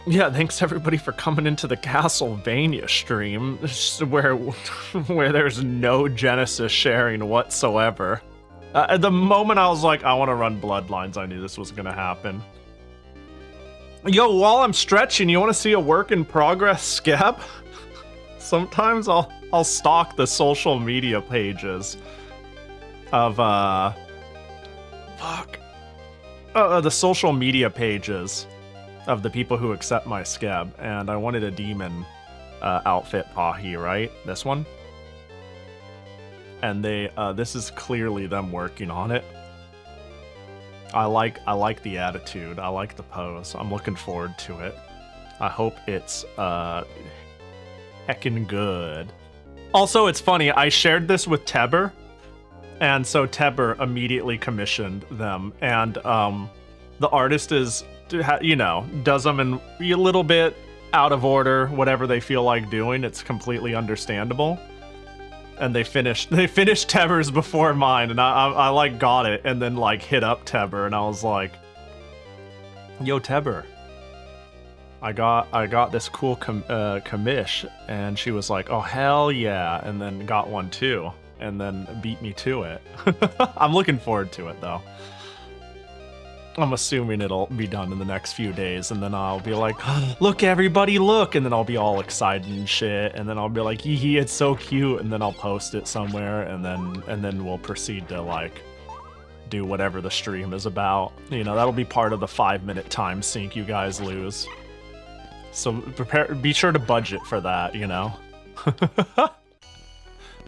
Yeah, thanks everybody for coming into the Castlevania stream, where there's no Genesis sharing whatsoever. At the moment I was like, I want to run Bloodlines, I knew this was gonna happen. Yo, while I'm stretching, you want to see a work in progress scab? Sometimes I'll stalk the social media pages of the social media pages of the people who accept my scab, and I wanted a demon outfit Pahi, right? This one? And they this is clearly them working on it. I like the attitude. I like the pose. I'm looking forward to it. I hope it's heckin' good. Also, it's funny, I shared this with Teber, and so Teber immediately commissioned them, and the artist is, you know, does them in a little bit out of order, whatever they feel like doing. It's completely understandable. And they finished Teber's before mine, and I like got it, and then like hit up Teber, and I was like, "Yo, Teber, I got this cool commish," and she was like, "Oh hell yeah!" and then got one too, and then beat me to it. I'm looking forward to it though. I'm assuming it'll be done in the next few days, and then I'll be like, "Look, everybody, look!" and then I'll be all excited and shit, and then I'll be like, "Hee, it's so cute," and then I'll post it somewhere, and then we'll proceed to like do whatever the stream is about. You know, that'll be part of the 5-minute time sync you guys lose. So be sure to budget for that, you know.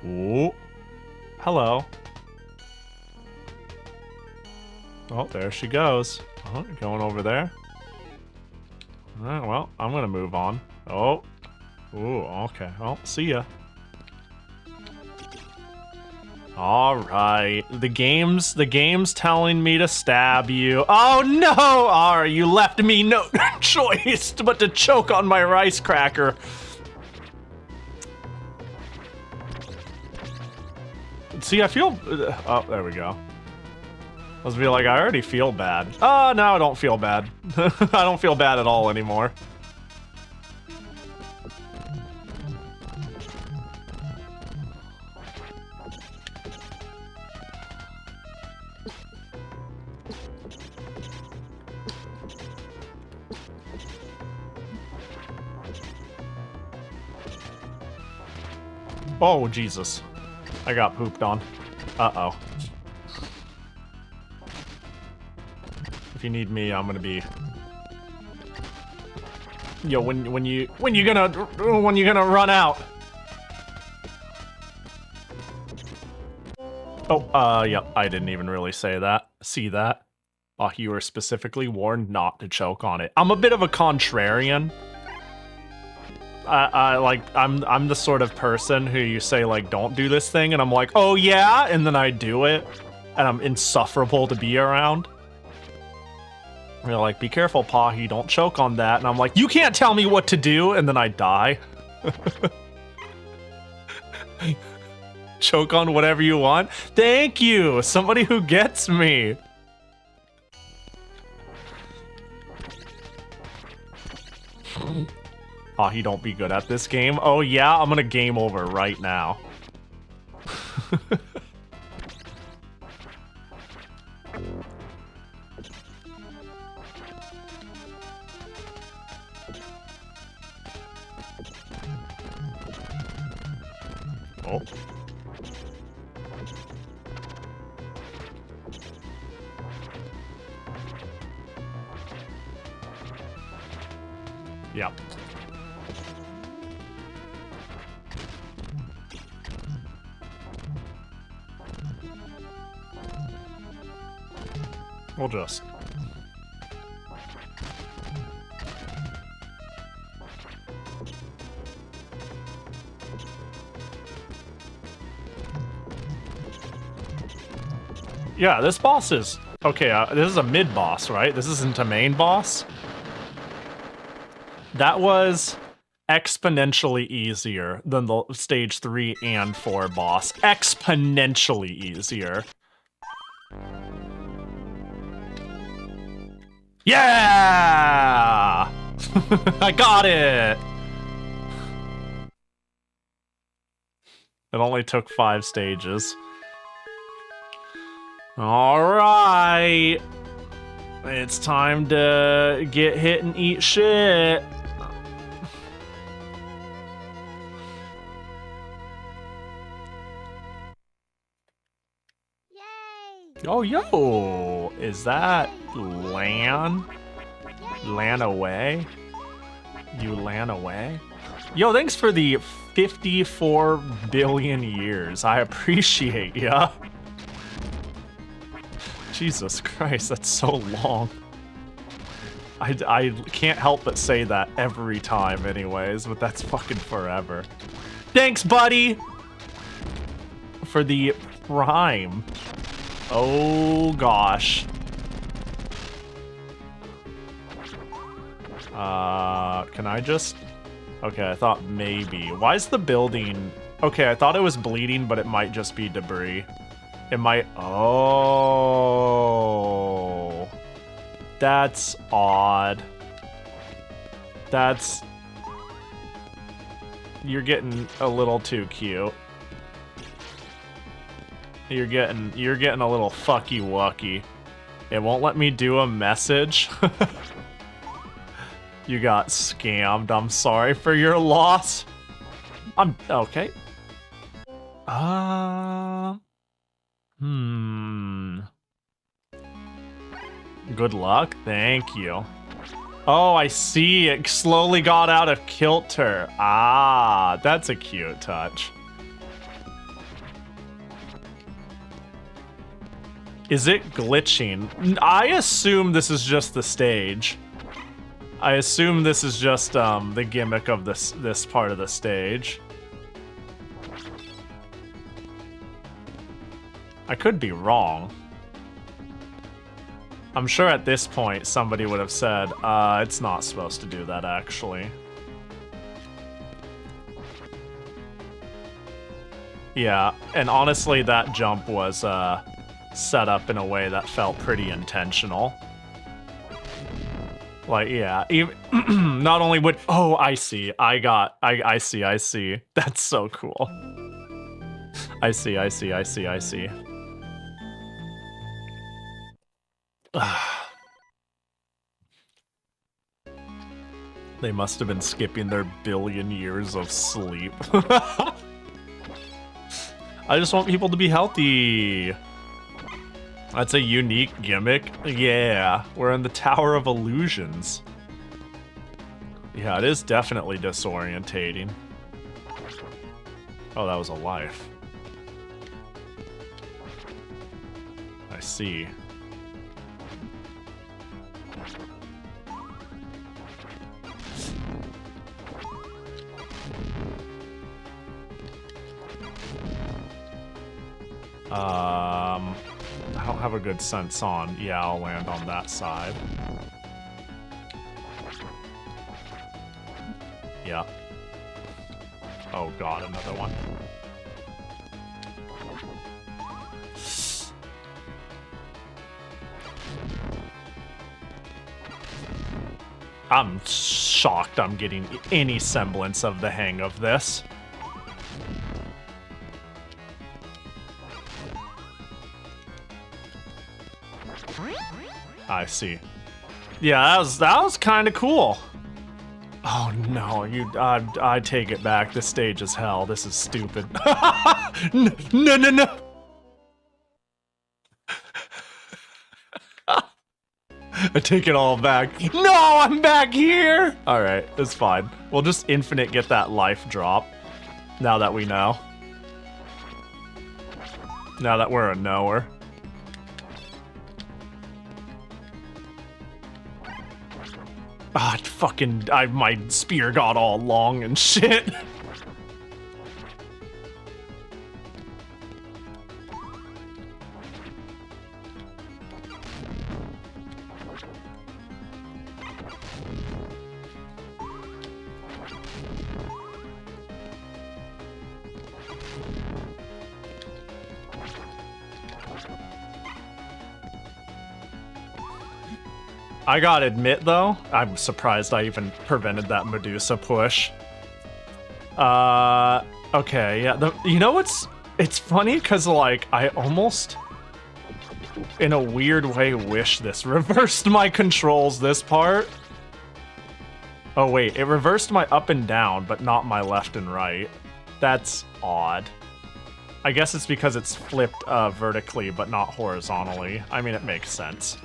Ooh, hello. Oh, there she goes. Oh, going over there. Alright, well, I'm gonna move on. Oh. Ooh, okay. Well, see ya. Alright. The game's telling me to stab you. Oh no! Alright, you left me no choice but to choke on my rice cracker. See, I feel... oh, there we go. I was like, I already feel bad. Oh, no, I don't feel bad. I don't feel bad at all anymore. Oh, Jesus. I got pooped on. Uh-oh. If you need me, I'm gonna be... Yo, when you gonna run out? Oh, yep, I didn't even really say that. See that? Oh, you were specifically warned not to choke on it. I'm a bit of a contrarian. I'm the sort of person who you say, like, don't do this thing, and I'm like, oh yeah, and then I do it, and I'm insufferable to be around. They're like, be careful, Pahi, don't choke on that. And I'm like, you can't tell me what to do, and then I die. Choke on whatever you want. Thank you! Somebody who gets me. Pahi, don't be good at this game. Oh yeah, I'm gonna game over right now. Oh. Yep. We'll just... Yeah, this boss is... Okay, this is a mid-boss, right? This isn't a main boss? That was exponentially easier than the stage 3 and 4 boss. Exponentially easier. Yeah! I got it! It only took 5 stages. Alright! It's time to get hit and eat shit. Yay! Oh, yo! Is that Lan? Lan away? You Lan away? Yo, thanks for the 54 billion years. I appreciate ya. Jesus Christ, that's so long. I can't help but say that every time anyways, but that's fucking forever. Thanks, buddy! For the prime. Oh, gosh. Can I just... Okay, I thought maybe. Why is the building... Okay, I thought it was bleeding, but it might just be debris. It might... Oh... That's odd. That's... You're getting a little too cute. You're getting a little fucky wucky. It won't let me do a message. You got scammed. I'm sorry for your loss. I'm okay. Good luck. Thank you. Oh, I see. It slowly got out of kilter. Ah, that's a cute touch. Is it glitching? I assume this is just the stage. I assume this is just the gimmick of this part of the stage. I could be wrong. I'm sure at this point somebody would have said, it's not supposed to do that actually. Yeah, and honestly that jump was set up in a way that felt pretty intentional. Like, yeah, even not only would... Oh, I see. I see. That's so cool. I see. They must have been skipping their billion years of sleep. I just want people to be healthy. That's a unique gimmick. Yeah, we're in the Tower of Illusions. Yeah, it is definitely disorientating. Oh, that was a life. I see. I don't have a good sense on. Yeah, I'll land on that side. Yeah. Oh god, another one. I'm shocked I'm getting any semblance of the hang of this. I see. Yeah, that was kind of cool. Oh no, I take it back. This stage is hell. This is stupid. No. I take it all back. No, I'm back here! Alright, it's fine. We'll just infinite get that life drop. Now that we know. Now that we're a knower. Ah, fucking, my spear got all long and shit. I gotta admit, though, I'm surprised I even prevented that Medusa push. Okay, yeah, you know what's... It's funny, because, like, I almost, in a weird way, wish this reversed my controls this part. Oh, wait, it reversed my up and down, but not my left and right. That's odd. I guess it's because it's flipped vertically, but not horizontally. I mean, it makes sense.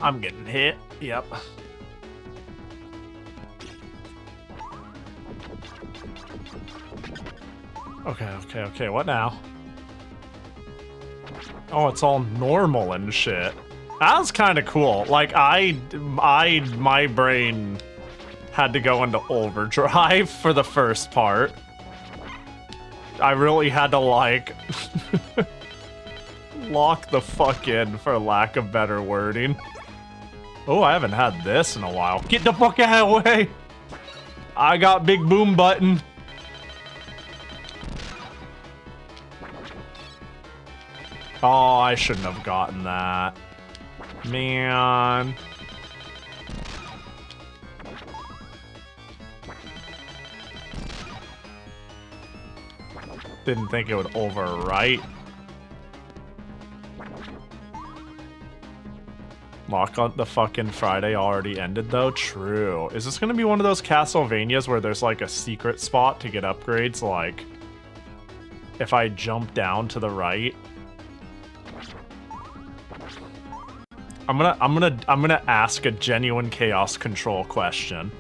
I'm getting hit. Yep. Okay. What now? Oh, it's all normal and shit. That was kind of cool. Like, my brain had to go into overdrive for the first part. I really had to, like, lock the fuck in, for lack of better wording. Oh, I haven't had this in a while. Get the fuck out of the way! I got big boom button. Oh, I shouldn't have gotten that. Man. Didn't think it would overwrite. Lock on the fucking Friday already ended though? True. Is this gonna be one of those Castlevanias where there's like a secret spot to get upgrades? Like, if I jump down to the right? I'm gonna ask a genuine Chaos Control question.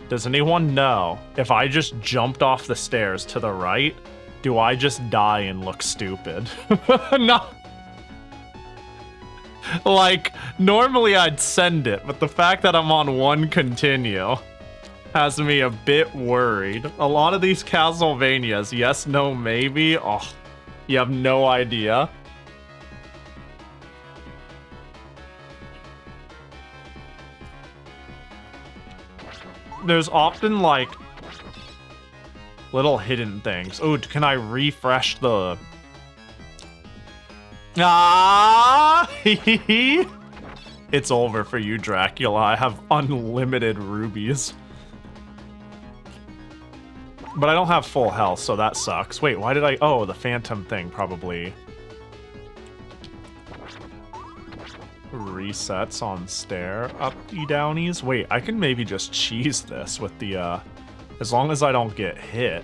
Does anyone know if I just jumped off the stairs to the right, do I just die and look stupid? No. Like, normally I'd send it, but the fact that I'm on one continue has me a bit worried. A lot of these Castlevanias, yes, no, maybe, oh, you have no idea. There's often, like, little hidden things. Oh, can I refresh the... Ah! It's over for you, Dracula. I have unlimited rubies. But I don't have full health, so that sucks. Wait, why did I... Oh, the phantom thing probably... resets on stair uppy downies. Wait, I can maybe just cheese this with the, as long as I don't get hit.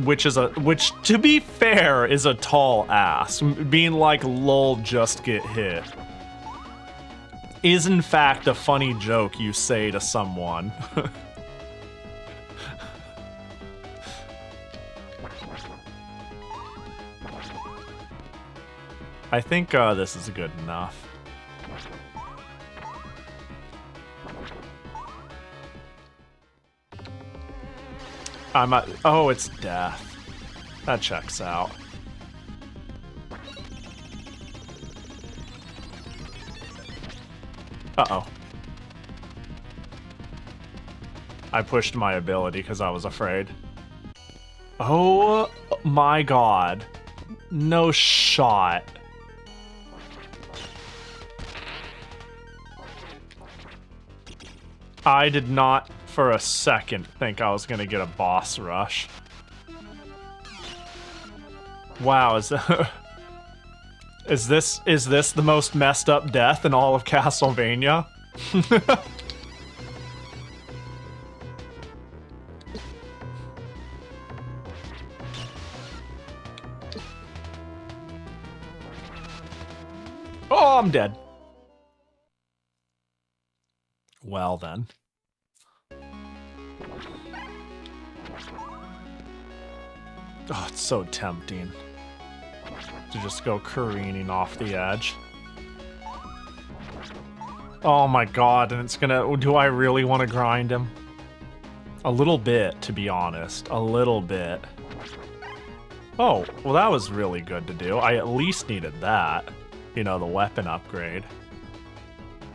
Which, to be fair, is a tall ask. Being like, lol, just get hit. Is in fact a funny joke you say to someone. I think this is good enough. Oh, it's death. That checks out. Uh-oh. I pushed my ability because I was afraid. Oh my god. No shot. I did not for a second think I was gonna get a boss rush. Wow, is this the most messed up death in all of Castlevania? Oh, I'm dead. Well then. Oh, it's so tempting to just go careening off the edge. Oh my god, and it's gonna... Do I really want to grind him? A little bit, to be honest. A little bit. Oh, well that was really good to do. I at least needed that. You know, the weapon upgrade.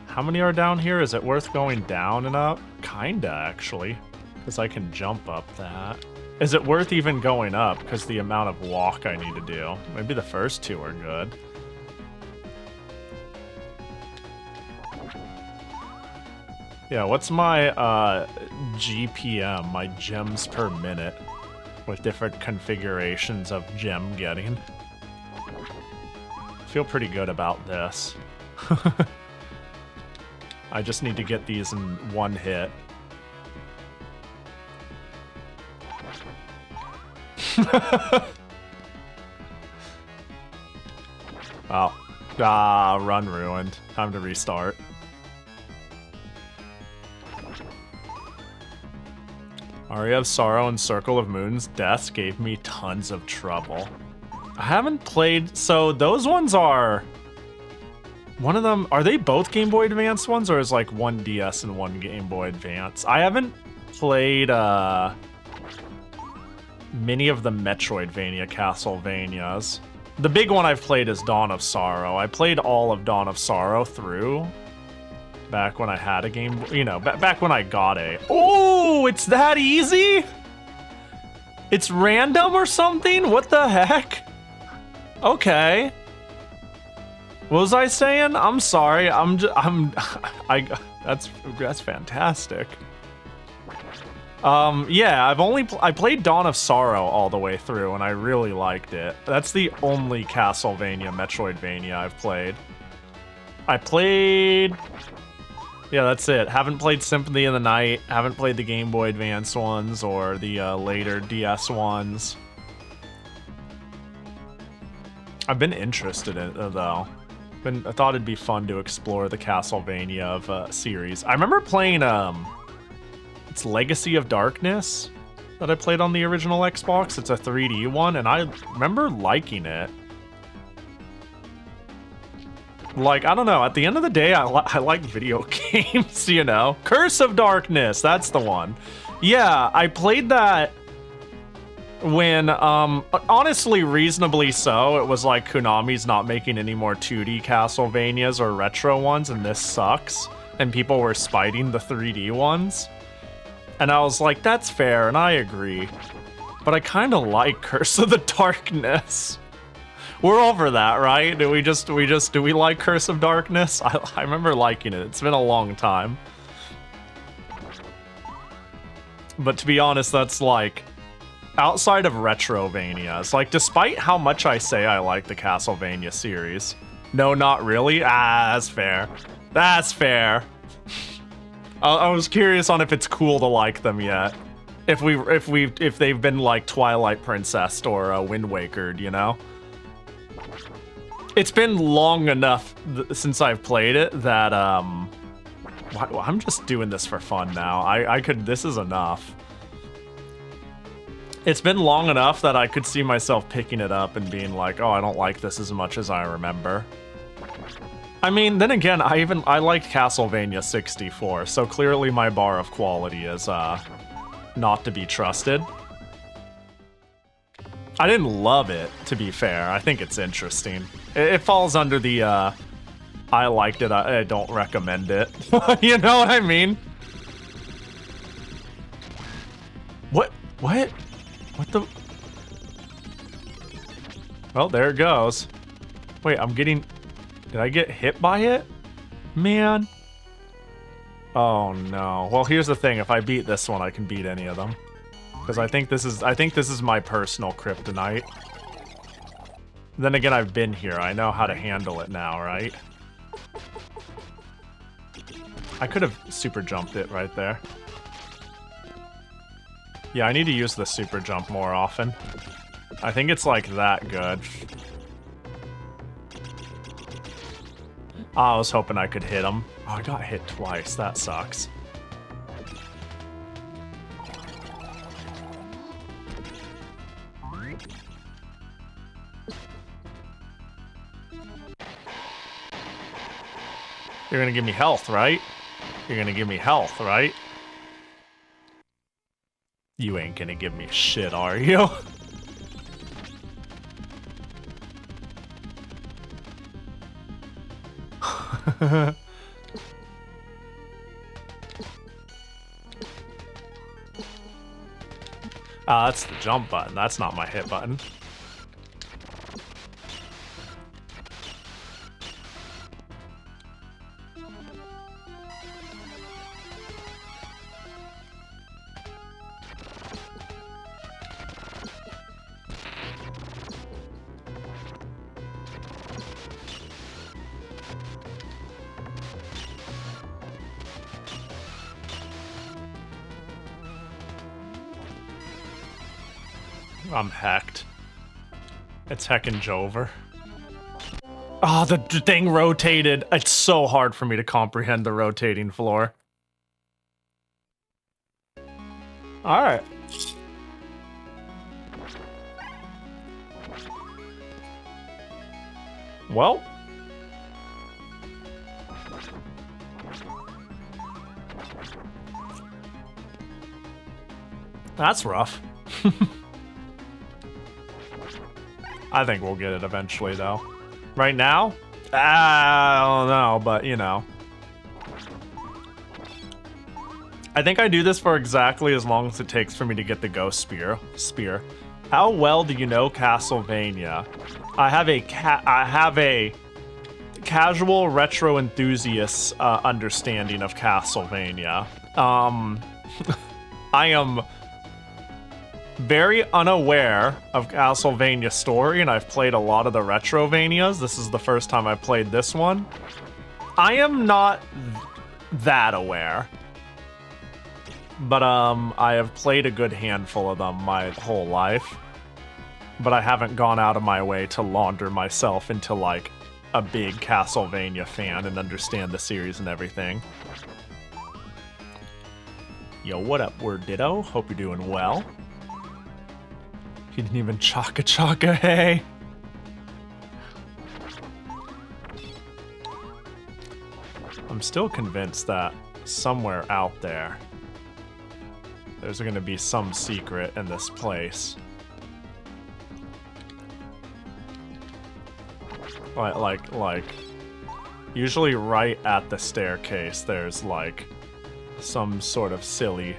How many are down here? Is it worth going down and up? Kinda, actually. Because I can jump up that. Is it worth even going up? Because the amount of walk I need to do. Maybe the first two are good. Yeah, what's my GPM, my gems per minute, with different configurations of gem getting? I feel pretty good about this. I just need to get these in one hit. Oh. Ah, run ruined. Time to restart. Aria of Sorrow and Circle of Moons deaths gave me tons of trouble. I haven't played... So those ones are... One of them... Are they both Game Boy Advance ones, or is like one DS and one Game Boy Advance? I haven't played many of the Metroidvania Castlevanias. The big one I've played is Dawn of Sorrow. I played all of Dawn of Sorrow through back when I had a Game Boy, you know, back when I got a... Oh, it's that easy? It's random or something? What the heck? Okay. What was I saying? I'm sorry. That's fantastic. Yeah, I played Dawn of Sorrow all the way through, and I really liked it. That's the only Castlevania Metroidvania I've played. Yeah, that's it. Haven't played Symphony of the Night, haven't played the Game Boy Advance ones, or the later DS ones. I've been interested in it, though. I thought it'd be fun to explore the Castlevania of series. I remember playing, it's Legacy of Darkness that I played on the original Xbox. It's a 3D one, and I remember liking it. Like, I don't know, at the end of the day, I like video games, you know? Curse of Darkness, that's the one. Yeah, I played that when, honestly, reasonably so. It was like Konami's not making any more 2D Castlevanias or retro ones, and this sucks. And people were spiting the 3D ones. And I was like, that's fair, and I agree. But I kind of like Curse of the Darkness. We're over that, right? Do we like Curse of Darkness? I remember liking it. It's been a long time. But to be honest, that's like, outside of Retrovanias, like, despite how much I say I like the Castlevania series, no, not really? Ah, that's fair. That's fair. I was curious on if it's cool to like them yet. If they've been like Twilight Princess or Wind Wakered, you know? It's been long enough since I've played it that I'm just doing this for fun now. This is enough. It's been long enough that I could see myself picking it up and being like, oh, I don't like this as much as I remember. I mean, then again, I liked Castlevania 64, so clearly my bar of quality is not to be trusted. I didn't love it, to be fair. I think it's interesting. It falls under the, I liked it, I don't recommend it. You know what I mean? What? What? What the? Well, there it goes. Wait, did I get hit by it? Man. Oh no. Well, here's the thing. If I beat this one, I can beat any of them. Because I think this is my personal kryptonite. Then again, I've been here. I know how to handle it now, right? I could have super jumped it right there. Yeah, I need to use the super jump more often. I think it's like that good. I was hoping I could hit him. Oh, I got hit twice. That sucks. You're gonna give me health, right? You're gonna give me health, right? You ain't gonna give me shit, are you? That's the jump button. That's not my hit button. I'm hecked. It's heckin' Jover. Oh, the thing rotated. It's so hard for me to comprehend the rotating floor. Alright. Well. That's rough. I think we'll get it eventually, though. Right now? I don't know, but, you know. I think I do this for exactly as long as it takes for me to get the ghost spear. How well do you know Castlevania? I have a casual retro enthusiast understanding of Castlevania. I am very unaware of Castlevania story, and I've played a lot of the Retrovanias. This is the first time I've played this one. I am not that aware. But, I have played a good handful of them my whole life. But I haven't gone out of my way to launder myself into, like, a big Castlevania fan and understand the series and everything. Yo, what up, Word Ditto? Hope you're doing well. He didn't even chaka, hey. I'm still convinced that somewhere out there, there's gonna be some secret in this place. Like, usually right at the staircase, there's like some sort of silly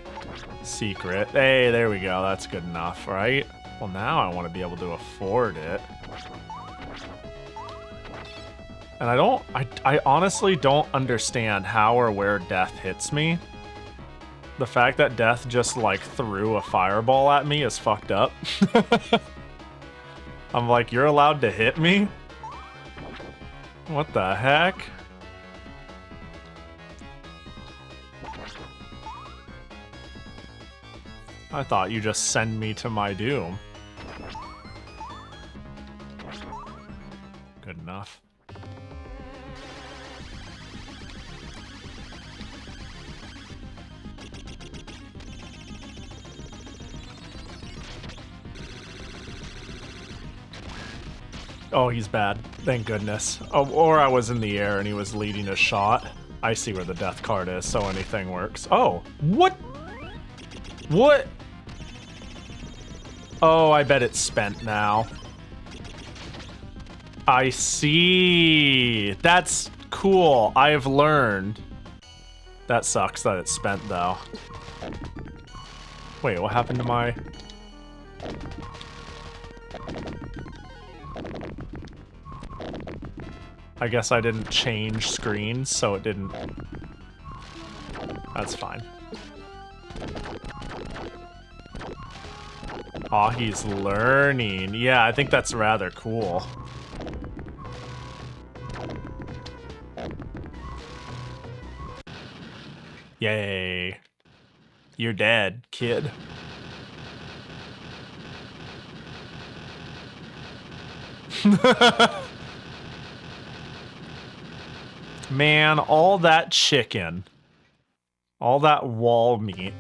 secret. Hey, there we go. That's good enough, right? Well, now I want to be able to afford it. And I honestly don't understand how or where death hits me. The fact that death just, like, threw a fireball at me is fucked up. I'm like, you're allowed to hit me? What the heck? I thought you just send me to my doom. Good enough. Oh, he's bad. Thank goodness. Oh, or I was in the air and he was leading a shot. I see where the death card is, so anything works. Oh, what? What? Oh, I bet it's spent now. I see. That's cool. I have learned. That sucks that it's spent, though. Wait, what happened to my... I guess I didn't change screens, so it didn't... That's fine. Aw, he's learning. Yeah, I think that's rather cool. Yay. You're dead, kid. Man, all that chicken. All that wall meat.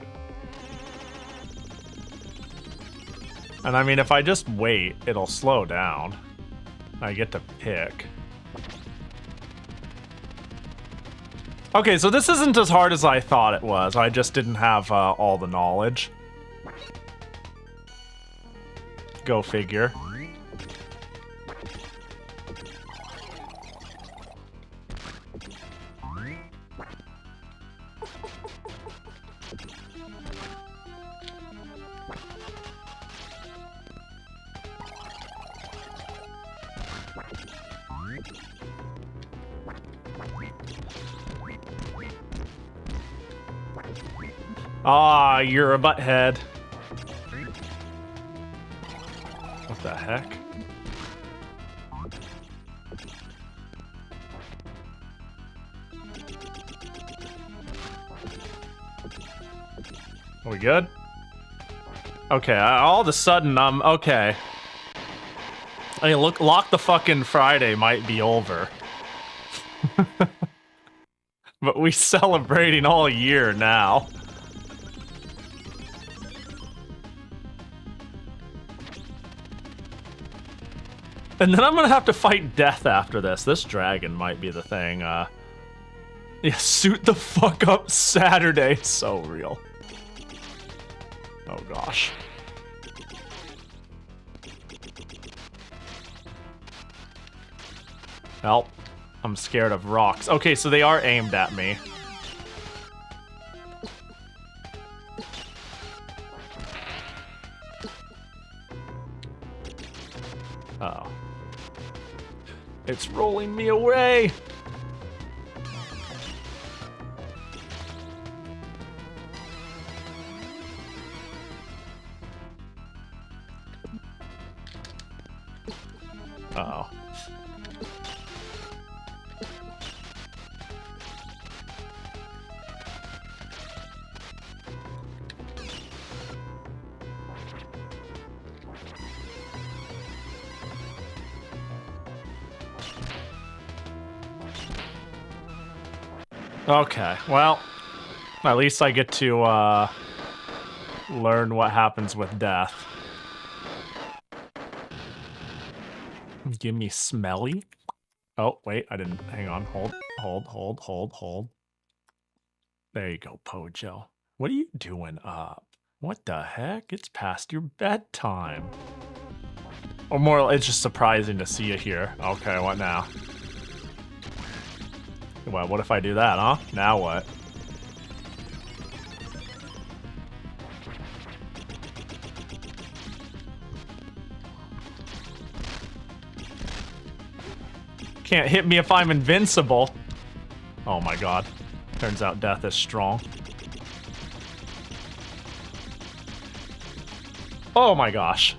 And I mean, if I just wait, it'll slow down. I get to pick. Okay, so this isn't as hard as I thought it was. I just didn't have all the knowledge. Go figure. Ah, you're a butthead. What the heck? Are we good? Okay, all of a sudden, okay. I mean, look, Lock the fucking Friday might be over. But we celebrating all year now. And then I'm gonna have to fight death after this. This dragon might be the thing. Yeah, suit the fuck up Saturday. So real. Oh gosh. Help. I'm scared of rocks. Okay, so they are aimed at me. Uh-oh. It's rolling me away. Uh-oh. Okay, well, at least I get to learn what happens with death. Give me smelly. Oh, wait, I didn't. Hang on. Hold. There you go, Pojo. What are you doing up? What the heck? It's past your bedtime. Or more, it's just surprising to see you here. Okay, what now? Well, what if I do that, huh? Now what? Can't hit me if I'm invincible. Oh my god. Turns out death is strong. Oh my gosh.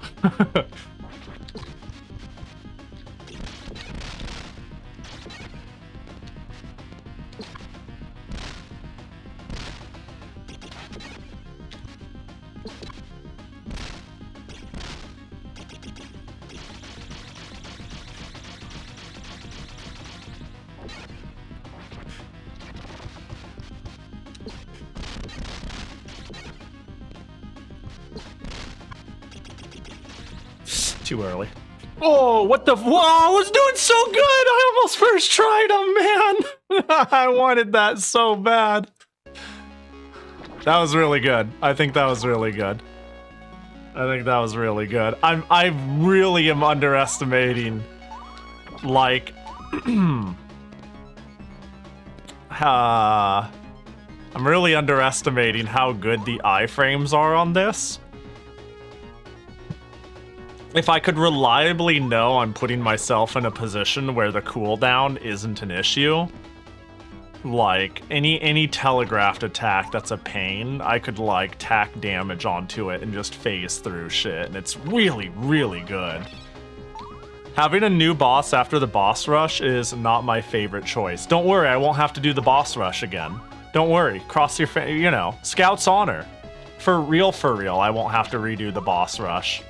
Too early. Oh, what the? Whoa, I was doing so good! I almost first tried him, man! I wanted that so bad. That was really good. I think that was really good. I really am underestimating, like, I'm really underestimating how good the iframes are on this. If I could reliably know I'm putting myself in a position where the cooldown isn't an issue, like any telegraphed attack that's a pain, I could like tack damage onto it and just phase through shit, and it's really, really good. Having a new boss after the boss rush is not my favorite choice. Don't worry, I won't have to do the boss rush again. Don't worry, cross your you know, Scout's honor. For real, I won't have to redo the boss rush.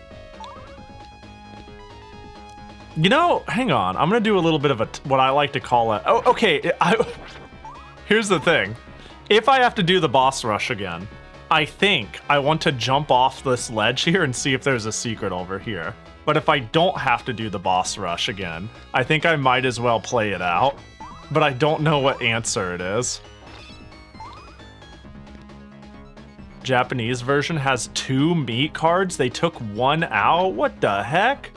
You know, hang on. I'm gonna do a little bit of what I like to call it. Oh, okay. Here's the thing. If I have to do the boss rush again, I think I want to jump off this ledge here and see if there's a secret over here. But if I don't have to do the boss rush again, I think I might as well play it out. But I don't know what answer it is. Japanese version has 2 meat cards. They took 1 out. What the heck?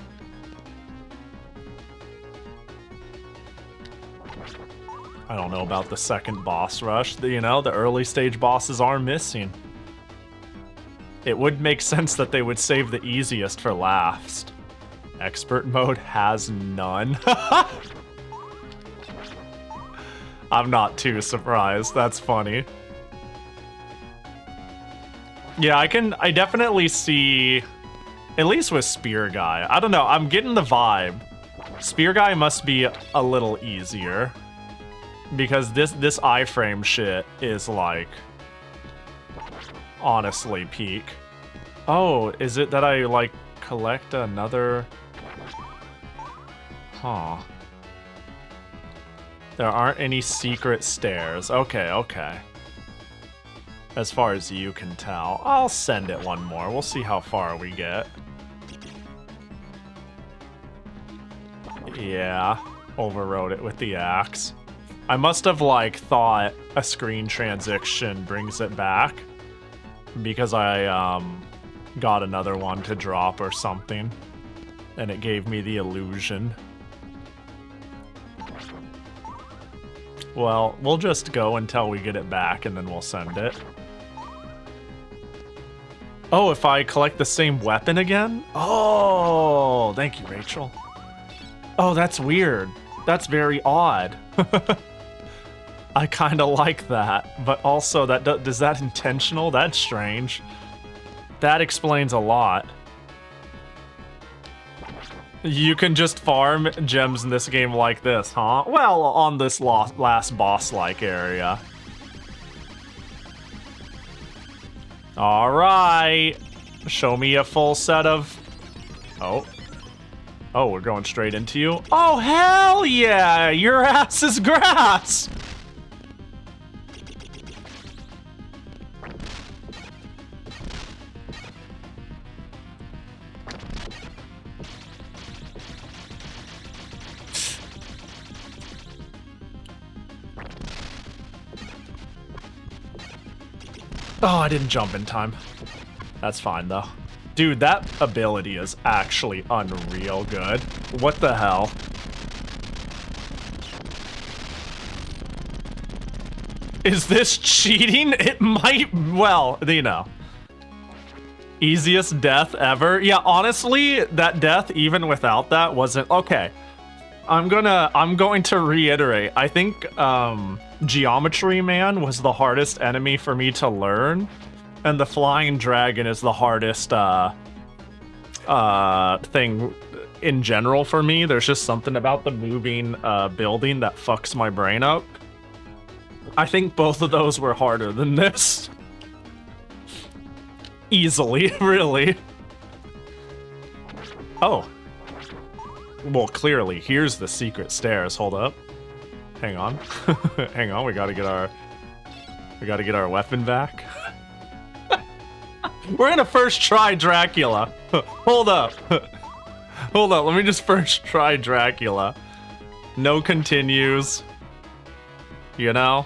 I don't know about the second boss rush. You know, the early stage bosses are missing. It would make sense that they would save the easiest for last. Expert mode has none. I'm not too surprised. That's funny. Yeah, I definitely see, at least with Spear Guy. I don't know, I'm getting the vibe. Spear Guy must be a little easier. Because this iframe shit is like, honestly, peak. Oh, is it that I like collect another? Huh. There aren't any secret stairs. Okay, okay. As far as you can tell. I'll send it one more. We'll see how far we get. Yeah, overrode it with the axe. I must have, like, thought a screen transition brings it back. Because I, got another one to drop or something. And it gave me the illusion. Well, we'll just go until we get it back and then we'll send it. Oh, if I collect the same weapon again? Oh, thank you, Rachel. Oh, that's weird. That's very odd. I kind of like that, but also that is that intentional? That's strange. That explains a lot. You can just farm gems in this game like this, huh? Well, on this last boss-like area. All right, show me a full set of. Oh, we're going straight into you. Oh hell yeah! Your ass is grass. Oh, I didn't jump in time. That's fine, though. Dude, that ability is actually unreal good. What the hell? Is this cheating? It might, well, you know. Easiest death ever. Yeah, honestly, that death, even without that, wasn't... Okay. I'm going to reiterate. I think, Geometry Man was the hardest enemy for me to learn, and the Flying Dragon is the hardest thing in general for me. There's just something about the moving building that fucks my brain up. I think both of those were harder than this. Easily, really. Oh. Well, clearly, here's the secret stairs. Hold up. Hang on. Hang on, we gotta get our weapon back. We're gonna first try Dracula. Hold up. Hold up, let me just first try Dracula. No continues. You know?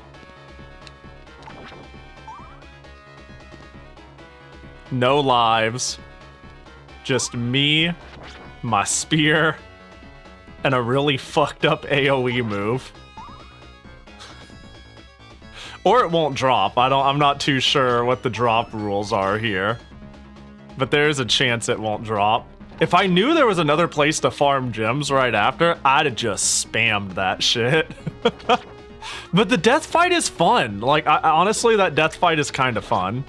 No lives. Just me, my spear, and a really fucked up AoE move. Or it won't drop. I'm not too sure what the drop rules are here. But there's a chance it won't drop. If I knew there was another place to farm gems right after, I'd have just spammed that shit. But the death fight is fun. Like, honestly, that death fight is kind of fun.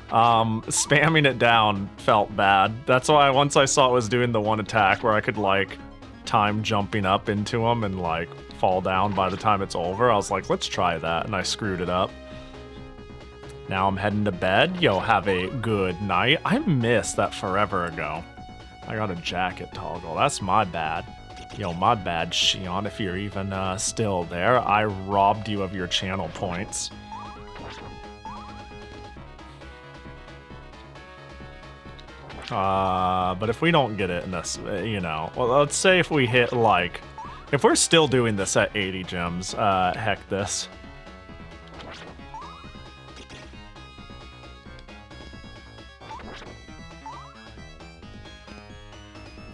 Spamming it down felt bad. That's why once I saw it was doing the one attack where I could, like, time jumping up into him and, like, fall down by the time it's over, I was like, let's try that, and I screwed it up. Now I'm heading to bed. Yo, have a good night. I missed that forever ago. I got a jacket toggle. That's my bad. Yo, my bad, Shion, if you're even still there. I robbed you of your channel points. But if we don't get it in this, you know, well, let's say if we hit, like, if we're still doing this at 80 gems, heck this.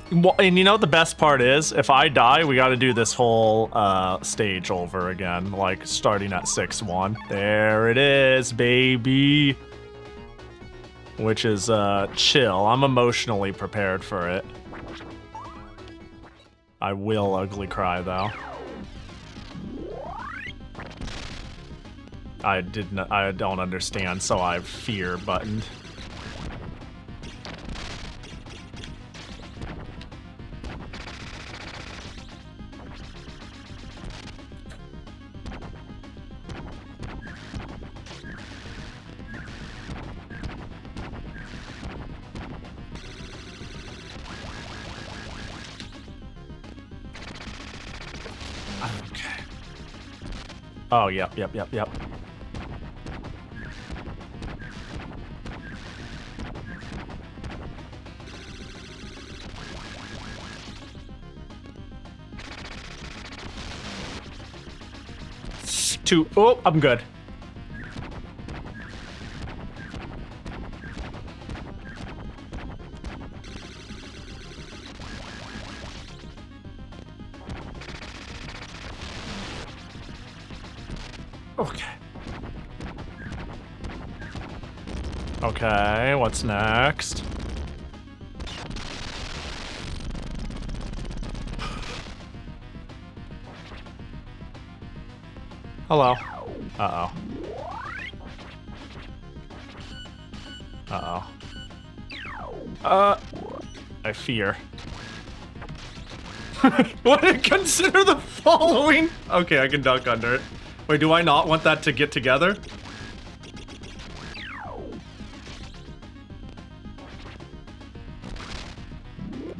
Well, and you know the best part is, if I die, we got to do this whole stage over again, like starting at 6-1. There it is, baby. Which is chill. I'm emotionally prepared for it. I will ugly cry though. I don't understand, so I fear buttoned. Okay. Oh, yep. Oh, I'm good. Okay. Okay, what's next? Hello. Uh-oh. I fear. What? Consider the following? Okay, I can duck under it. Wait, do I not want that to get together?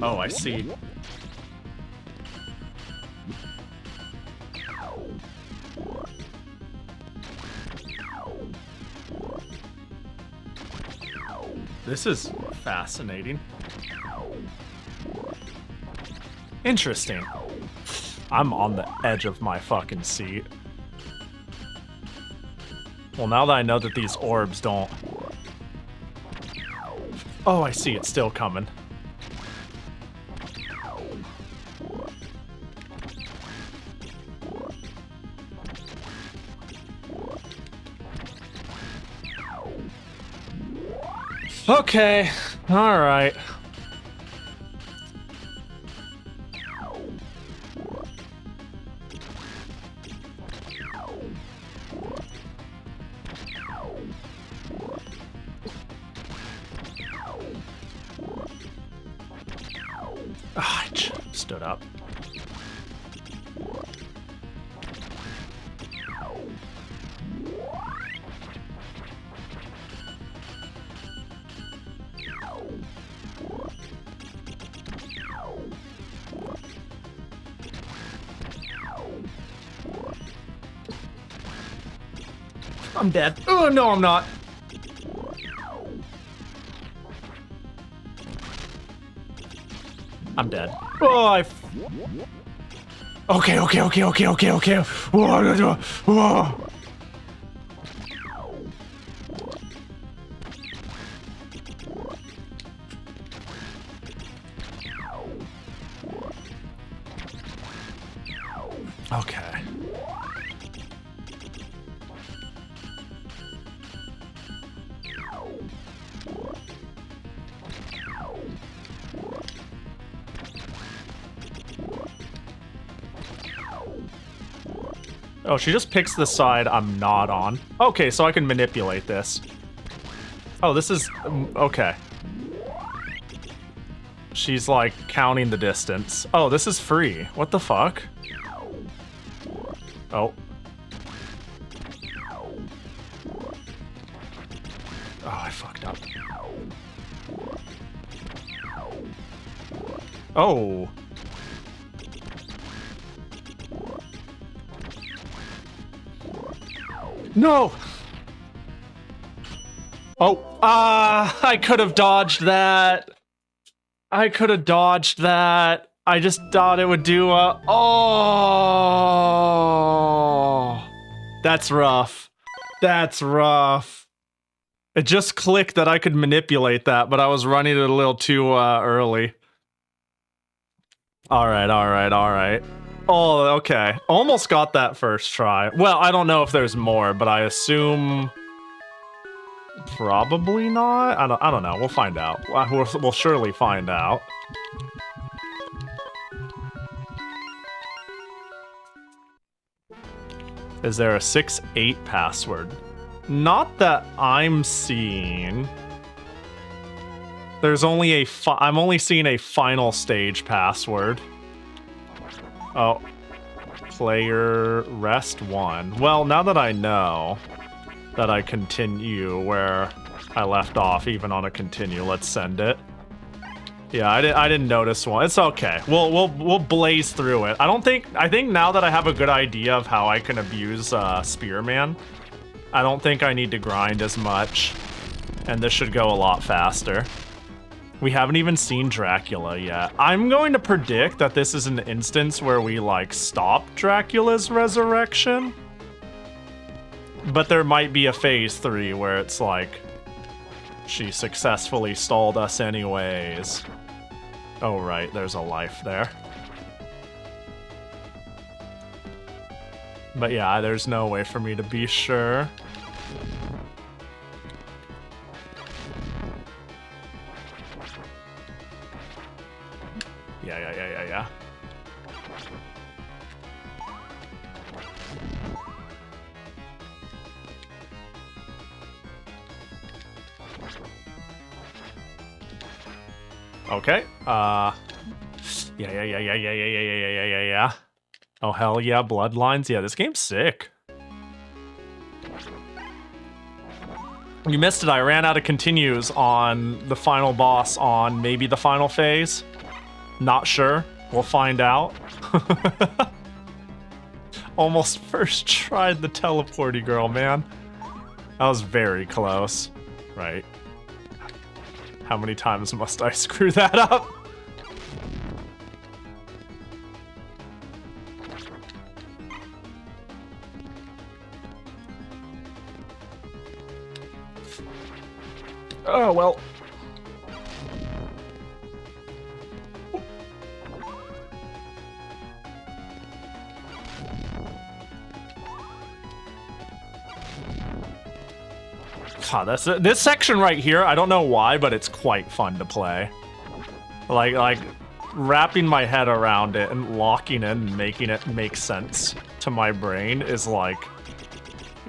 Oh, I see. This is fascinating. Interesting. I'm on the edge of my fucking seat. Well, now that I know that these orbs don't... Oh, I see. It's still coming. Okay. All right. I stood up. I'm dead. Oh, no, I'm not. I'm dead. Oh, Okay. Whoa. Okay. Oh, she just picks the side I'm not on. Okay, so I can manipulate this. Oh, this is... okay. She's, like, counting the distance. Oh, this is free. What the fuck? Oh. Oh, I fucked up. Oh. No! Oh, I could have dodged that. I could have dodged that. I just thought it would do a... Oh! That's rough. That's rough. It just clicked that I could manipulate that, but I was running it a little too early. Alright, alright, alright. Oh, okay. Almost got that first try. Well, I don't know if there's more, but I assume... Probably not? I don't know. We'll find out. We'll surely find out. Is there a 6-8 password? Not that I'm seeing. There's only a I'm only seeing a final stage password. Oh. Player rest 1. Well, now that I know that I continue where I left off, even on a continue, let's send it. Yeah, I didn't notice one. It's okay. We'll blaze through it. I think now that I have a good idea of how I can abuse Spearman, I don't think I need to grind as much, and this should go a lot faster. We haven't even seen Dracula yet. I'm going to predict that this is an instance where we, like, stop Dracula's resurrection. But there might be a phase 3 where it's like, she successfully stalled us anyways. Oh, right, there's a life there. But yeah, there's no way for me to be sure. Yeah. Okay. Yeah. Oh, hell yeah, Bloodlines. Yeah, this game's sick. You missed it. I ran out of continues on the final boss on maybe the final phase. Not sure. We'll find out. Almost first tried the teleporty girl, man. That was very close. Right. How many times must I screw that up? Oh, well. God, this section right here, I don't know why, but it's quite fun to play. Like wrapping my head around it and locking in and making it make sense to my brain is like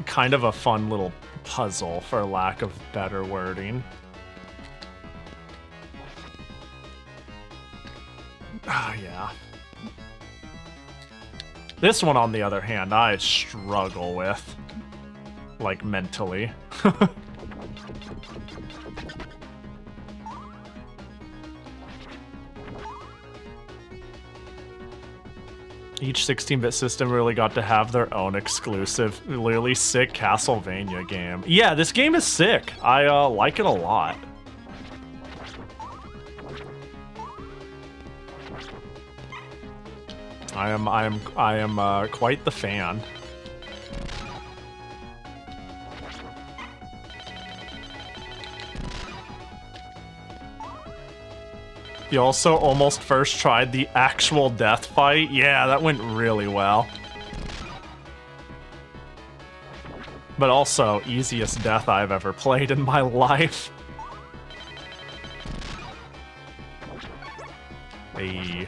kind of a fun little puzzle, for lack of better wording. Ah, yeah. This one, on the other hand, I struggle with. Like, mentally. Each 16-bit system really got to have their own exclusive, really sick Castlevania game. Yeah, this game is sick. I like it a lot. I am quite the fan. You also almost first tried the actual death fight. Yeah, that went really well. But also, easiest death I've ever played in my life. Hey.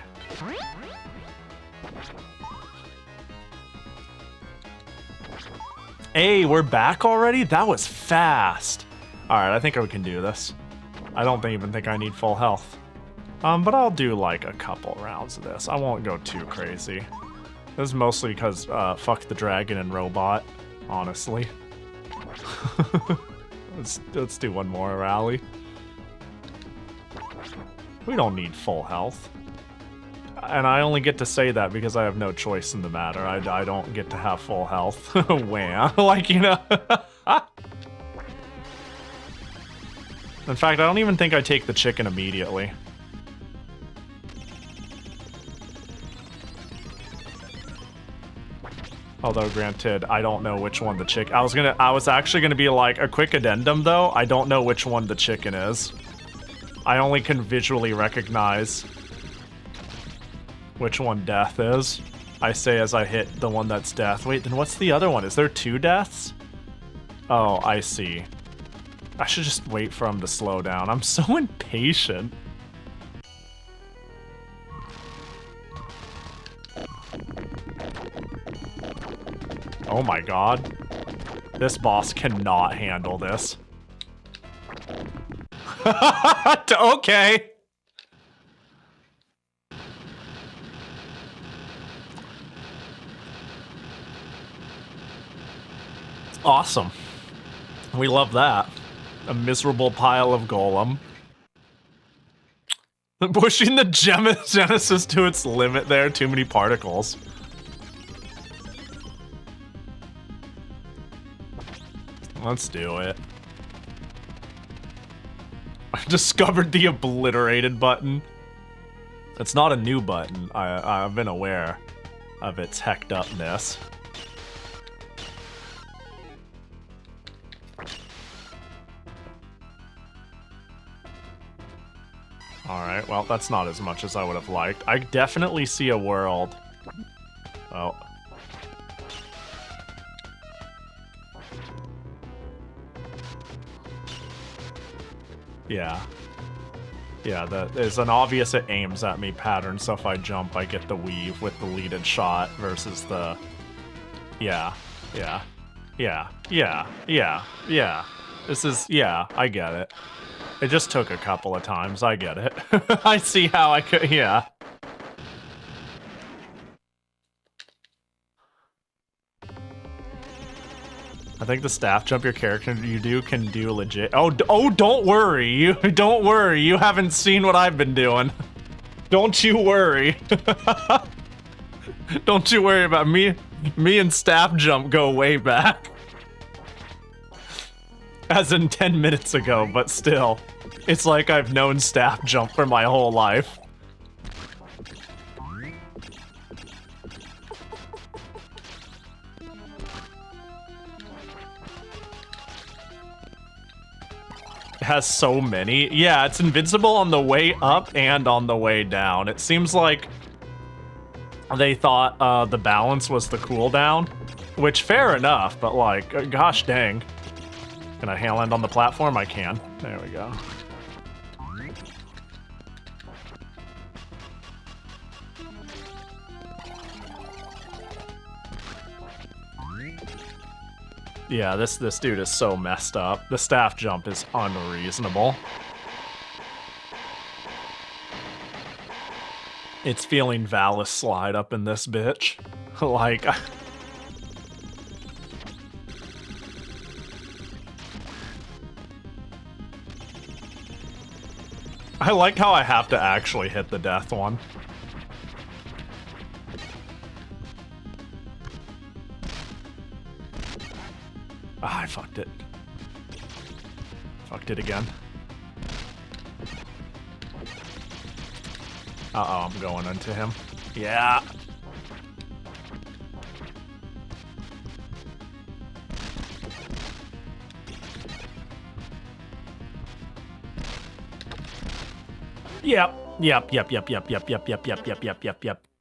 Hey, we're back already? That was fast. Alright, I think we can do this. I don't even think I need full health. But I'll do like a couple rounds of this. I won't go too crazy. This is mostly because, fuck the dragon and robot, honestly. Let's do one more rally. We don't need full health. And I only get to say that because I have no choice in the matter. I don't get to have full health. Wham. Like, you know. In fact, I don't even think I take the chicken immediately. Although, granted, I don't know which one the chicken... I was actually gonna be like, a quick addendum, though. I don't know which one the chicken is. I only can visually recognize which one death is. I say as I hit the one that's death. Wait, then what's the other one? Is there 2 deaths? Oh, I see. I should just wait for him to slow down. I'm so impatient. Oh my god. This boss cannot handle this. Okay. Awesome. We love that. A miserable pile of golem. Pushing the Genesis to its limit there. Too many particles. Let's do it. I discovered the obliterated button. It's not a new button. I've been aware of its hecked upness. Alright, well, that's not as much as I would have liked. I definitely see a world. Oh. Yeah. Yeah, there's an obvious it aims at me pattern, so if I jump, I get the weave with the leaded shot versus the... Yeah. Yeah. Yeah. Yeah. Yeah. Yeah. This is... Yeah, I get it. It just took a couple of times, I get it. I see how I could... Yeah. I think the staff jump your character can do legit. Oh, don't worry. Don't worry. You haven't seen what I've been doing. Don't you worry. Don't you worry about me. Me and staff jump go way back. As in 10 minutes ago, but still. It's like I've known staff jump for my whole life. It has so many. Yeah, it's invincible on the way up and on the way down. It seems like they thought the balance was the cooldown, which fair enough, but like, gosh dang. Can I land on the platform? I can. There we go. Yeah, this dude is so messed up. The staff jump is unreasonable. It's feeling Valis slide up in this bitch. Like... I like how I have to actually hit the death one. Ah, I fucked it. Fucked it again. Uh-oh, I'm going into him. Yeah. Yep.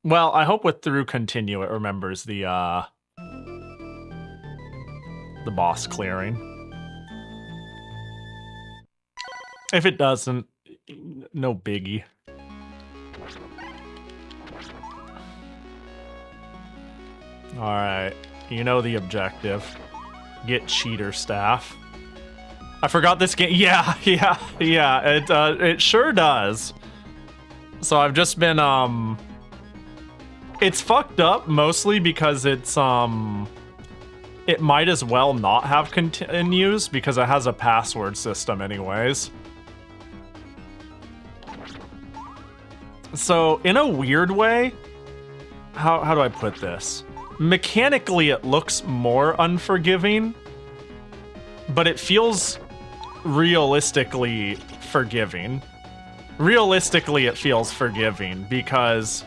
Well, I hope with through continue it remembers the boss clearing. If it doesn't, no biggie. Alright, you know the objective. Get cheater staff. I forgot this game. Yeah, it sure does. So I've just been, it's fucked up mostly because it's, it might as well not have continues because it has a password system anyways. So, in a weird way, how do I put this? Mechanically, it looks more unforgiving, but it feels realistically forgiving. Realistically, it feels forgiving because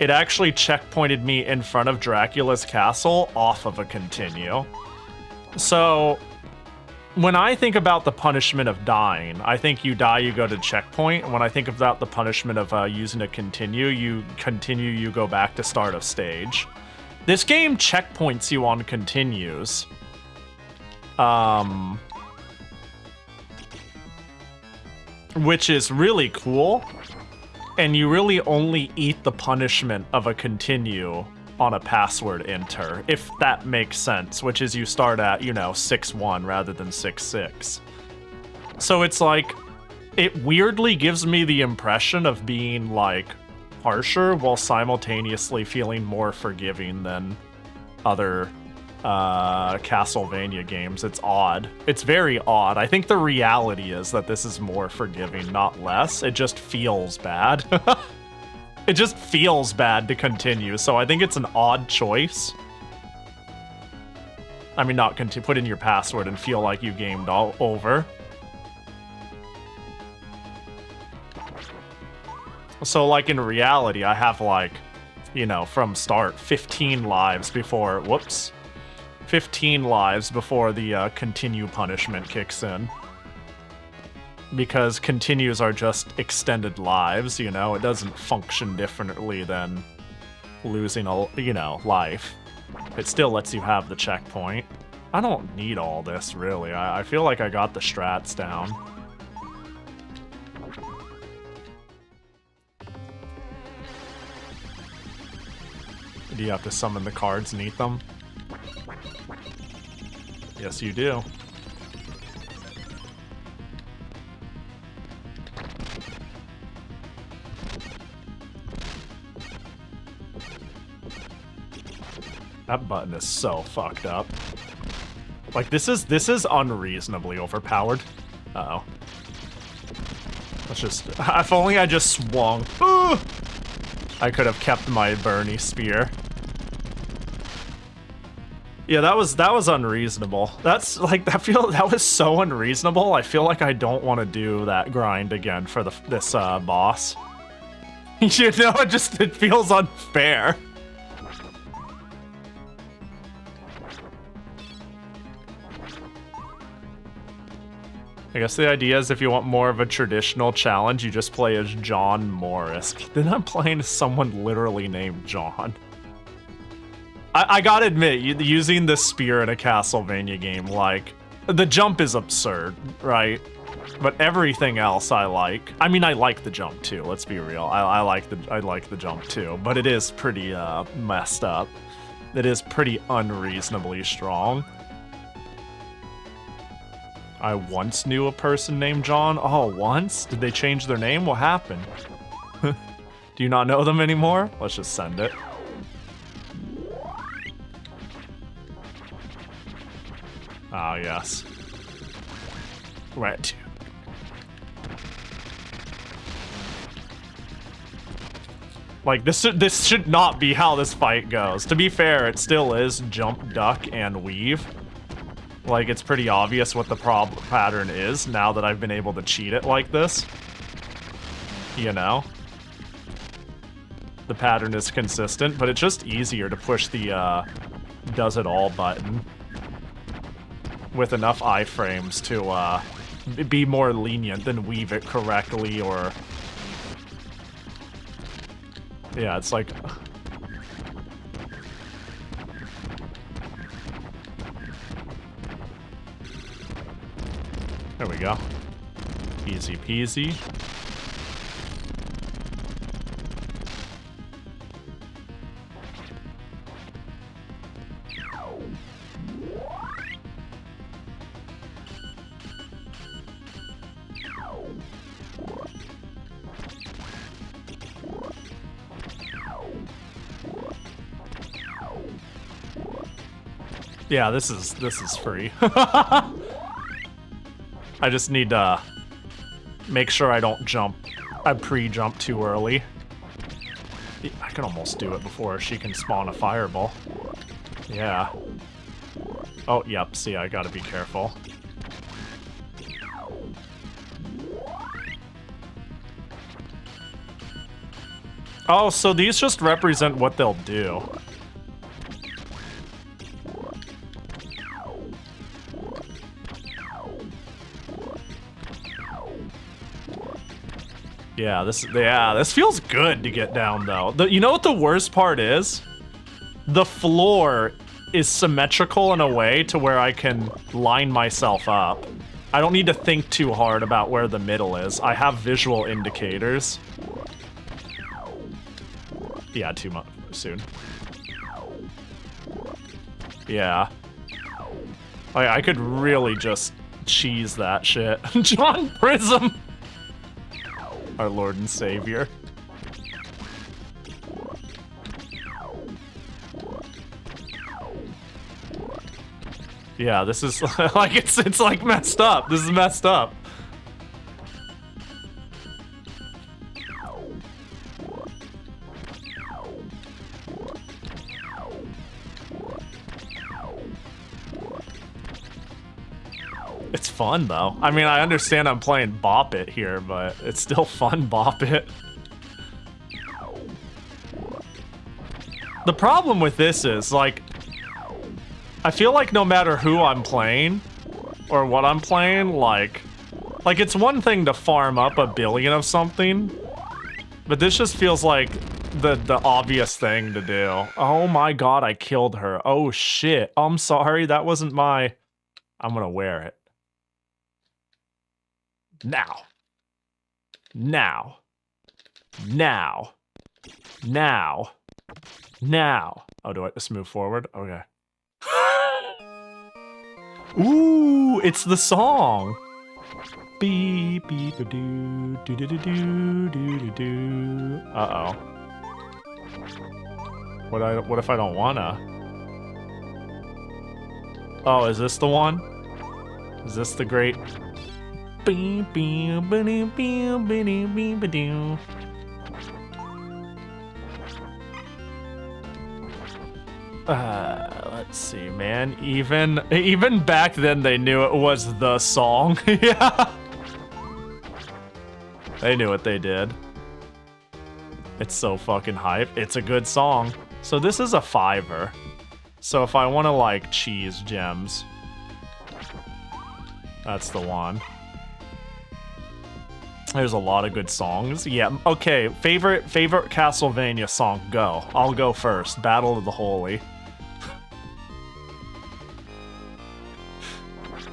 it actually checkpointed me in front of Dracula's castle off of a continue. So, when I think about the punishment of dying, I think you die, you go to checkpoint. When I think about the punishment of using a continue, you go back to start of stage. This game checkpoints you on continues. Which is really cool. And you really only eat the punishment of a continue on a password enter, if that makes sense, which is you start at, 6-1 rather than 6-6. So it's like, it weirdly gives me the impression of being like harsher while simultaneously feeling more forgiving than other Castlevania games. It's odd. It's very odd. I think the reality is that this is more forgiving, not less. It just feels bad. It just feels bad to continue, so I think it's an odd choice. I mean, not continue, put in your password and feel like you gamed all over. So, like, in reality, I have, like, from start, 15 lives before, 15 lives before the continue punishment kicks in. Because continues are just extended lives, it doesn't function differently than losing a, life. It still lets you have the checkpoint. I don't need all this, really. I feel like I got the strats down. Do you have to summon the cards and eat them? Yes, you do. That button is so fucked up. Like, this is unreasonably overpowered. Uh-oh. Let's just... If only I just swung. I could have kept my Bernie spear. Yeah, that was unreasonable. That's like that was so unreasonable. I feel like I don't want to do that grind again for this boss. It feels unfair. I guess the idea is if you want more of a traditional challenge, you just play as John Morris. Then I'm playing as someone literally named John. I gotta admit, using the spear in a Castlevania game, like, the jump is absurd, right? But everything else I like. I mean, I like the jump too, let's be real. I like the jump too, but it is pretty messed up. It is pretty unreasonably strong. I once knew a person named John. Oh, once? Did they change their name? What happened? Do you not know them anymore? Let's just send it. Ah, yes. Right. Like, this should not be how this fight goes. To be fair, it still is jump, duck, and weave. Like, it's pretty obvious what the pattern is now that I've been able to cheat it like this. The pattern is consistent, but it's just easier to push the does it all button with enough iframes to be more lenient than weave it correctly or... Yeah, it's like... There we go. Easy peasy. Yeah, this is free. I just need to make sure I don't jump. I pre-jump too early. I can almost do it before she can spawn a fireball. Yeah. Oh, yep, see, I gotta be careful. Oh, so these just represent what they'll do. Yeah, this feels good to get down though. You know what the worst part is? The floor is symmetrical in a way to where I can line myself up. I don't need to think too hard about where the middle is. I have visual indicators. Yeah, too much soon. Yeah. I could really just cheese that shit. John Prism! Our Lord and Savior. Yeah, this is like it's like messed up. This is messed up. It's fun though. I mean, I understand I'm playing Bop It here, but it's still fun Bop It. The problem with this is, like, I feel like no matter who I'm playing, or what I'm playing, like it's one thing to farm up a billion of something, but this just feels like the obvious thing to do. Oh my god, I killed her. Oh shit, I'm sorry, that wasn't my... I'm gonna wear it. Now. Now. Now. Now. Now. Oh, do I just move forward? Okay. Ooh, it's the song. Beep beep doo doo doo doo doo doo doo. Uh-oh. What if I don't wanna? Oh, is this the one? Is this the great? Beep beep beep beep beep beep doo. Let's see, man. Even back then, they knew it was the song. Yeah. They knew what they did. It's so fucking hype. It's a good song. So this is a 5er. So if I want to, like, cheese gems, that's the one. There's a lot of good songs. Yeah, okay. Favorite Castlevania song, go. I'll go first. Battle of the Holy.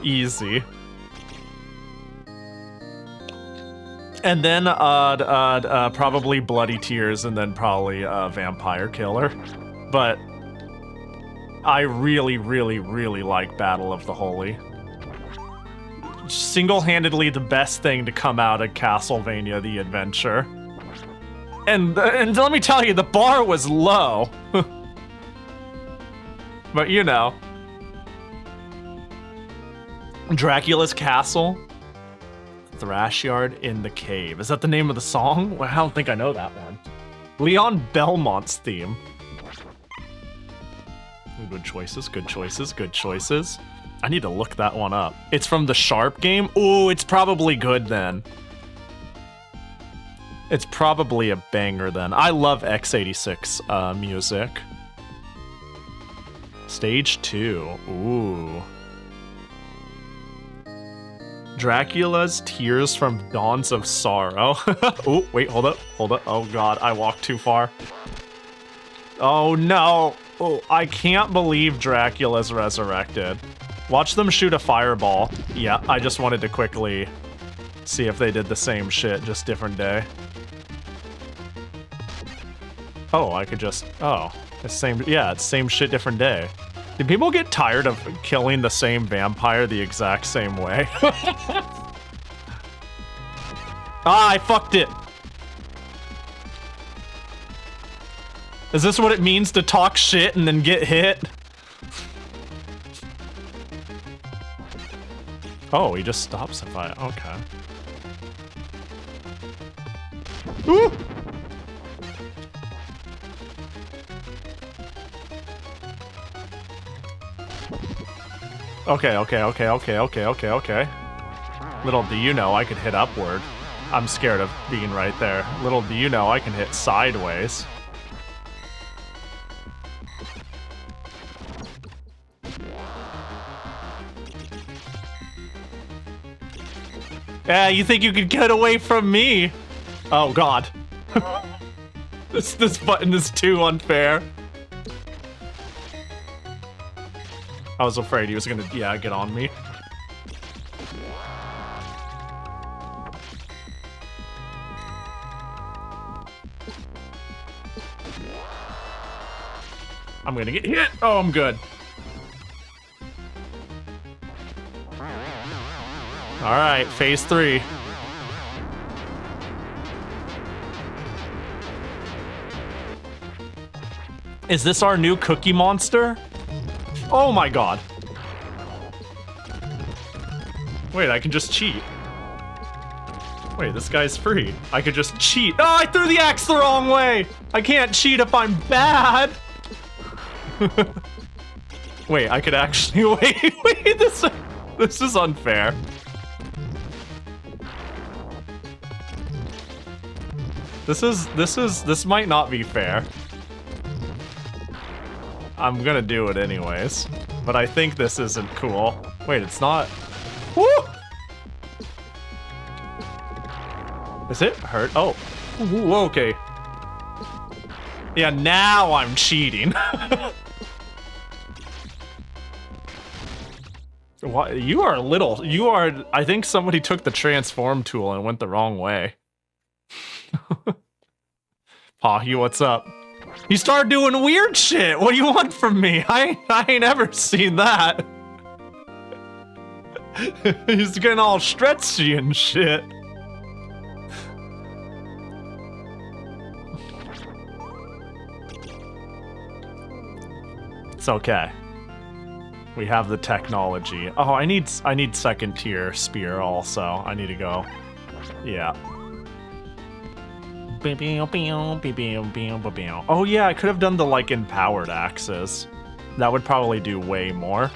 Easy. And then probably Bloody Tears, and then probably Vampire Killer. But I really, really, really like Battle of the Holy. Single-handedly the best thing to come out of Castlevania The Adventure. And let me tell you, the bar was low. But you know. Dracula's Castle. Thrashyard in the Cave. Is that the name of the song? Well, I don't think I know that one. Leon Belmont's theme. Good choices, good choices, good choices. I need to look that one up. It's from the Sharp game? Ooh, it's probably good then. It's probably a banger then. I love x86 music. Stage 2. Ooh. Dracula's Tears from Dawns of Sorrow. Oh, wait, hold up, hold up. Oh god, I walked too far. Oh no. Oh, I can't believe Dracula's resurrected. Watch them shoot a fireball. Yeah, I just wanted to quickly see if they did the same shit, just different day. Oh, I could just... Oh, it's same... Yeah, it's same shit, different day. Did people get tired of killing the same vampire the exact same way? Ah, I fucked it! Is this what it means to talk shit and then get hit? Oh, he just stops if I... Okay. Ooh! Okay. Little do you know I could hit upward. I'm scared of being right there. Little do you know I can hit sideways. Yeah, you think you could get away from me? Oh god. This button is too unfair. I was afraid he was gonna, yeah, get on me. I'm gonna get hit. Oh, I'm good. All right, phase 3. Is this our new cookie monster? Oh my god. Wait, I can just cheat. Wait, this guy's free. I could just cheat. Oh, I threw the axe the wrong way! I can't cheat if I'm bad! Wait, I could actually wait, this is unfair. This might not be fair. I'm gonna do it anyways, but I think this isn't cool. Wait, it's not. Woo! Is it hurt? Oh, ooh, okay. Yeah, now I'm cheating. What? You are little. You are. I think somebody took the transform tool and went the wrong way. Pahi, what's up? He started doing weird shit. What do you want from me? I ain't ever seen that. He's getting all stretchy and shit. It's okay. We have the technology. Oh, I need second tier spear also. I need to go. Yeah. Oh yeah, I could have done the like empowered axes. That would probably do way more.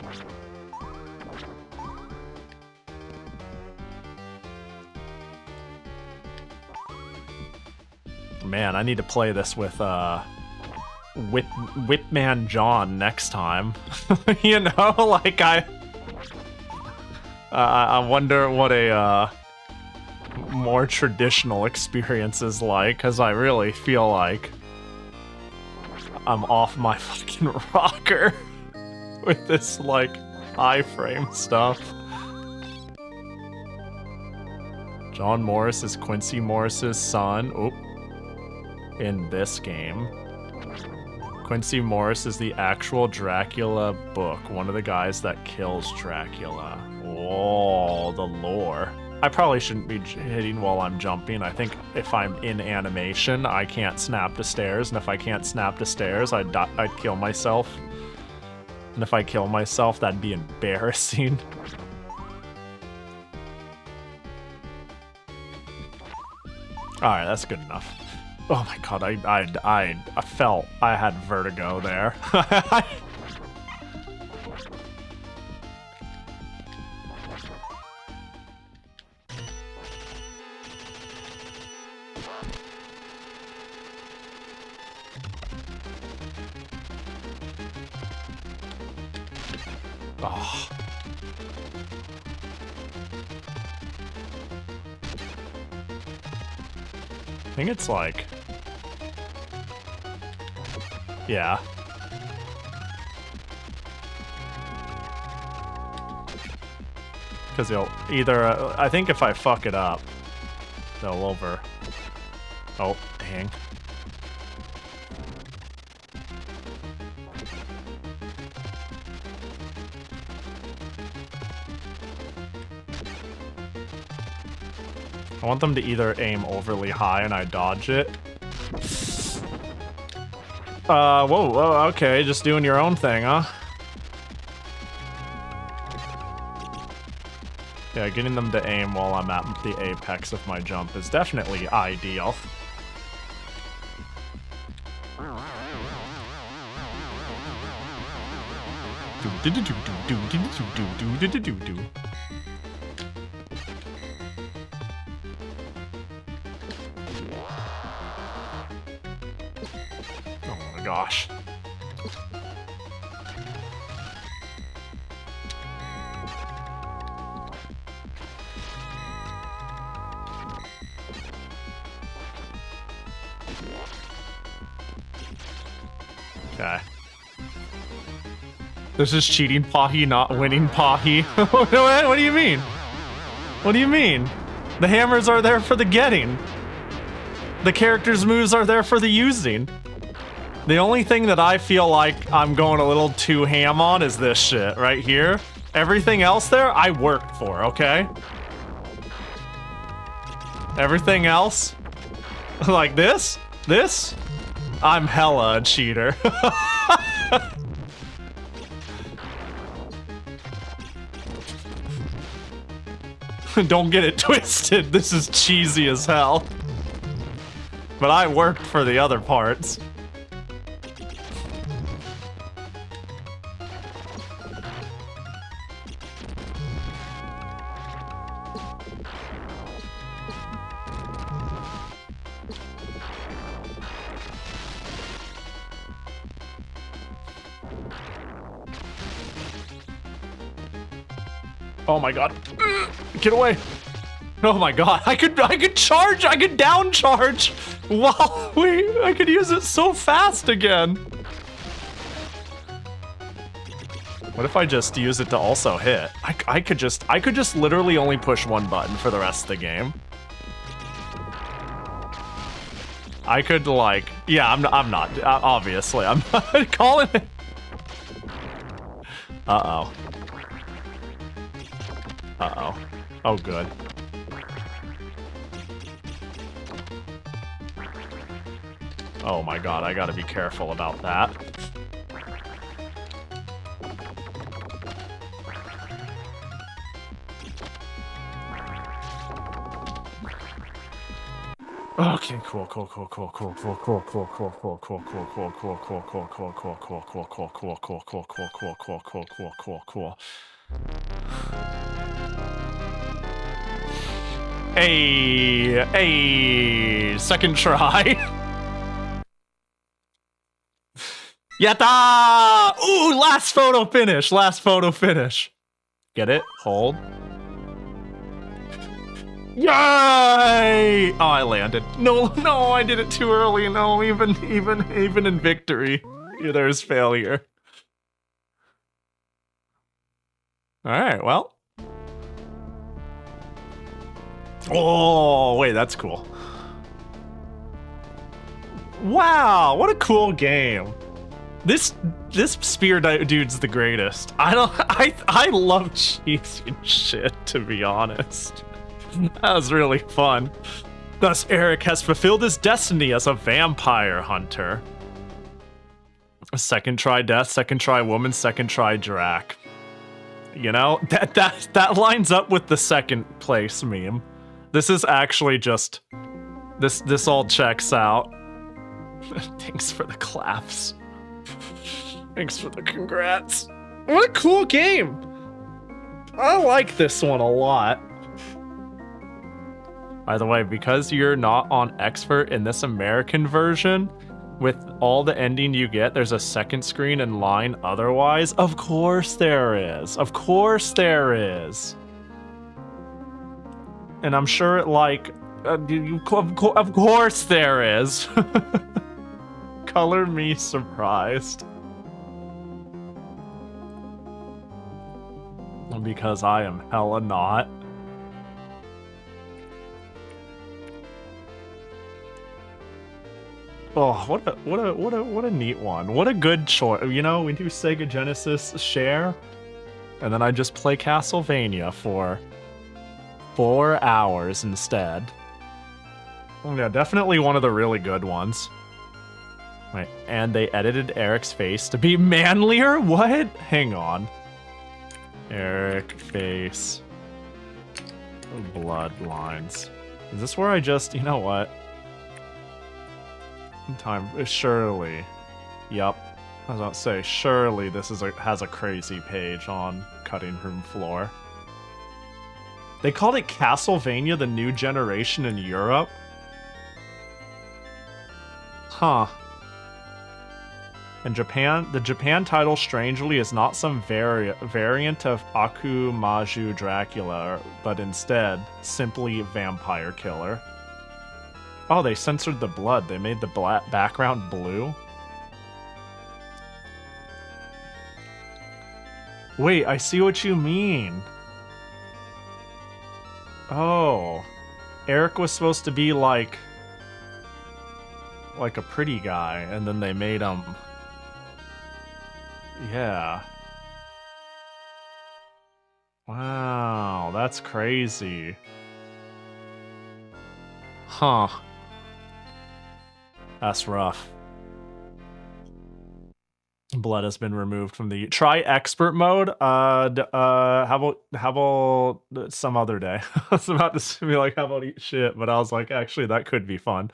Man, I need to play this with Whipman John next time. You know, like I wonder what a more traditional experience is like, because I really feel like I'm off my fucking rocker with this like iframe stuff. John Morris is Quincy Morris's son. Oop. In this game. Quincy Morris is the actual Dracula book, one of the guys that kills Dracula. Oh, the lore. I probably shouldn't be hitting while I'm jumping. I think if I'm in animation, I can't snap to stairs, and if I can't snap to stairs, I'd kill myself. And if I kill myself, that'd be embarrassing. Alright, that's good enough. Oh my god, I felt I had vertigo there. Oh. I think it's like... Yeah. Because he'll either... I think if I fuck it up, they'll over... Oh, dang. I want them to either aim overly high and I dodge it. Whoa, okay, just doing your own thing, huh? Yeah, getting them to aim while I'm at the apex of my jump is definitely ideal. Oh my gosh. Okay. This is cheating Pahi, not winning Pahi. What do you mean? What do you mean? The hammers are there for the getting. The character's moves are there for the using. The only thing that I feel like I'm going a little too ham on is this shit right here. Everything else there, I worked for, okay? Everything else, like this, I'm hella a cheater. Don't get it twisted, this is cheesy as hell. But I worked for the other parts. Oh my god. Get away. Oh my god. I could charge. I could down charge. Wow. I could use it so fast again. What if I just use it to also hit? I could just literally only push one button for the rest of the game. I could like, yeah, I'm not, obviously, I'm not calling it. Uh-oh. Uh-oh. Oh, good. Oh my god, I gotta be careful about that. Okay, cool. Hey, second try. Yatta! Ooh, last photo finish. Get it? Hold. Yay! Oh, I landed. No, I did it too early. No, even in victory, there's failure. All right, well. Oh, wait, that's cool. Wow, what a cool game. This spear dude's the greatest. I love cheesing shit, to be honest. That was really fun. Thus, Eric has fulfilled his destiny as a vampire hunter. Second try death, second try woman, second try Drac. You know, that lines up with the second place meme. This is actually just this all checks out. Thanks for the claps. Thanks for the congrats. What a cool game. I like this one a lot. By the way, because you're not on expert in this American version, with all the ending you get, there's a second screen in line otherwise. Of course there is. Of course there is. And I'm sure it like, of course there is. Color me surprised. Because I am hella not. Oh, what a neat one. What a good choice. You know, we do Sega Genesis share, and then I just play Castlevania for 4 hours instead. Yeah, definitely one of the really good ones. Wait, and they edited Eric's face to be manlier? What? Hang on. Eric face. Bloodlines. Is this where I just, you know what? Time, surely. Yup. I was about to say, surely this has a crazy page on cutting room floor. They called it Castlevania: The New Generation in Europe? Huh. In Japan, the Japan title, strangely, is not some variant of Akumaju Dracula, but instead, simply Vampire Killer. Oh, they censored the blood. They made the background blue? Wait, I see what you mean. Oh. Eric was supposed to be like a pretty guy, and then they made him... Yeah. Wow, that's crazy. Huh. That's rough. Blood has been removed from the... Try expert mode? How about some other day? I was about to be like, how about eat shit? But I was like, actually, that could be fun.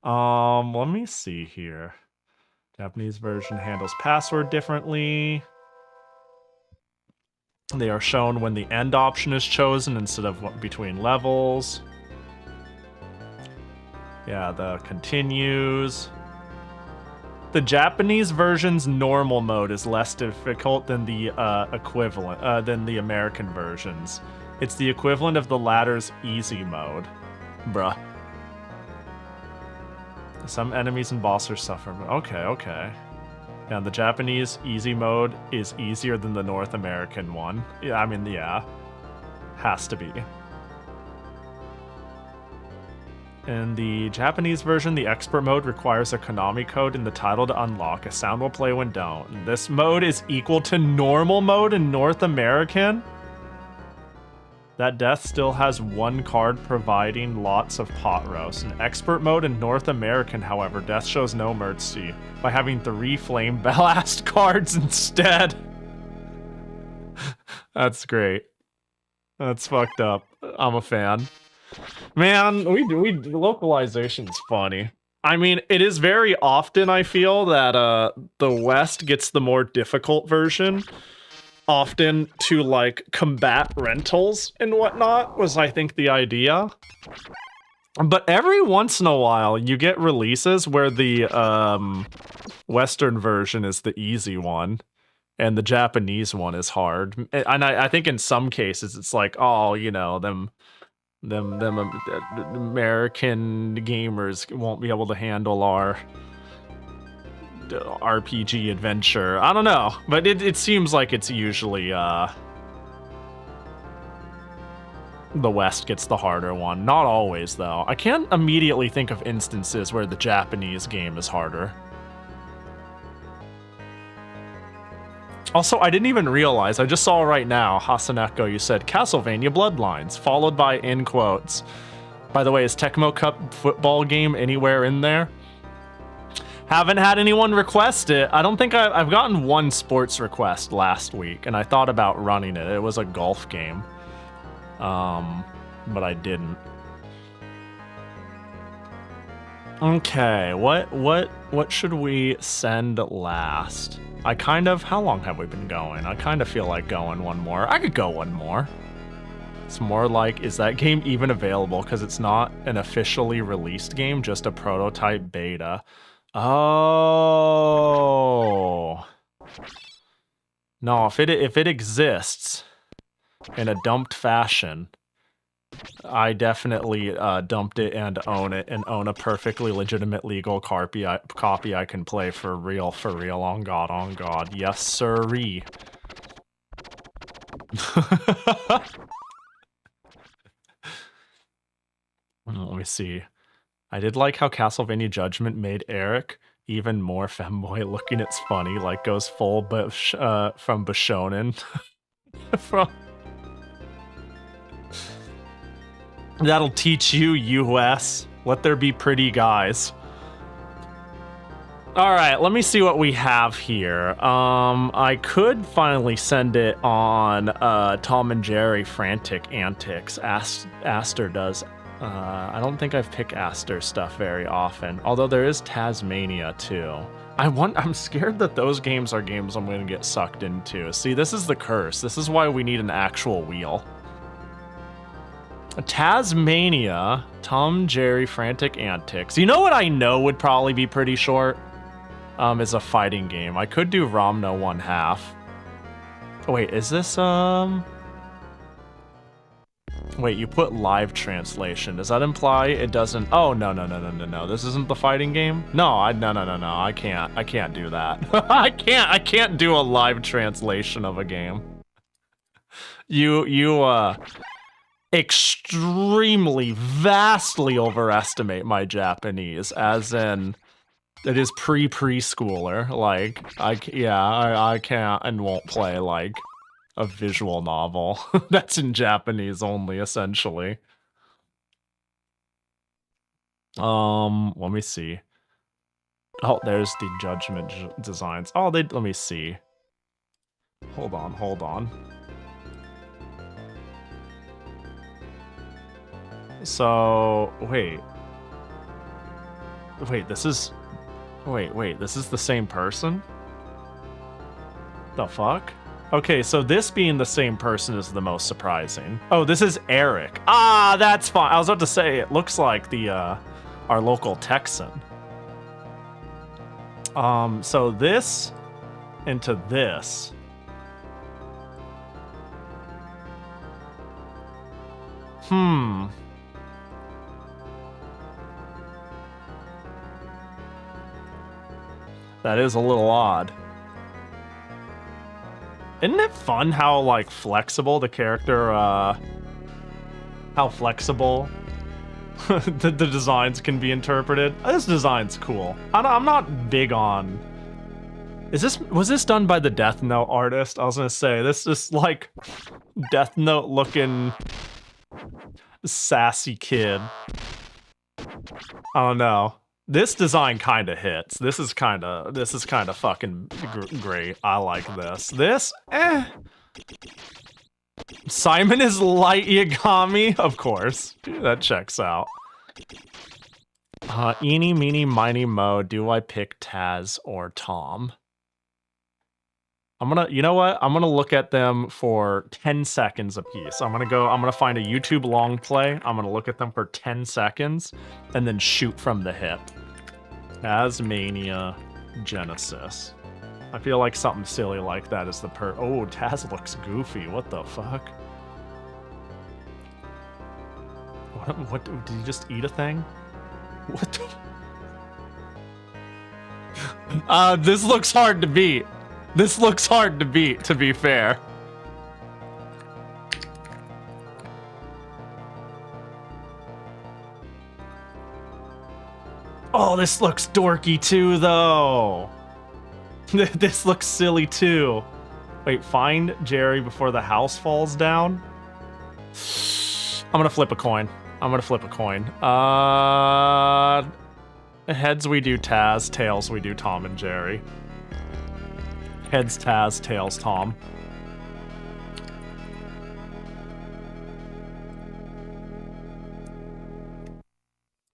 Let me see here. Japanese version handles password differently. They are shown when the end option is chosen instead of between levels. Yeah, the continues. The Japanese version's normal mode is less difficult than the equivalent than the American versions. It's the equivalent of the latter's easy mode. Bruh. Some enemies and bosses suffer. Okay. Yeah, the Japanese easy mode is easier than the North American one. Yeah, I mean, yeah. Has to be. In the Japanese version, the expert mode requires a Konami code in the title to unlock. A sound will play when don't. This mode is equal to normal mode in North American? That death still has one card providing lots of pot roast. In expert mode in North American, however, death shows no mercy by having 3 flame blast cards instead. That's great. That's fucked up. I'm a fan. Man, localization's funny. I mean, it is very often, I feel, that the West gets the more difficult version. Often to, like, combat rentals and whatnot was, I think, the idea. But every once in a while, you get releases where the Western version is the easy one, and the Japanese one is hard. And I think in some cases, it's like, oh, you know, them American gamers won't be able to handle our RPG adventure. I don't know, but it seems like it's usually the West gets the harder one. Not always, though. I can't immediately think of instances where the Japanese game is harder. Also, I didn't even realize, I just saw right now, Hasaneko, you said Castlevania Bloodlines, followed by in quotes. By the way, is Tecmo Cup football game anywhere in there? Haven't had anyone request it. I don't think I've gotten one sports request last week, and I thought about running it. It was a golf game. But I didn't. Okay, what should we send last? How long have we been going? I kind of feel like going one more. I could go one more. It's more like, is that game even available? Because it's not an officially released game, just a prototype beta. Oh. No, if it exists in a dumped fashion, I definitely dumped it and own a perfectly legitimate legal copy I can play for real, on God. Yes, sirree. Let me see. I did like how Castlevania Judgment made Eric even more femboy looking. It's funny, like goes full from Bishonen. That'll teach you, US. Let there be pretty guys. Alright, let me see what we have here. I could finally send it on Tom and Jerry Frantic Antics. Aster does. I don't think I've picked Aster stuff very often. Although there is Tasmania too. I'm scared that those games are games I'm going to get sucked into. See, this is the curse. This is why we need an actual wheel. Tasmania, Tom, Jerry, Frantic Antics. You know what I know would probably be pretty short? Is a fighting game. I could do Ramno 1/2. Oh, wait, is this, Wait, you put live translation. Does that imply it doesn't... Oh, no. This isn't the fighting game? No, no. I can't do that. I can't do a live translation of a game. You extremely, vastly overestimate my Japanese, as in... It is preschooler. Like, I can't and won't play, like, a visual novel. That's in Japanese only, essentially. Let me see. Oh, there's the judgment designs. Oh, let me see. Hold on. So, wait, this is... Wait, this is the same person? The fuck? Okay, so this being the same person is the most surprising. Oh, this is Eric. Ah, that's fine. I was about to say, it looks like the, our local Texan. So this into this. That is a little odd. Isn't it fun how, like, flexible the character, how flexible the designs can be interpreted? This design's cool. I'm not big on... Was this done by the Death Note artist? I was gonna say, this is, like, Death Note looking sassy kid. I don't know. This design kind of hits. This is kind of fucking great. I like this. This, Simon is Light Yagami? Of course. That checks out. Eeny, meeny, miny, mo. Do I pick Taz or Tom? You know what? I'm gonna look at them for 10 seconds apiece. I'm gonna find a YouTube long play. I'm gonna look at them for 10 seconds and then shoot from the hip. Tasmania Genesis. I feel like something silly like that is the Oh, Taz looks goofy. What the fuck? What did he just eat a thing? What the... this looks hard to beat. This looks hard to beat, to be fair. Oh, this looks dorky too, though. This looks silly too. Wait, find Jerry before the house falls down? I'm gonna flip a coin. Heads we do Taz, tails we do Tom and Jerry. Heads Taz, tails Tom.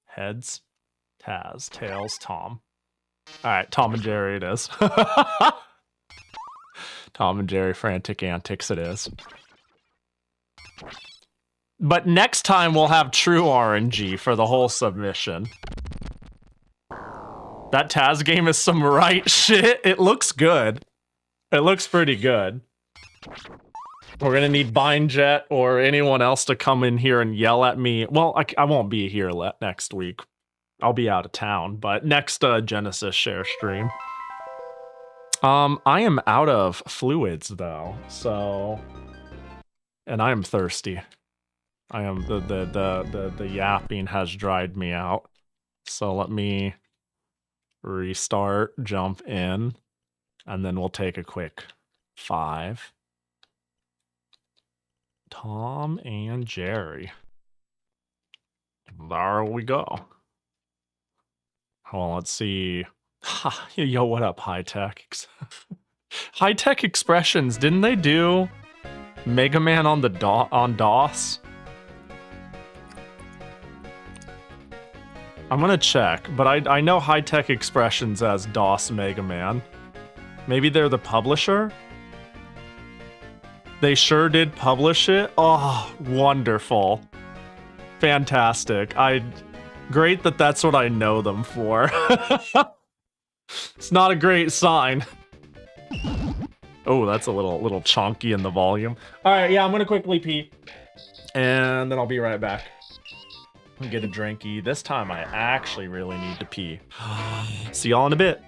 Heads, Taz, tails, Tom. Alright, Tom and Jerry it is. Tom and Jerry Frantic Antics it is. But next time we'll have true RNG for the whole submission. That Taz game is some right shit. It looks good. It looks pretty good. We're gonna need Bindjet or anyone else to come in here and yell at me. Well, I won't be here next week. I'll be out of town, but next Genesis share stream. I am out of fluids though, so... And I am thirsty. I am the yapping has dried me out. So let me restart, jump in, and then we'll take a quick 5. Tom and Jerry. There we go. Well, let's see. Yo, what up, High Tech? High Tech Expressions, didn't they do Mega Man on the on DOS? I'm gonna check, but I know High Tech Expressions as DOS Mega Man. Maybe they're the publisher? They sure did publish it? Oh, wonderful. Fantastic. Great that that's what I know them for. It's not a great sign. Oh, that's a little chonky in the volume. Alright, yeah, I'm gonna quickly pee. And then I'll be right back. I'll get a drinky. This time I actually really need to pee. See y'all in a bit.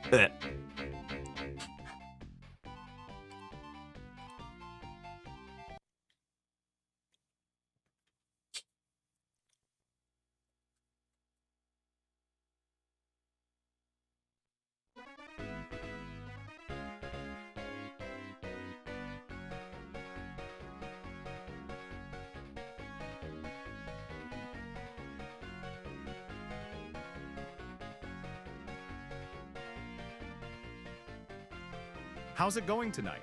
How's it going tonight?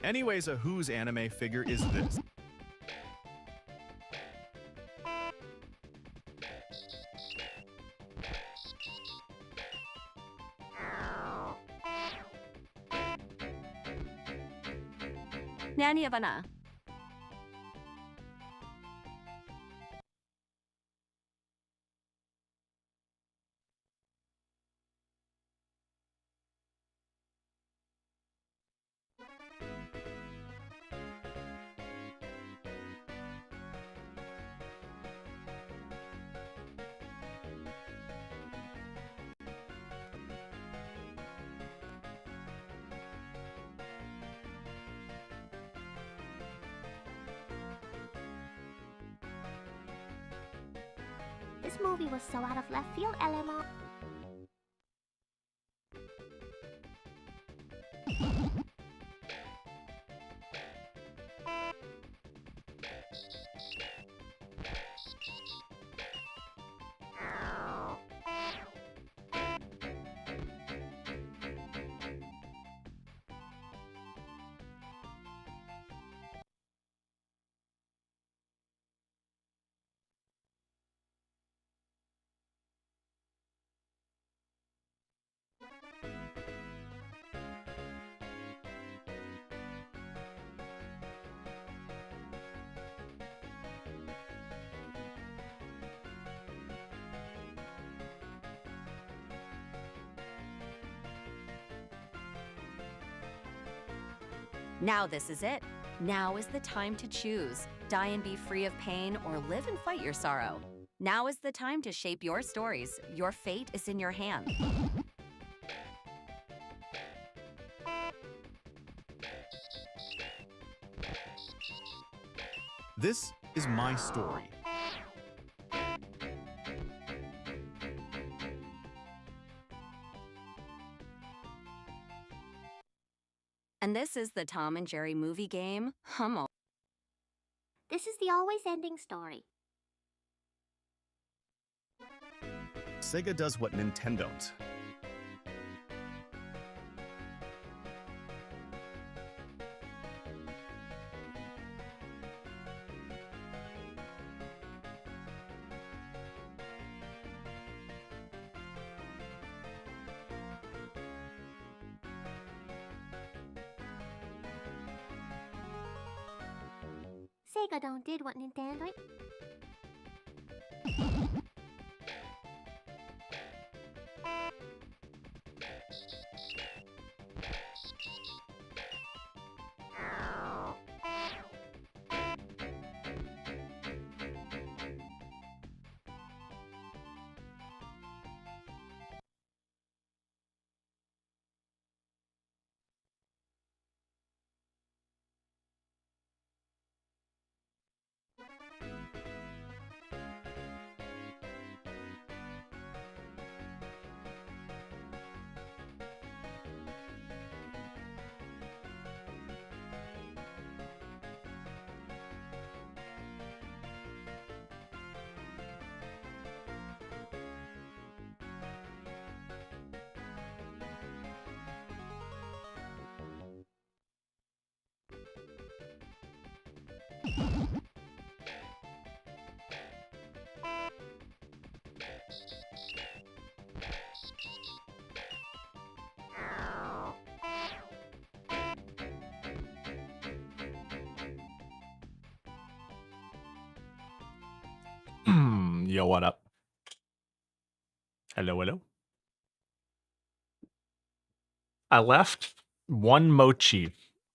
Anyways, a whose anime figure is this? Nanny Havana. This movie was so out of left field, LMO. Now this is it. Now is the time to choose. Die and be free of pain, or live and fight your sorrow. Now is the time to shape your stories. Your fate is in your hands. This is my story. And this is the Tom and Jerry movie game. Hummel. This is the always ending story. Sega does what Nintendo don't. Sega don't did what Nintendo. Yo, what up? Hello, hello. I left one mochi.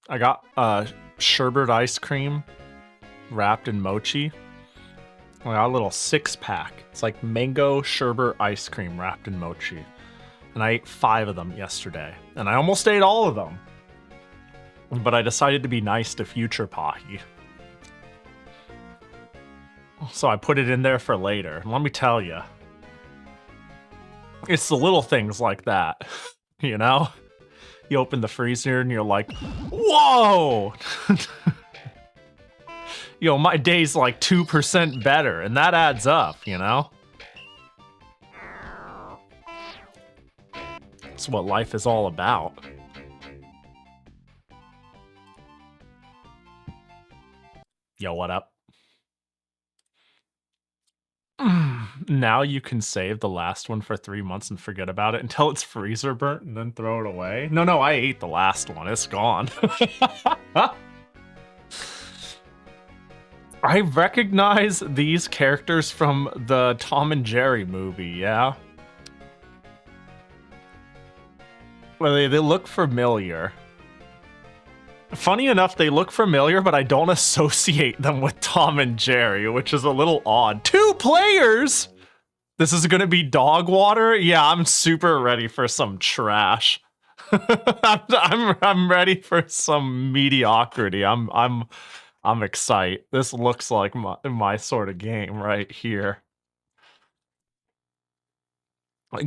I got sherbet ice cream wrapped in mochi. I got a little 6-pack. It's like mango sherbet ice cream wrapped in mochi. And I ate 5 of them yesterday. And I almost ate all of them. But I decided to be nice to future Pahi. So I put it in there for later. And let me tell you, it's the little things like that, you know? You open the freezer and you're like, whoa! Yo, my day's like 2% better, and that adds up, you know? That's what life is all about. Yo, what up? Now you can save the last one for 3 months and forget about it until it's freezer burnt and then throw it away. No, I ate the last one. It's gone. I recognize these characters from the Tom and Jerry movie, yeah? Well, they look familiar. Funny enough, they look familiar, but I don't associate them with Tom and Jerry, which is a little odd. 2 players? This is gonna be dog water? Yeah, I'm super ready for some trash. I'm ready for some mediocrity. I'm excited. This looks like my sort of game right here.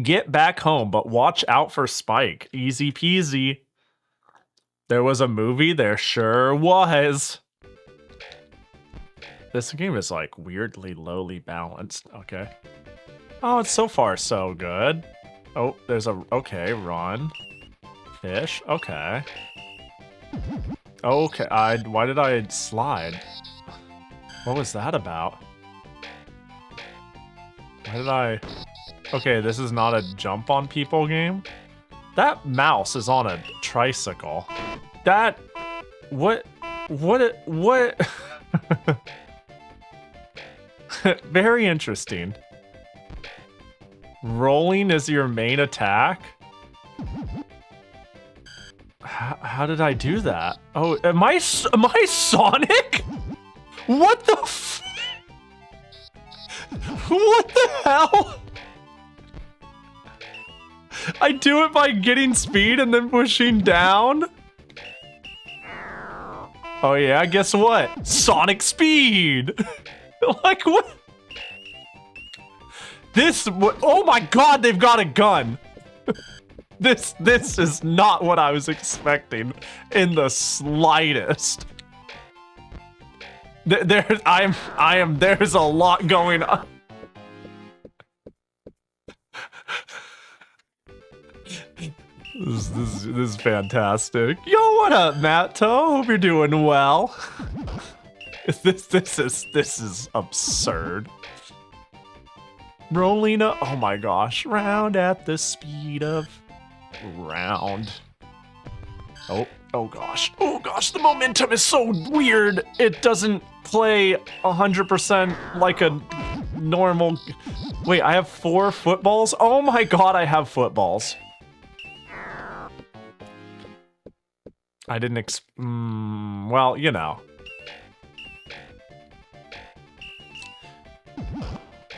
Get back home, but watch out for Spike. Easy peasy. There was a movie, there sure was. This game is like weirdly lowly balanced. Okay. Oh, it's so far so good. Oh, there's a... Okay, run. Fish. Okay. Okay, why did I slide? What was that about? Why did I... Okay, this is not a jump on people game? That mouse is on a tricycle. That... What? Very interesting. Rolling is your main attack? How did I do that? Oh, am I Sonic? What the f... What the hell? I do it by getting speed and then pushing down? Oh yeah, guess what? Sonic speed! Like, what? Oh my god, they've got a gun! This is not what I was expecting in the slightest. There's a lot going on. This is fantastic. Yo, what up, Matto? Hope you're doing well. This is absurd. Rolling up, oh my gosh, round at the speed of round. Oh gosh, the momentum is so weird. It doesn't play 100% like a normal. Wait, I have 4 footballs? Oh my god, I have footballs. I didn't well, you know.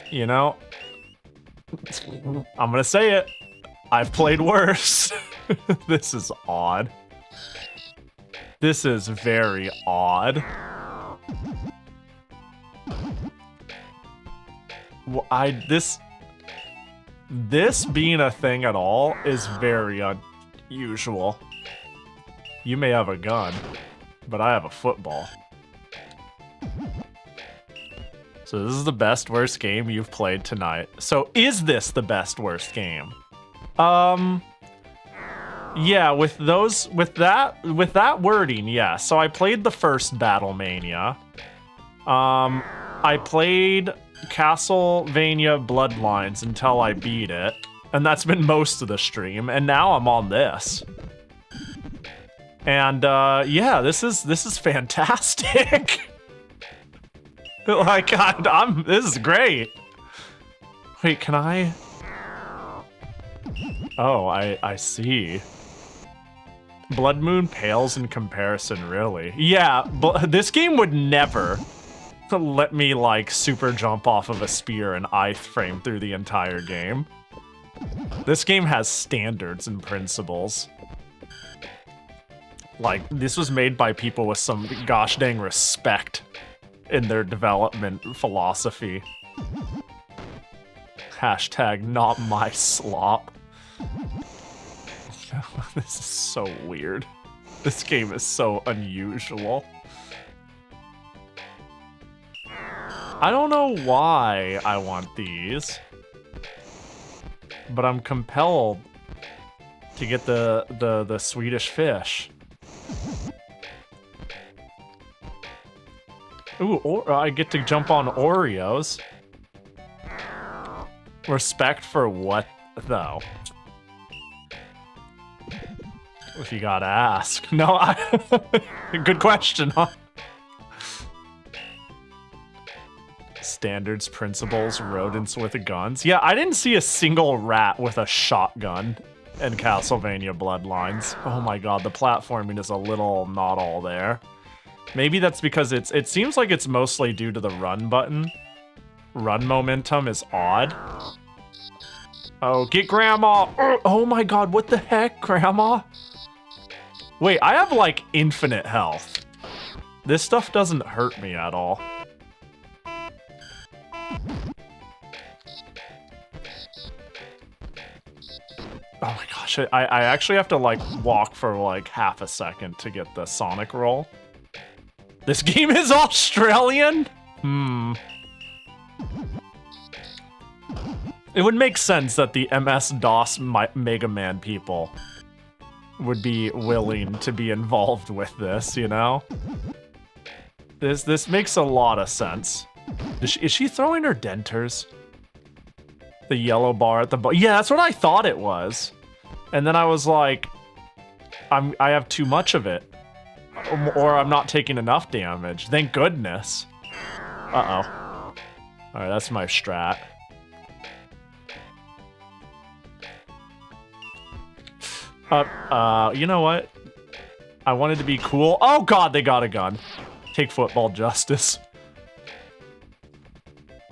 You know, I'm gonna say it. I've played worse. This is odd. This is very odd. This being a thing at all is very unusual. You may have a gun, but I have a football. So this is the best worst game you've played tonight. So is this the best worst game? Yeah, with that wording, yeah. So I played the first Battlemania. I played Castlevania Bloodlines until I beat it, and that's been most of the stream. And now I'm on this. And yeah, this is fantastic. Like, this is great. Wait, can I? Oh, I see. Blood Moon pales in comparison, really. Yeah, but this game would never let me, like, super jump off of a spear and iframe through the entire game. This game has standards and principles. Like, this was made by people with some gosh dang respect in their development philosophy. Hashtag not my slop. This is so weird. This game is so unusual. I don't know why I want these, but I'm compelled to get the Swedish fish. Ooh, or I get to jump on Oreos. Respect for what, though? If you gotta ask. No, good question, huh? Standards, principles, rodents with guns. Yeah, I didn't see a single rat with a shotgun in Castlevania Bloodlines. Oh my god, the platforming is a little not all there. Maybe that's because it seems like it's mostly due to the run button. Run momentum is odd. Oh, get Grandma! Oh my god, what the heck, Grandma? Wait, I have like infinite health. This stuff doesn't hurt me at all. Oh my gosh, I actually have to like walk for like half a second to get the Sonic roll. This game is Australian? It would make sense that the MS-DOS Mega Man people would be willing to be involved with this, you know? This makes a lot of sense. Is she throwing her denters? The yellow bar at the bottom. Yeah, that's what I thought it was. And then I was like, I have too much of it. Or I'm not taking enough damage. Thank goodness. Uh-oh. Alright, that's my strat. You know what? I wanted to be cool. Oh god, they got a gun. Take football justice.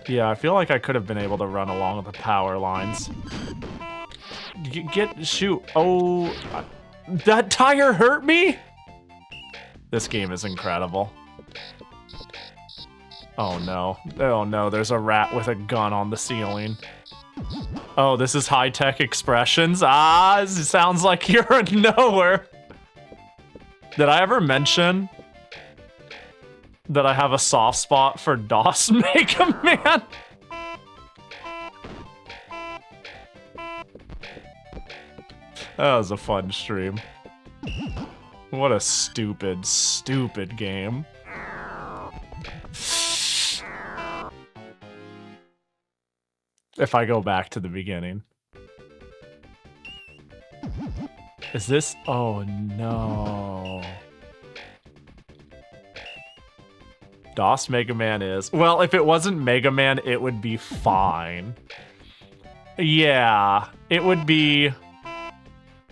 Yeah, I feel like I could have been able to run along the power lines. Shoot. Oh, that tire hurt me? This game is incredible. Oh no. Oh no, there's a rat with a gun on the ceiling. Oh, this is high-tech expressions? Ah, it sounds like you're nowhere. Did I ever mention that I have a soft spot for DOS Mega Man? That was a fun stream. What a stupid, stupid game. If I go back to the beginning. Is this? Oh no. DOS Mega Man is. Well, if it wasn't Mega Man, it would be fine. Yeah, it would be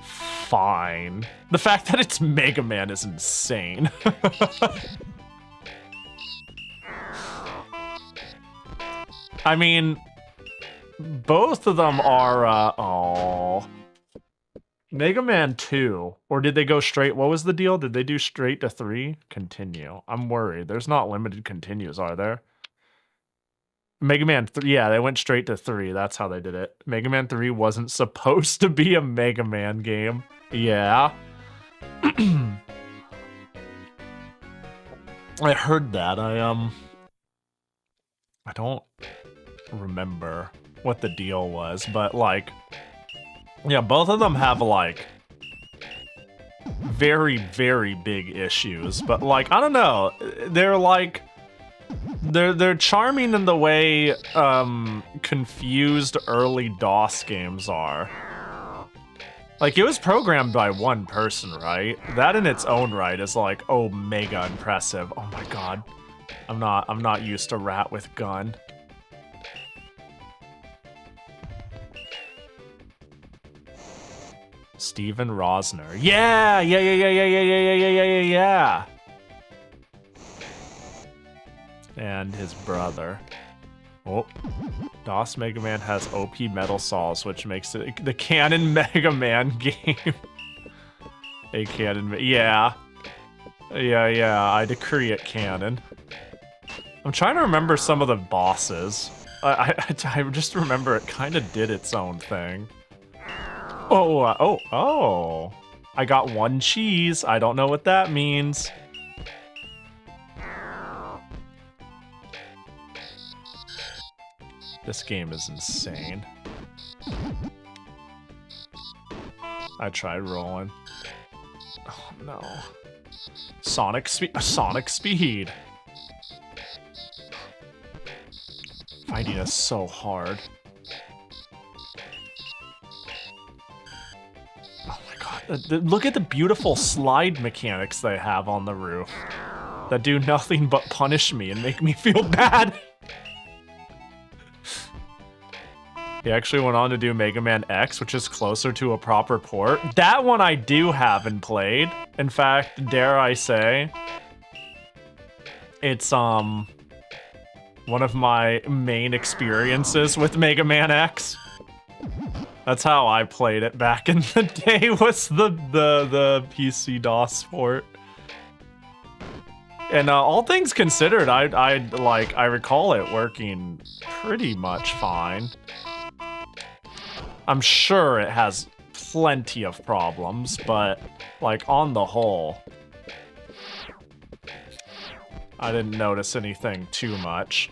fine. The fact that it's Mega Man is insane. I mean, both of them are, oh. Mega Man 2, or did they go straight? What was the deal? Did they do straight to 3? Continue. I'm worried. There's not limited continues, are there? Mega Man 3, yeah, they went straight to 3. That's how they did it. Mega Man 3 wasn't supposed to be a Mega Man game. Yeah. I heard that. I don't remember what the deal was, but like, yeah, both of them have like very, very big issues, but like, I don't know, they're like, they're charming in the way confused early DOS games are. Like, it was programmed by one person, right? That in its own right is like, oh, mega impressive. Oh my god. I'm not used to rat with gun. Steven Rosner. Yeah, yeah. And his brother. Oh, DOS Mega Man has OP metal saws, which makes it the canon Mega Man game. A canon, yeah. I decree it canon. I'm trying to remember some of the bosses. I just remember it kind of did its own thing. Oh. I got 1 cheese. I don't know what that means. This game is insane. I tried rolling. Oh no. Sonic speed. Fighting is so hard. Oh my god. Look at the beautiful slide mechanics they have on the roof that do nothing but punish me and make me feel bad. He actually went on to do Mega Man X, which is closer to a proper port. That one I do have and played. In fact, dare I say, it's one of my main experiences with Mega Man X. That's how I played it back in the day, was the PC DOS port. And all things considered, I recall it working pretty much fine. I'm sure it has plenty of problems, but like on the whole, I didn't notice anything too much.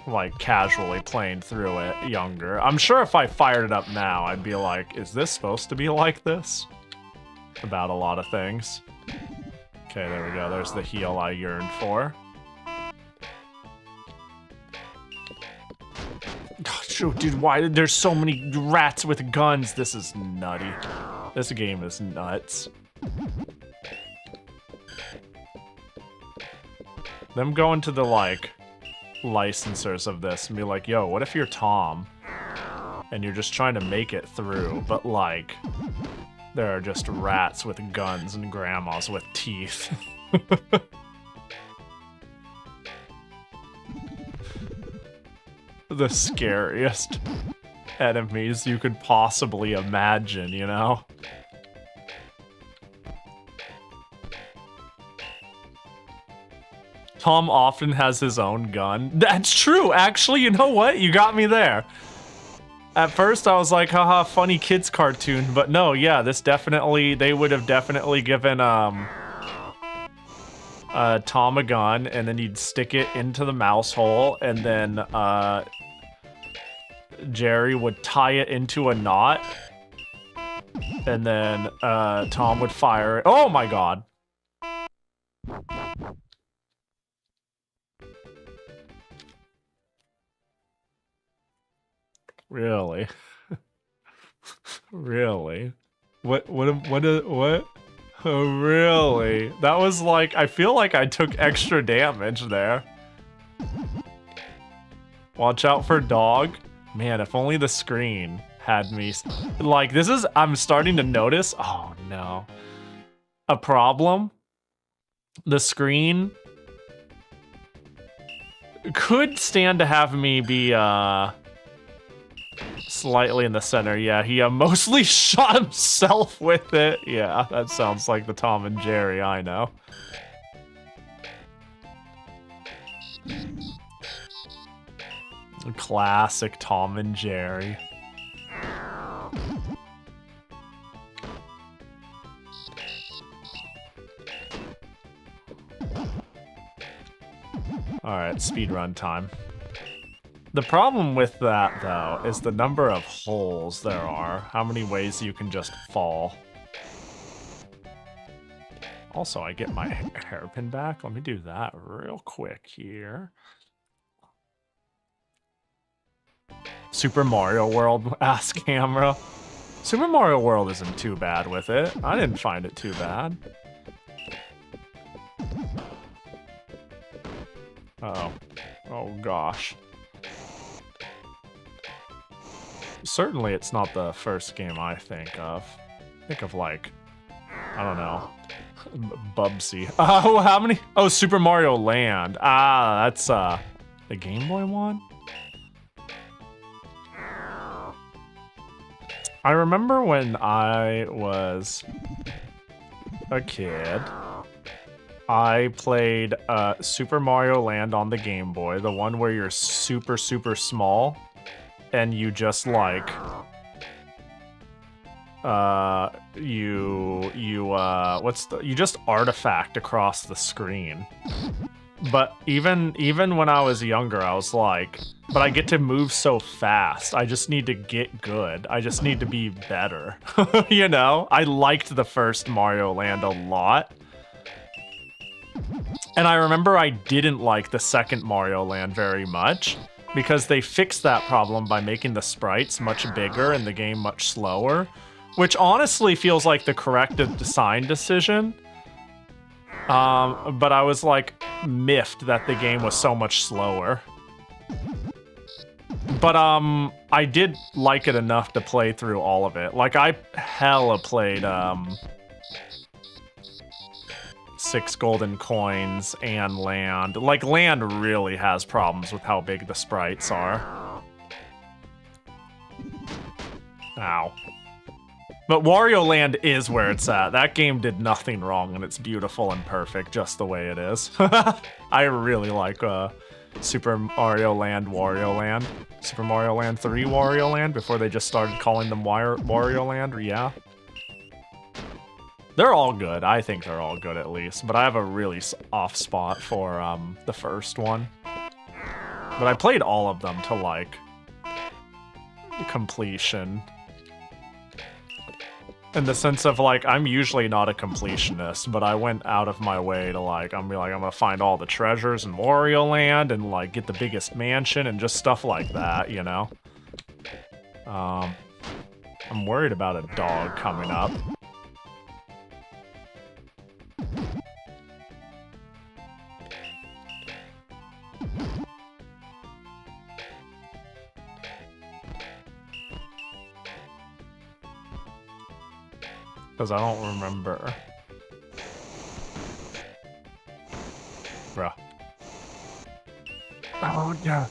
Like casually playing through it younger. I'm sure if I fired it up now, I'd be like, is this supposed to be like this? About a lot of things. Okay, there we go. There's the heal I yearned for. Dude, why there's so many rats with guns? This is nutty. This game is nuts. Them going to the, like, licensors of this and be like, yo, what if you're Tom? And you're just trying to make it through, but, like, there are just rats with guns and grandmas with teeth. The scariest enemies you could possibly imagine, you know? Tom often has his own gun. That's true, actually, you know what? You got me there. At first I was like, haha, funny kids cartoon, but no, yeah, this definitely, they would have definitely given, Tom a gun, and then you'd stick it into the mouse hole, and then, Jerry would tie it into a knot, and then, Tom would fire it. Oh my god! Really? Really? What? Oh, really? That was like, I feel like I took extra damage there. Watch out for dog. Man, if only the screen had me... Like, this is... I'm starting to notice... Oh, no. A problem? The screen... could stand to have me be, slightly in the center. Yeah, he mostly shot himself with it. Yeah, that sounds like the Tom and Jerry I know. Classic Tom and Jerry. Alright, speedrun time. The problem with that, though, is the number of holes there are. How many ways you can just fall. Also, I get my hairpin back. Let me do that real quick here. Super Mario World, ask camera. Super Mario World isn't too bad with it. I didn't find it too bad. Uh-oh. Oh, gosh. Certainly it's not the first game I think of. Think of like, I don't know, Bubsy. Oh, how many? Oh, Super Mario Land. Ah, that's the Game Boy one. I remember when I was a kid, I played Super Mario Land on the Game Boy, the one where you're super, super small, and you just like, you just artifact across the screen. But even when I was younger, I was like, but I get to move so fast. I just need to get good. I just need to be better. You know? I liked the first Mario Land a lot. And I remember I didn't like the second Mario Land very much because they fixed that problem by making the sprites much bigger and the game much slower, which honestly feels like the correct design decision. But I was like miffed that the game was so much slower. But I did like it enough to play through all of it. Like I hella played 6 golden coins and Land. Like Land really has problems with how big the sprites are. Ow. But Wario Land is where it's at. That game did nothing wrong, and it's beautiful and perfect just the way it is. I really like Super Mario Land, Wario Land. Super Mario Land 3 Wario Land, before they just started calling them Wario Land, yeah. They're all good. I think they're all good, at least. But I have a really off spot for the first one. But I played all of them to, like, completion. In the sense of, like, I'm usually not a completionist, but I went out of my way to, like, I'm gonna find all the treasures in Wario Land and, like, get the biggest mansion and just stuff like that, you know? I'm worried about a dog coming up. Because I don't remember. Bruh. Oh, yeah.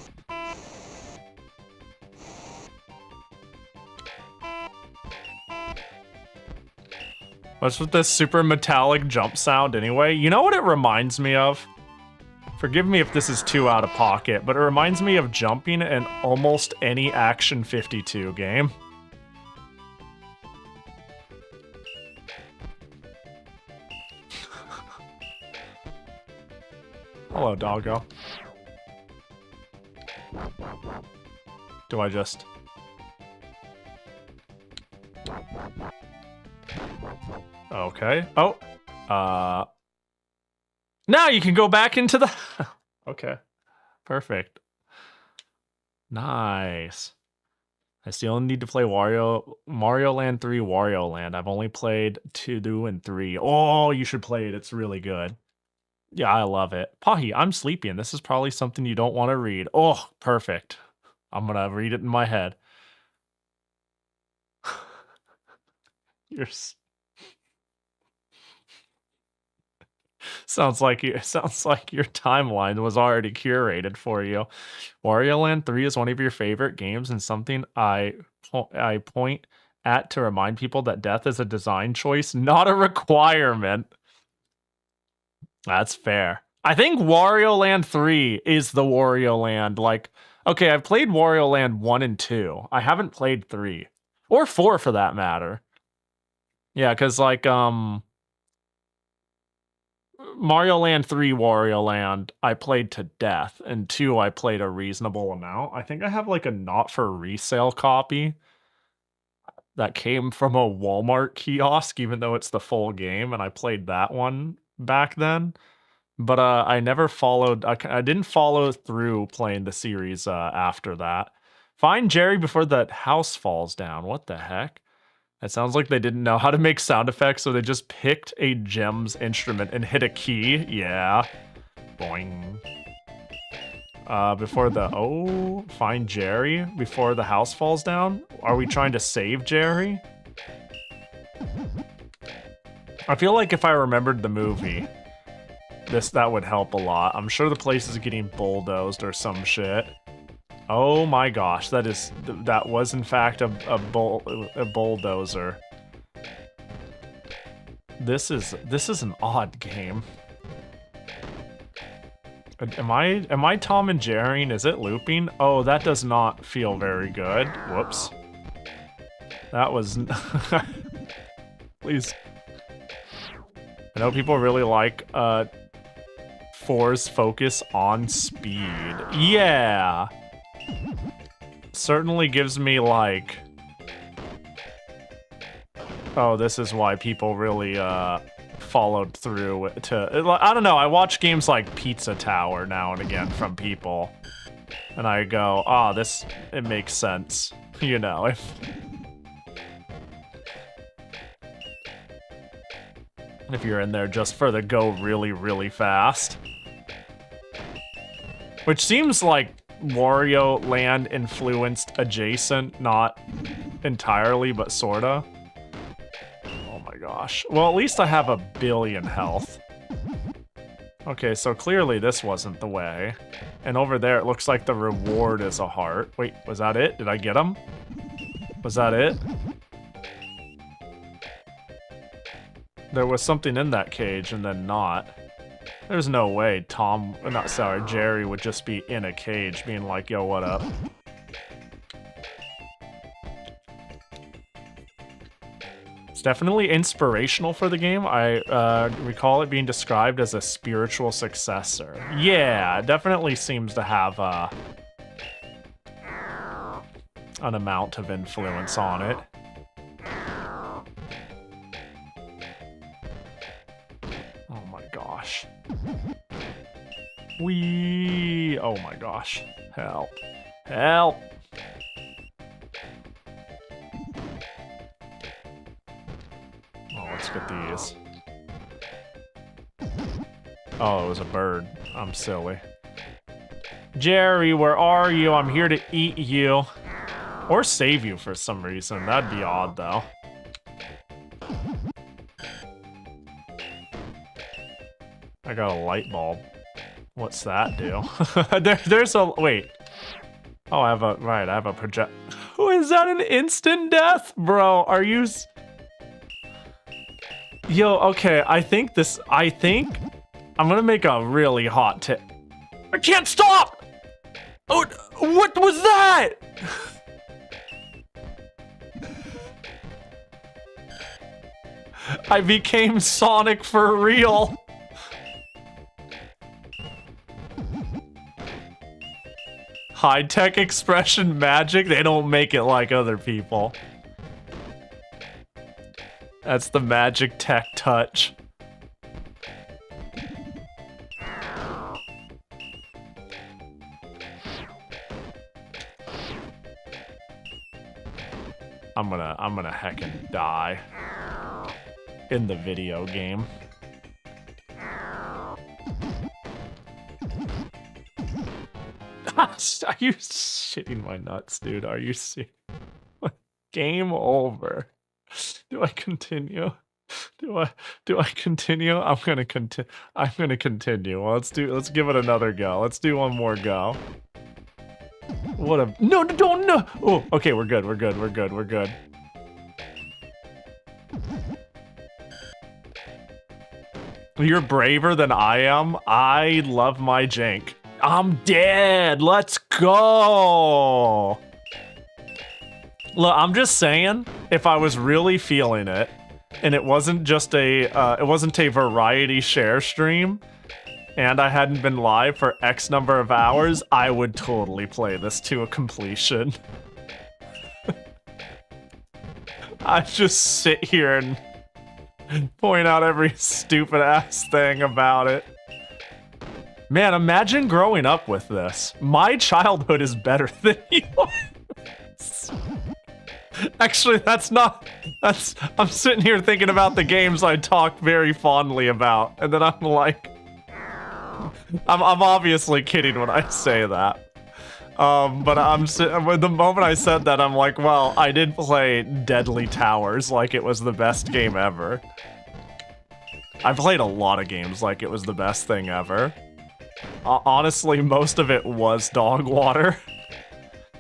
What's with this super metallic jump sound anyway? You know what it reminds me of? Forgive me if this is too out of pocket, but it reminds me of jumping in almost any Action 52 game. Hello, doggo. Do I just... Okay. Oh. Now you can go back into the... Okay. Perfect. Nice. I still need to play Mario Land 3 Wario Land. I've only played 2 and 3. Oh, you should play it. It's really good. Yeah, I love it. Pahi, I'm sleepy, and this is probably something you don't want to read. Oh, perfect. I'm gonna read it in my head. Sounds like your timeline was already curated for you. Wario Land 3 is one of your favorite games and something I point at to remind people that death is a design choice, not a requirement. That's fair. I think Wario Land 3 is the Wario Land. Like, okay, I've played Wario Land 1 and 2. I haven't played 3. Or 4 for that matter. Yeah, because, like, Mario Land 3 Wario Land, I played to death. And 2, I played a reasonable amount. I think I have, like, a not-for-resale copy that came from a Walmart kiosk, even though it's the full game, and I played that one back then. But I never followed... I didn't follow through playing the series after that. Find Jerry before the house falls down. What the heck? It sounds like they didn't know how to make sound effects, so they just picked a gems instrument and hit a key. Yeah. Boing. Before the... Oh, find Jerry before the house falls down? Are we trying to save Jerry? I feel like if I remembered the movie, that would help a lot. I'm sure the place is getting bulldozed or some shit. Oh my gosh, that was in fact a bulldozer. This is an odd game. Am I Tom and Jerry? Is it looping? Oh, that does not feel very good. Whoops. That was please. I know people really like 4's focus on speed. Yeah. Certainly gives me like, oh, this is why people really followed through to, I don't know, I watch games like Pizza Tower now and again from people, and I go, ah, oh, it makes sense, you know, if you're in there just for the go really, really fast. Which seems like Wario Land influenced adjacent, not entirely, but sorta. Oh my gosh. Well, at least I have 1 billion health. Okay, so clearly this wasn't the way. And over there, it looks like the reward is a heart. Wait, was that it? Did I get him? Was that it? There was something in that cage and then not. There's no way Jerry would just be in a cage being like, yo, what up? It's definitely inspirational for the game. I recall it being described as a spiritual successor. Yeah, it definitely seems to have an amount of influence on it. Oh my gosh. Wee! Oh my gosh. Help. Help! Oh, let's get these. Oh, it was a bird. I'm silly. Jerry, where are you? I'm here to eat you. Or save you for some reason. That'd be odd, though. I got a light bulb. What's that do? There's a... Wait. Oh, I have a project... Oh, is that an instant death? Bro, are you... Yo, okay, I think I'm gonna make a really hot tip. I can't stop! Oh, what was that? I became Sonic for real. High-tech expression magic? They don't make it like other people. That's the magic tech touch. I'm gonna heckin' die in the video game. Are you shitting my nuts, dude? Are you serious? Game over. Do I continue? Do I continue? I'm gonna continue. Well, let's give it another go. Let's do one more go. What a no! Oh, okay, we're good. We're good. You're braver than I am. I love my jank. I'm dead. Let's go. Look, I'm just saying, if I was really feeling it, and it wasn't just a variety share stream, and I hadn't been live for X number of hours, I would totally play this to a completion. I'd just sit here and point out every stupid ass thing about it. Man, imagine growing up with this. My childhood is better than yours. Actually, I'm sitting here thinking about the games I talked very fondly about, and then I'm like, I'm obviously kidding when I say that. But the moment I said that, I'm like, well, I did play Deadly Towers like it was the best game ever. I played a lot of games like it was the best thing ever. Honestly, most of it was dog water.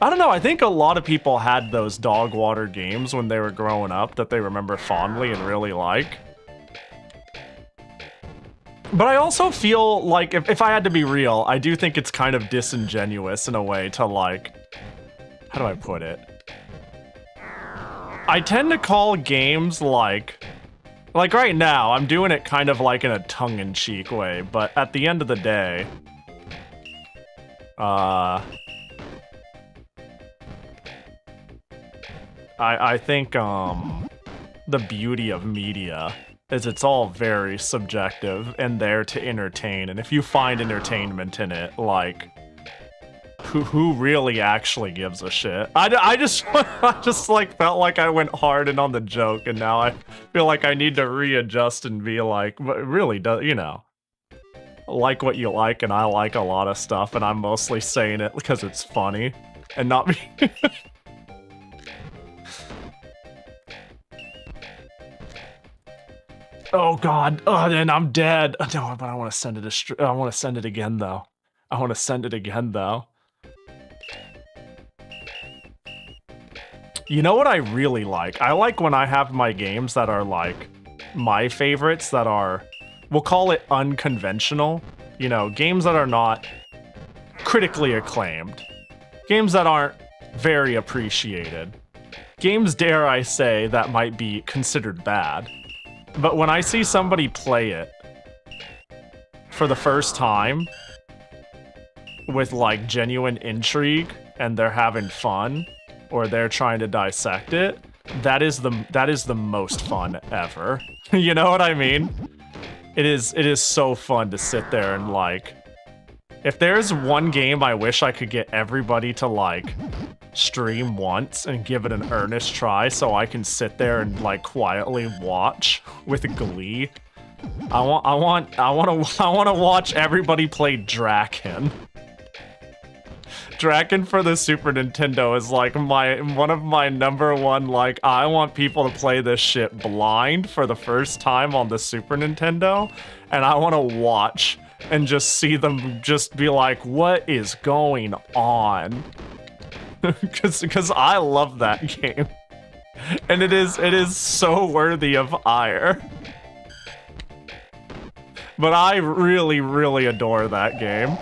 I don't know, I think a lot of people had those dog water games when they were growing up that they remember fondly and really like. But I also feel like, if I had to be real, I do think it's kind of disingenuous in a way to, like... How do I put it? I tend to call games like right now, I'm doing it kind of like in a tongue-in-cheek way, but at the end of the day... I think, the beauty of media is it's all very subjective and there to entertain, and if you find entertainment in it, like, who really actually gives a shit? I just like felt like I went hard in on the joke, and now I feel like I need to readjust and be like, but it really does, you know, like what you like, and I like a lot of stuff, and I'm mostly saying it because it's funny and not me. Oh god, oh, then I'm dead. No, but I want to send it I want to send it again though. I want to send it again though. You know what I really like? I like when I have my games that are like my favorites that are, we'll call it unconventional. You know, games that are not critically acclaimed. Games that aren't very appreciated. Games, dare I say, that might be considered bad. But when I see somebody play it for the first time with like genuine intrigue and they're having fun or they're trying to dissect it, that is the most fun ever. You know what I mean? It is so fun to sit there and like, if there's one game I wish I could get everybody to like stream once and give it an earnest try so I can sit there and like quietly watch with glee. I want to watch everybody play Draken. Draken for the Super Nintendo is like one of my #1, like, I want people to play this shit blind for the first time on the Super Nintendo, and I want to watch and just see them just be like, what is going on? Because I love that game, and it is so worthy of ire. But I really, really adore that game.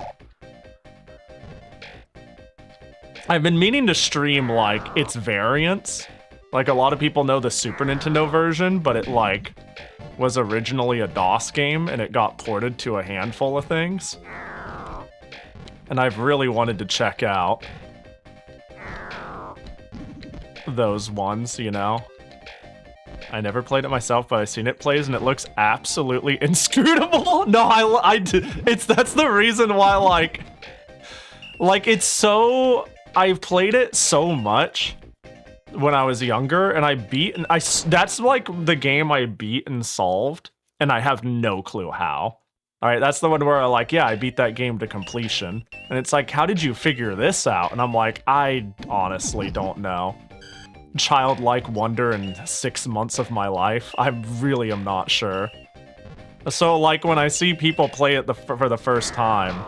I've been meaning to stream like its variants. Like, a lot of people know the Super Nintendo version, but it like was originally a DOS game and it got ported to a handful of things. And I've really wanted to check out those ones, you know. I never played it myself, but I've seen it plays and it looks absolutely inscrutable. No, that's the reason why, like it's so, I've played it so much when I was younger, and that's like the game I beat and solved, and I have no clue how. All right, that's the one where I beat that game to completion, and it's like, how did you figure this out? And I'm like, I honestly don't know. Childlike wonder in 6 months of my life, I really am not sure. So like when I see people play it for the first time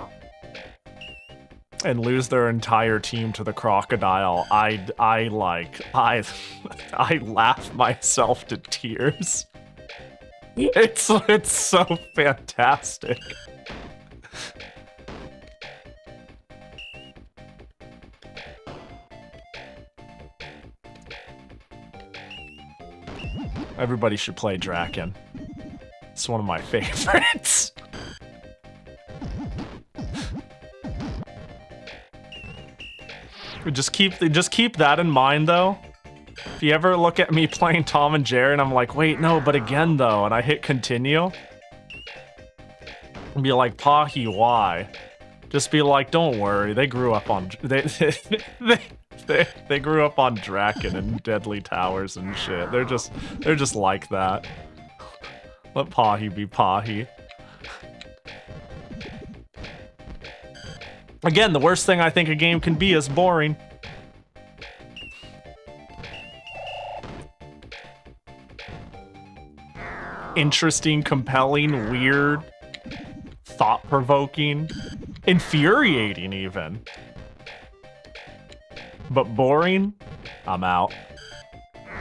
and lose their entire team to the crocodile, I laugh myself to tears. It's so fantastic. Everybody should play Draken. It's one of my favorites. Just keep that in mind, though. If you ever look at me playing Tom and Jerry and I'm like, wait, no, but again, though, and I hit continue, and be like, Pahi, why? Just be like, don't worry, they grew up on they grew up on Draken and Deadly Towers and shit. They're just like that. Let Pahi be Pahi. Again, the worst thing I think a game can be is boring. Interesting, compelling, weird, thought-provoking, infuriating even. But boring? I'm out.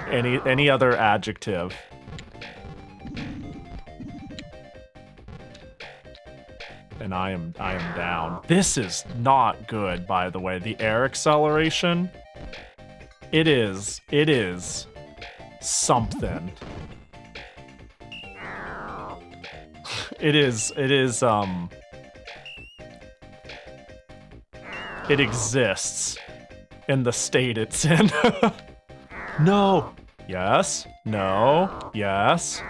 Any other adjective. And I am down. This is not good, by the way. The air acceleration. It is something. It exists in the state it's in. No. Yes. No. Yes.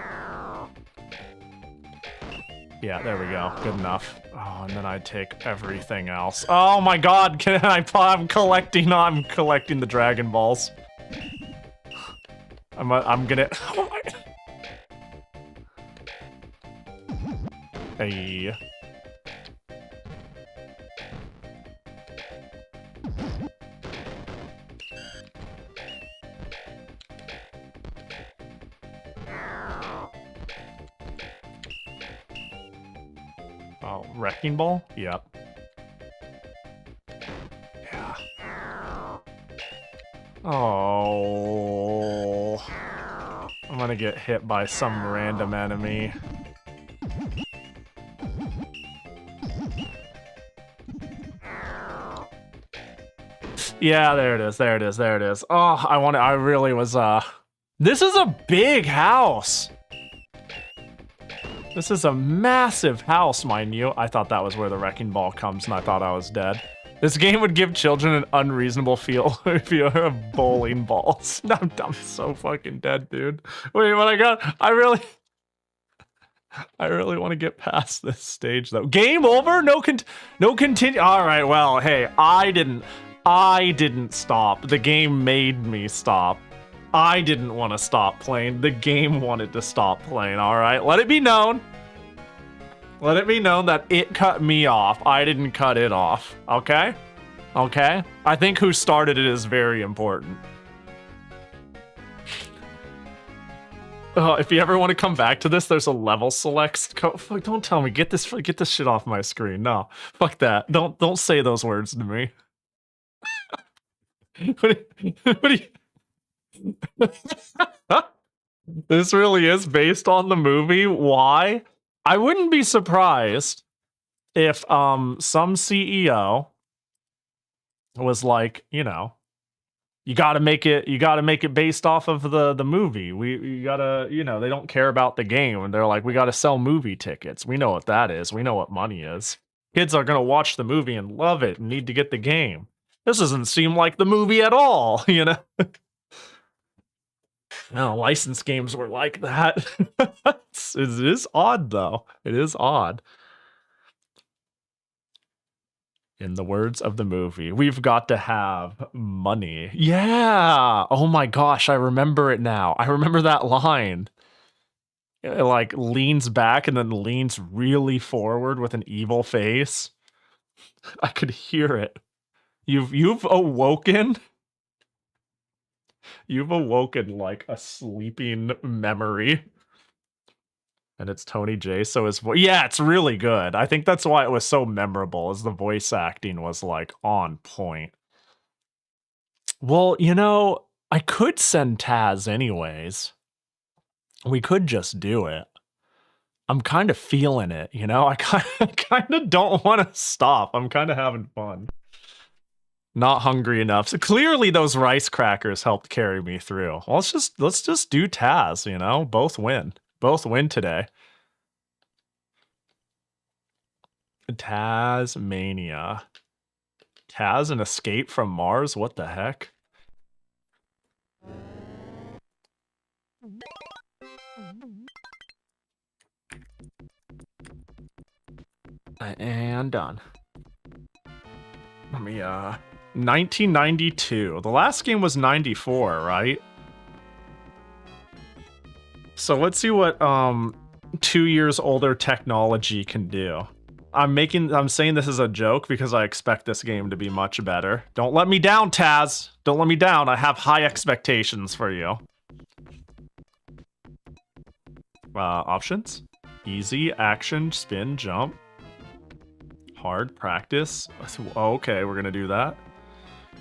Yeah, there we go. Good enough. Oh, and then I take everything else. Oh my god, I'm collecting the Dragon Balls. I'm gonna... Oh my... Hey. Oh, Wrecking Ball? Yep. Yeah. Oh. I'm gonna get hit by some random enemy. Yeah, there it is, there it is, there it is. Oh, I really was, This is a big house! This is a massive house, mind you. I thought that was where the Wrecking Ball comes, and I thought I was dead. This game would give children an unreasonable feel of bowling balls. I'm so fucking dead, dude. Wait, what I really want to get past this stage, though. Game over? No continue. All right, well, hey, I didn't stop. The game made me stop. I didn't want to stop playing. The game wanted to stop playing, all right? Let it be known. Let it be known that it cut me off. I didn't cut it off, okay? Okay? I think who started it is very important. If you ever want to come back to this, there's a level select. Fuck, don't tell me. Get this shit off my screen. No, fuck that. Don't say those words to me. What do you... This really is based on the movie. Why? I wouldn't be surprised if some CEO was like, you know, you gotta make it based off of the movie. You gotta, you know, they don't care about the game, and they're like, we gotta sell movie tickets. We know what that is. We know what money is. Kids are gonna watch the movie and love it and need to get the game. This doesn't seem like the movie at all, you know? No, licensed games were like that. It is odd, though. It is odd. In the words of the movie, we've got to have money. Yeah! Oh my gosh, I remember it now. I remember that line. It, like, leans back and then leans really forward with an evil face. I could hear it. You've awoken... You've awoken like a sleeping memory. And it's Tony J, so his voice... Yeah, it's really good. I think that's why it was so memorable, as the voice acting was, like, on point. Well, you know, I could send Taz anyways. We could just do it. I'm kind of feeling it, you know? I kind of don't want to stop. I'm kind of having fun. Not hungry enough. So clearly those rice crackers helped carry me through. Well, let's just do Taz, you know? Both win. Both win today. Tazmania. Taz and Escape from Mars? What the heck? And done. Let me, 1992. The last game was 94, right? So let's see what 2 years older technology can do. I'm saying this as a joke because I expect this game to be much better. Don't let me down, Taz. Don't let me down. I have high expectations for you. Options? Easy, action, spin, jump. Hard, practice. Okay, we're gonna do that.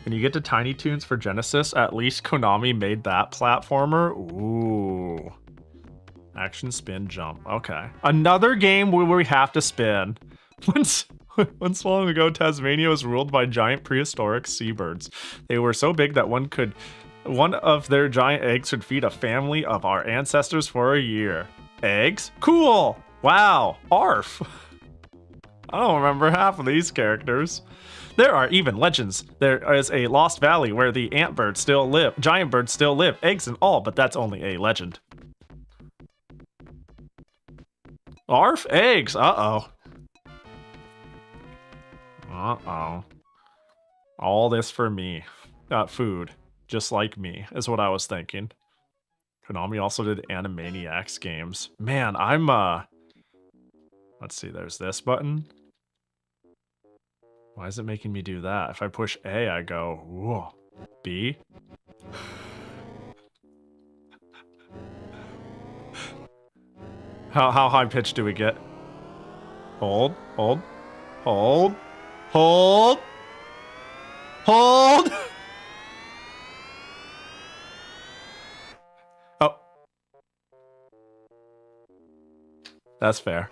And you get to Tiny Toons for Genesis. At least Konami made that platformer. Ooh. Action, spin, jump. Okay. Another game where we have to spin. Once long ago, Tasmania was ruled by giant prehistoric seabirds. They were so big that one of their giant eggs could feed a family of our ancestors for a year. Eggs? Cool! Wow. Arf. I don't remember half of these characters. There are even legends. There is a lost valley where the giant birds still live, eggs and all, but that's only a legend. Arf, eggs, uh-oh. Uh-oh. All this for me. Food, just like me, is what I was thinking. Konami also did Animaniacs games. Man, I'm, let's see, there's this button. Why is it making me do that? If I push A, I go, whoa. B? How high pitched do we get? Hold, hold, hold, hold, hold! Oh. That's fair.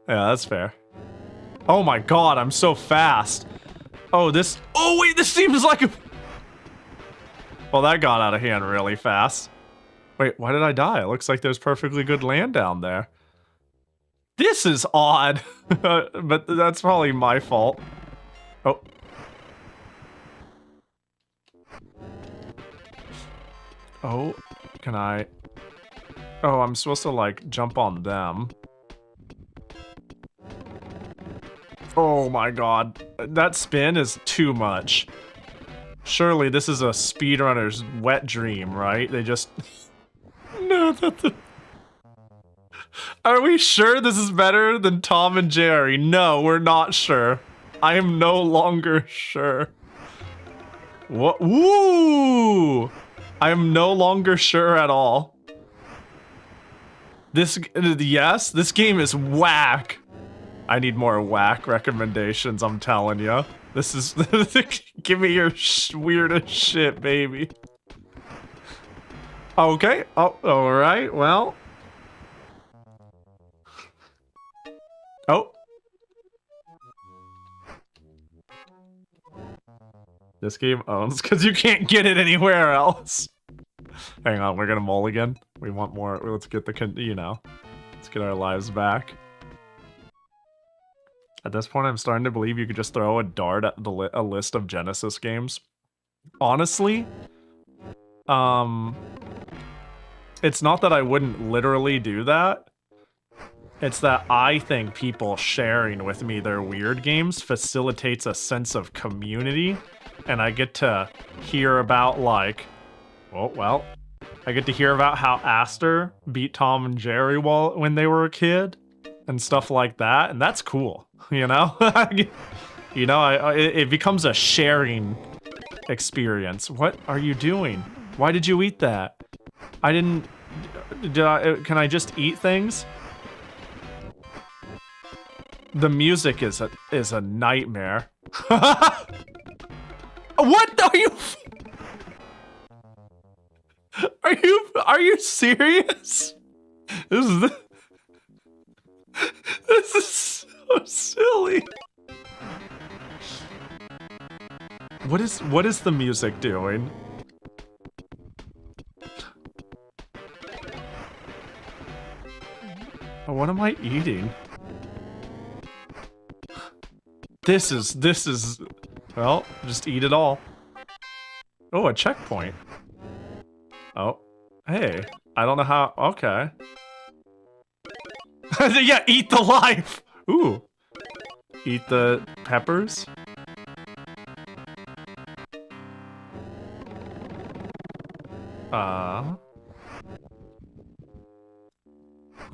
Yeah, that's fair. Oh my god, I'm so fast. Oh, wait, this seems like a... Well, that got out of hand really fast. Wait, why did I die? It looks like there's perfectly good land down there. This is odd. But that's probably my fault. Oh. Oh, can I... Oh, I'm supposed to, like, jump on them. Oh my god. That spin is too much. Surely this is a speedrunner's wet dream, right? They just... No, that's... Are we sure this is better than Tom and Jerry? No, we're not sure. I am no longer sure. What? Woo! I am no longer sure at all. Yes, this game is whack. I need more whack recommendations, I'm telling you. This is... Give me your weirdest shit, baby. Okay. Oh, alright, well... Oh. This game owns because you can't get it anywhere else. Hang on, we're gonna mulligan. We want more. Let's get the, let's get our lives back. At this point, I'm starting to believe you could just throw a dart at a list of Genesis games. Honestly, it's not that I wouldn't literally do that. It's that I think people sharing with me their weird games facilitates a sense of community, and I get to hear about, like, oh, well, I get to hear about how Aster beat Tom and Jerry when they were a kid, and stuff like that, and that's cool, you know? It becomes a sharing experience. What are you doing? Why did you eat that? I didn't... can I just eat things? The music is a nightmare. What are you? Are you serious? This is so silly. What is the music doing? What am I eating? This is, well, just eat it all. Oh, a checkpoint. Oh, hey, I don't know how, okay. Yeah, eat the life! Ooh. Eat the peppers.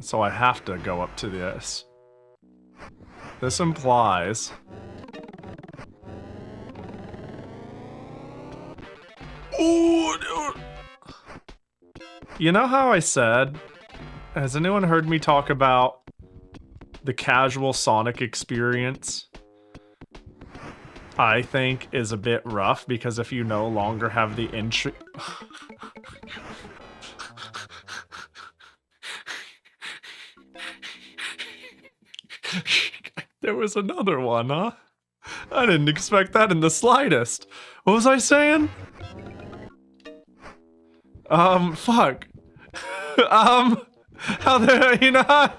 So I have to go up to this. This implies... Ooh, dude. You know how I said, has anyone heard me talk about the casual Sonic experience? I think is a bit rough because if you no longer have the entry... There was another one, huh? I didn't expect that in the slightest. What was I saying? Fuck. How the, you know,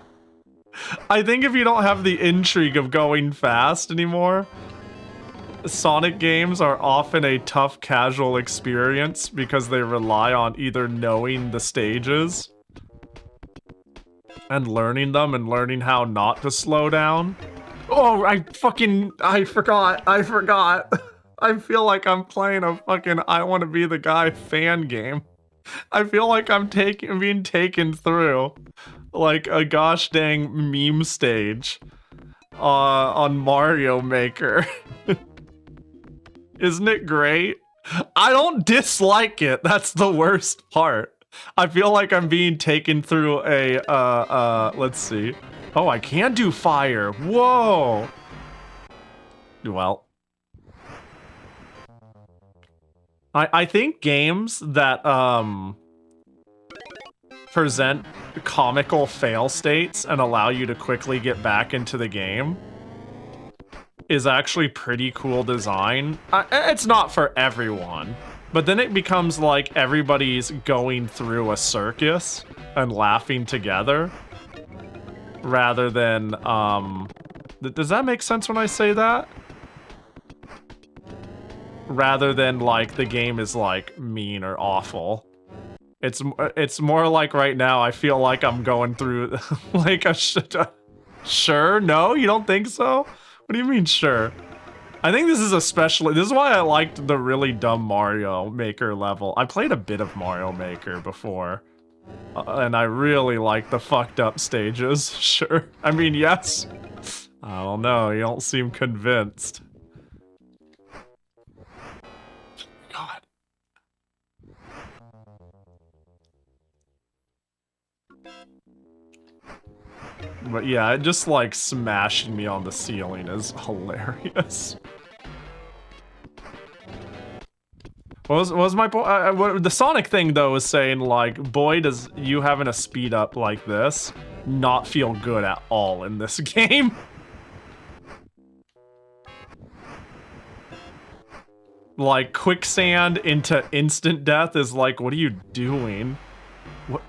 I think if you don't have the intrigue of going fast anymore, Sonic games are often a tough casual experience because they rely on either knowing the stages and learning them and learning how not to slow down. Oh, I forgot. I feel like I'm playing a fucking I Want to Be the Guy fan game. I feel like I'm being taken through like a gosh dang meme stage on Mario Maker. Isn't it great? I don't dislike it. That's the worst part. I feel like I'm being taken through a let's see. Oh, I can do fire. Whoa. Well, I think games that present comical fail states and allow you to quickly get back into the game is actually pretty cool design. It's not for everyone, but then it becomes like everybody's going through a circus and laughing together rather than does that make sense when I say that? Rather than like the game is like mean or awful. It's more like right now I feel like I'm going through like a sure? No, you don't think so? What do you mean sure? I think this is especially, this is why I liked the really dumb Mario Maker level. I played a bit of Mario Maker before, and I really like the fucked up stages. Sure. I mean, yes. I don't know, you don't seem convinced. God. But yeah, just like smashing me on the ceiling is hilarious. What was my point? The Sonic thing though is saying like, boy, does you having a speed up like this not feel good at all in this game. Like quicksand into instant death is like, what are you doing? What?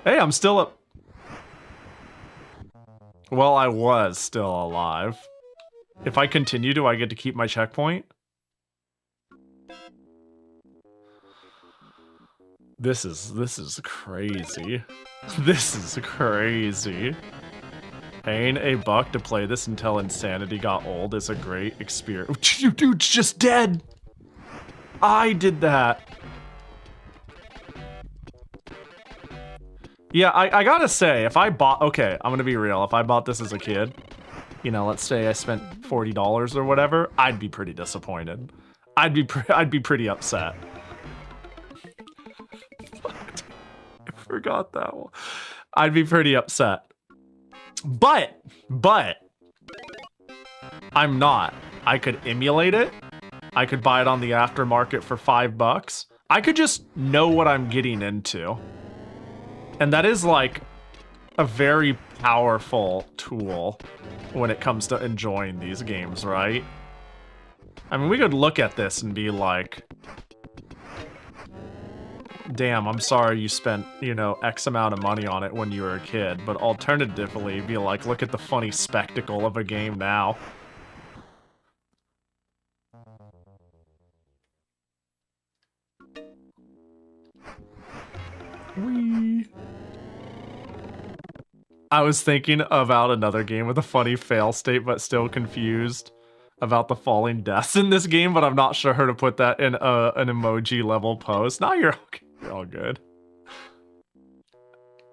Hey, I'm still up. Well, I was still alive. If I continue, do I get to keep my checkpoint? This is crazy. This is crazy. Paying $1 to play this until insanity got old is a great experience. You dude's just dead. I did that. Yeah, I gotta say, if I bought, okay, I'm gonna be real. If I bought this as a kid, you know, let's say I spent $40 or whatever, I'd be pretty disappointed. I'd be pretty upset. I forgot that one. I'd be pretty upset. But I'm not. I could emulate it. I could buy it on the aftermarket for $5. I could just know what I'm getting into. And that is like a very powerful tool when it comes to enjoying these games, right? I mean, we could look at this and be like, damn, I'm sorry you spent, you know, X amount of money on it when you were a kid. But alternatively, be like, look at the funny spectacle of a game now. Whee! I was thinking about another game with a funny fail state, but still confused about the falling deaths in this game, but I'm not sure how to put that in an emoji level post. Now you're okay. You're all good.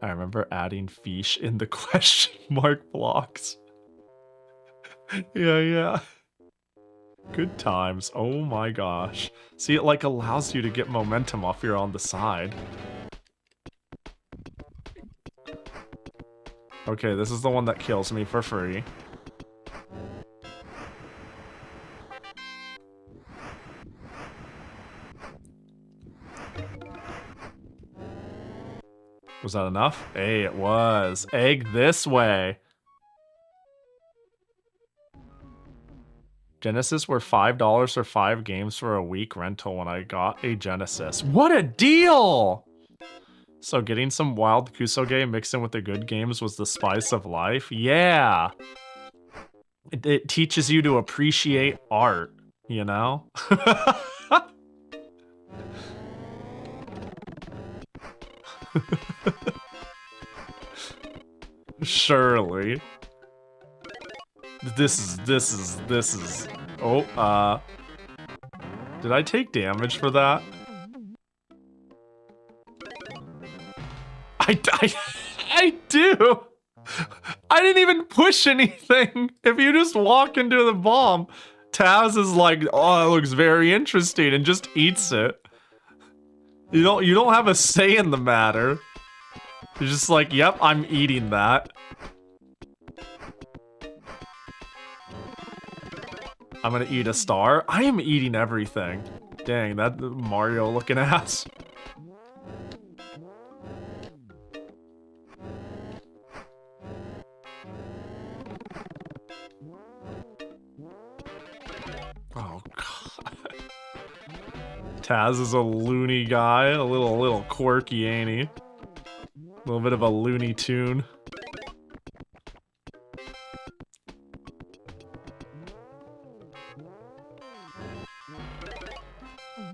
I remember adding fish in the question mark blocks. Yeah. Good times. Oh my gosh. See, it like allows you to get momentum off you're on the side. Okay, this is the one that kills me for free. Was that enough? Hey, it was. Egg this way. Genesis were $5 for 5 games for a week rental when I got a Genesis. What a deal! So getting some wild Kusoge mixed in with the good games was the spice of life? Yeah! It teaches you to appreciate art, you know? Surely. This is... Oh, did I take damage for that? I do! I didn't even push anything! If you just walk into the bomb, Taz is like, oh, it looks very interesting, and just eats it. You don't have a say in the matter. You're just like, yep, I'm eating that. I'm gonna eat a star. I am eating everything. Dang, that Mario looking ass. Oh god. Taz is a loony guy, a little quirky, ain't he? A little bit of a Looney Tune.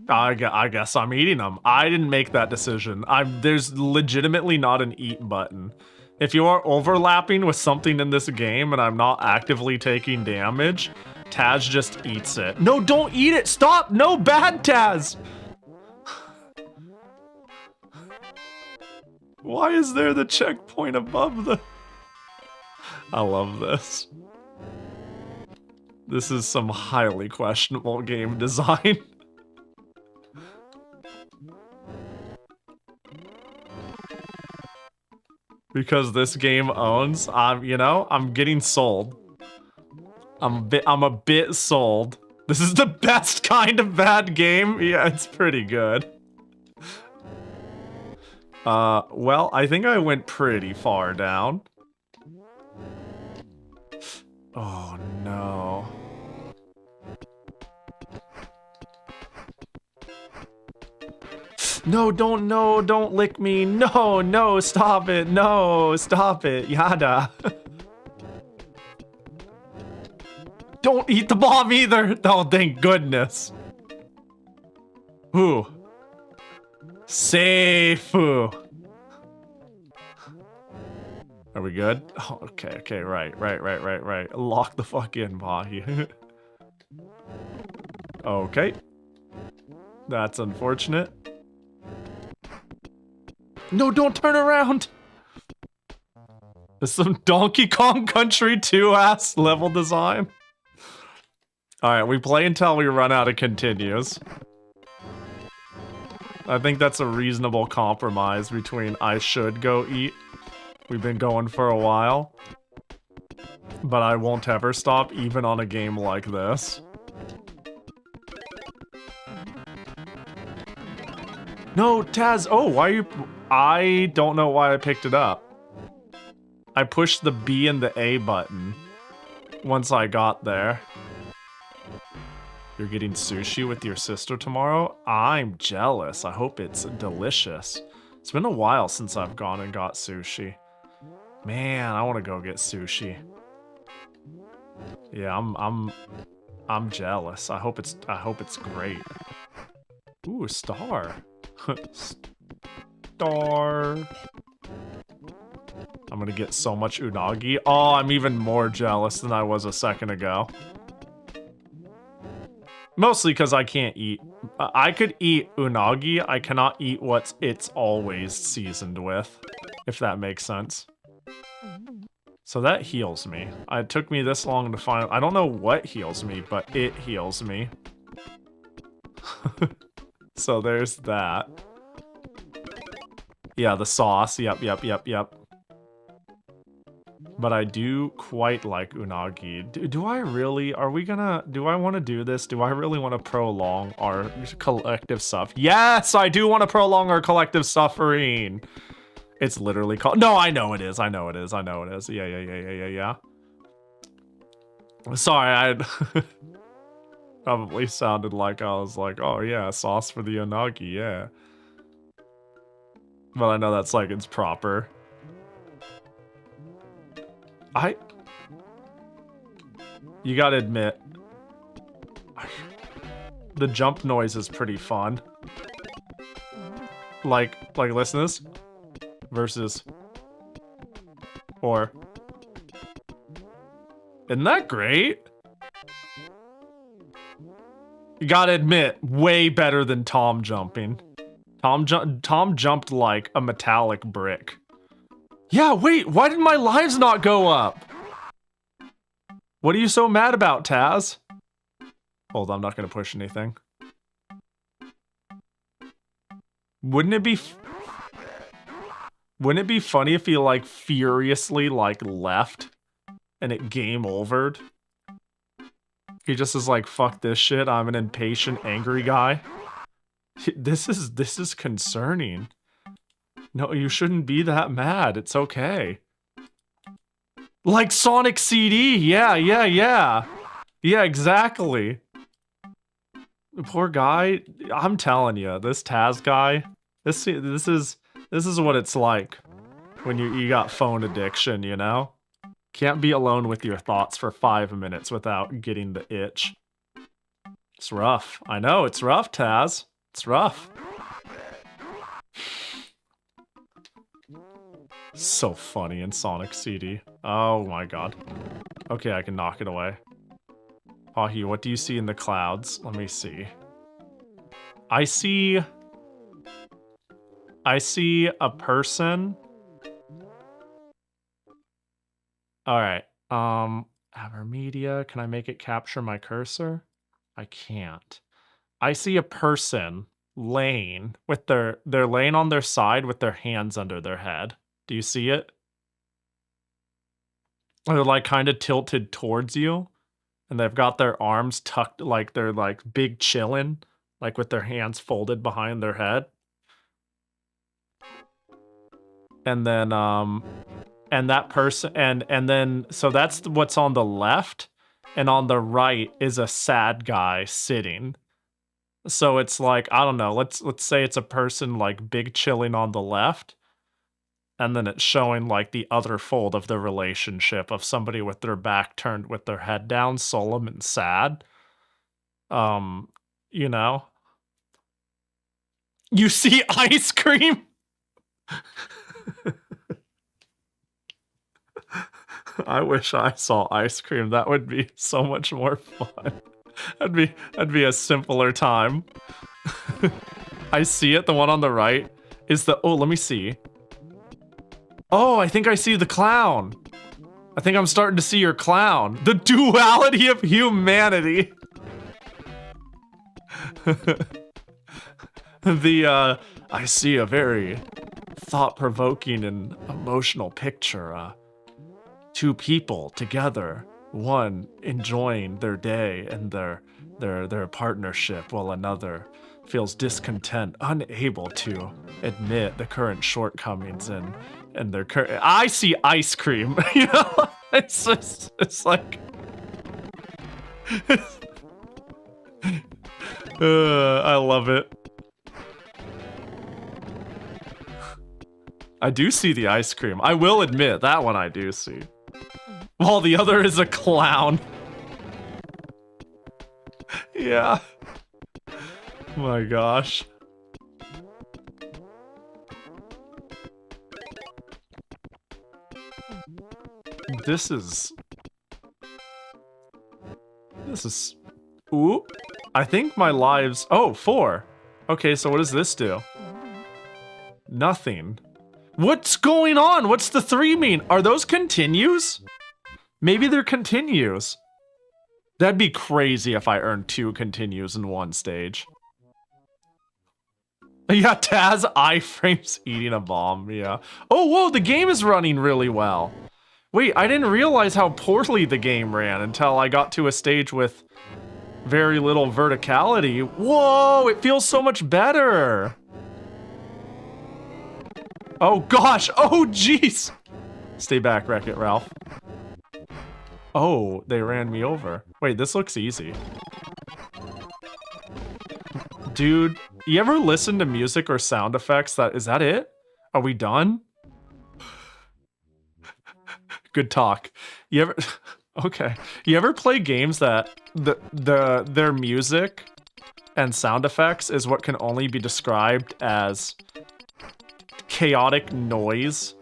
I guess I'm eating them. I didn't make that decision. There's legitimately not an eat button. If you are overlapping with something in this game and I'm not actively taking damage, Taz just eats it. No, don't eat it! Stop! No, bad Taz! Why is there the checkpoint above the... I love this. This is some highly questionable game design. Because this game owns, I'm getting sold. I'm a bit sold. This is the best kind of bad game. Yeah, it's pretty good. Well, I think I went pretty far down. Oh no. No, don't lick me. No, stop it. No, stop it. Yada. Don't eat the bomb either. Oh, thank goodness. Ooh. Safe. Are we good? Oh, okay, right. Lock the fuck in, Pahi. Okay. That's unfortunate. No, don't turn around! There's some Donkey Kong Country 2 ass level design. Alright, we play until we run out of continues. I think that's a reasonable compromise between I should go eat. We've been going for a while. But I won't ever stop, even on a game like this. No, Taz! Oh, why are you... I don't know why I picked it up. I pushed the B and the A button once I got there. You're getting sushi with your sister tomorrow? I'm jealous. I hope it's delicious. It's been a while since I've gone and got sushi. Man, I want to go get sushi. Yeah, I'm jealous. I hope it's great. Ooh, a star. Star. I'm gonna get so much unagi. Oh, I'm even more jealous than I was a second ago. Mostly because I can't eat. I could eat unagi. I cannot eat what it's always seasoned with. if that makes sense. So that heals me. It took me this long to find... I don't know what heals me, but it heals me. So there's that. Yeah, the sauce. Yep. But I do quite like unagi. Do I really... Are we gonna... Do I want to do this? Do I really want to prolong our collective suffering? Yes, I do want to prolong our collective suffering. It's literally called... No, I know it is. I know it is. Yeah. Sorry, I probably sounded like I was like, oh yeah, sauce for the unagi, yeah. But I know that's like it's proper. You gotta admit, the jump noise is pretty fun. Like listen to this. Versus. Or. Isn't that great? You gotta admit, way better than Tom jumping. Tom jumped like a metallic brick. Yeah, wait, why did my lives not go up? What are you so mad about, Taz? Hold on, I'm not gonna push anything. Wouldn't it be funny if he like furiously like left and it game overed? He just is like, fuck this shit, I'm an impatient, angry guy. This is concerning. No, you shouldn't be that mad. It's okay. Like Sonic CD. Yeah, exactly. The poor guy. I'm telling you, this Taz guy, this is what it's like when you got phone addiction, you know? Can't be alone with your thoughts for 5 minutes without getting the itch. It's rough. I know, it's rough, Taz. It's rough. So funny in Sonic CD. Oh my god. Okay, I can knock it away. Pahi, what do you see in the clouds? Let me see. I see a person. Alright. Avermedia. Can I make it capture my cursor? I can't. I see a person laying with they're laying on their side with their hands under their head. Do you see it? They're like kind of tilted towards you. And they've got their arms tucked, like they're like big chillin', like with their hands folded behind their head. And then, and that person, and then, so that's what's on the left. And on the right is a sad guy sitting. So it's like, I don't know, let's say it's a person like big chilling on the left. And then it's showing like the other fold of the relationship of somebody with their back turned with their head down, solemn and sad. You know? You see ice cream? I wish I saw ice cream. That would be so much more fun. That'd be a simpler time. I see it. The one on the right is the... Oh, let me see. Oh, I think I see the clown. I think I'm starting to see your clown. The duality of humanity. I see a very thought-provoking and emotional picture. Two people together, one enjoying their day and their partnership, while another feels discontent, unable to admit the current shortcomings and their current. I see ice cream. You know, it's like. I love it. I do see the ice cream. I will admit that one I do see. While the other is a clown. Yeah. My gosh. This is... Ooh. I think my lives... Oh, 4. Okay, so what does this do? Nothing. What's going on? What's the 3 mean? Are those continues? Maybe they're continues. That'd be crazy if I earned 2 continues in one stage. Yeah, Taz iframes eating a bomb, yeah. Oh, whoa, the game is running really well. Wait, I didn't realize how poorly the game ran until I got to a stage with very little verticality. Whoa, it feels so much better. Oh gosh, oh jeez. Stay back, Wreck-It Ralph. Oh, they ran me over. Wait, this looks easy. Dude, you ever listen to music or sound effects is that it? Are we done? Good talk. You ever okay. You ever play games that their music and sound effects is what can only be described as chaotic noise?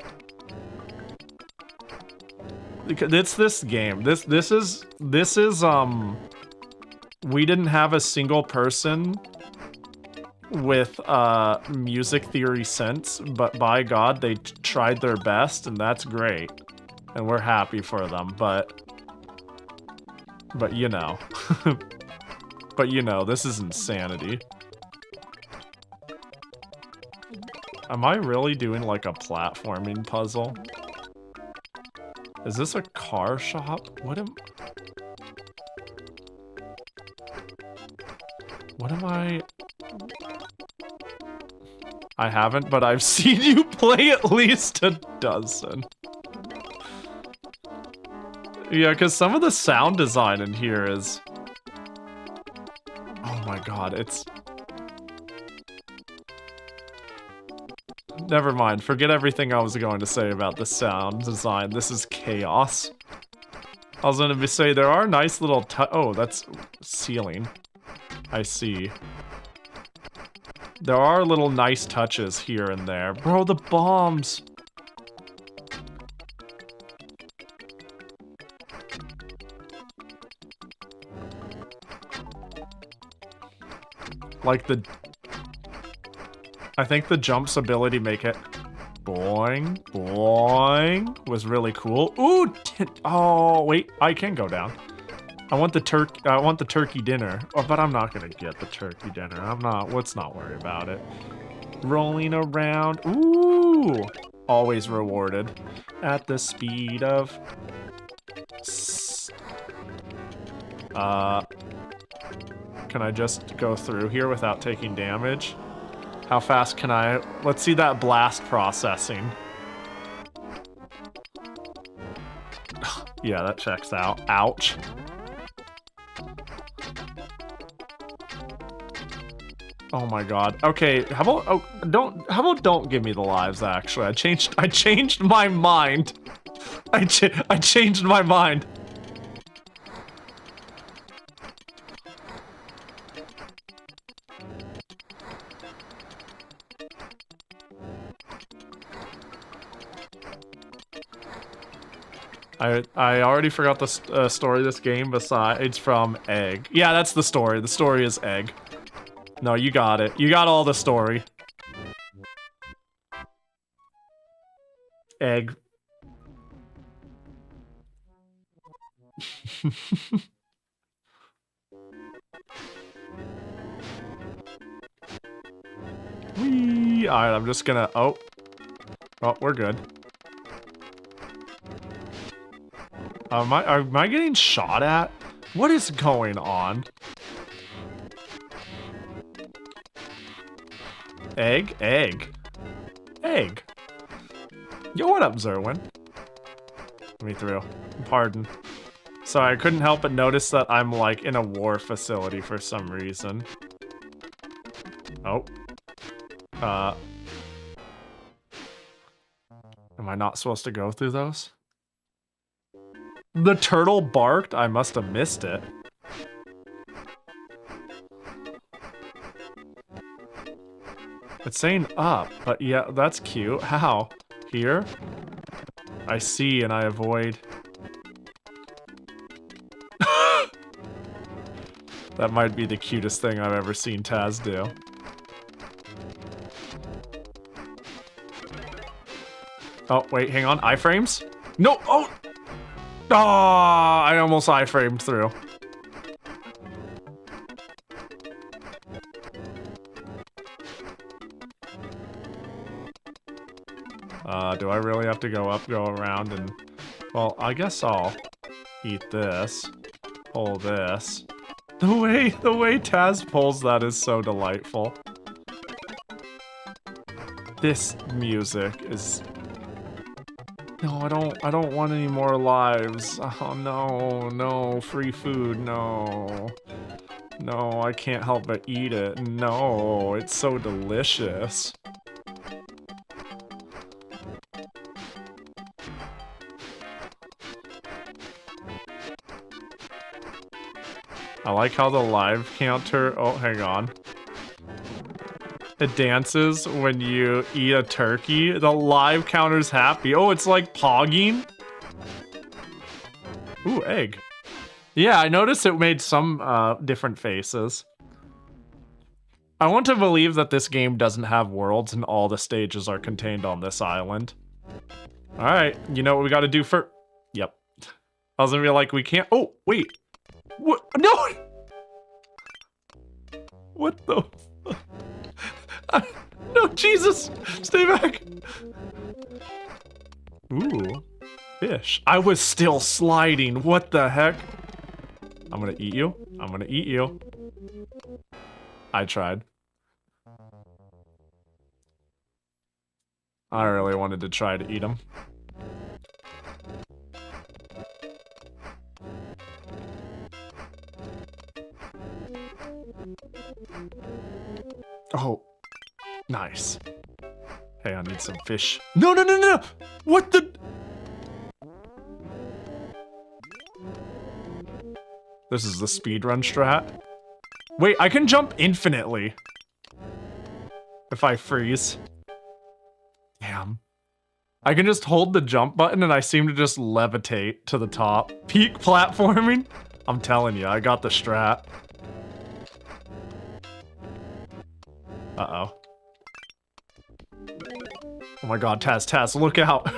It's this game. This is we didn't have a single person with music theory sense, but by God, they tried their best, and that's great. And we're happy for them, but you know. But you know, this is insanity. Am I really doing like a platforming puzzle? Is this a car shop? What am I? I haven't, but I've seen you play at least a dozen. Yeah, because some of the sound design in here is... Oh my god, it's... Never mind, forget everything I was going to say about the sound design. This is chaos. I was going to say, there are nice little... Oh, that's ceiling. I see. There are little nice touches here and there. Bro, the bombs! Like the... I think the jumps ability make it... Boing, boing, was really cool. Ooh! Oh, wait, I can go down. I want the turkey dinner. Oh, but I'm not gonna get the turkey dinner. Let's not worry about it. Rolling around. Ooh! Always rewarded. At the speed of... Can I just go through here without taking damage? How fast can I... Let's see that blast processing. Yeah, that checks out. Ouch. Oh my god. Okay, how about don't give me the lives actually. I changed my mind. I changed my mind. I already forgot the story of this game besides from Egg. Yeah, that's the story. The story is Egg. No, you got it. You got all the story. Egg. Whee! Alright, I'm just gonna... Oh, we're good. Am I getting shot at? What is going on? Egg? Egg. Egg. Yo, what up, Zerwin? Let me through. Pardon. Sorry, I couldn't help but notice that I'm, like, in a war facility for some reason. Oh. Am I not supposed to go through those? The turtle barked? I must have missed it. It's saying up, but yeah, that's cute. How? Here? I see and I avoid. That might be the cutest thing I've ever seen Taz do. Oh, wait, hang on. Iframes? No! Oh! Ah, I almost iframed through. Do I really have to go up, go around, and... Well, I guess I'll eat this. Pull this. The way Taz pulls that is so delightful. This music is... No, I don't want any more lives. Oh no, no, free food, no. No, I can't help but eat it. No, it's so delicious. I like how the live counter... Oh, hang on. It dances when you eat a turkey. The live counter's happy. Oh, it's like pogging. Ooh, egg. Yeah, I noticed it made some different faces. I want to believe that this game doesn't have worlds and all the stages are contained on this island. Alright, you know what we gotta do for... Yep. I was gonna be like, we can't... Oh, wait. What? No! What the... No, Jesus! Stay back! Ooh. Fish. I was still sliding. What the heck? I'm gonna eat you. I'm gonna eat you. I tried. I really wanted to try to eat him. Oh, nice. Hey, I need some fish. No, no, no, no! What the? This is the speedrun strat. Wait, I can jump infinitely. If I freeze. Damn. I can just hold the jump button and I seem to just levitate to the top. Peak platforming? I'm telling you, I got the strat. Uh-oh. Oh my god, Taz, look out!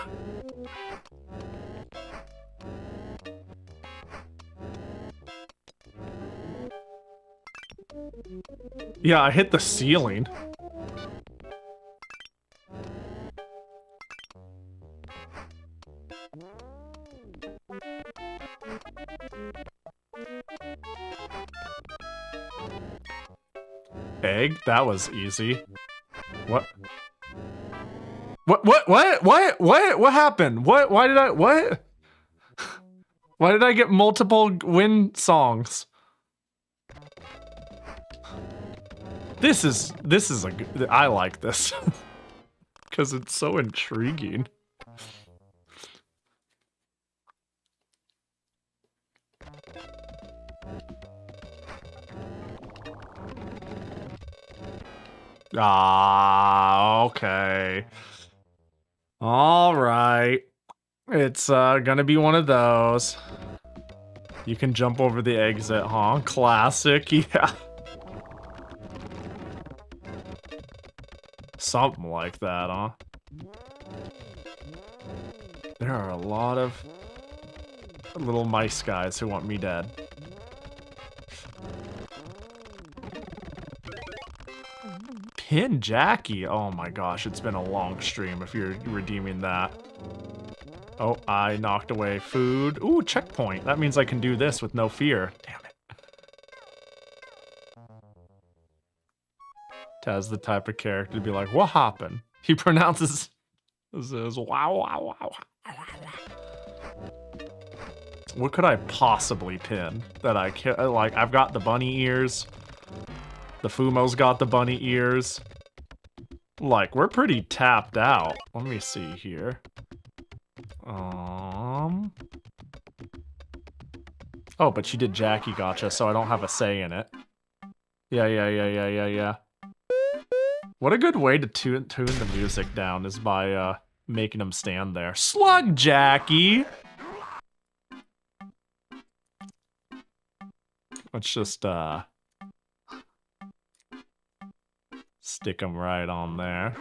Yeah, I hit the ceiling. Egg? That was easy. What? What happened? Why did I get multiple win songs? This is a good, I like this. Because it's so intriguing. Ah, okay. All right. It's gonna be one of those. You can jump over the exit, huh? Classic, yeah. Something like that, huh? There are a lot of little mice guys who want me dead. Pin Jackie. Oh my gosh, it's been a long stream if you're redeeming that. Oh, I knocked away food. Ooh, checkpoint. That means I can do this with no fear. Damn it. Taz the type of character to be like, what happened? He pronounces this as wow, wow, wow. What could I possibly pin that I can, like, I've got the bunny ears. The Fumo's got the bunny ears. Like, we're pretty tapped out. Let me see here. Oh, but she did Jackie Gotcha, so I don't have a say in it. Yeah. What a good way to tune the music down is by, making them stand there. Slug Jackie! Let's just, stick them right on there.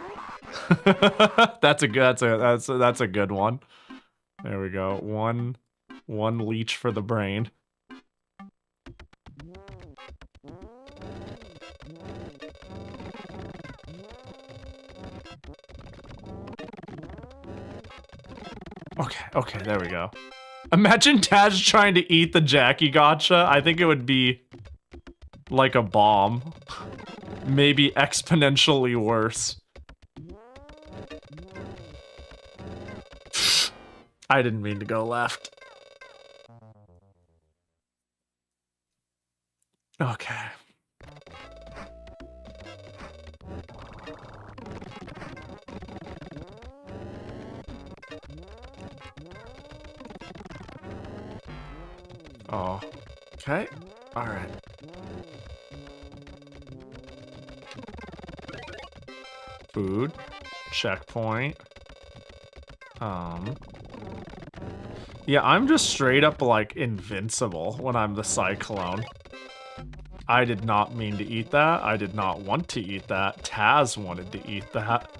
That's a good one. There we go. One leech for the brain. Okay, there we go. Imagine Taz trying to eat the Jackie Gotcha. I think it would be like a bomb. Maybe exponentially worse. I didn't mean to go left. Okay. Oh, okay. All right. Food. Checkpoint. Yeah, I'm just straight up, like, invincible when I'm the Cyclone. I did not mean to eat that. I did not want to eat that. Taz wanted to eat that.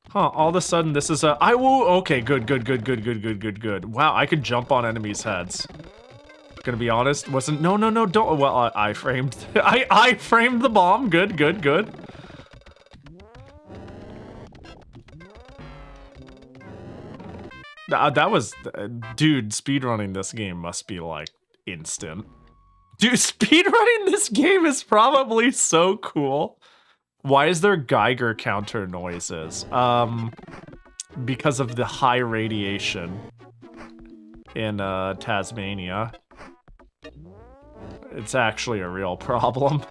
Huh, all of a sudden this is a... Okay, good. Wow, I could jump on enemies' heads. Gonna be honest, wasn't... No, don't... Well, I framed... I framed the bomb. Good. That was... Dude, speedrunning this game must be, like, instant. Dude, speedrunning this game is probably so cool. Why is there Geiger counter noises? Because of the high radiation in Tasmania. It's actually a real problem.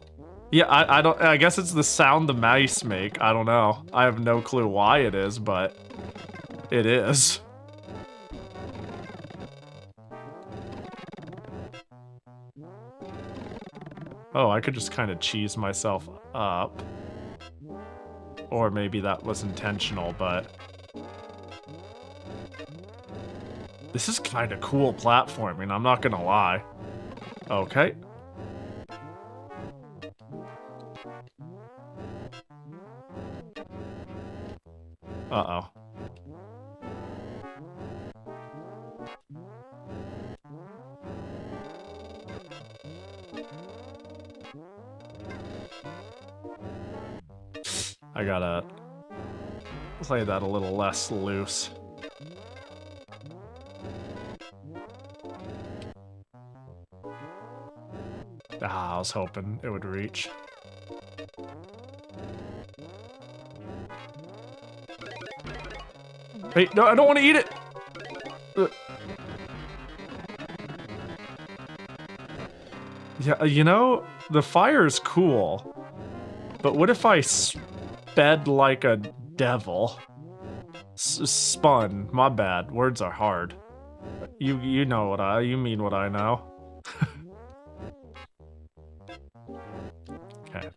Yeah, I guess it's the sound the mice make. I don't know. I have no clue why it is, but it is. Oh, I could just kind of cheese myself up. Or maybe that was intentional, but... This is kind of cool platforming, I'm not gonna lie. Okay. Uh-oh. I gotta play that a little less loose. Ah, I was hoping it would reach. Hey, no, I don't want to eat it! Yeah, you know, the fire's cool. But what if I sped like a devil? Spun. My bad. Words are hard. You know what you mean what I know.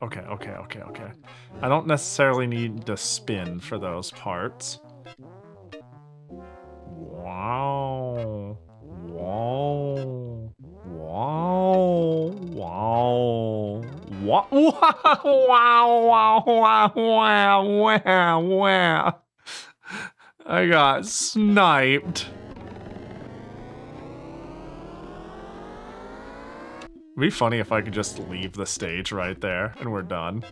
Okay. I don't necessarily need to spin for those parts. Wow. I got sniped. It'd be funny if I could just leave the stage right there and we're done.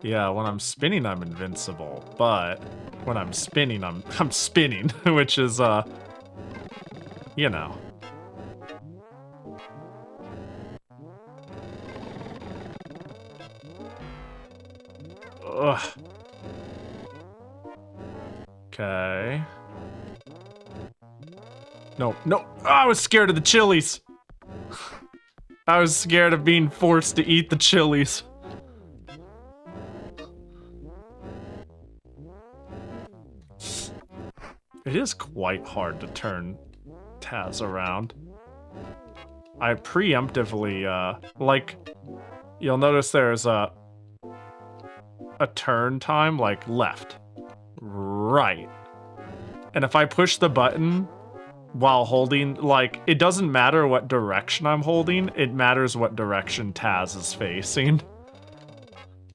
Yeah, when I'm spinning, I'm invincible, but when I'm spinning, I'm spinning, which is, you know. Ugh. Okay. No. Oh, I was scared of the chilies. I was scared of being forced to eat the chilies. It is quite hard to turn Taz around. I preemptively, like, you'll notice there's a turn time, like left, right. And if I push the button while holding, like, it doesn't matter what direction I'm holding, it matters what direction Taz is facing.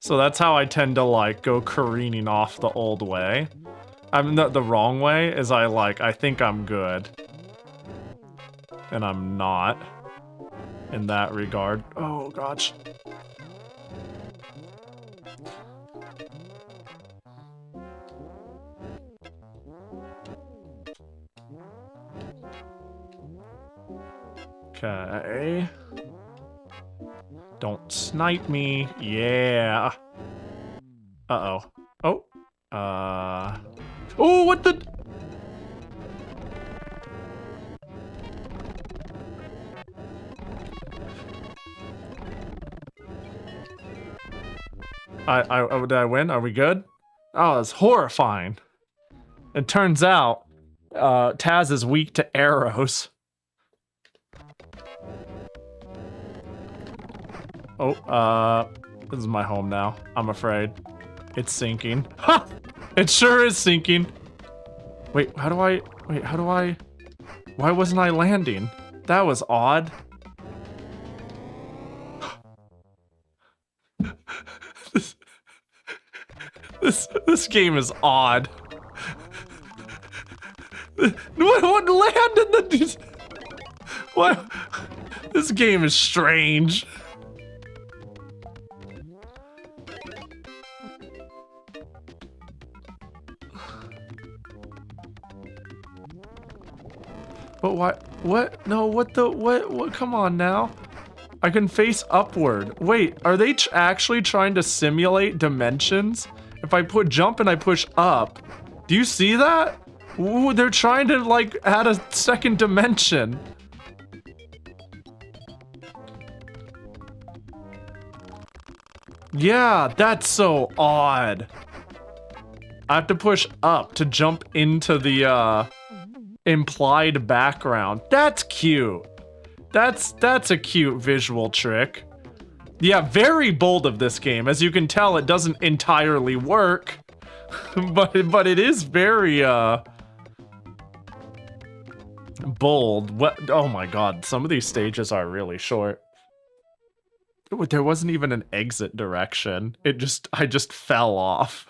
So that's how I tend to, like, go careening off the old way. I'm the wrong way is I think I'm good. And I'm not in that regard. Oh, gosh. Okay. Don't snipe me. Yeah. Uh-oh. Oh. Oh, what the? Did I win? Are we good? Oh, that's horrifying. It turns out, Taz is weak to arrows. Oh, this is my home now. I'm afraid. It's sinking. Ha! It sure is sinking. Wait, how do I... Why wasn't I landing? That was odd. This game is odd. What landed the... What? This game is strange. But why? What? No, what the? What? Come on now. I can face upward. Wait, are they actually trying to simulate dimensions? If I jump and I push up, do you see that? Ooh, they're trying to like add a second dimension. Yeah, that's so odd. I have to push up to jump into the implied background. That's cute. That's a cute visual trick. Yeah, very bold of this game. As you can tell, it doesn't entirely work. but it is very bold. What? Oh my god, some of these stages are really short. There wasn't even an exit direction. I just fell off.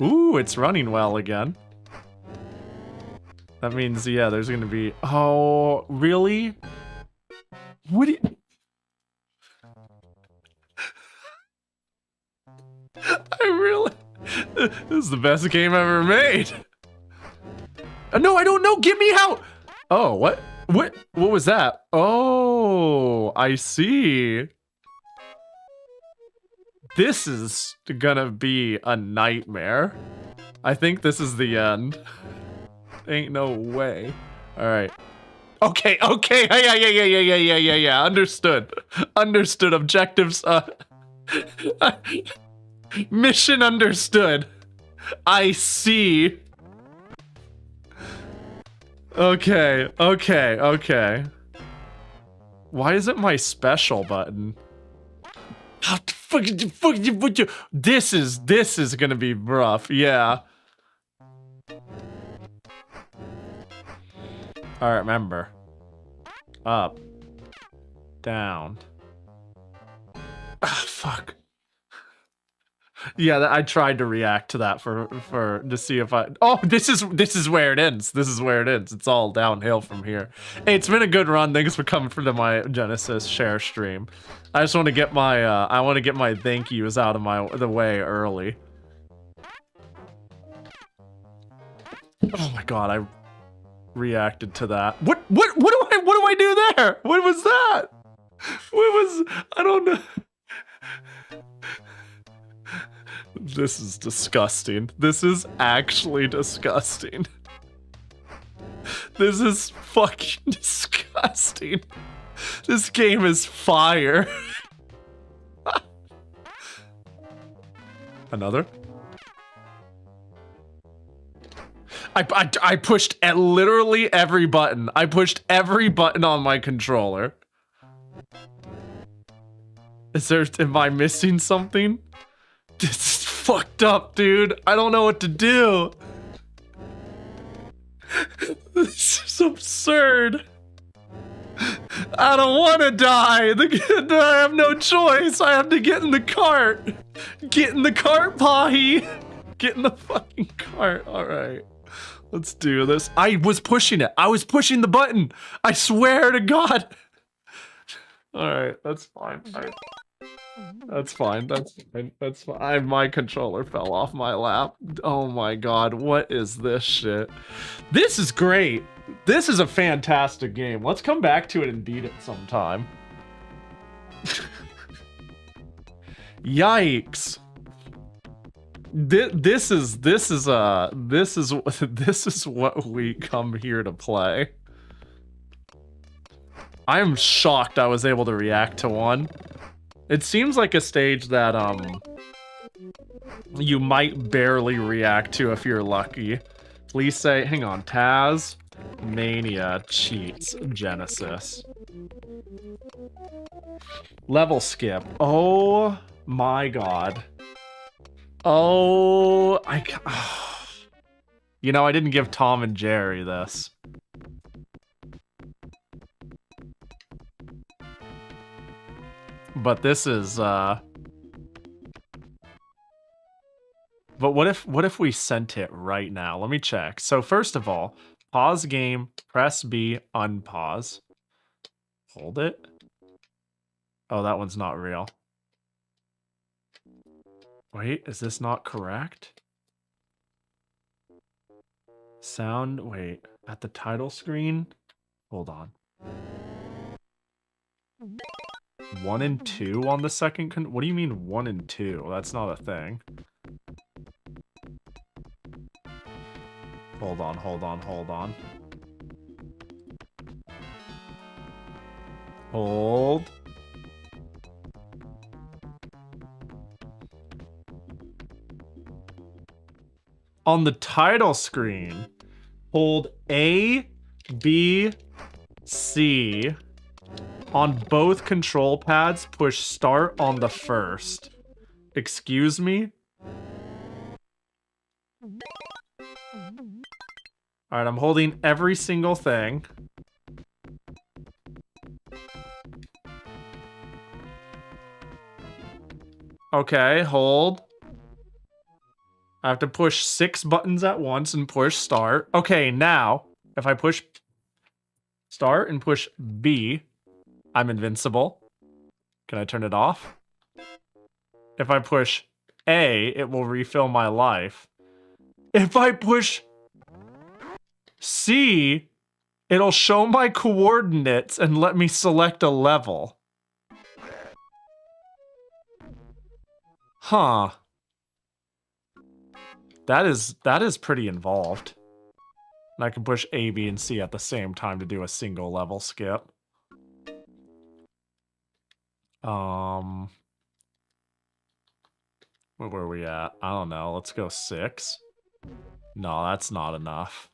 Ooh, it's running well again. That means, yeah, there's gonna be... Oh, really? What do you... This is the best game ever made. No, I don't know. Get me out. Oh, what? What was that? Oh, I see. This is gonna be a nightmare. I think this is the end. Ain't no way. All right. Okay. Yeah. Understood. Objectives. Mission understood. I see. Okay. Why is it my special button? This is gonna be rough. Yeah. All right, remember. Up. Down. Ah, fuck. Yeah, I tried to react to that to see if I... Oh, this is where it ends. This is where it ends. It's all downhill from here. Hey, it's been a good run. Thanks for coming to my Genesis share stream. I just want to get my thank yous out of the way early. Oh my god, I reacted to that. What do I do there? What was that? I don't know. This is disgusting. This is actually disgusting. This is fucking disgusting. This game is fire. Another? I pushed at literally every button. I pushed every button on my controller. Am I missing something? This is fucked up, dude. I don't know what to do. This is absurd. I don't want to die. I have no choice. I have to get in the cart. Get in the cart, Pahi. Get in the fucking cart. All right. Let's do this. I was pushing it. I was pushing the button. I swear to God. All right. That's fine. That's fine. That's fine. That's fine. My controller fell off my lap. Oh my God. What is this shit? This is great. This is a fantastic game. Let's come back to it and beat it sometime. Yikes. This is what we come here to play. I am shocked I was able to react to one. It seems like a stage that you might barely react to if you're lucky. Please say, hang on, Taz Mania cheats Genesis. Level skip. Oh my God. Oh, you know, I didn't give Tom and Jerry this. But this is, but what if we sent it right now? Let me check. So first of all, pause game, press B, unpause. Hold it. Oh, that one's not real. Wait, is this not correct? Sound, wait, at the title screen? Hold on. 1 and 2 on the second what do you mean 1 and 2? That's not a thing. Hold on. Hold. On the title screen, hold A, B, C. On both control pads, push start on the first. Excuse me? Alright, I'm holding every single thing. Okay, hold. I have to push 6 buttons at once and push start. Okay, now, if I push start and push B, I'm invincible. Can I turn it off? If I push A, it will refill my life. If I push C, it'll show my coordinates and let me select a level. Huh. That is pretty involved. And I can push A, B, and C at the same time to do a single level skip. Where were we at? I don't know. Let's go 6. No, that's not enough.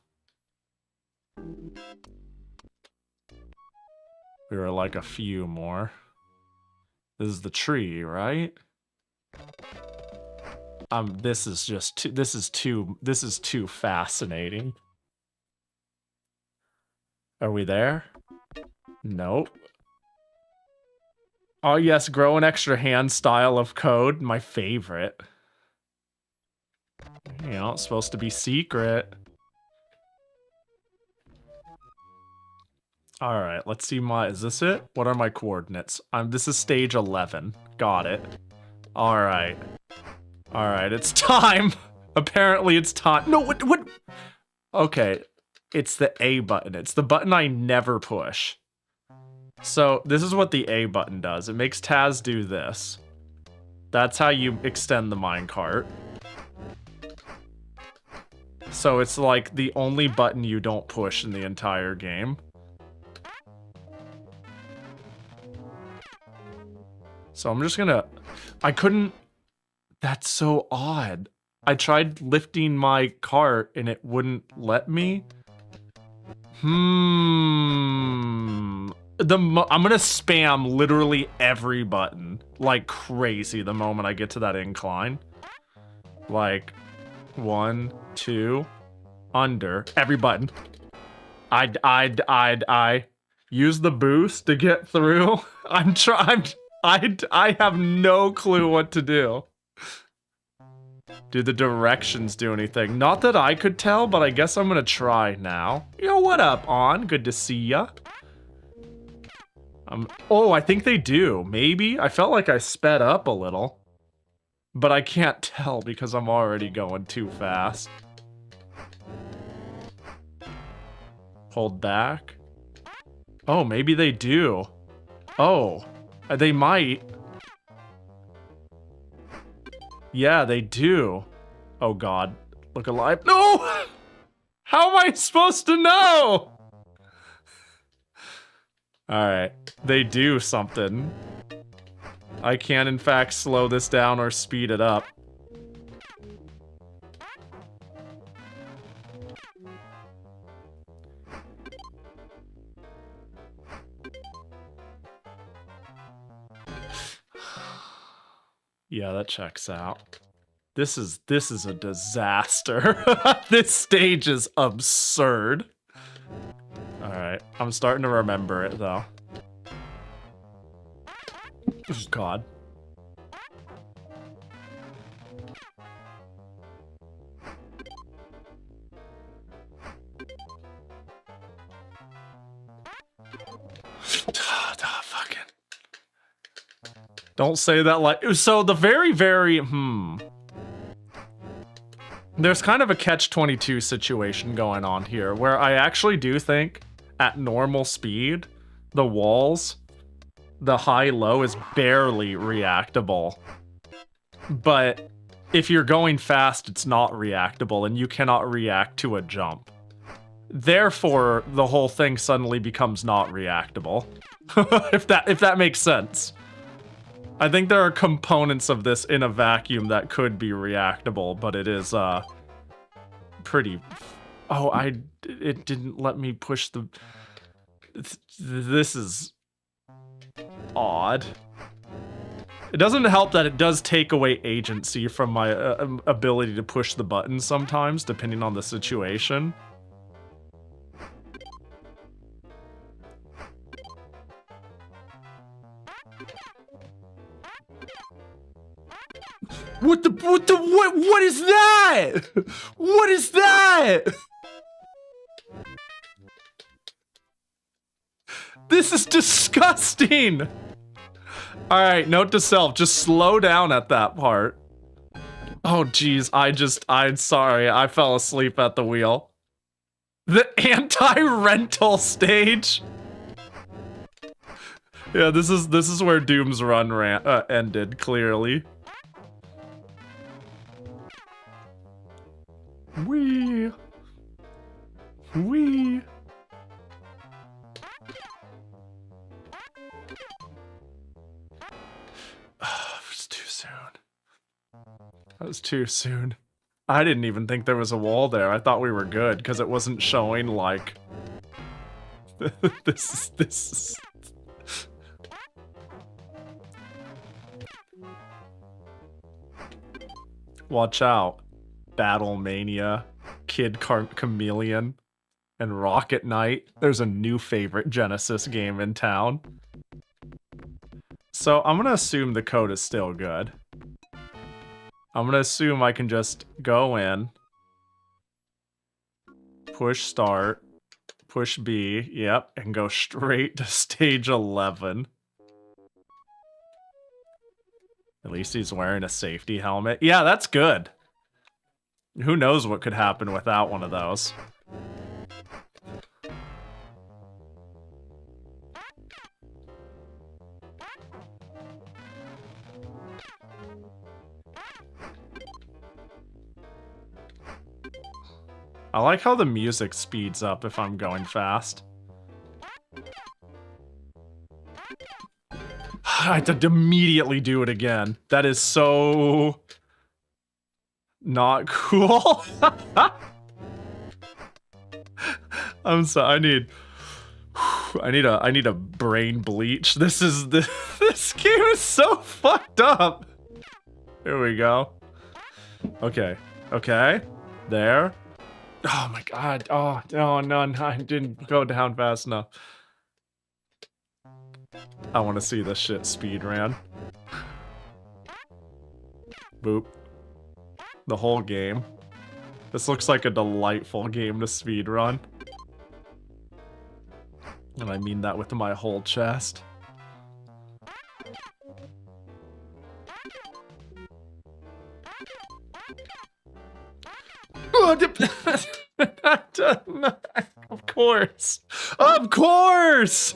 We were like a few more. This is the tree, right? This is just this is too fascinating. Are we there? Nope. Oh yes, grow an extra hand style of code, my favorite. You know, it's supposed to be secret. All right, let's see is this it? What are my coordinates? This is stage 11. Got it. All right. All right, it's time. Apparently it's time. No, what? Okay, it's the A button. It's the button I never push. So this is what the A button does. It makes Taz do this. That's how you extend the minecart. So it's like the only button you don't push in the entire game. So I'm just gonna... I couldn't... That's so odd. I tried lifting my cart and it wouldn't let me. I'm gonna spam literally every button like crazy the moment I get to that incline. Like, 1, 2, under. Every button. I use the boost to get through. I have no clue what to do. Do the directions do anything? Not that I could tell, but I guess I'm gonna try now. Yo, what up, On? Good to see ya. Oh, I think they do. Maybe? I felt like I sped up a little. But I can't tell because I'm already going too fast. Hold back. Oh, maybe they do. Oh, they might. Yeah, they do. Oh God, look alive. No! How am I supposed to know? Alright, they do something. I can in fact slow this down or speed it up. Yeah, that checks out. This is a disaster. This stage is absurd. Alright, I'm starting to remember it though. Oh, God. Fucking. Don't say that like... So the very... There's kind of a catch-22 situation going on here, where I actually do think, at normal speed, the walls, the high-low is barely reactable. But if you're going fast, it's not reactable, and you cannot react to a jump. Therefore, the whole thing suddenly becomes not reactable. if that makes sense. I think there are components of this in a vacuum that could be reactable, but it is, pretty... Oh, it didn't let me push the... This is... odd. It doesn't help that it does take away agency from my ability to push the buttons sometimes, depending on the situation. What is that? What is that? This is disgusting. All right, note to self, just slow down at that part. Oh, geez, I'm sorry, I fell asleep at the wheel. The anti-rental stage. Yeah, this is where Doom's run ended, clearly. Wee. It's too soon. That was too soon. I didn't even think there was a wall there. I thought we were good because it wasn't showing like this is Watch out. Battle Mania, Kid Chameleon, and Rocket Knight. There's a new favorite Genesis game in town. So I'm gonna assume the code is still good. I'm gonna assume I can just go in, push start, push B, yep, and go straight to stage 11. At least he's wearing a safety helmet. Yeah, that's good. Who knows what could happen without one of those. I like how the music speeds up if I'm going fast. I had to immediately do it again. That is so... not cool. I'm sorry. I need a brain bleach. This game is so fucked up. Here we go. Okay. Okay. There. Oh my god. Oh, no, I didn't go down fast enough. I want to see this shit speed ran. Boop. The whole game. This looks like a delightful game to speed run. And I mean that with my whole chest. Of course. Of course!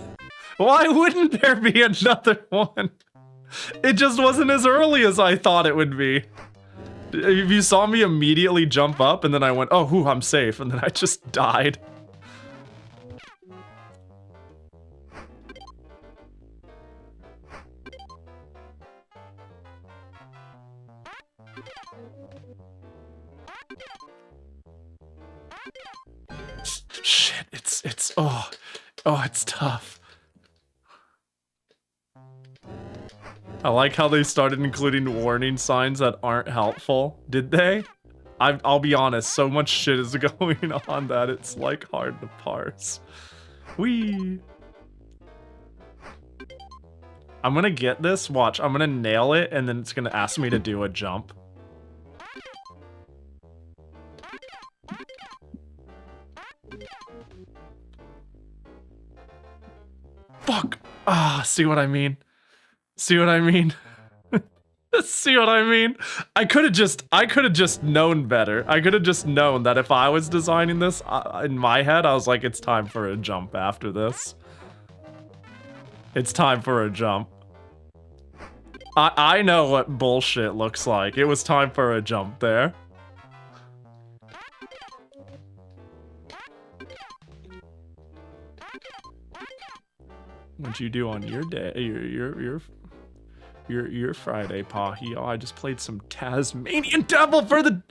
Why wouldn't there be another one? It just wasn't as early as I thought it would be. If you saw me immediately jump up and then I went, oh, whew, I'm safe, and then I just died. Shit, it's tough. I like how they started including warning signs that aren't helpful. Did they? I'll be honest, so much shit is going on that it's like hard to parse. Whee! I'm gonna get this, watch, I'm gonna nail it and then it's gonna ask me to do a jump. Fuck! Ah, see what I mean? See what I mean? See what I mean? I could have just known better. I could have just known that if I was designing this, in my head, I was like, it's time for a jump after this. It's time for a jump. I know what bullshit looks like. It was time for a jump there. What'd you do on your day? Your Friday, Pahi? Oh, I just played some Tasmanian Devil for the...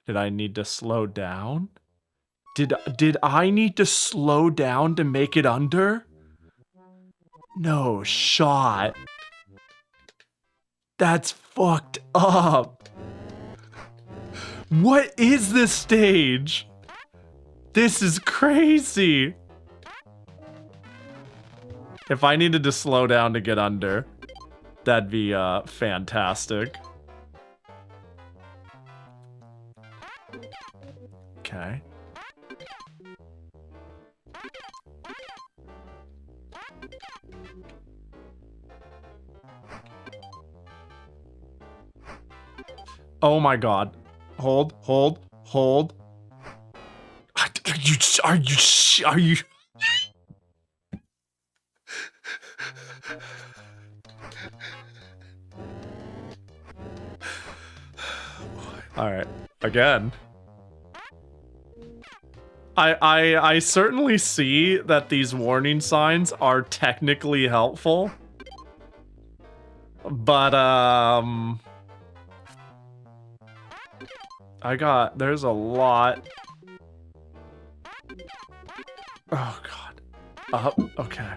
Did I need to slow down? Did I need to slow down to make it under? No shot. That's fucked up. What is this stage? This is crazy. If I needed to slow down to get under, that'd be fantastic. Okay. Oh my god. Hold. Are you Alright, again. I certainly see that these warning signs are technically helpful. But, there's a lot. Oh god. Up, okay.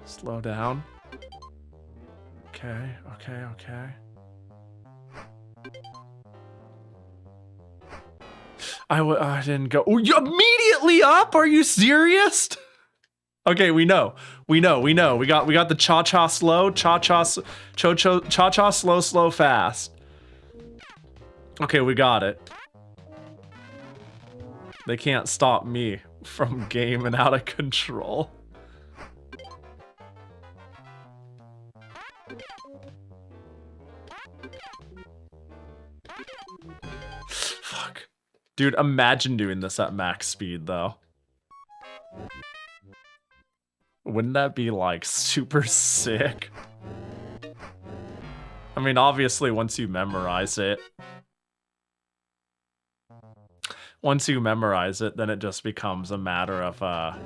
Slow down. Okay. I didn't go. Oh, you immediately up? Are you serious? Okay, we know. We got the cha-cha slow, cha-cha slow, fast. Okay, we got it. They can't stop me from gaming out of control. Fuck. Dude, imagine doing this at max speed, though. Wouldn't that be, like, super sick? I mean, obviously, once you memorize it, then it just becomes a matter of,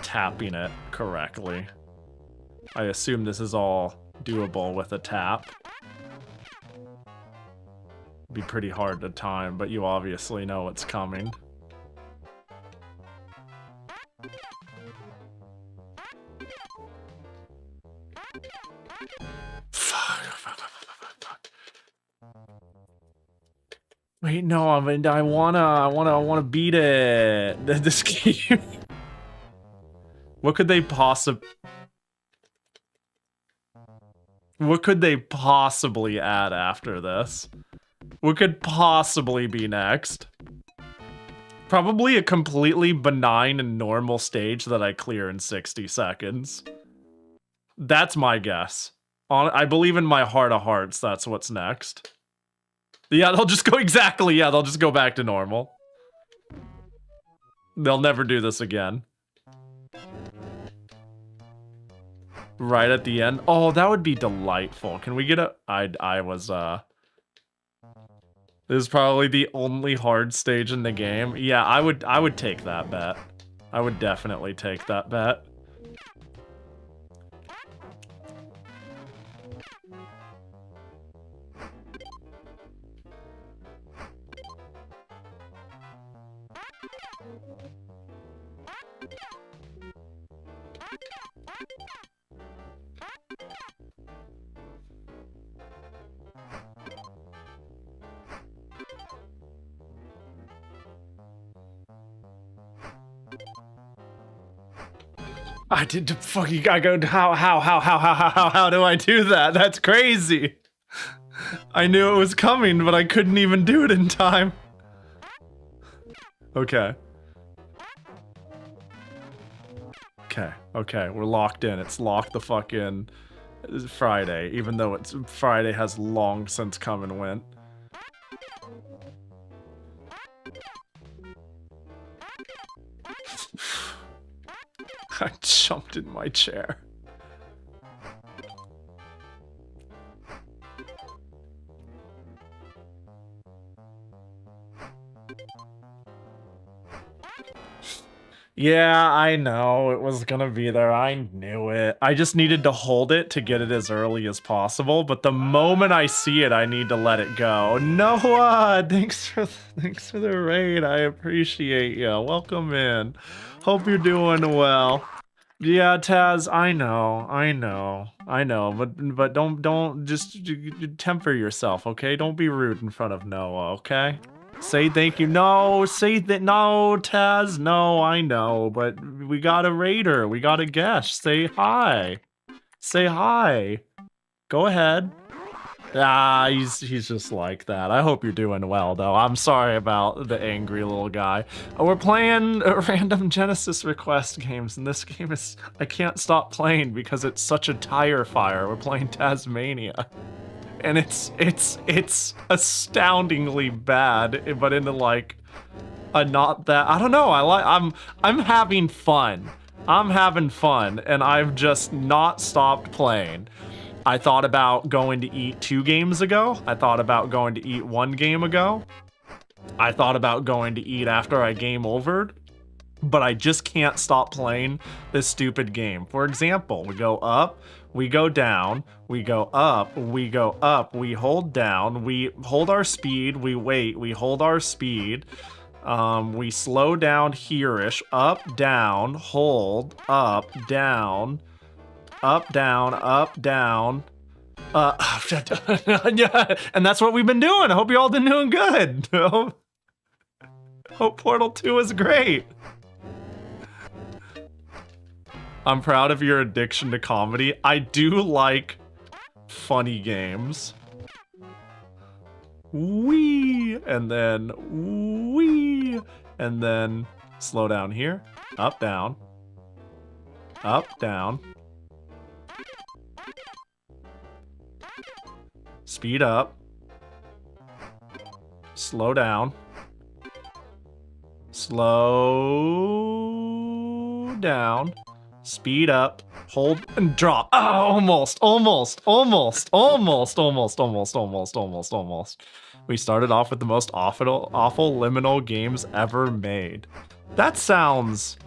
tapping it correctly. I assume this is all doable with a tap. Be pretty hard to time, but you obviously know what's coming. Wait, no, I wanna beat it. This game. What could they possibly add after this? What could possibly be next? Probably a completely benign and normal stage that I clear in 60 seconds. That's my guess. I believe in my heart of hearts that's what's next. Yeah, they'll just go they'll just go back to normal. They'll never do this again. Right at the end. Oh, that would be delightful. Can we get a... This is probably the only hard stage in the game. Yeah, I would take that bet. I would definitely take that bet. I did fucking. I go. How do I do that? That's crazy. I knew it was coming, but I couldn't even do it in time. Okay. Okay, we're locked in. It's locked the fucking Friday, even though it's Friday has long since come and went. I jumped in my chair. Yeah, I know it was gonna be there. I knew it. I just needed to hold it to get it as early as possible, but the moment I see it, I need to let it go. Noah, thanks for the raid. I appreciate you. Welcome in. Hope you're doing well. Yeah, Taz, I know, but don't just temper yourself, okay? Don't be rude in front of Noah, okay? Say thank you. No, say that. No, Taz. No, I know, but we got a raider. We got a guest. Say hi. Say hi. Go ahead. Ah, he's just like that. I hope you're doing well, though. I'm sorry about the angry little guy. We're playing random Genesis request games, and this game is... I can't stop playing because it's such a tire fire. We're playing Tasmania. And it's astoundingly bad, but into like a not that... I don't know, I'm having fun. I'm having fun, and I've just not stopped playing. I thought about going to eat 2 games ago. I thought about going to eat 1 game ago. I thought about going to eat after I game overed. But I just can't stop playing this stupid game. For example, we go up, we go down, we go up, we go up, we hold down, we hold our speed, we wait, we hold our speed. We slow down here-ish, up, down, hold, up, down, up, down, up, down. Yeah, and that's what we've been doing. I hope you all been doing good. Hope Portal 2 is great. I'm proud of your addiction to comedy. I do like funny games. Wee, and then wee, and then slow down here. Up, down. Up, down. Speed up. Slow down. Slow down. Speed up, hold, and drop. Oh, almost. We started off with the most awful liminal games ever made. That sounds...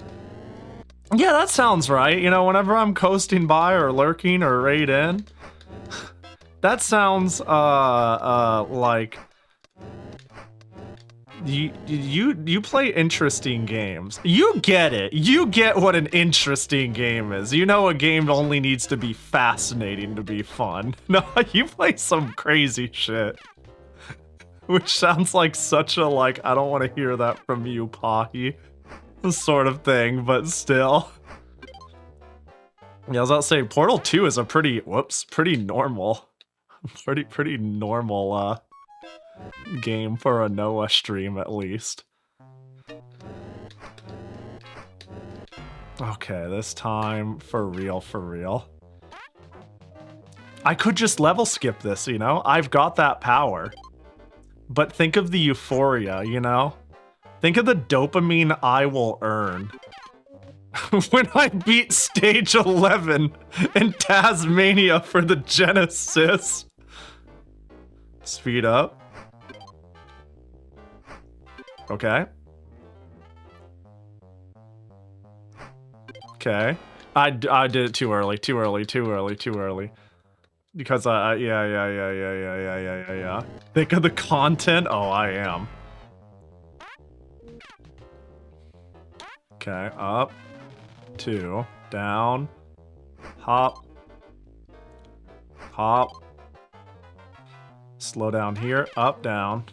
Yeah, that sounds right. You know, whenever I'm coasting by or lurking or raid in, that sounds, like... You play interesting games. You get it. You get what an interesting game is. You know a game only needs to be fascinating to be fun. No, you play some crazy shit. Which sounds like such a, like, I don't want to hear that from you, Pahi, sort of thing, but still. Yeah, I was about to say, Portal 2 is a pretty normal, pretty normal, game for a Noah stream, at least. Okay, this time, for real. I could just level skip this, you know? I've got that power. But think of the euphoria, you know? Think of the dopamine I will earn when I beat stage 11 in Tasmania for the Genesis. Speed up. Okay. Okay. I did it too early. Because yeah. Think of the content. Oh, I am. Okay, up, 2, down, hop, slow down here, up, down,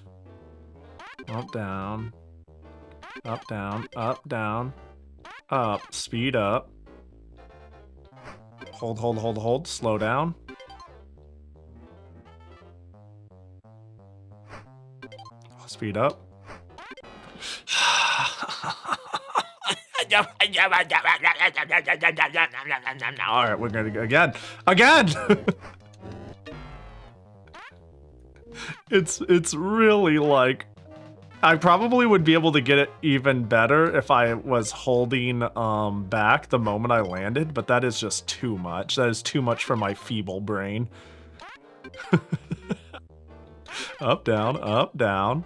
up, speed up, hold, slow down. Speed up. Alright, we're gonna go again. It's really like, I probably would be able to get it even better if I was holding back the moment I landed, but that is just too much. That is too much for my feeble brain. Up, down, up, down.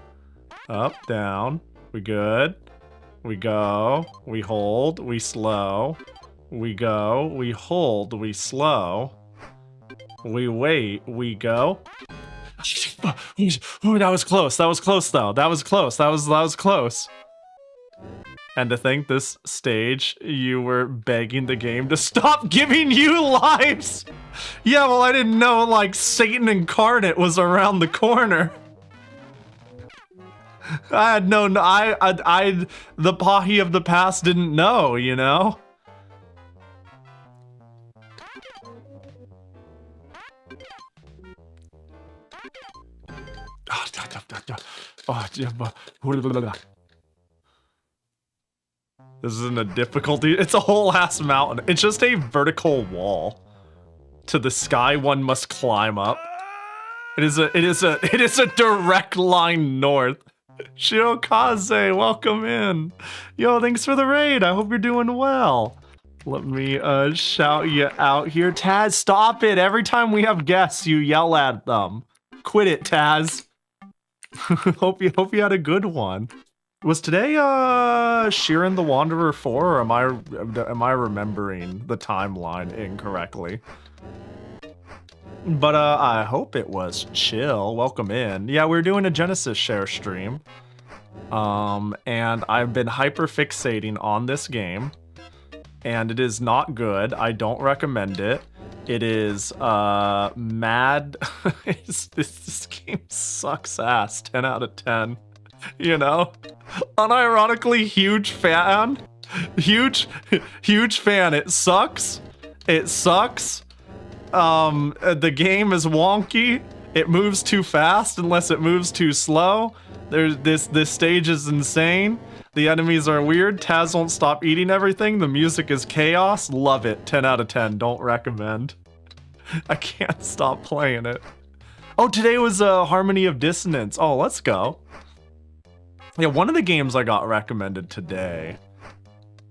Up, down. We good. We go. We hold. We slow. We go. We hold. We slow. We wait. We go. Ooh, that was close. That was close, though. That was close. That was close. And to think this stage, you were begging the game to stop giving you lives. Yeah, well, I didn't know, like, Satan incarnate was around the corner. I had no, the Pahi of the past didn't know, you know? This isn't a difficulty, it's a whole ass mountain. It's just a vertical wall to the sky one must climb up. It is a direct line north. Shirokaze, welcome in. Yo, thanks for the raid. I hope you're doing well. Let me shout you out here. Taz, stop it. Every time we have guests, you yell at them. Quit it, Taz. hope you had a good one. Was today Sheeran the Wanderer 4, or am I remembering the timeline incorrectly? But I hope it was chill. Welcome in. Yeah, we're doing a Genesis share stream. And I've been hyper fixating on this game. And it is not good. I don't recommend it. It is mad. This game sucks ass. 10 out of 10. You know? Unironically huge fan. Huge fan. It sucks. It sucks. The game is wonky. It moves too fast unless it moves too slow. This stage is insane. The enemies are weird. Taz won't stop eating everything. The music is chaos. Love it. 10 out of 10. Don't recommend. I can't stop playing it. Oh, today was Harmony of Dissonance. Oh, let's go. Yeah, one of the games I got recommended today.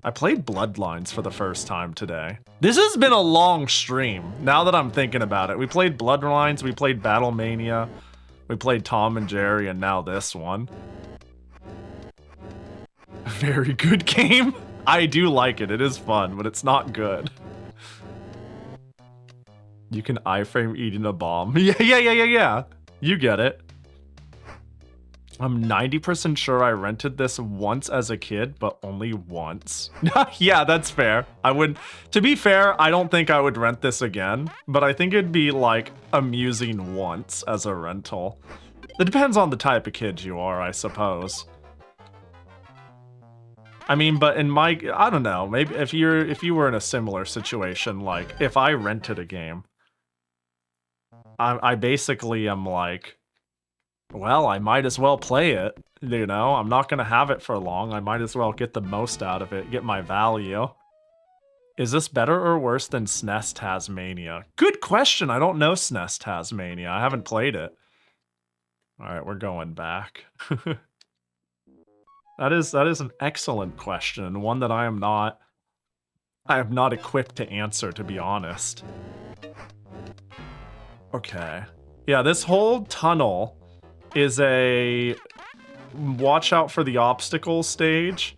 I played Bloodlines for the first time today. This has been a long stream, now that I'm thinking about it. We played Bloodlines, we played Battlemania, we played Tom and Jerry, and now this one. Very good game. I do like it, it is fun, but it's not good. You can iframe eating a bomb. Yeah. You get it. I'm 90% sure I rented this once as a kid, but only once. Yeah, that's fair. I would, to be fair, I don't think I would rent this again, but I think it'd be like amusing once as a rental. It depends on the type of kid you are, I suppose. I mean, but in my, I don't know, maybe if you were in a similar situation, like if I rented a game, I basically am like, well, I might as well play it, you know? I'm not gonna have it for long. I might as well get the most out of it, get my value. Is this better or worse than SNES Tasmania? Good question. I don't know SNES Tasmania. I haven't played it. All right, we're going back. That is an excellent question, and one that I am not equipped to answer, to be honest. Okay. Yeah, this whole tunnel is a watch out for the obstacle stage.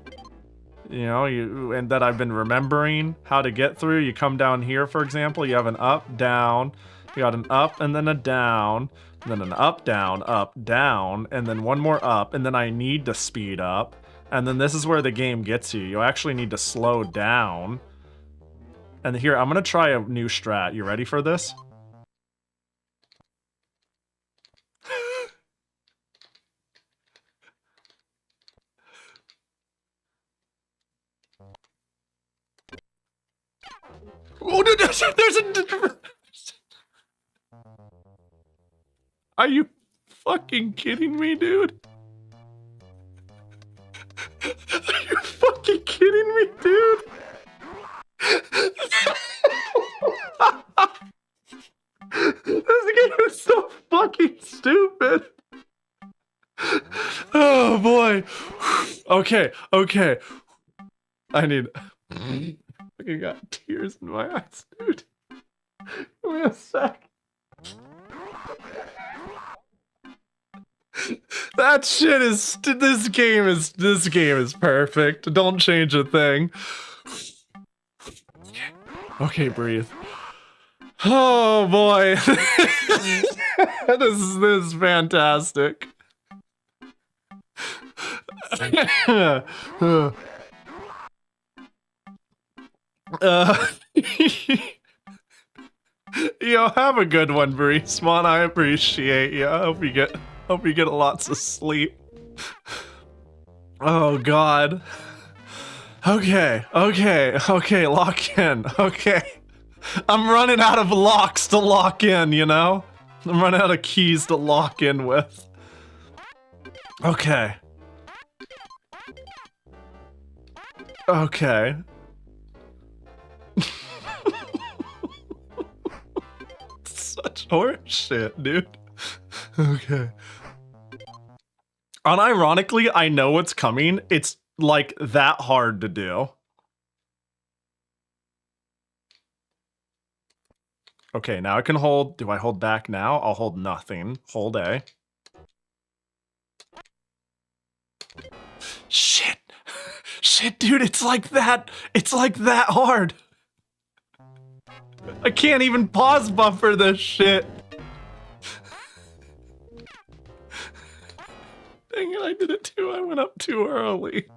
You know, and that I've been remembering how to get through. You come down here, for example, you have an up, down, you got an up and then a down, and then an up, down, and then one more up, and then I need to speed up. And then this is where the game gets you. You actually need to slow down. And here, I'm gonna try a new strat. You ready for this? Oh, no, there's a... Are you fucking kidding me, dude? Are you fucking kidding me, dude? This game is so fucking stupid. Oh boy. Okay. I need... I got tears in my eyes, dude. Give me a sec. That shit is... This game is perfect. Don't change a thing. Okay, breathe. Oh boy. This is fantastic. Yo, have a good one, Breesman. I appreciate you. I hope you get lots of sleep. Oh god. Okay, lock in. Okay. I'm running out of locks to lock in, you know? I'm running out of keys to lock in with. Okay. Okay. Such horse shit, dude. Okay. Unironically, I know what's coming. It's like that hard to do. Okay, now I can hold. Do I hold back now? I'll hold nothing. Hold A. Shit. Shit, dude, it's like that. It's like that hard. I can't even pause buffer this shit. Dang it, I did it too. I went up too early.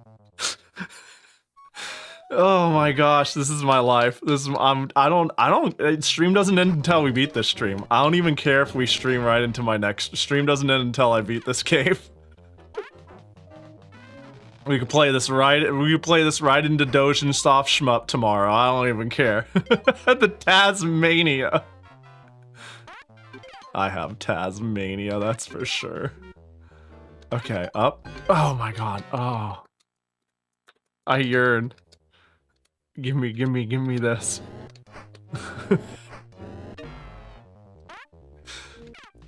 Oh my gosh, this is my life. This is stream doesn't end until we beat this stream. I don't even care if we stream right into my next stream doesn't end until I beat this cave. We could play this right into Dojin Soft Shmup tomorrow. I don't even care. The Tasmania. I have Tasmania, that's for sure. Okay, up. Oh my god. Oh. I yearn. Give me this.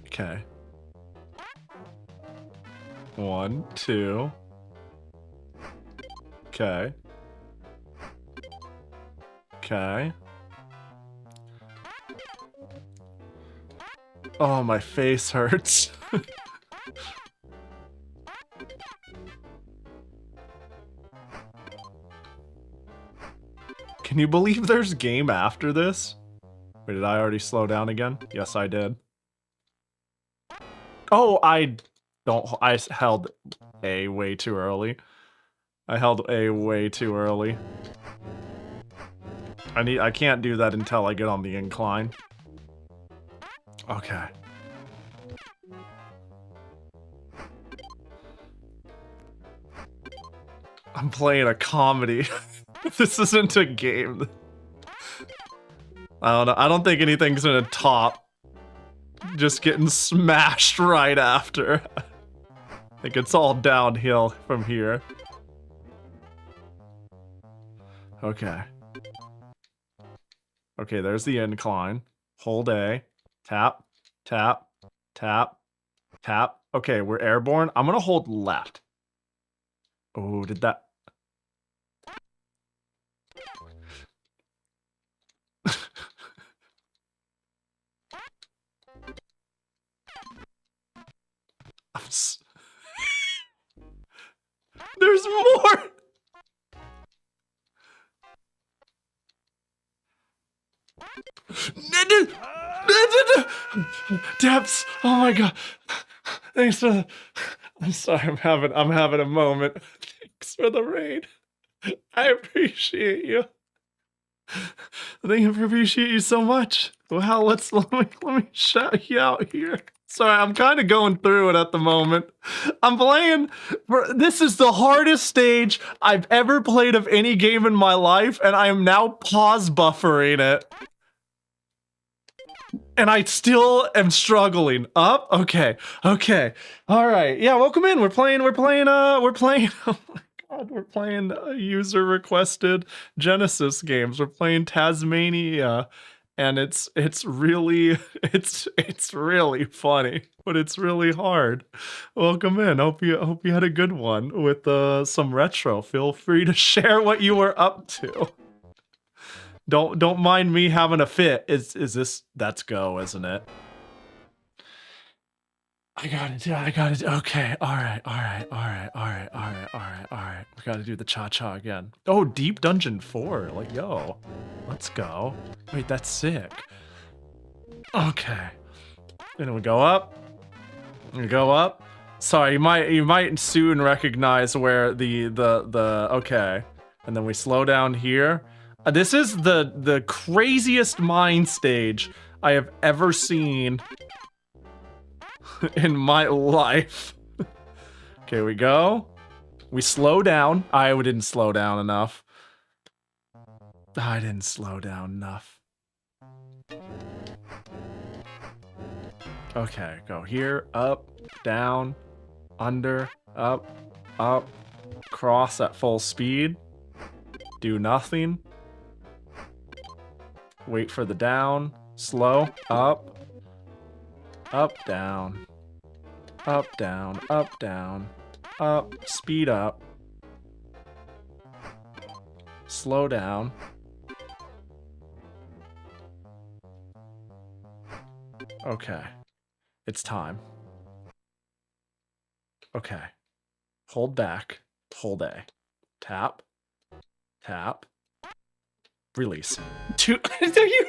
Okay. 1, 2. Okay. Okay. Oh, my face hurts. Can you believe there's game after this? Wait, did I already slow down again? Yes, I did. Oh, I held A way too early. I held A way too early. I can't do that until I get on the incline. Okay. I'm playing a comedy. This isn't a game. I don't know. I don't think anything's gonna top just getting smashed right after. I think it's all downhill from here. Okay. Okay, there's the incline. Hold A. Tap, tap, tap, tap. Okay, we're airborne. I'm gonna hold left. Oh, did that... There's more! Depths! Oh my god. Thanks for the... I'm sorry, I'm having a moment. Thanks for the raid. I appreciate you. I appreciate you so much. Wow, let me shout you out here. Sorry, I'm kind of going through it at the moment. I'm playing... This is the hardest stage I've ever played of any game in my life, and I am now pause buffering it. And I still am struggling. Up? Okay. Okay. Alright. Yeah, welcome in. We're playing, oh my god, we're playing user requested Genesis games. We're playing Tasmania. And it's really funny, but it's really hard. Welcome in. Hope you had a good one with some retro. Feel free to share what you were up to. Don't mind me having a fit. Is this... That's go, isn't it? I got it. Okay. All right. We gotta do the cha-cha again. Oh, Deep Dungeon 4. Like, yo. Let's go. Wait, that's sick. Okay. And we go up. We go up. Sorry, you might soon recognize where the okay. And then we slow down here. This is the craziest mine stage I have ever seen in my life. Okay, we go. We slow down. I didn't slow down enough. I didn't slow down enough. Okay, go here, up, down, under, up, cross at full speed. Do nothing. Wait for the down. Slow, up, down, up, down, up, down, up, speed up. Slow down. Okay. It's time. Okay. Hold back. Hold A. Tap. Tap. Release. You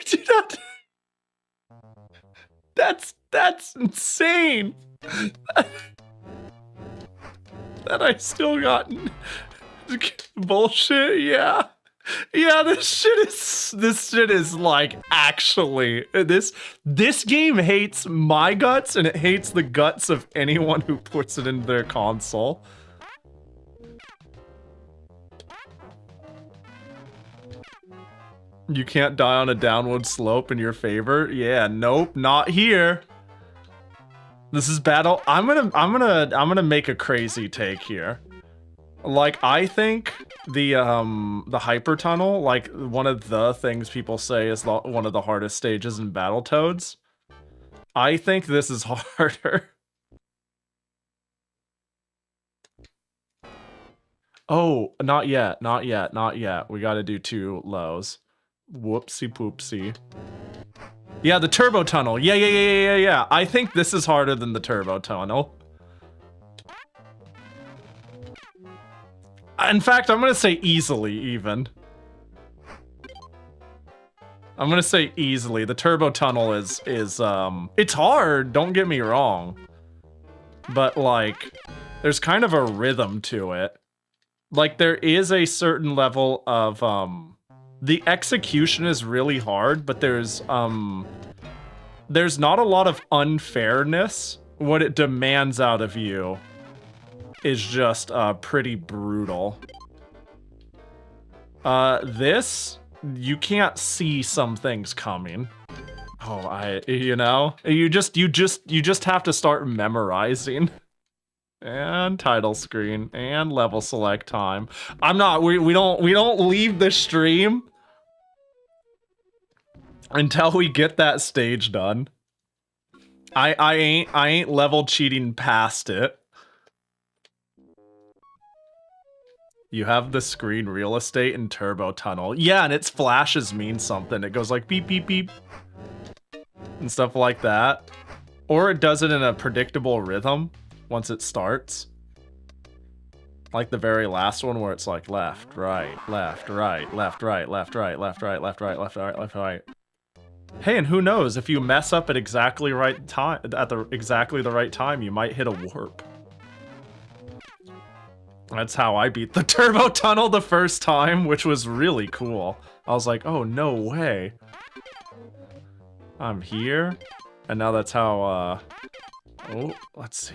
do not... That's insane. That I still got... Bullshit, yeah. Yeah, this shit is like actually this game hates my guts and it hates the guts of anyone who puts it in their console. You can't die on a downward slope in your favor? Yeah, nope, not here. This is battle. I'm gonna make a crazy take here. Like, I think the hyper tunnel, like one of the things people say is one of the hardest stages in Battletoads. I think this is harder. Oh, not yet. We gotta do 2 lows. Whoopsie poopsie. Yeah, the turbo tunnel. Yeah. I think this is harder than the turbo tunnel. In fact, I'm gonna say easily, even. I'm gonna say easily. The turbo tunnel is it's hard, don't get me wrong. But, like, there's kind of a rhythm to it. Like, there is a certain level of, the execution is really hard, but there's not a lot of unfairness. What it demands out of you is just pretty brutal. This, you can't see some things coming. Oh, you know, you just have to start memorizing. And title screen and level select time. We don't leave the stream until we get that stage done. I ain't level cheating past it. You have the screen real estate and turbo tunnel. Yeah, and its flashes mean something. It goes like beep beep beep and stuff like that. Or it does it in a predictable rhythm once it starts. Like the very last one where it's like left, right, left, right, left, right, left, right, left, right, left, right, left, right, left, right. Hey, and who knows, if you mess up at exactly right time, at exactly the right time, you might hit a warp. That's how I beat the turbo tunnel the first time, which was really cool. I was like, oh, no way. I'm here. And now that's how, oh, let's see.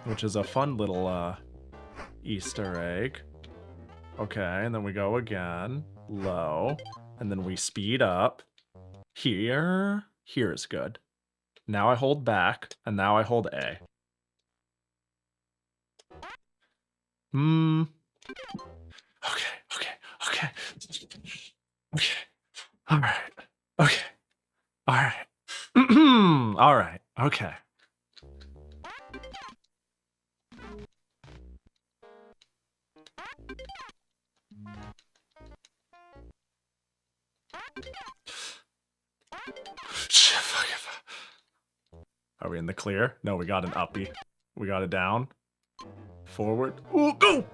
Which is a fun little, Easter egg. Okay, and then we go again. Low. And then we speed up. Here. Here is good. Now I hold back, and now I hold A. Okay. Alright. Okay. Alright. Alright. Okay. Are we in the clear? No, we got an uppie. We got it down. Forward. Ooh, go!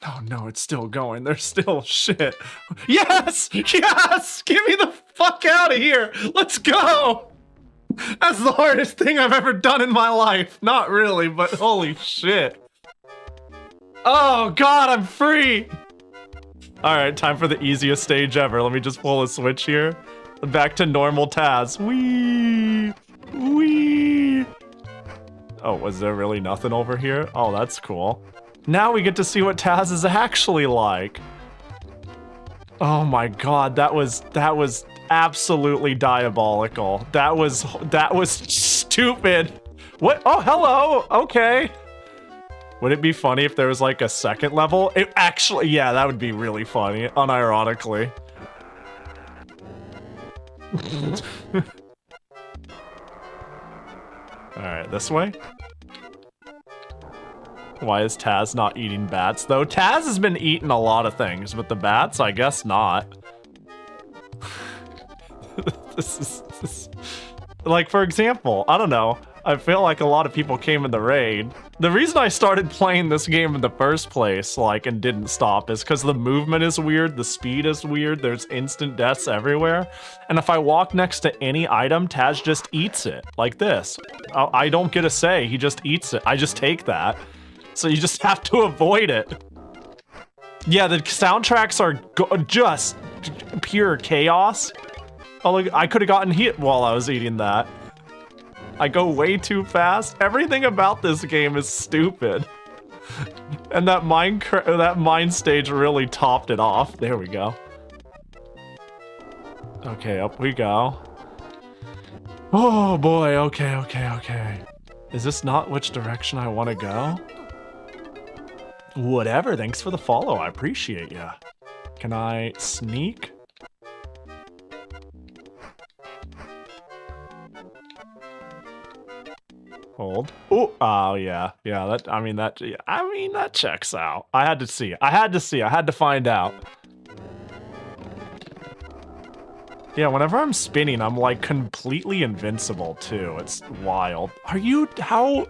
Oh no, it's still going. There's still shit. Yes! Yes! Get me the fuck out of here! Let's go! That's the hardest thing I've ever done in my life. Not really, but holy shit. Oh god, I'm free! Alright, time for the easiest stage ever. Let me just pull a switch here. Back to normal Taz. Whee! Whee! Oh, was there really nothing over here? Oh, that's cool. Now we get to see what Taz is actually like. Oh my god, that was absolutely diabolical. That was stupid. What? Oh, hello. Okay. Would it be funny if there was like a second level? It actually, yeah, that would be really funny, unironically. Alright, this way? Why is Taz not eating bats, though? Taz has been eating a lot of things, but the bats, I guess not. This is... Like, for example, I don't know. I feel like a lot of people came in the raid. The reason I started playing this game in the first place, like, and didn't stop is because the movement is weird, the speed is weird, there's instant deaths everywhere. And if I walk next to any item, Taz just eats it, like this. I don't get a say, he just eats it. I just take that. So you just have to avoid it. Yeah, the soundtracks are just pure chaos. Oh, look, I could have gotten hit while I was eating that. I go way too fast. Everything about this game is stupid. And that mine stage really topped it off. There we go. Okay, up we go. Oh boy, okay. Is this not which direction I want to go? Whatever, thanks for the follow, I appreciate ya. Can I sneak? Hold. Oh yeah, that checks out. I had to find out. Yeah, whenever I'm spinning, I'm like completely invincible too. It's wild. Are you? Oh,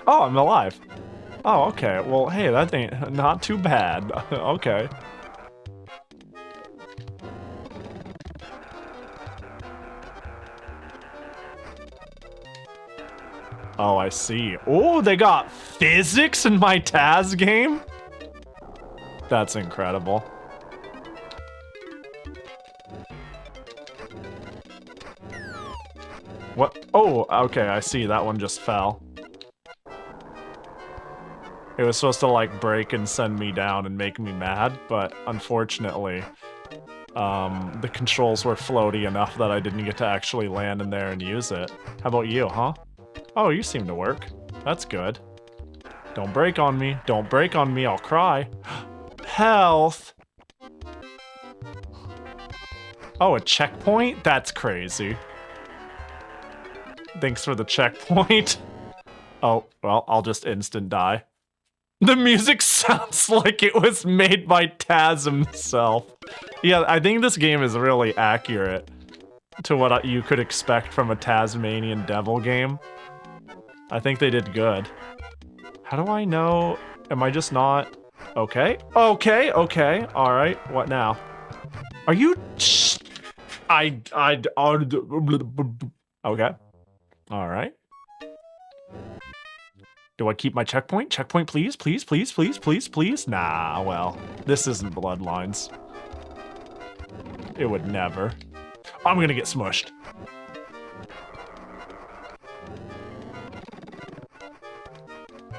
I'm alive. Oh, okay. Well, hey, that ain't not too bad. Okay. Oh, I see. Oh, they got physics in my Taz game? That's incredible. What? Oh, okay, I see. That one just fell. It was supposed to like break and send me down and make me mad, but unfortunately, the controls were floaty enough that I didn't get to actually land in there and use it. How about you, huh? Oh, you seem to work. That's good. Don't break on me. Don't break on me, I'll cry. Health! Oh, a checkpoint? That's crazy. Thanks for the checkpoint. Oh, well, I'll just instant die. The music sounds like it was made by Taz himself. Yeah, I think this game is really accurate to what you could expect from a Tasmanian Devil game. I think they did good. How do I know? Am I just not? Okay. Okay, okay. All right. What now? Are you... Okay. All right. Do I keep my checkpoint? Checkpoint, please, please, please, please, please, please. Nah, well, this isn't Bloodlines. It would never. I'm gonna get smushed.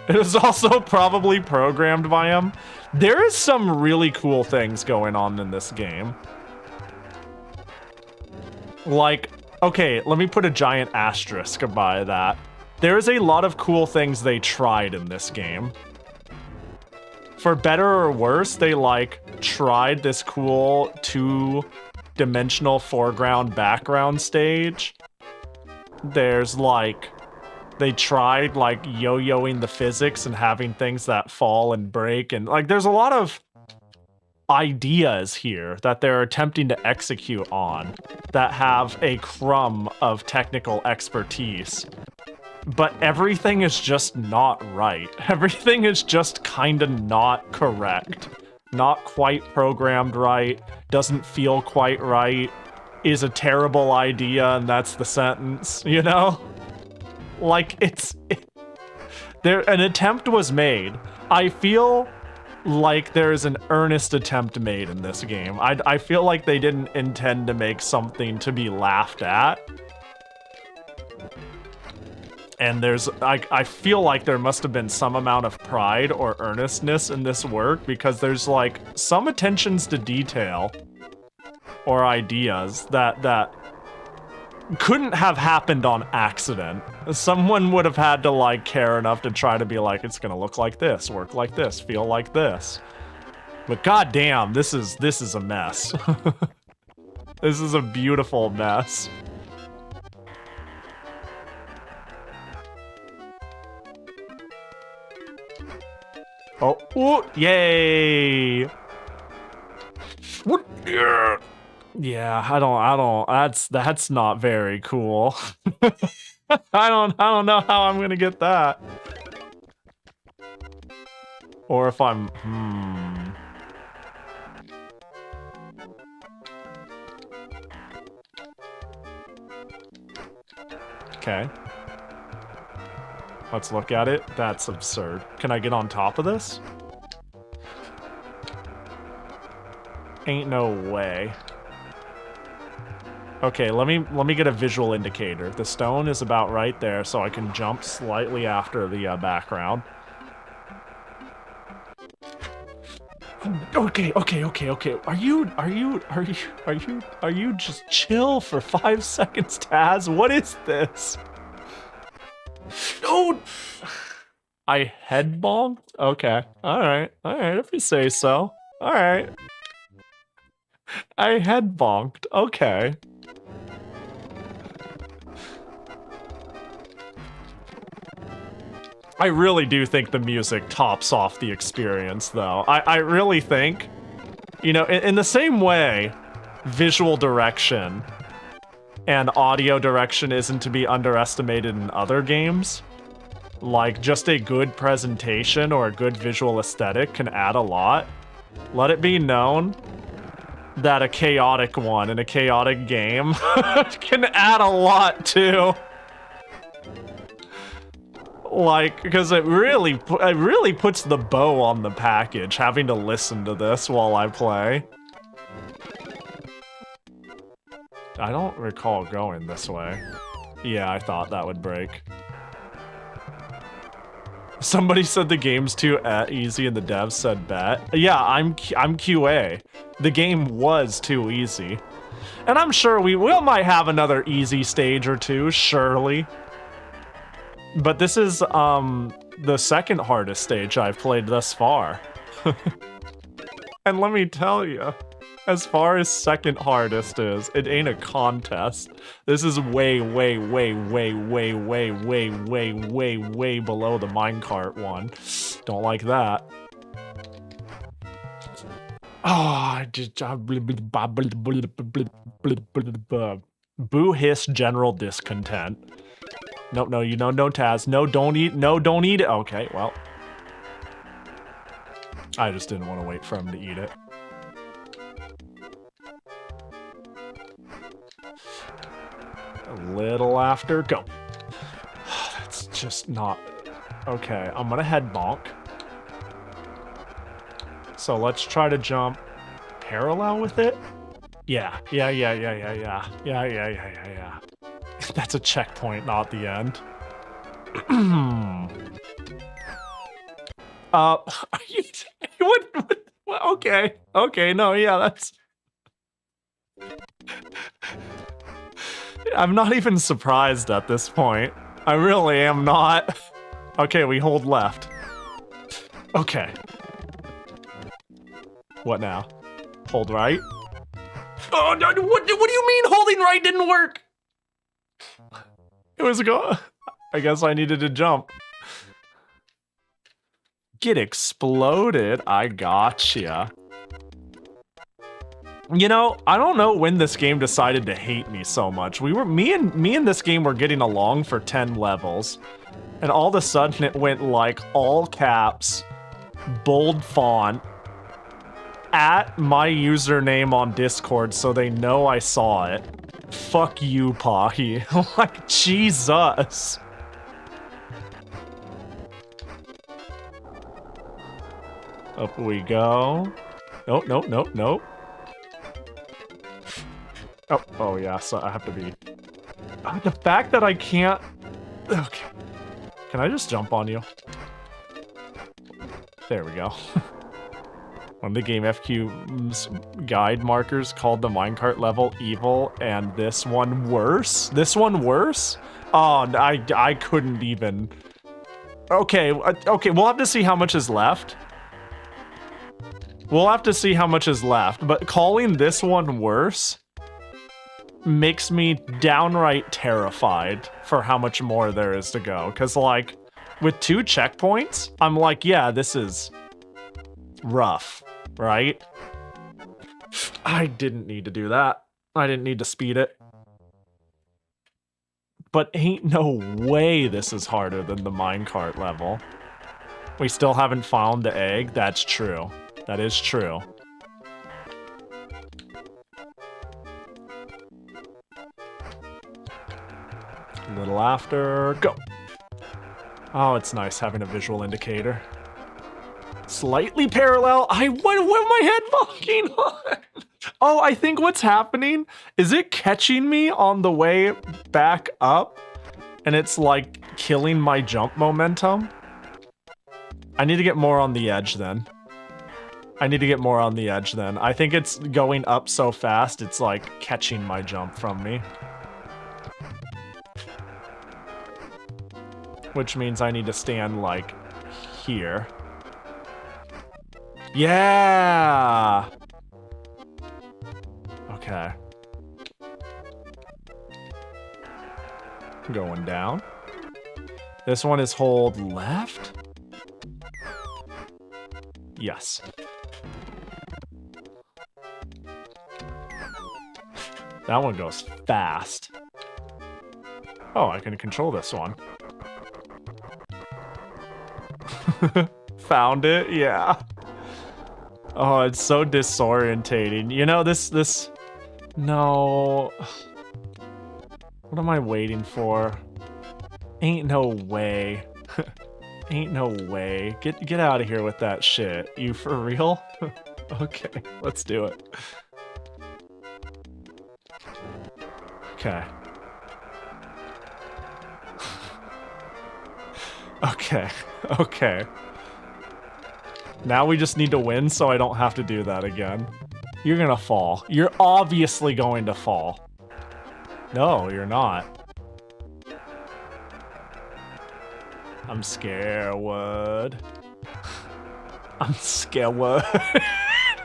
It is also probably programmed by him. There is some really cool things going on in this game. Like, okay, let me put a giant asterisk by that. There's a lot of cool things they tried in this game. For better or worse, they like tried this cool 2-dimensional foreground background stage. There's like, they tried like yo-yoing the physics and having things that fall and break, and like there's a lot of ideas here that they're attempting to execute on that have a crumb of technical expertise. But everything is just not right. Everything is just kinda not correct. Not quite programmed right, doesn't feel quite right, is a terrible idea, and that's the sentence, you know? Like, an attempt was made. I feel like there is an earnest attempt made in this game. I feel like they didn't intend to make something to be laughed at. And I feel like there must have been some amount of pride or earnestness in this work, because there's like some attentions to detail or ideas that couldn't have happened on accident. Someone would have had to like care enough to try to be like, it's gonna look like this, work like this, feel like this. But goddamn, this is a mess. This is a beautiful mess. Oh, ooh, yay! What? Yeah, I don't. That's not very cool. I don't know how I'm gonna get that. Or if I'm, Okay. Let's look at it. That's absurd. Can I get on top of this? Ain't no way. Okay, let me get a visual indicator. The stone is about right there, so I can jump slightly after the background. Okay. Are you just chill for 5 seconds, Taz? What is this? No! I head bonked? Okay. Alright, if you say so. Alright. I head bonked. Okay. I really do think the music tops off the experience, though. I really think, you know, in the same way, visual direction and audio direction isn't to be underestimated in other games. Like, just a good presentation or a good visual aesthetic can add a lot. Let it be known that a chaotic one in a chaotic game can add a lot, too. Like, because it really puts the bow on the package, having to listen to this while I play. I don't recall going this way. Yeah, I thought that would break. Somebody said the game's too easy and the devs said bet. Yeah, I'm QA. The game was too easy. And I'm sure we might have another easy stage or two, surely. But this is the second hardest stage I've played thus far. And let me tell you, as far as second hardest is, it ain't a contest. This is way, way, way, way, way, way, way, way, way, way below the minecart one. Don't like that. Oh, I just boo hiss general discontent. No, no, you know, no Taz. No, don't eat. No, don't eat it. Okay, well. I just didn't want to wait for him to eat it. A little after. Go. That's just not... Okay, I'm gonna head bonk. So let's try to jump parallel with it. Yeah. That's a checkpoint, not the end. Okay. Okay, no, yeah, that's... I'm not even surprised at this point. I really am not. Okay, we hold left. Okay. What now? Hold right? Oh, no, what do you mean holding right didn't work? It was go. I guess I needed to jump. Get exploded. I gotcha. You know, I don't know when this game decided to hate me so much. Me and this game were getting along for 10 levels, and all of a sudden it went like all caps, bold font, at my username on Discord so they know I saw it. Fuck you, Pahi. Like, Jesus. Up we go. Nope, nope, nope, nope. Oh yeah, so I have to be... the fact that I can't... Okay. Can I just jump on you? There we go. One of the game FQ's guide markers called the minecart level evil, and this one worse? This one worse? Oh, I couldn't even... Okay, okay, we'll have to see how much is left. We'll have to see how much is left, but calling this one worse makes me downright terrified for how much more there is to go. Because, like, with 2 checkpoints, I'm like, yeah, this is rough, right? I didn't need to do that. I didn't need to speed it. But ain't no way this is harder than the minecart level. We still haven't found the egg. That's true. That is true. A little after, go. Oh, it's nice having a visual indicator. Slightly parallel. What am my head fucking on? Oh, I think what's happening is it catching me on the way back up, and it's like killing my jump momentum. I need to get more on the edge then. I think it's going up so fast, it's like catching my jump from me. Which means I need to stand like here. Yeah! Okay. Going down. This one is hold left? Yes. That one goes fast. Oh, I can control this one. Found it? Yeah. Oh, it's so disorientating. You know, this... No. What am I waiting for? Ain't no way. Ain't no way. Get out of here with that shit. You for real? Okay, let's do it. Okay. Okay. Okay. Now we just need to win so I don't have to do that again. You're gonna fall. You're obviously going to fall. No, you're not. I'm scared. I'm scared.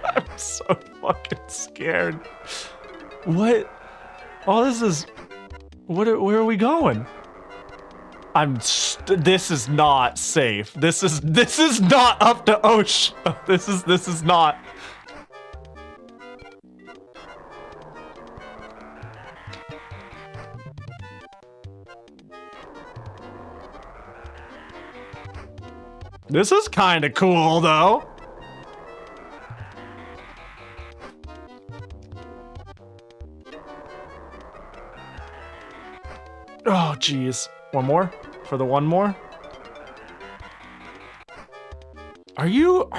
I'm so fucking scared. What? Oh, this is... Where are we going? This is not safe. This is not up to OSHA. This is not. This is kind of cool, though. Oh, jeez. One more? For the one more? Are you...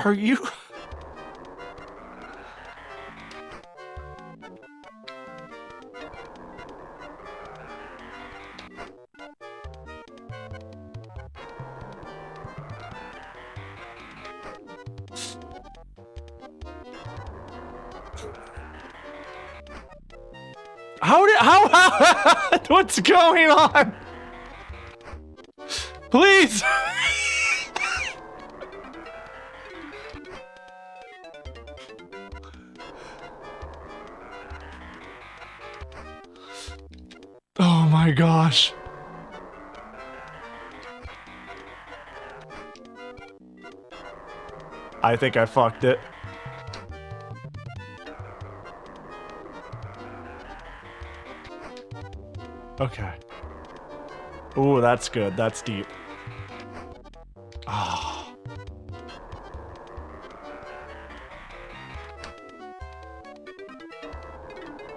How what's going on? Please! Oh my gosh. I think I fucked it. Okay. Ooh, that's good. That's deep. Oh.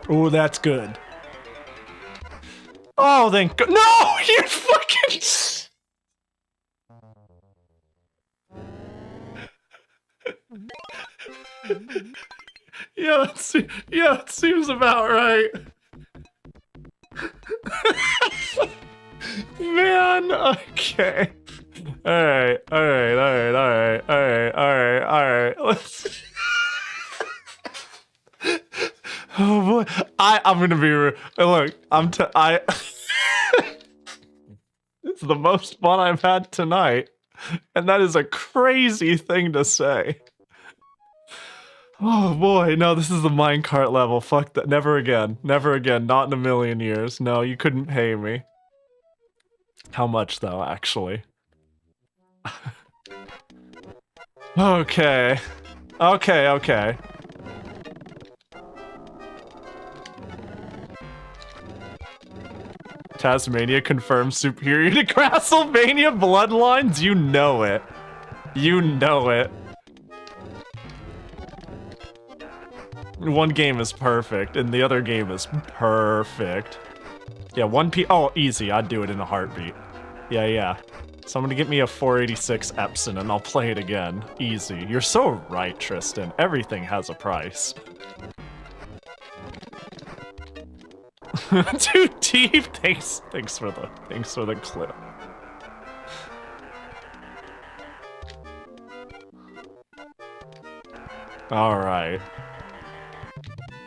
Ooh, that's good. Oh, thank God. No! You fucking... Yeah, it seems about right. Man, okay. Alright. Let's... Oh boy. I'm gonna be look, it's the most fun I've had tonight. And that is a crazy thing to say. Oh boy, no, this is the minecart level. Fuck that. Never again. Never again. Not in a million years. No, you couldn't pay me. How much, though, actually? Okay. Okay. Tasmania confirms superior to Castlevania Bloodlines? You know it. You know it. One game is perfect, and the other game is perfect. Yeah, oh, easy. I'd do it in a heartbeat. Yeah. Someone to get me a 486 Epson, and I'll play it again. Easy. You're so right, Tristan. Everything has a price. Too deep. Thanks for the clip.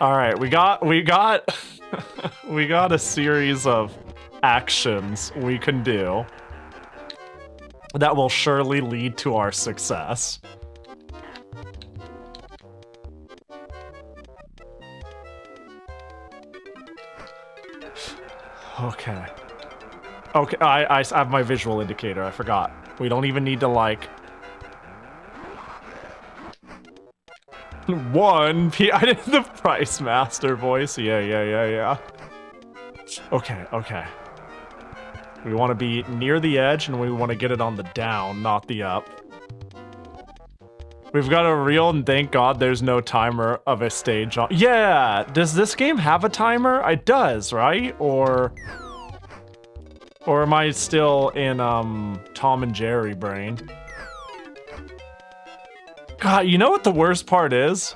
All right, we got we got a series of actions we can do that will surely lead to our success. Okay. I have my visual indicator. I forgot. We don't even need to like... I did the Price Master voice. Yeah. Okay. We want to be near the edge, and we want to get it on the down, not the up. We've got a reel, and thank God there's no timer of a stage on. Yeah! Does this game have a timer? It does, right? Or am I still in, Tom and Jerry brain? God, you know what the worst part is?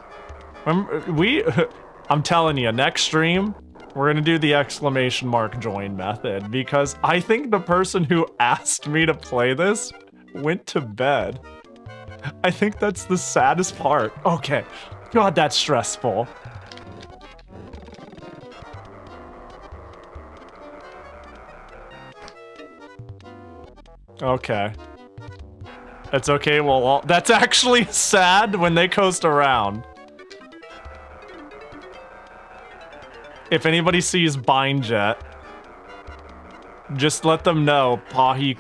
I'm telling you, next stream, We're gonna do the exclamation mark join method because I think the person who asked me to play this went to bed. I think that's the saddest part. Okay. God, that's stressful. Okay. It's okay, well, that's actually sad when they coast around. If anybody sees Bindjet, just let them know Pahi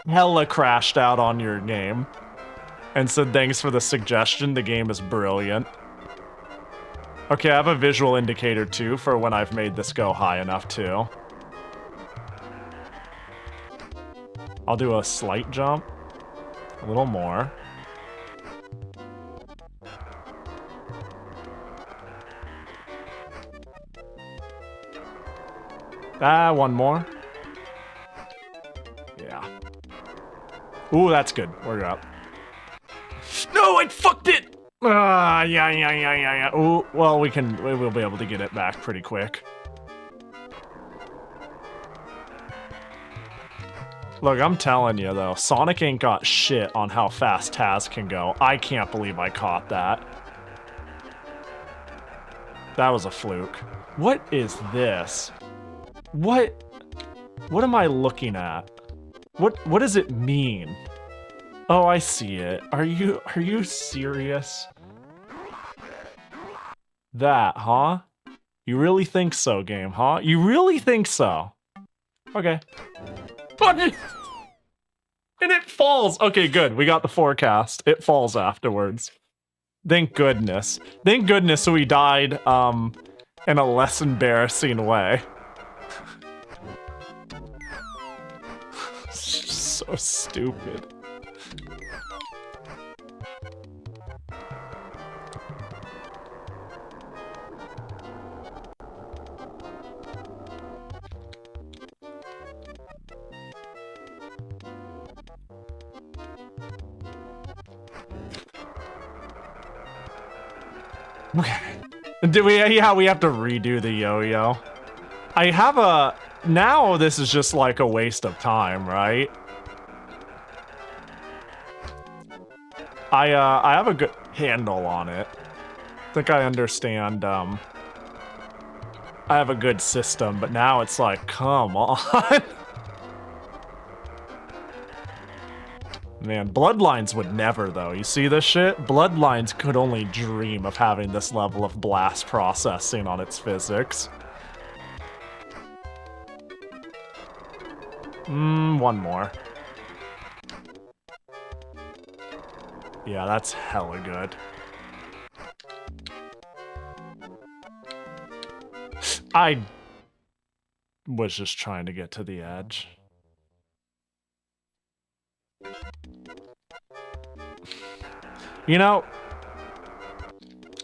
hella crashed out on your game. And said thanks for the suggestion, the game is brilliant. Okay, I have a visual indicator too for when I've made this go high enough too. I'll do a slight jump. A little more. One more. Yeah. Ooh, that's good. We're up. No, I fucked it! Yeah. Ooh, well, we'll be able to get it back pretty quick. Look, I'm telling you, though, Sonic ain't got shit on how fast Taz can go. I can't believe I caught that. That was a fluke. What is this? What am I looking at? What does it mean? Oh, I see it. Are you serious? That, huh? You really think so, game, huh? You really think so? Okay. And it falls. Okay, good. We got the forecast. It falls afterwards. Thank goodness. Thank goodness we died in a less embarrassing way. So stupid. Okay. Yeah, we have to redo the yo-yo. I have a... Now this is just like a waste of time, right? I have a good handle on it. I think I understand, I have a good system, but now it's like, come on. Man, Bloodlines would never, though. You see this shit? Bloodlines could only dream of having this level of blast processing on its physics. One more. Yeah, that's hella good. I was just trying to get to the edge. You know,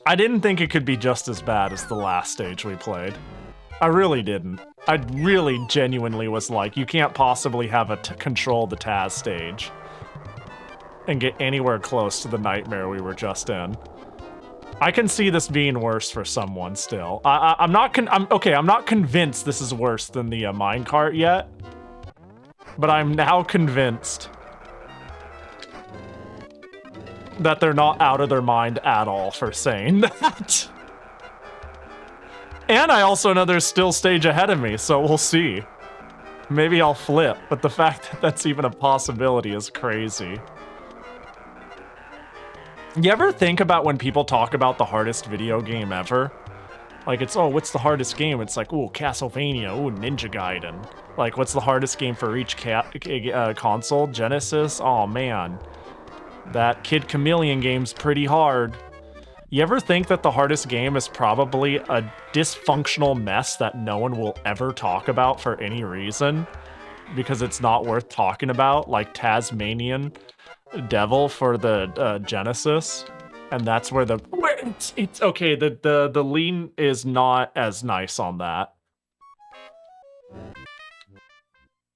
I didn't think it could be just as bad as the last stage we played. I really didn't. I really genuinely was like, you can't possibly have a control the Taz stage and get anywhere close to the nightmare we were just in. I can see this being worse for someone still. I'm not convinced this is worse than the minecart yet, but I'm now convinced that they're not out of their mind at all for saying that. And I also know there's still stage ahead of me, so we'll see. Maybe I'll flip, but the fact that that's even a possibility is crazy. You ever think about when people talk about the hardest video game ever? Like, it's, oh, what's the hardest game? It's like, ooh, Castlevania, ooh, Ninja Gaiden. Like, what's the hardest game for each console? Genesis? Oh, man. That Kid Chameleon game's pretty hard. You ever think that the hardest game is probably a dysfunctional mess that no one will ever talk about for any reason? Because it's not worth talking about, like Tasmanian Devil for the Genesis? And that's where the... It's okay, the lean is not as nice on that.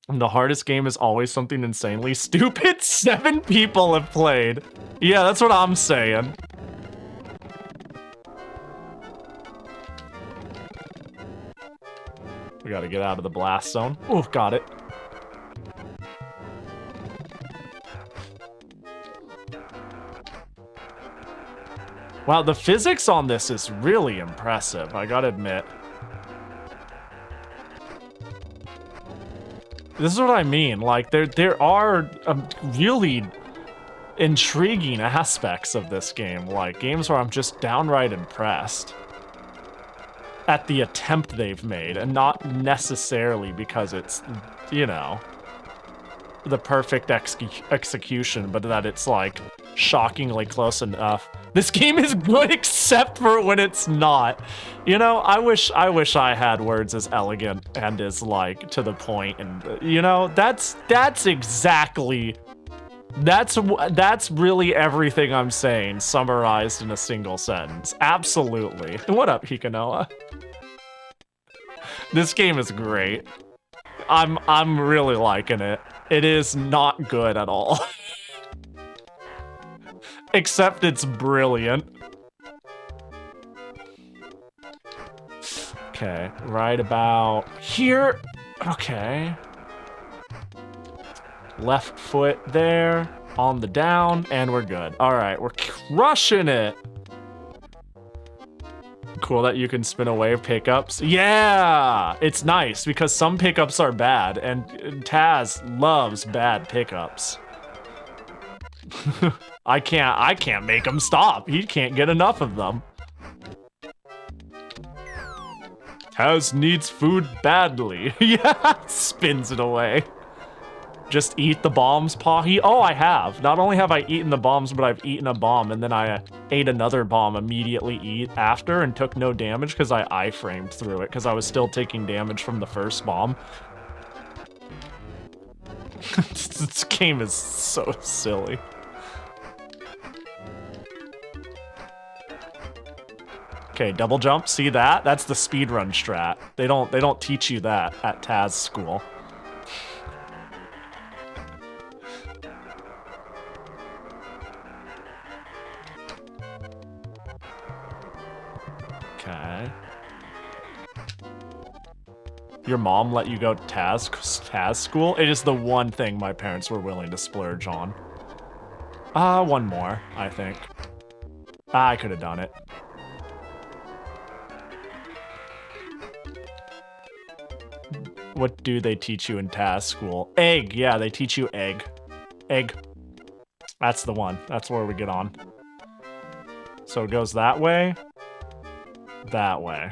The hardest game is always something insanely stupid. 7 people have played. Yeah, that's what I'm saying. We gotta get out of the blast zone. Oh, got it. Wow, the physics on this is really impressive, I gotta admit. This is what I mean, like, there are really intriguing aspects of this game, like games where I'm just downright impressed at the attempt they've made, and not necessarily because it's, you know, the perfect execution, but that it's like shockingly close enough. This game is good except for when it's not. You know, I wish I had words as elegant and as like to the point, and you know, that's exactly that's really everything I'm saying summarized in a single sentence. Absolutely. What up, Hikanoa? This game is great. I'm really liking it. It is not good at all. Except it's brilliant. Okay, right about here. Okay. Left foot there, on the down, and we're good. All right, we're crushing it. Cool that you can spin away pickups. Yeah, it's nice because some pickups are bad, and Taz loves bad pickups. I can't make him stop. He can't get enough of them. Taz needs food badly. Yeah, spins it away. Just eat the bombs, Pahi. Oh, I have. Not only have I eaten the bombs, but I've eaten a bomb, and then I ate another bomb immediately after and took no damage because I iframed through it because I was still taking damage from the first bomb. This game is so silly. Okay, double jump. See that? That's the speedrun strat. They don't teach you that at Taz school. Okay. Your mom let you go to Taz school? It is the one thing my parents were willing to splurge on. One more, I think. I could have done it. What do they teach you in Taz school? Egg, yeah, they teach you egg. Egg. That's the one. That's where we get on. So it goes that way. That way.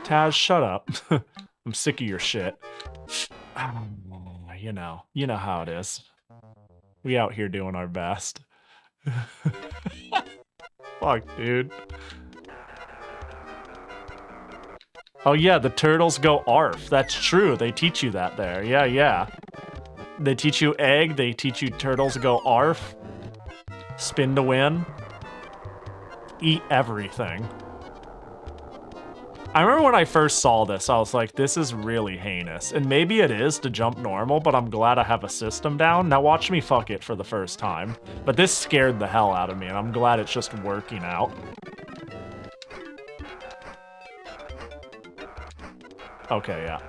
Taz, shut up. I'm sick of your shit. You know how it is. We out here doing our best. Fuck, dude. Oh yeah, the turtles go arf. That's true. They teach you that there. Yeah, yeah. They teach you egg. They teach you turtles go arf. Spin to win. Eat everything. I remember when I first saw this, I was like, this is really heinous. And maybe it is to jump normal, but I'm glad I have a system down. Now watch me fuck it for the first time. But this scared the hell out of me, and I'm glad it's just working out. Okay, yeah.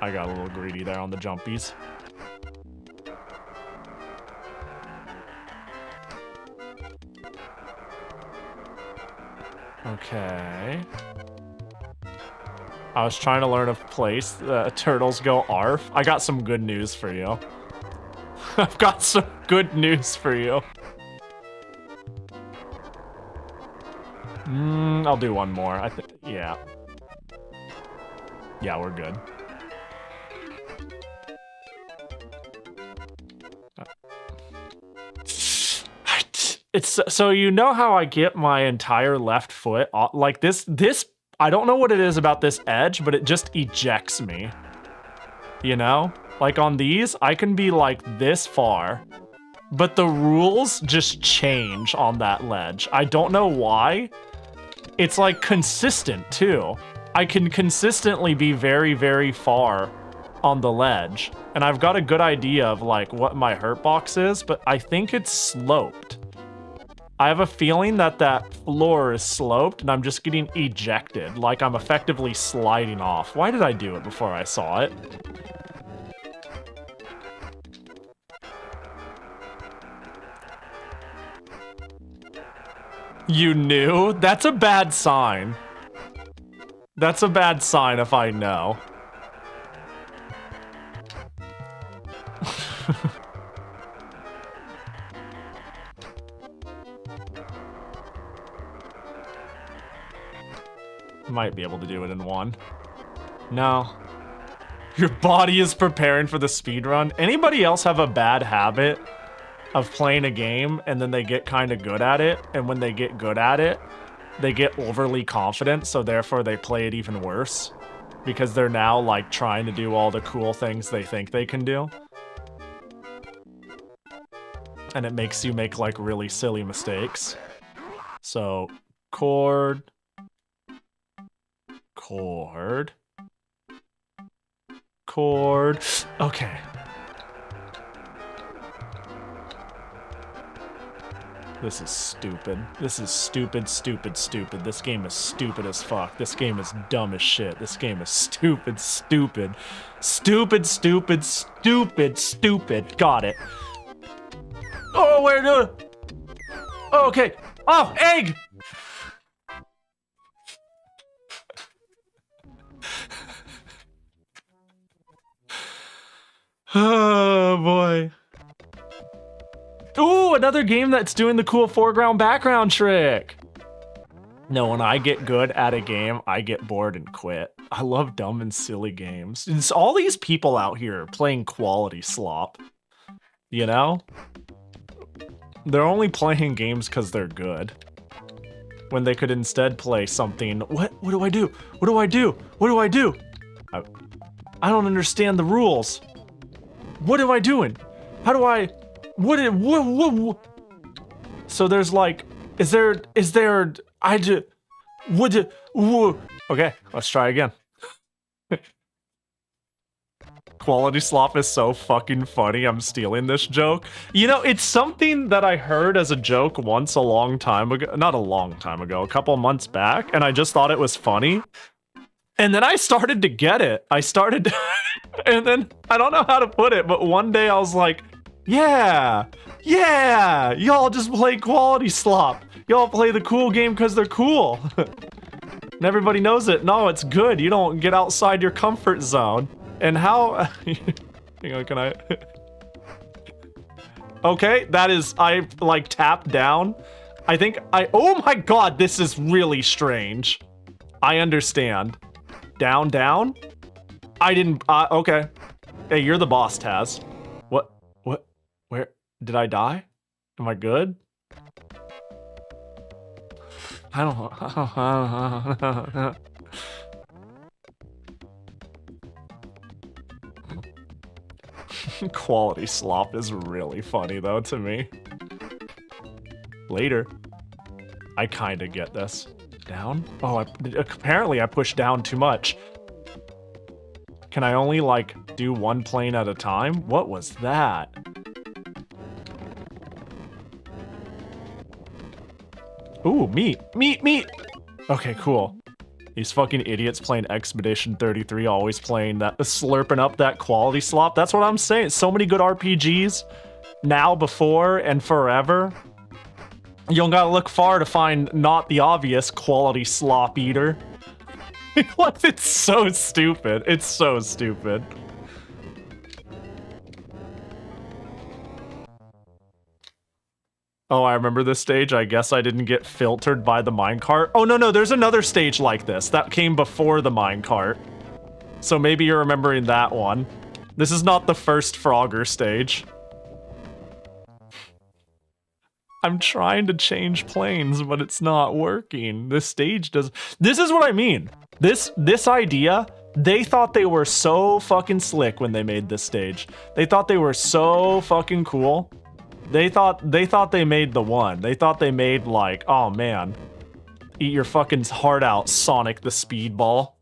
I got a little greedy there on the jumpies. Okay. I was trying to learn a place. Turtles go arf. I got some good news for you. I've got some good news for you. I'll do one more. Yeah. Yeah, we're good. It's so you know how I get my entire left foot like this I don't know what it is about this edge, but it just ejects me. You know? Like on these, I can be like this far, but the rules just change on that ledge. I don't know why. It's like consistent too. I can consistently be very, very far on the ledge. And I've got a good idea of like what my hurt box is, but I think it's sloped. I have a feeling that that floor is sloped and I'm just getting ejected, like I'm effectively sliding off. Why did I do it before I saw it? You knew? That's a bad sign. That's a bad sign if I know. Might be able to do it in one. No. Your body is preparing for the speed run. Anybody else have a bad habit of playing a game and then they get kind of good at it, and when they get good at it, they get overly confident, so therefore they play it even worse because they're now like trying to do all the cool things they think they can do, and it makes you make like really silly mistakes. So chord, okay. This is stupid. This is stupid. This game is stupid as fuck. This game is dumb as shit. This game is stupid. Got it. Oh, where do? Oh, okay. Oh, egg! Oh, boy. Ooh, another game that's doing the cool foreground background trick. No, when I get good at a game, I get bored and quit. I love dumb and silly games. It's all these people out here playing quality slop. You know? They're only playing games because they're good. When they could instead play something. What do I do? What do I do? What do I do? I don't understand the rules. What am I doing? How do I... What? So there's like, okay, let's try again. Quality slop is so fucking funny, I'm stealing this joke. You know, it's something that I heard as a joke once a long time ago, not a long time ago, a couple months back, and I just thought it was funny. And then I started to get it. And then, I don't know how to put it, but one day I was like, yeah, y'all just play quality slop. Y'all play the cool game because they're cool. And everybody knows it. No, it's good. You don't get outside your comfort zone. And how... Hang on, can I... Okay, that is... I, like, tapped down. I think I... Oh my god, this is really strange. I understand. Down? I didn't... okay. Hey, you're the boss, Taz. What? Where? Did I die? Am I good? I don't know. Quality slop is really funny, though, to me. Later. I kinda get this. Down? Oh, apparently I pushed down too much. Can I only, like, do one plane at a time? What was that? Ooh, meat. Okay, cool. These fucking idiots playing Expedition 33, always playing that, slurping up that quality slop. That's what I'm saying. So many good RPGs, now, before, and forever. You don't gotta look far to find not the obvious quality slop eater. What? It's so stupid. It's so stupid. Oh, I remember this stage. I guess I didn't get filtered by the minecart. Oh, no, there's another stage like this. That came before the minecart. So maybe you're remembering that one. This is not the first Frogger stage. I'm trying to change planes, but it's not working. This stage does... This is what I mean. This idea, they thought they were so fucking slick when they made this stage. They thought they were so fucking cool. They thought they made the one. They thought they made, like, oh man, eat your fucking heart out, Sonic the Speedball.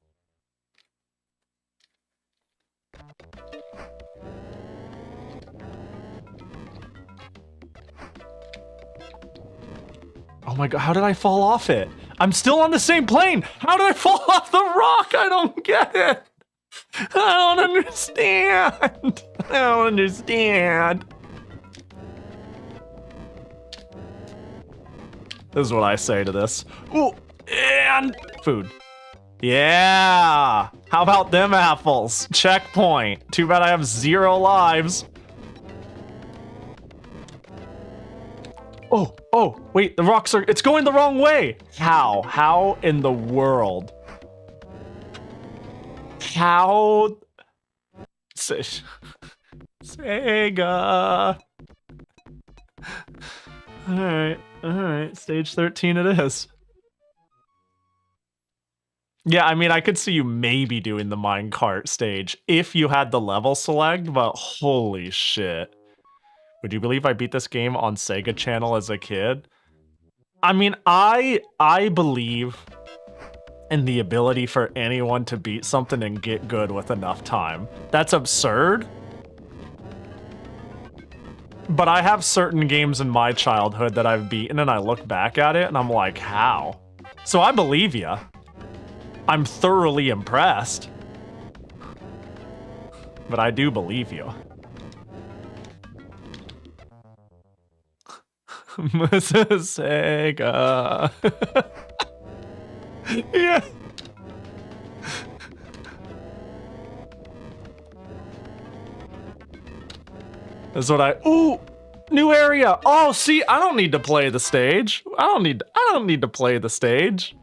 Oh my god, how did I fall off it? I'm still on the same plane! How did I fall off the rock? I don't get it! I don't understand! I don't understand. This is what I say to this. Ooh, and food. Yeah! How about them apples? Checkpoint. Too bad I have 0 lives. Oh, wait, the rocks are, it's going the wrong way. How? How in the world? How? Sega. Alright, stage 13 it is. Yeah, I mean, I could see you maybe doing the minecart stage if you had the level select, but holy shit. Would you believe I beat this game on Sega Channel as a kid? I mean, I believe in the ability for anyone to beat something and get good with enough time. That's absurd. But I have certain games in my childhood that I've beaten and I look back at it and I'm like, how? So I believe ya. I'm thoroughly impressed. But I do believe you. Sega. Yeah. That's what ooh, new area. Oh, see, I don't need to play the stage. I don't need to play the stage.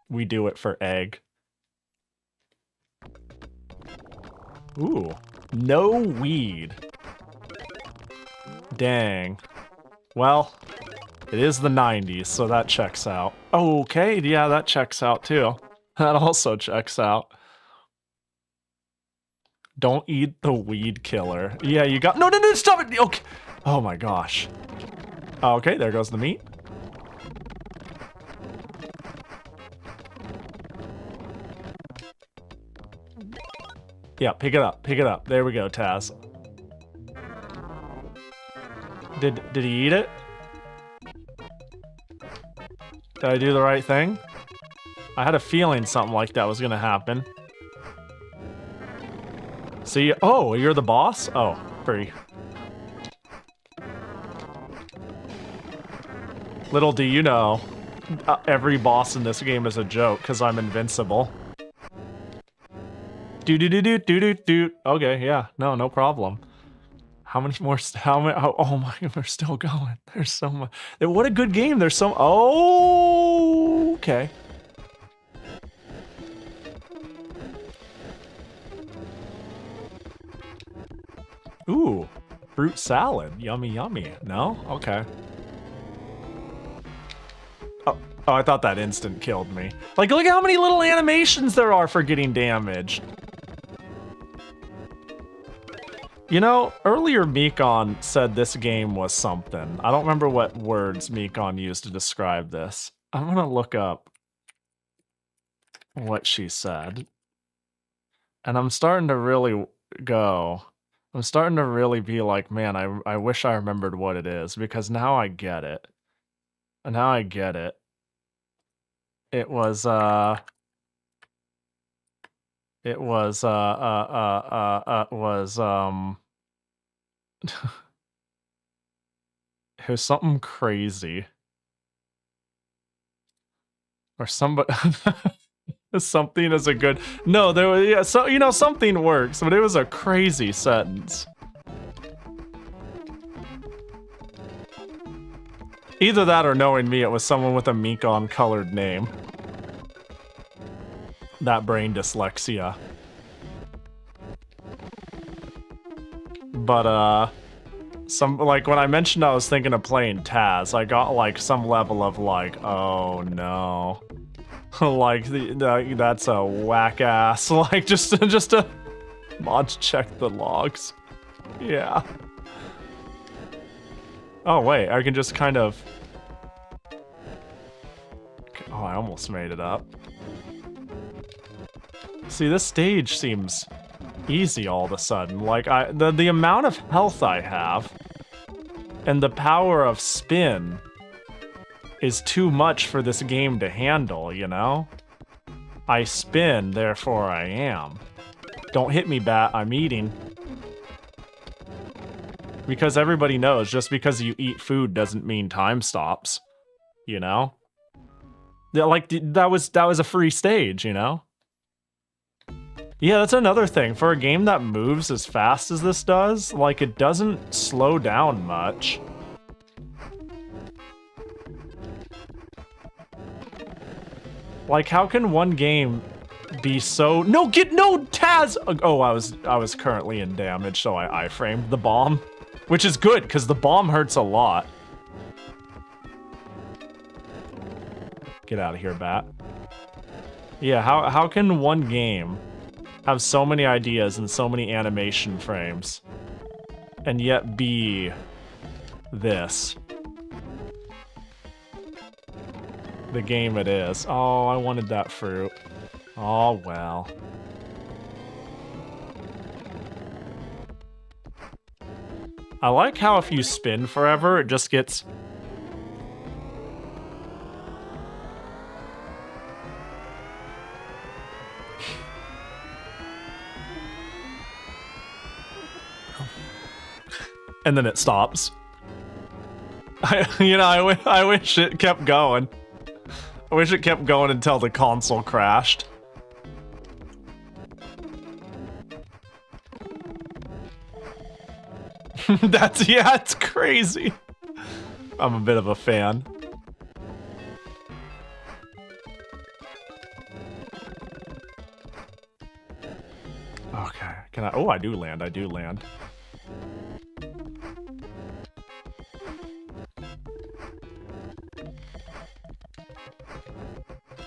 We do it for egg. Ooh, no weed. Dang. Well, it is the 90s, so that checks out. Okay, yeah, that checks out too. That also checks out. Don't eat the weed killer. Yeah, you got- No, stop it! Okay. Oh my gosh. Okay, there goes the meat. Yeah, pick it up, pick it up. There we go, Taz. Did he eat it? Did I do the right thing? I had a feeling something like that was gonna happen. See, oh, you're the boss? Oh, free. Little do you know, every boss in this game is a joke because I'm invincible. Do. Okay, yeah, no problem. How many more? How many? Oh my! We're still going. There's so much. What a good game. There's so. Oh, okay. Ooh, fruit salad. Yummy, yummy. No? Okay. Oh, I thought that instant killed me. Like, look at how many little animations there are for getting damaged. You know, earlier Mikon said this game was something. I don't remember what words Mikon used to describe this. I'm gonna look up what she said. And I'm starting to really go. I'm starting to really be like, man, I wish I remembered what it is, because now I get it. And now I get it. It was, it was something crazy. Or somebody, something is a good, no, there was, yeah, so, you know, something works, but it was a crazy sentence. Either that or knowing me, it was someone with a Mikon colored name. That brain dyslexia. But, like, when I mentioned I was thinking of playing Taz, I got, like, some level of, like, oh no. Like, that's a whack-ass, like, just a mod check the logs. Yeah. Oh, wait, I can just kind of... Oh, I almost made it up. See, this stage seems easy all of a sudden. Like, the amount of health I have And the power of spin is too much for this game to handle, you know? I spin, therefore I am. Don't hit me, bat, I'm eating. Because everybody knows, just because you eat food doesn't mean time stops. You know? Yeah, like, that was a free stage, you know? Yeah, that's another thing. For a game that moves as fast as this does, like, it doesn't slow down much. Like, how can one game be so... No, Taz! Oh, I was currently in damage, so I iframed the bomb. Which is good, because the bomb hurts a lot. Get out of here, bat. Yeah, how can one game have so many ideas and so many animation frames and yet be this? The game it is. Oh, I wanted that fruit. Oh, well. I like how if you spin forever, it just gets... and then it stops. I wish it kept going. I wish it kept going until the console crashed. It's crazy. I'm a bit of a fan. Okay, can I? Oh, I do land.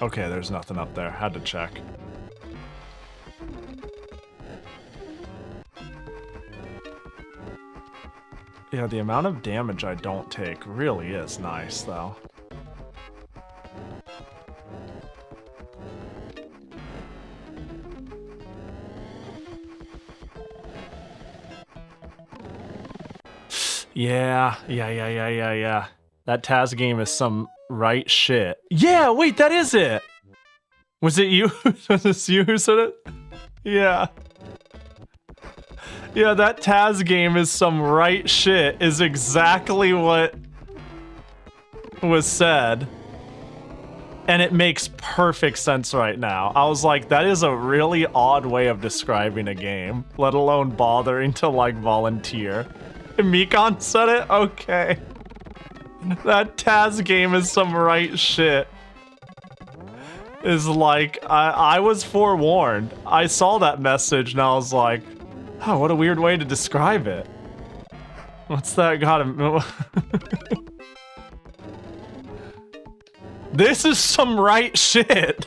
Okay, there's nothing up there. Had to check. Yeah, the amount of damage I don't take really is nice, though. Yeah. That Taz game is some right shit. Yeah, wait, that is it! Was it you? Was this you who said it? Yeah. Yeah, that Taz game is some right shit, is exactly what was said. And it makes perfect sense right now. I was like, that is a really odd way of describing a game, let alone bothering to, like, volunteer. Mikon said it? Okay. That Taz game is some right shit. Is like, I was forewarned. I saw that message and I was like, oh, what a weird way to describe it. What's that got him? This is some right shit.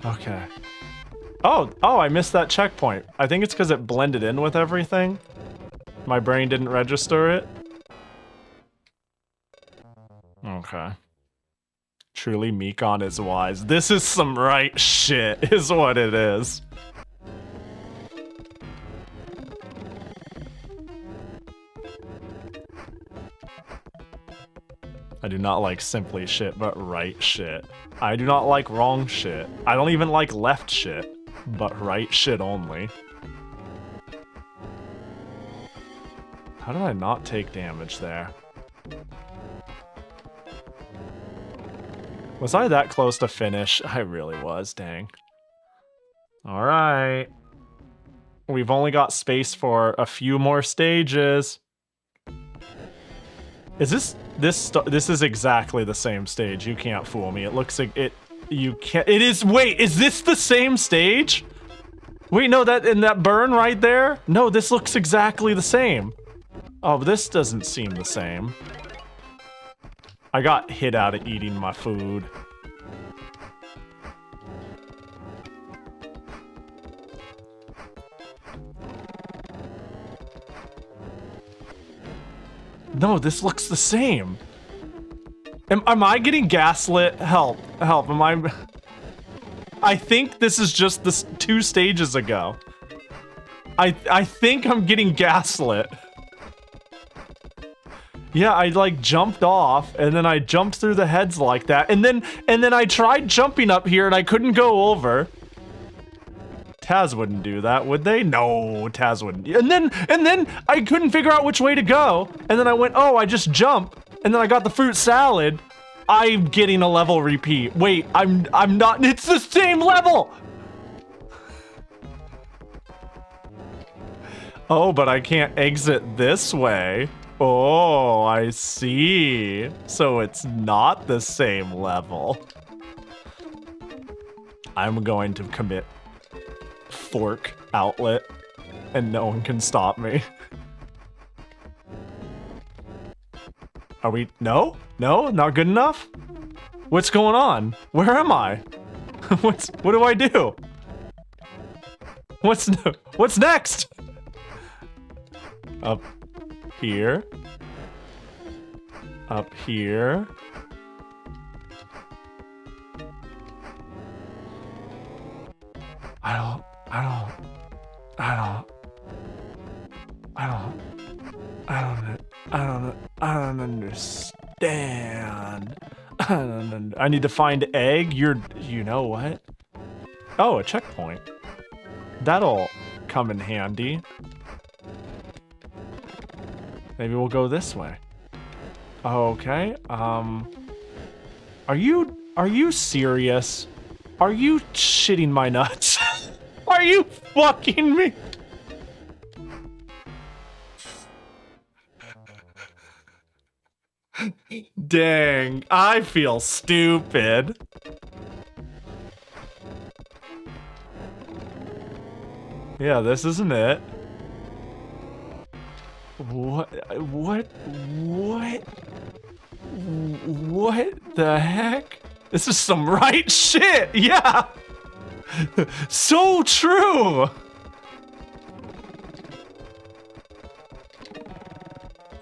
Okay. Oh, I missed that checkpoint. I think it's because it blended in with everything. My brain didn't register it. Okay. Truly, Mikon is wise. This is some right shit, is what it is. I do not like simply shit, but right shit. I do not like wrong shit. I don't even like left shit, but right shit only. How did I not take damage there? Was I that close to finish? I really was, dang. Alright. We've only got space for a few more stages. Is this is exactly the same stage. You can't fool me. It looks like it is. Wait, is this the same stage? Wait, no, that burn right there? No, this looks exactly the same. Oh, this doesn't seem the same. I got hit out of eating my food. No, this looks the same. Am I getting gaslit? Help, help, am I think this is just this 2 stages ago. I think I'm getting gaslit. Yeah, I like jumped off and then I jumped through the heads like that and then I tried jumping up here and I couldn't go over. Taz wouldn't do that, would they? No, Taz wouldn't. And then I couldn't figure out which way to go. And then I went, oh, I just jump. And then I got the fruit salad. I'm getting a level repeat. Wait, I'm not. It's the same level. Oh, but I can't exit this way. Oh, I see. So it's not the same level. I'm going to commit fork outlet and no one can stop me. Are we? No, not good enough. What's going on? Where am I? What do I do? What's next? Up here. Up here. I don't understand. I need to find egg. You know what? Oh, a checkpoint. That'll come in handy. Maybe we'll go this way. Okay. Are you serious? Are you shitting my nuts? Are you fucking me? Dang, I feel stupid. Yeah, this isn't it. What the heck? This is some right shit, yeah! So true!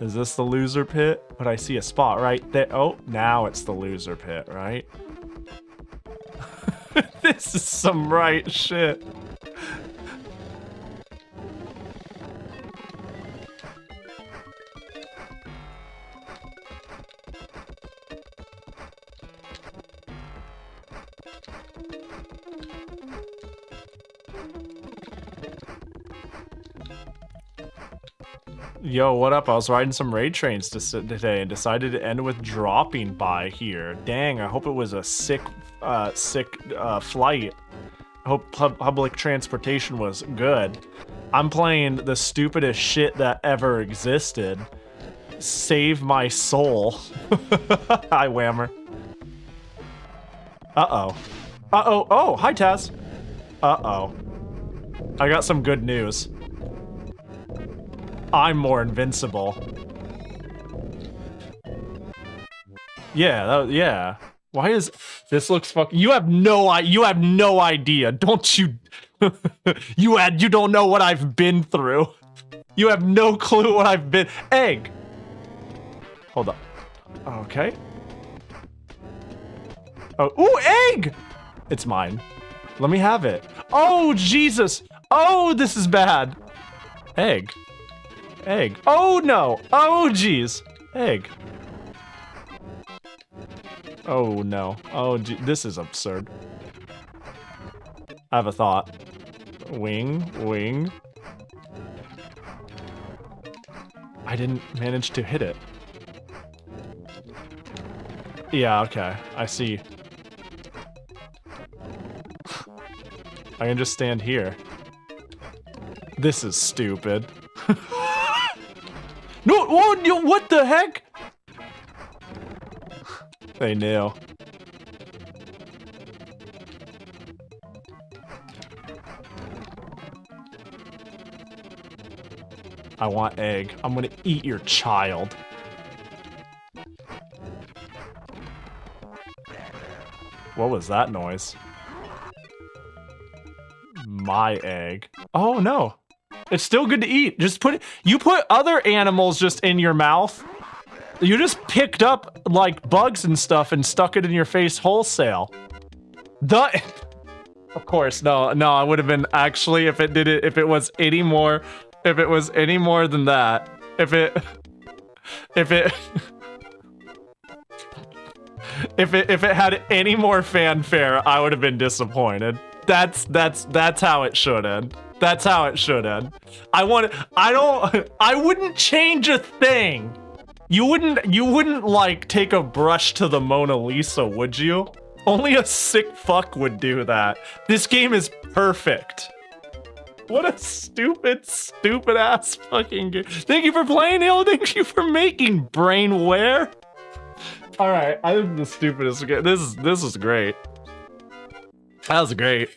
Is this the loser pit? But I see a spot right there. Oh, now it's the loser pit, right? This is some right shit. Yo, what up? I was riding some raid trains today and decided to end with dropping by here. Dang, I hope it was a sick flight. I hope public transportation was good. I'm playing the stupidest shit that ever existed. Save my soul. Hi, Whammer. Uh-oh. Uh-oh. Oh, hi, Taz. Uh-oh. I got some good news. I'm more invincible. Yeah, yeah. Why is this looks fucking? You have no idea, don't you? You don't know what I've been through. You have no clue what I've been. Egg. Hold up. Okay. Oh, ooh, egg. It's mine. Let me have it. Oh, Jesus. Oh, this is bad. Egg. Egg. Oh, no. Oh, jeez. Egg. Oh, no. Oh, this is absurd. I have a thought. Wing. I didn't manage to hit it. Yeah, okay. I see. I can just stand here. This is stupid. No, what the heck? They knew. I want egg. I'm gonna eat your child. What was that noise? My egg. Oh no. It's still good to eat. Just put it. You put other animals just in your mouth. You just picked up like bugs and stuff and stuck it in your face wholesale. Of course, no, I would have been actually if it was any more than that. If it had any more fanfare, I would have been disappointed. That's how it should end. That's how it should end. I wouldn't change a thing. You wouldn't like take a brush to the Mona Lisa, would you? Only a sick fuck would do that. This game is perfect. What a stupid ass fucking game. Thank you for playing, Neil. Thank you for making brainware. All right, I think the stupidest game. This is great. That was great.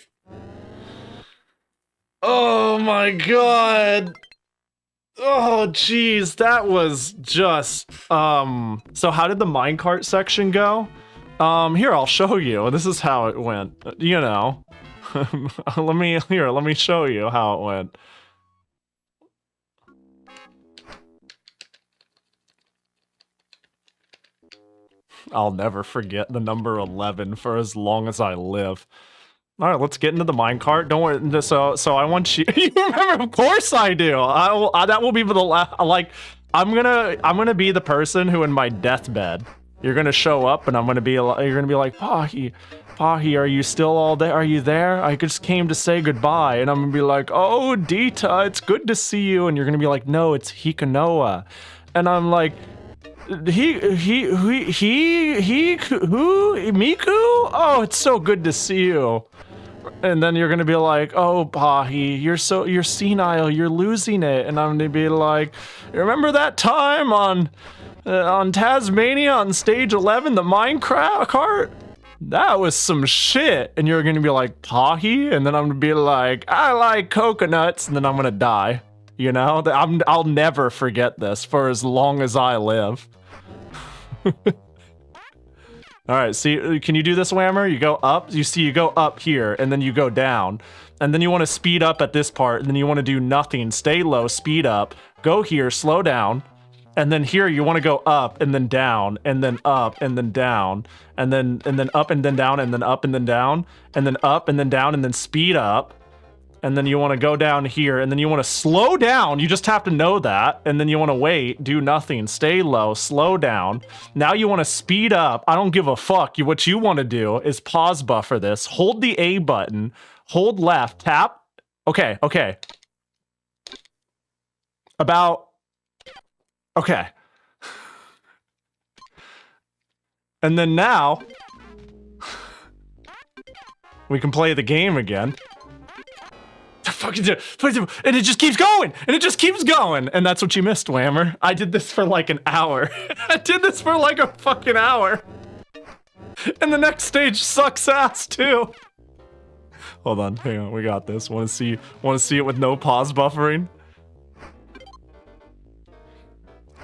Oh my god. Oh jeez, that was just so how did the minecart section go? Here, I'll show you. This is how it went. You know. let me show you how it went. I'll never forget the number 11 for as long as I live. All right, let's get into the minecart. Don't worry. So I want you. You remember? Of course I do. That will be for the last. Like, I'm gonna be the person who, in my deathbed, you're gonna show up, and you're gonna be like, Pahi, are you still all there? Are you there? I just came to say goodbye, and I'm gonna be like, oh, Dita, it's good to see you, and you're gonna be like, no, it's Hikanoa, and I'm like. Who? Miku? Oh, it's so good to see you. And then you're gonna be like, oh, Pahi, you're senile, you're losing it. And I'm gonna be like, remember that time on Tasmania on stage 11, the Minecraft? That was some shit. And you're gonna be like, Pahi? And then I'm gonna be like, I like coconuts. And then I'm gonna die. You know, I'll never forget this for as long as I live. All right, see, can you do this, Whammer? You go up, you go up here, and then you go down. And then you want to speed up at this part, and then you want to do nothing. Stay low, speed up, go here, slow down. And then here you want to go up, and then down, and then up, and then down. And then up, and then down, and then up, and then down. And then up, and then down, and then speed up. And then you want to go down here, and then you want to slow down. You just have to know that. And then you want to wait, do nothing, stay low, slow down. Now you want to speed up. I don't give a fuck. What you want to do is pause buffer this. Hold the A button. Hold left. Tap. Okay. Okay. And then now, we can play the game again. And it just keeps going, and that's what you missed, Whammer. I did this for like an hour. I did this for like a fucking hour. And the next stage sucks ass too. Hold on, hang on, we got this. Want to see it with no pause buffering?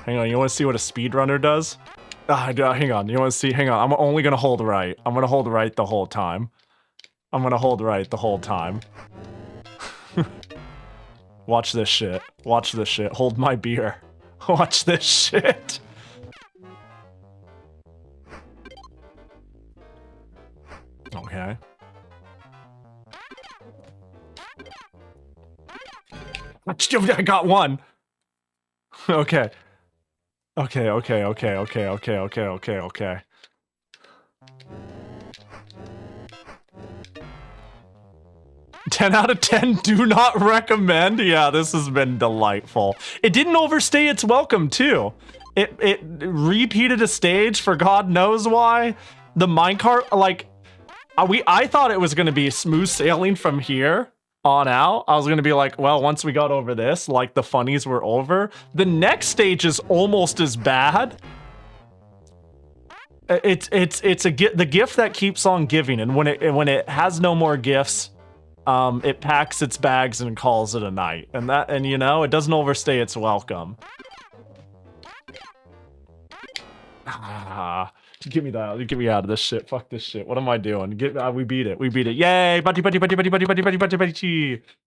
Hang on, you want to see what a speedrunner does? Hang on, you want to see? Hang on, I'm only gonna hold right. I'm gonna hold right the whole time. Watch this shit. Hold my beer. Watch this shit. Okay. I got one. Okay. 10 out of 10, do not recommend. Yeah, this has been delightful. It didn't overstay its welcome, too. It repeated a stage for God knows why. The minecart, like, I thought it was going to be smooth sailing from here on out. I was going to be like, well, once we got over this, like, the funnies were over. The next stage is almost as bad. It's the gift that keeps on giving, and when it has no more gifts, it packs its bags and calls it a night. And you know, it doesn't overstay its welcome. Get me out of this shit. Fuck this shit. What am I doing? We beat it. Yay! Buddy.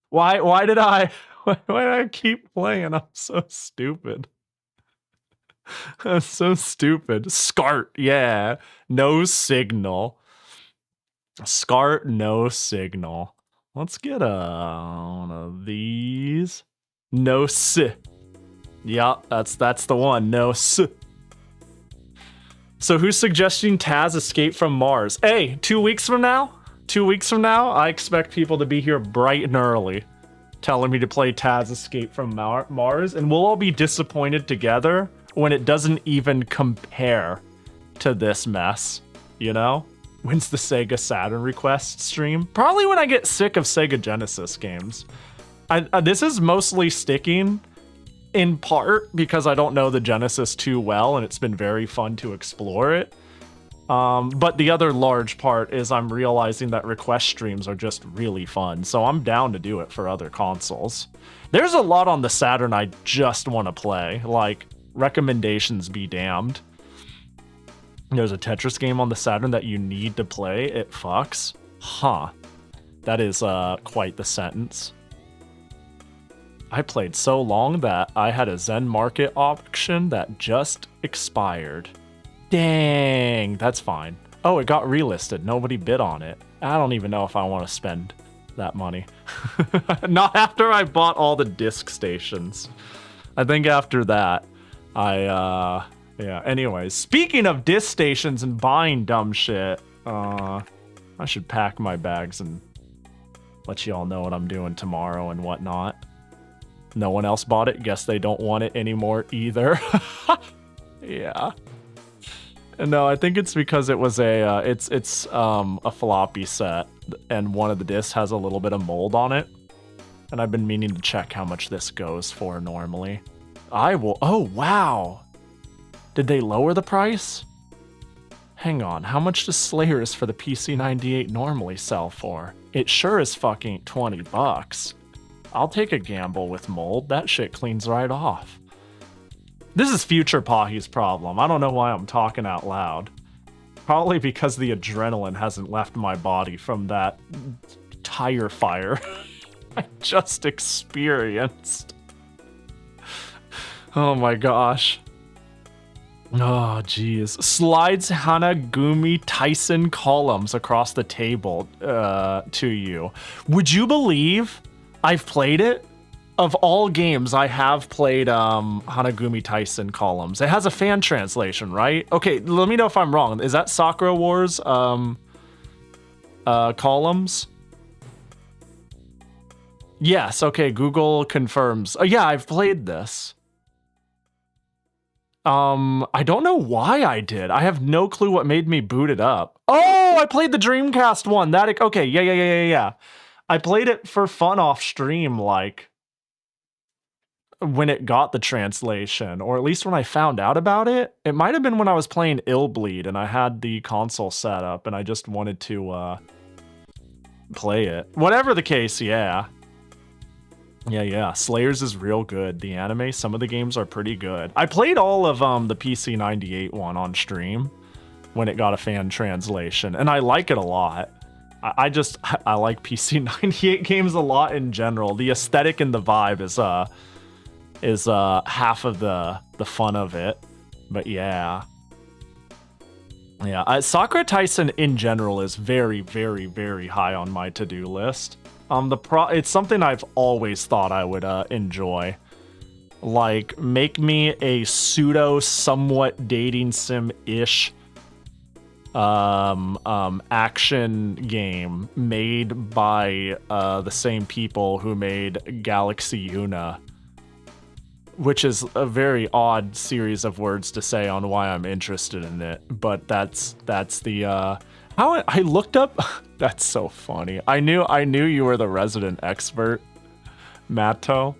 Why did I keep playing? I'm so stupid. That's so stupid. SCART, yeah. No signal. SCART, no signal. Let's get one of these. No s. Yeah, that's the one. No s. So who's suggesting Taz Escape from Mars? Hey, 2 weeks from now? 2 weeks from now, I expect people to be here bright and early, telling me to play Taz Escape from Mars, and we'll all be disappointed together when it doesn't even compare to this mess, you know? When's the Sega Saturn request stream? Probably when I get sick of Sega Genesis games. This is mostly sticking in part because I don't know the Genesis too well and it's been very fun to explore it. But the other large part is I'm realizing that request streams are just really fun, so I'm down to do it for other consoles. There's a lot on the Saturn I just want to play, like recommendations be damned. There's a Tetris game on the Saturn that you need to play, it fucks. Huh. That is quite the sentence. I played so long that I had a Zen Market auction that just expired. Dang, that's fine. Oh, it got relisted. Nobody bid on it. I don't even know if I want to spend that money. Not after I bought all the disc stations. I think after that, yeah. Anyways, speaking of disc stations and buying dumb shit, I should pack my bags and let you all know what I'm doing tomorrow and whatnot. No one else bought it. Guess they don't want it anymore either. Yeah. No, I think it's because it was it's a floppy set, and one of the discs has a little bit of mold on it. And I've been meaning to check how much this goes for normally. I will. Oh wow. Did they lower the price? Hang on, how much does Slayers for the PC98 normally sell for? It sure is fucking 20 bucks. I'll take a gamble with mold. That shit cleans right off. This is future Pahi's problem. I don't know why I'm talking out loud. Probably because the adrenaline hasn't left my body from that tire fire I just experienced. Oh my gosh. Oh jeez. Slides Hanagumi Tyson columns across the table to you. Would you believe I've played it? Of all games, I have played Hanagumi Tyson columns. It has a fan translation, right? Okay, let me know if I'm wrong. Is that Sakura Wars columns? Yes, okay, Google confirms. Yeah, I've played this. I don't know why I did. I have no clue what made me boot it up. Oh, I played the Dreamcast one. That okay, yeah. I played it for fun off stream, like when it got the translation, or at least when I found out about it. It might have been when I was playing Illbleed and I had the console set up and I just wanted to play it. Whatever the case, yeah. Yeah. Slayers is real good. The anime, some of the games are pretty good. I played all of the PC98 one on stream when it got a fan translation, and I like it a lot. I like PC98 games a lot in general. The aesthetic and the vibe is half of the fun of it. But yeah. Sakura Tyson in general is very, very, very high on my to-do list. It's something I've always thought I would enjoy. Like, make me a pseudo somewhat dating sim-ish action game made by the same people who made Galaxy Una, which is a very odd series of words to say on why I'm interested in it, but that's the how I looked up. That's so funny. I knew you were the resident expert, Matto,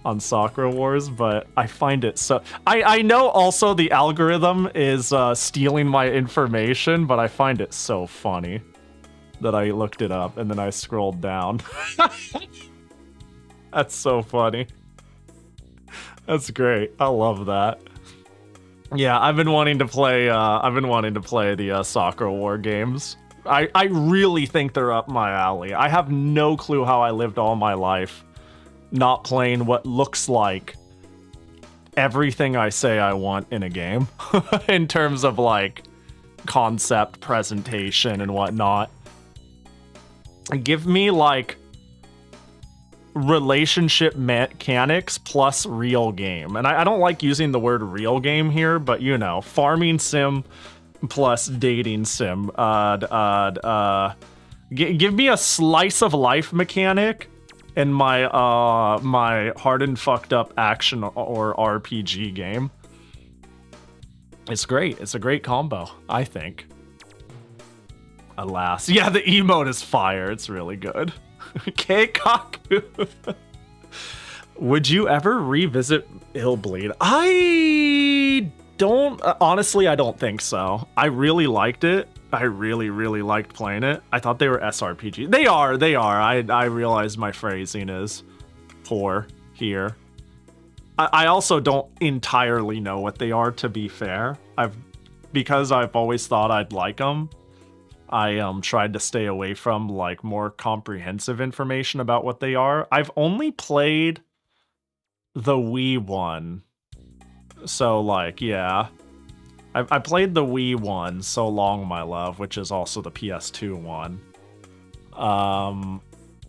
on Sakura Wars, but I find it so... I know also the algorithm is stealing my information, but I find it so funny that I looked it up and then I scrolled down. That's so funny. That's great. I love that. Yeah, I've been wanting to play the Sakura War games. I really think they're up my alley. I have no clue how I lived all my life not playing what looks like everything I say I want in a game in terms of like concept, presentation, and whatnot. Give me like relationship mechanics plus real game. And I don't like using the word real game here, but you know, farming sim plus dating sim. Give me a slice of life mechanic in my my hard and fucked up action or RPG game. It's great. It's a great combo, I think. Alas. Yeah, the emote is fire. It's really good. Keikaku. Would you ever revisit Illbleed? I don't. Honestly, I don't think so. I really liked it. I really, really liked playing it. I thought they were SRPG. They are. They are. I realize my phrasing is poor here. I also don't entirely know what they are, to be fair. Because I've always thought I'd like them. I tried to stay away from like more comprehensive information about what they are. I've only played the Wii one. So like, yeah. I played the Wii one, So Long My Love, which is also the PS2 one.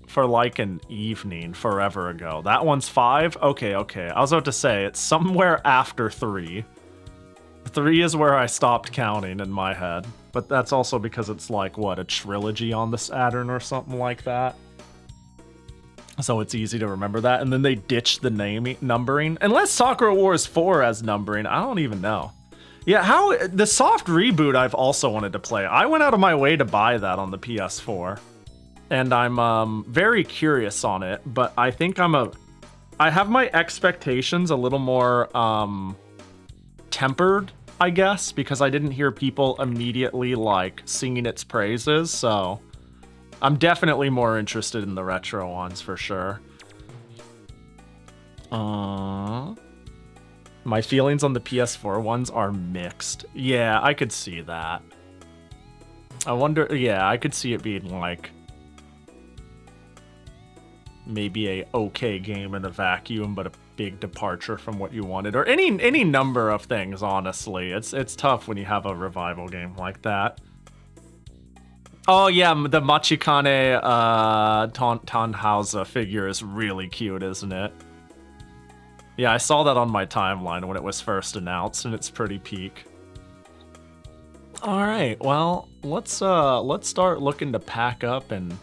For like an evening forever ago. That one's 5? Okay. I was about to say, it's somewhere after 3. 3 is where I stopped counting in my head. But that's also because it's like, what, a trilogy on the Saturn or something like that? So it's easy to remember that. And then they ditched the numbering. Unless Sakura Wars 4 has numbering, I don't even know. Yeah, the soft reboot I've also wanted to play. I went out of my way to buy that on the PS4. And I'm very curious on it, but I think I have my expectations a little more tempered, I guess, because I didn't hear people immediately like singing its praises, so I'm definitely more interested in the retro ones for sure. My feelings on the PS4 ones are mixed. Yeah, I could see that. I wonder, yeah, I could see it being like maybe a okay game in a vacuum, but a big departure from what you wanted, or any number of things. Honestly, it's tough when you have a revival game like that. Oh yeah, the Machikane Tannhauser figure is really cute, isn't it? Yeah, I saw that on my timeline when it was first announced, and it's pretty peak. All right, well, let's start looking to pack up and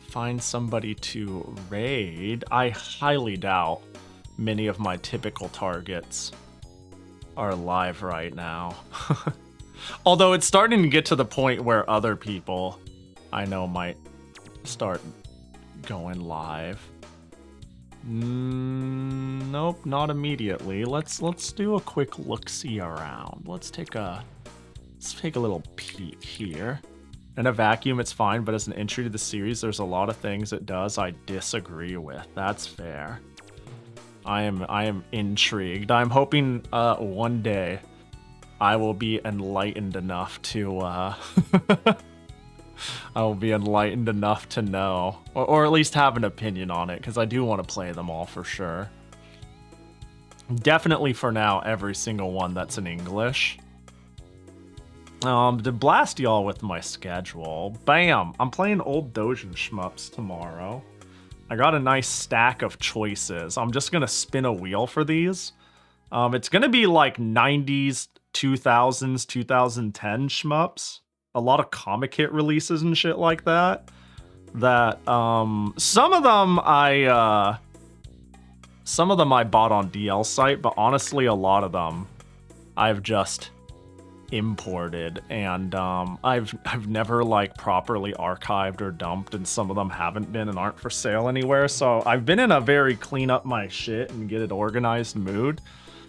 find somebody to raid. I highly doubt many of my typical targets are live right now. Although it's starting to get to the point where other people I know might start going live. Nope, not immediately. Let's do a quick look-see around. Let's take a little peek here. In a vacuum, it's fine, but as an entry to the series, there's a lot of things it does I disagree with. That's fair. I am intrigued. I'm hoping one day I will be enlightened enough to I will be enlightened enough to know, or at least have an opinion on it, because I do want to play them all for sure. Definitely for now, every single one that's in English. To blast y'all with my schedule, bam! I'm playing Old Dojin Shmups tomorrow. I got a nice stack of choices. I'm just gonna spin a wheel for these. It's gonna be like 90s, 2000s, 2010 shmups. A lot of comic hit releases and shit like that. Some of them I bought on DL site, but honestly, a lot of them I've just imported, and I've never like properly archived or dumped, and some of them haven't been and aren't for sale anywhere. So I've been in a very clean up my shit and get it organized mood.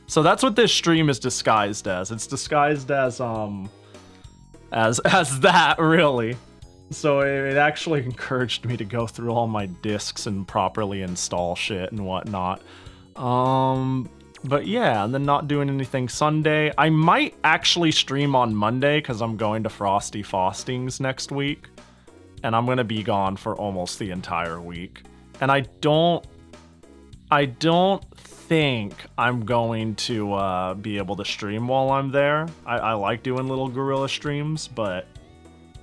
So that's what this stream is disguised as. It's disguised as that, really. So it actually encouraged me to go through all my discs and properly install shit and whatnot. But yeah, and then not doing anything Sunday. I might actually stream on Monday because I'm going to Frosty Faustings next week. And I'm going to be gone for almost the entire week. And I don't I don't think I'm going to be able to stream while I'm there. I like doing little gorilla streams, but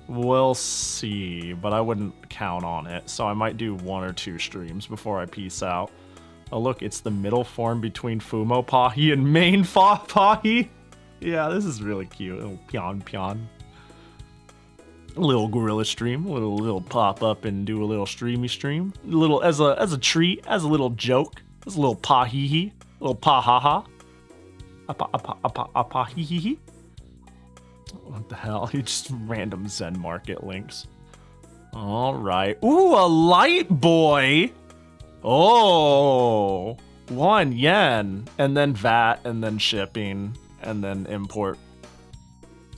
we'll see. But I wouldn't count on it, so I might do 1 or 2 streams before I peace out. Oh look, it's the middle form between Fumo Pahi and main Pahi. Yeah, this is really cute. Little pion. A little gorilla stream, a little pop up and do a little streamy stream. A little as a treat, as a little joke, as a little pahihi, a little pahaha. Pahihi. What the hell? Just random Zen market links. All right. Ooh, a light boy. Oh, 1 yen, and then VAT, and then shipping, and then import.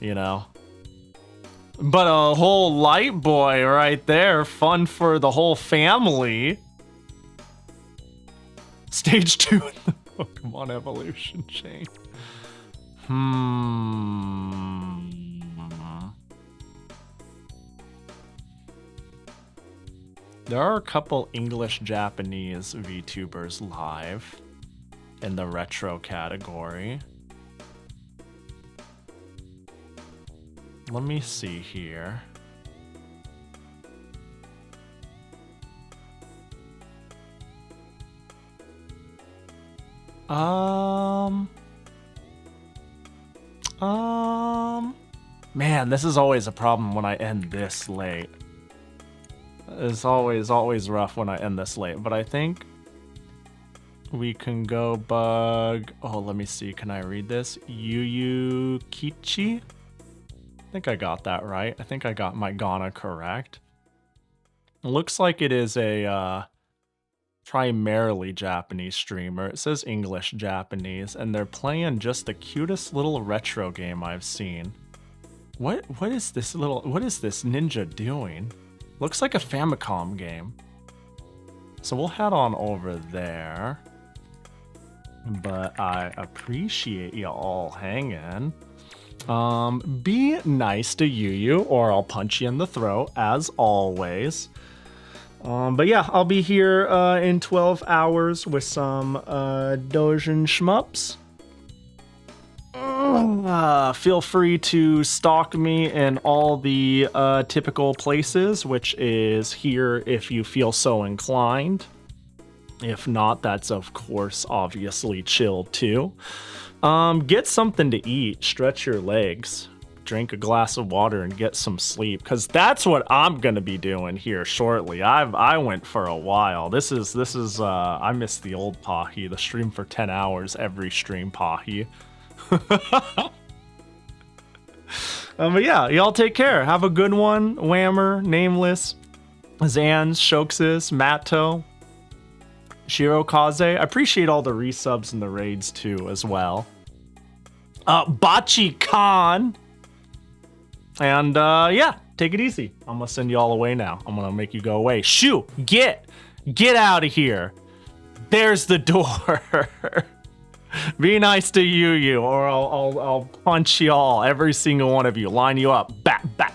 You know. But a whole light boy right there. Fun for the whole family. Stage 2 in the Pokemon evolution chain. There are a couple English-Japanese VTubers live in the retro category. Let me see here. Man, this is always a problem when I end this late. It's always rough when I end this late, but I think we can go bug. Oh, let me see. Can I read this? Yu Kichi? I think I got that right. I think I got my Ghana correct. It looks like it is a primarily Japanese streamer. It says English Japanese, and they're playing just the cutest little retro game I've seen. What is this ninja doing? Looks like a Famicom game. So we'll head on over there. But I appreciate you all hanging. Be nice to Yu, or I'll punch you in the throat, as always. But yeah, I'll be here in 12 hours with some Dojin shmups. Feel free to stalk me in all the typical places, which is here if you feel so inclined. If not, that's of course obviously chill too. Get something to eat, stretch your legs, drink a glass of water, and get some sleep, because that's what I'm gonna be doing here shortly. I went for a while. This is I missed the old Pahi, the stream for 10 hours every stream Pahi. But yeah, y'all take care. Have a good one. Whammer, Nameless, Zans, Shoksis, Matto, Shirokaze. I appreciate all the resubs and the raids too as well. Bachi Khan. And yeah, take it easy. I'm gonna send you all away now. I'm gonna make you go away. Shoo! Get out of here. There's the door. Be nice to Yu, or I'll punch y'all, every single one of you. Line you up. Bat.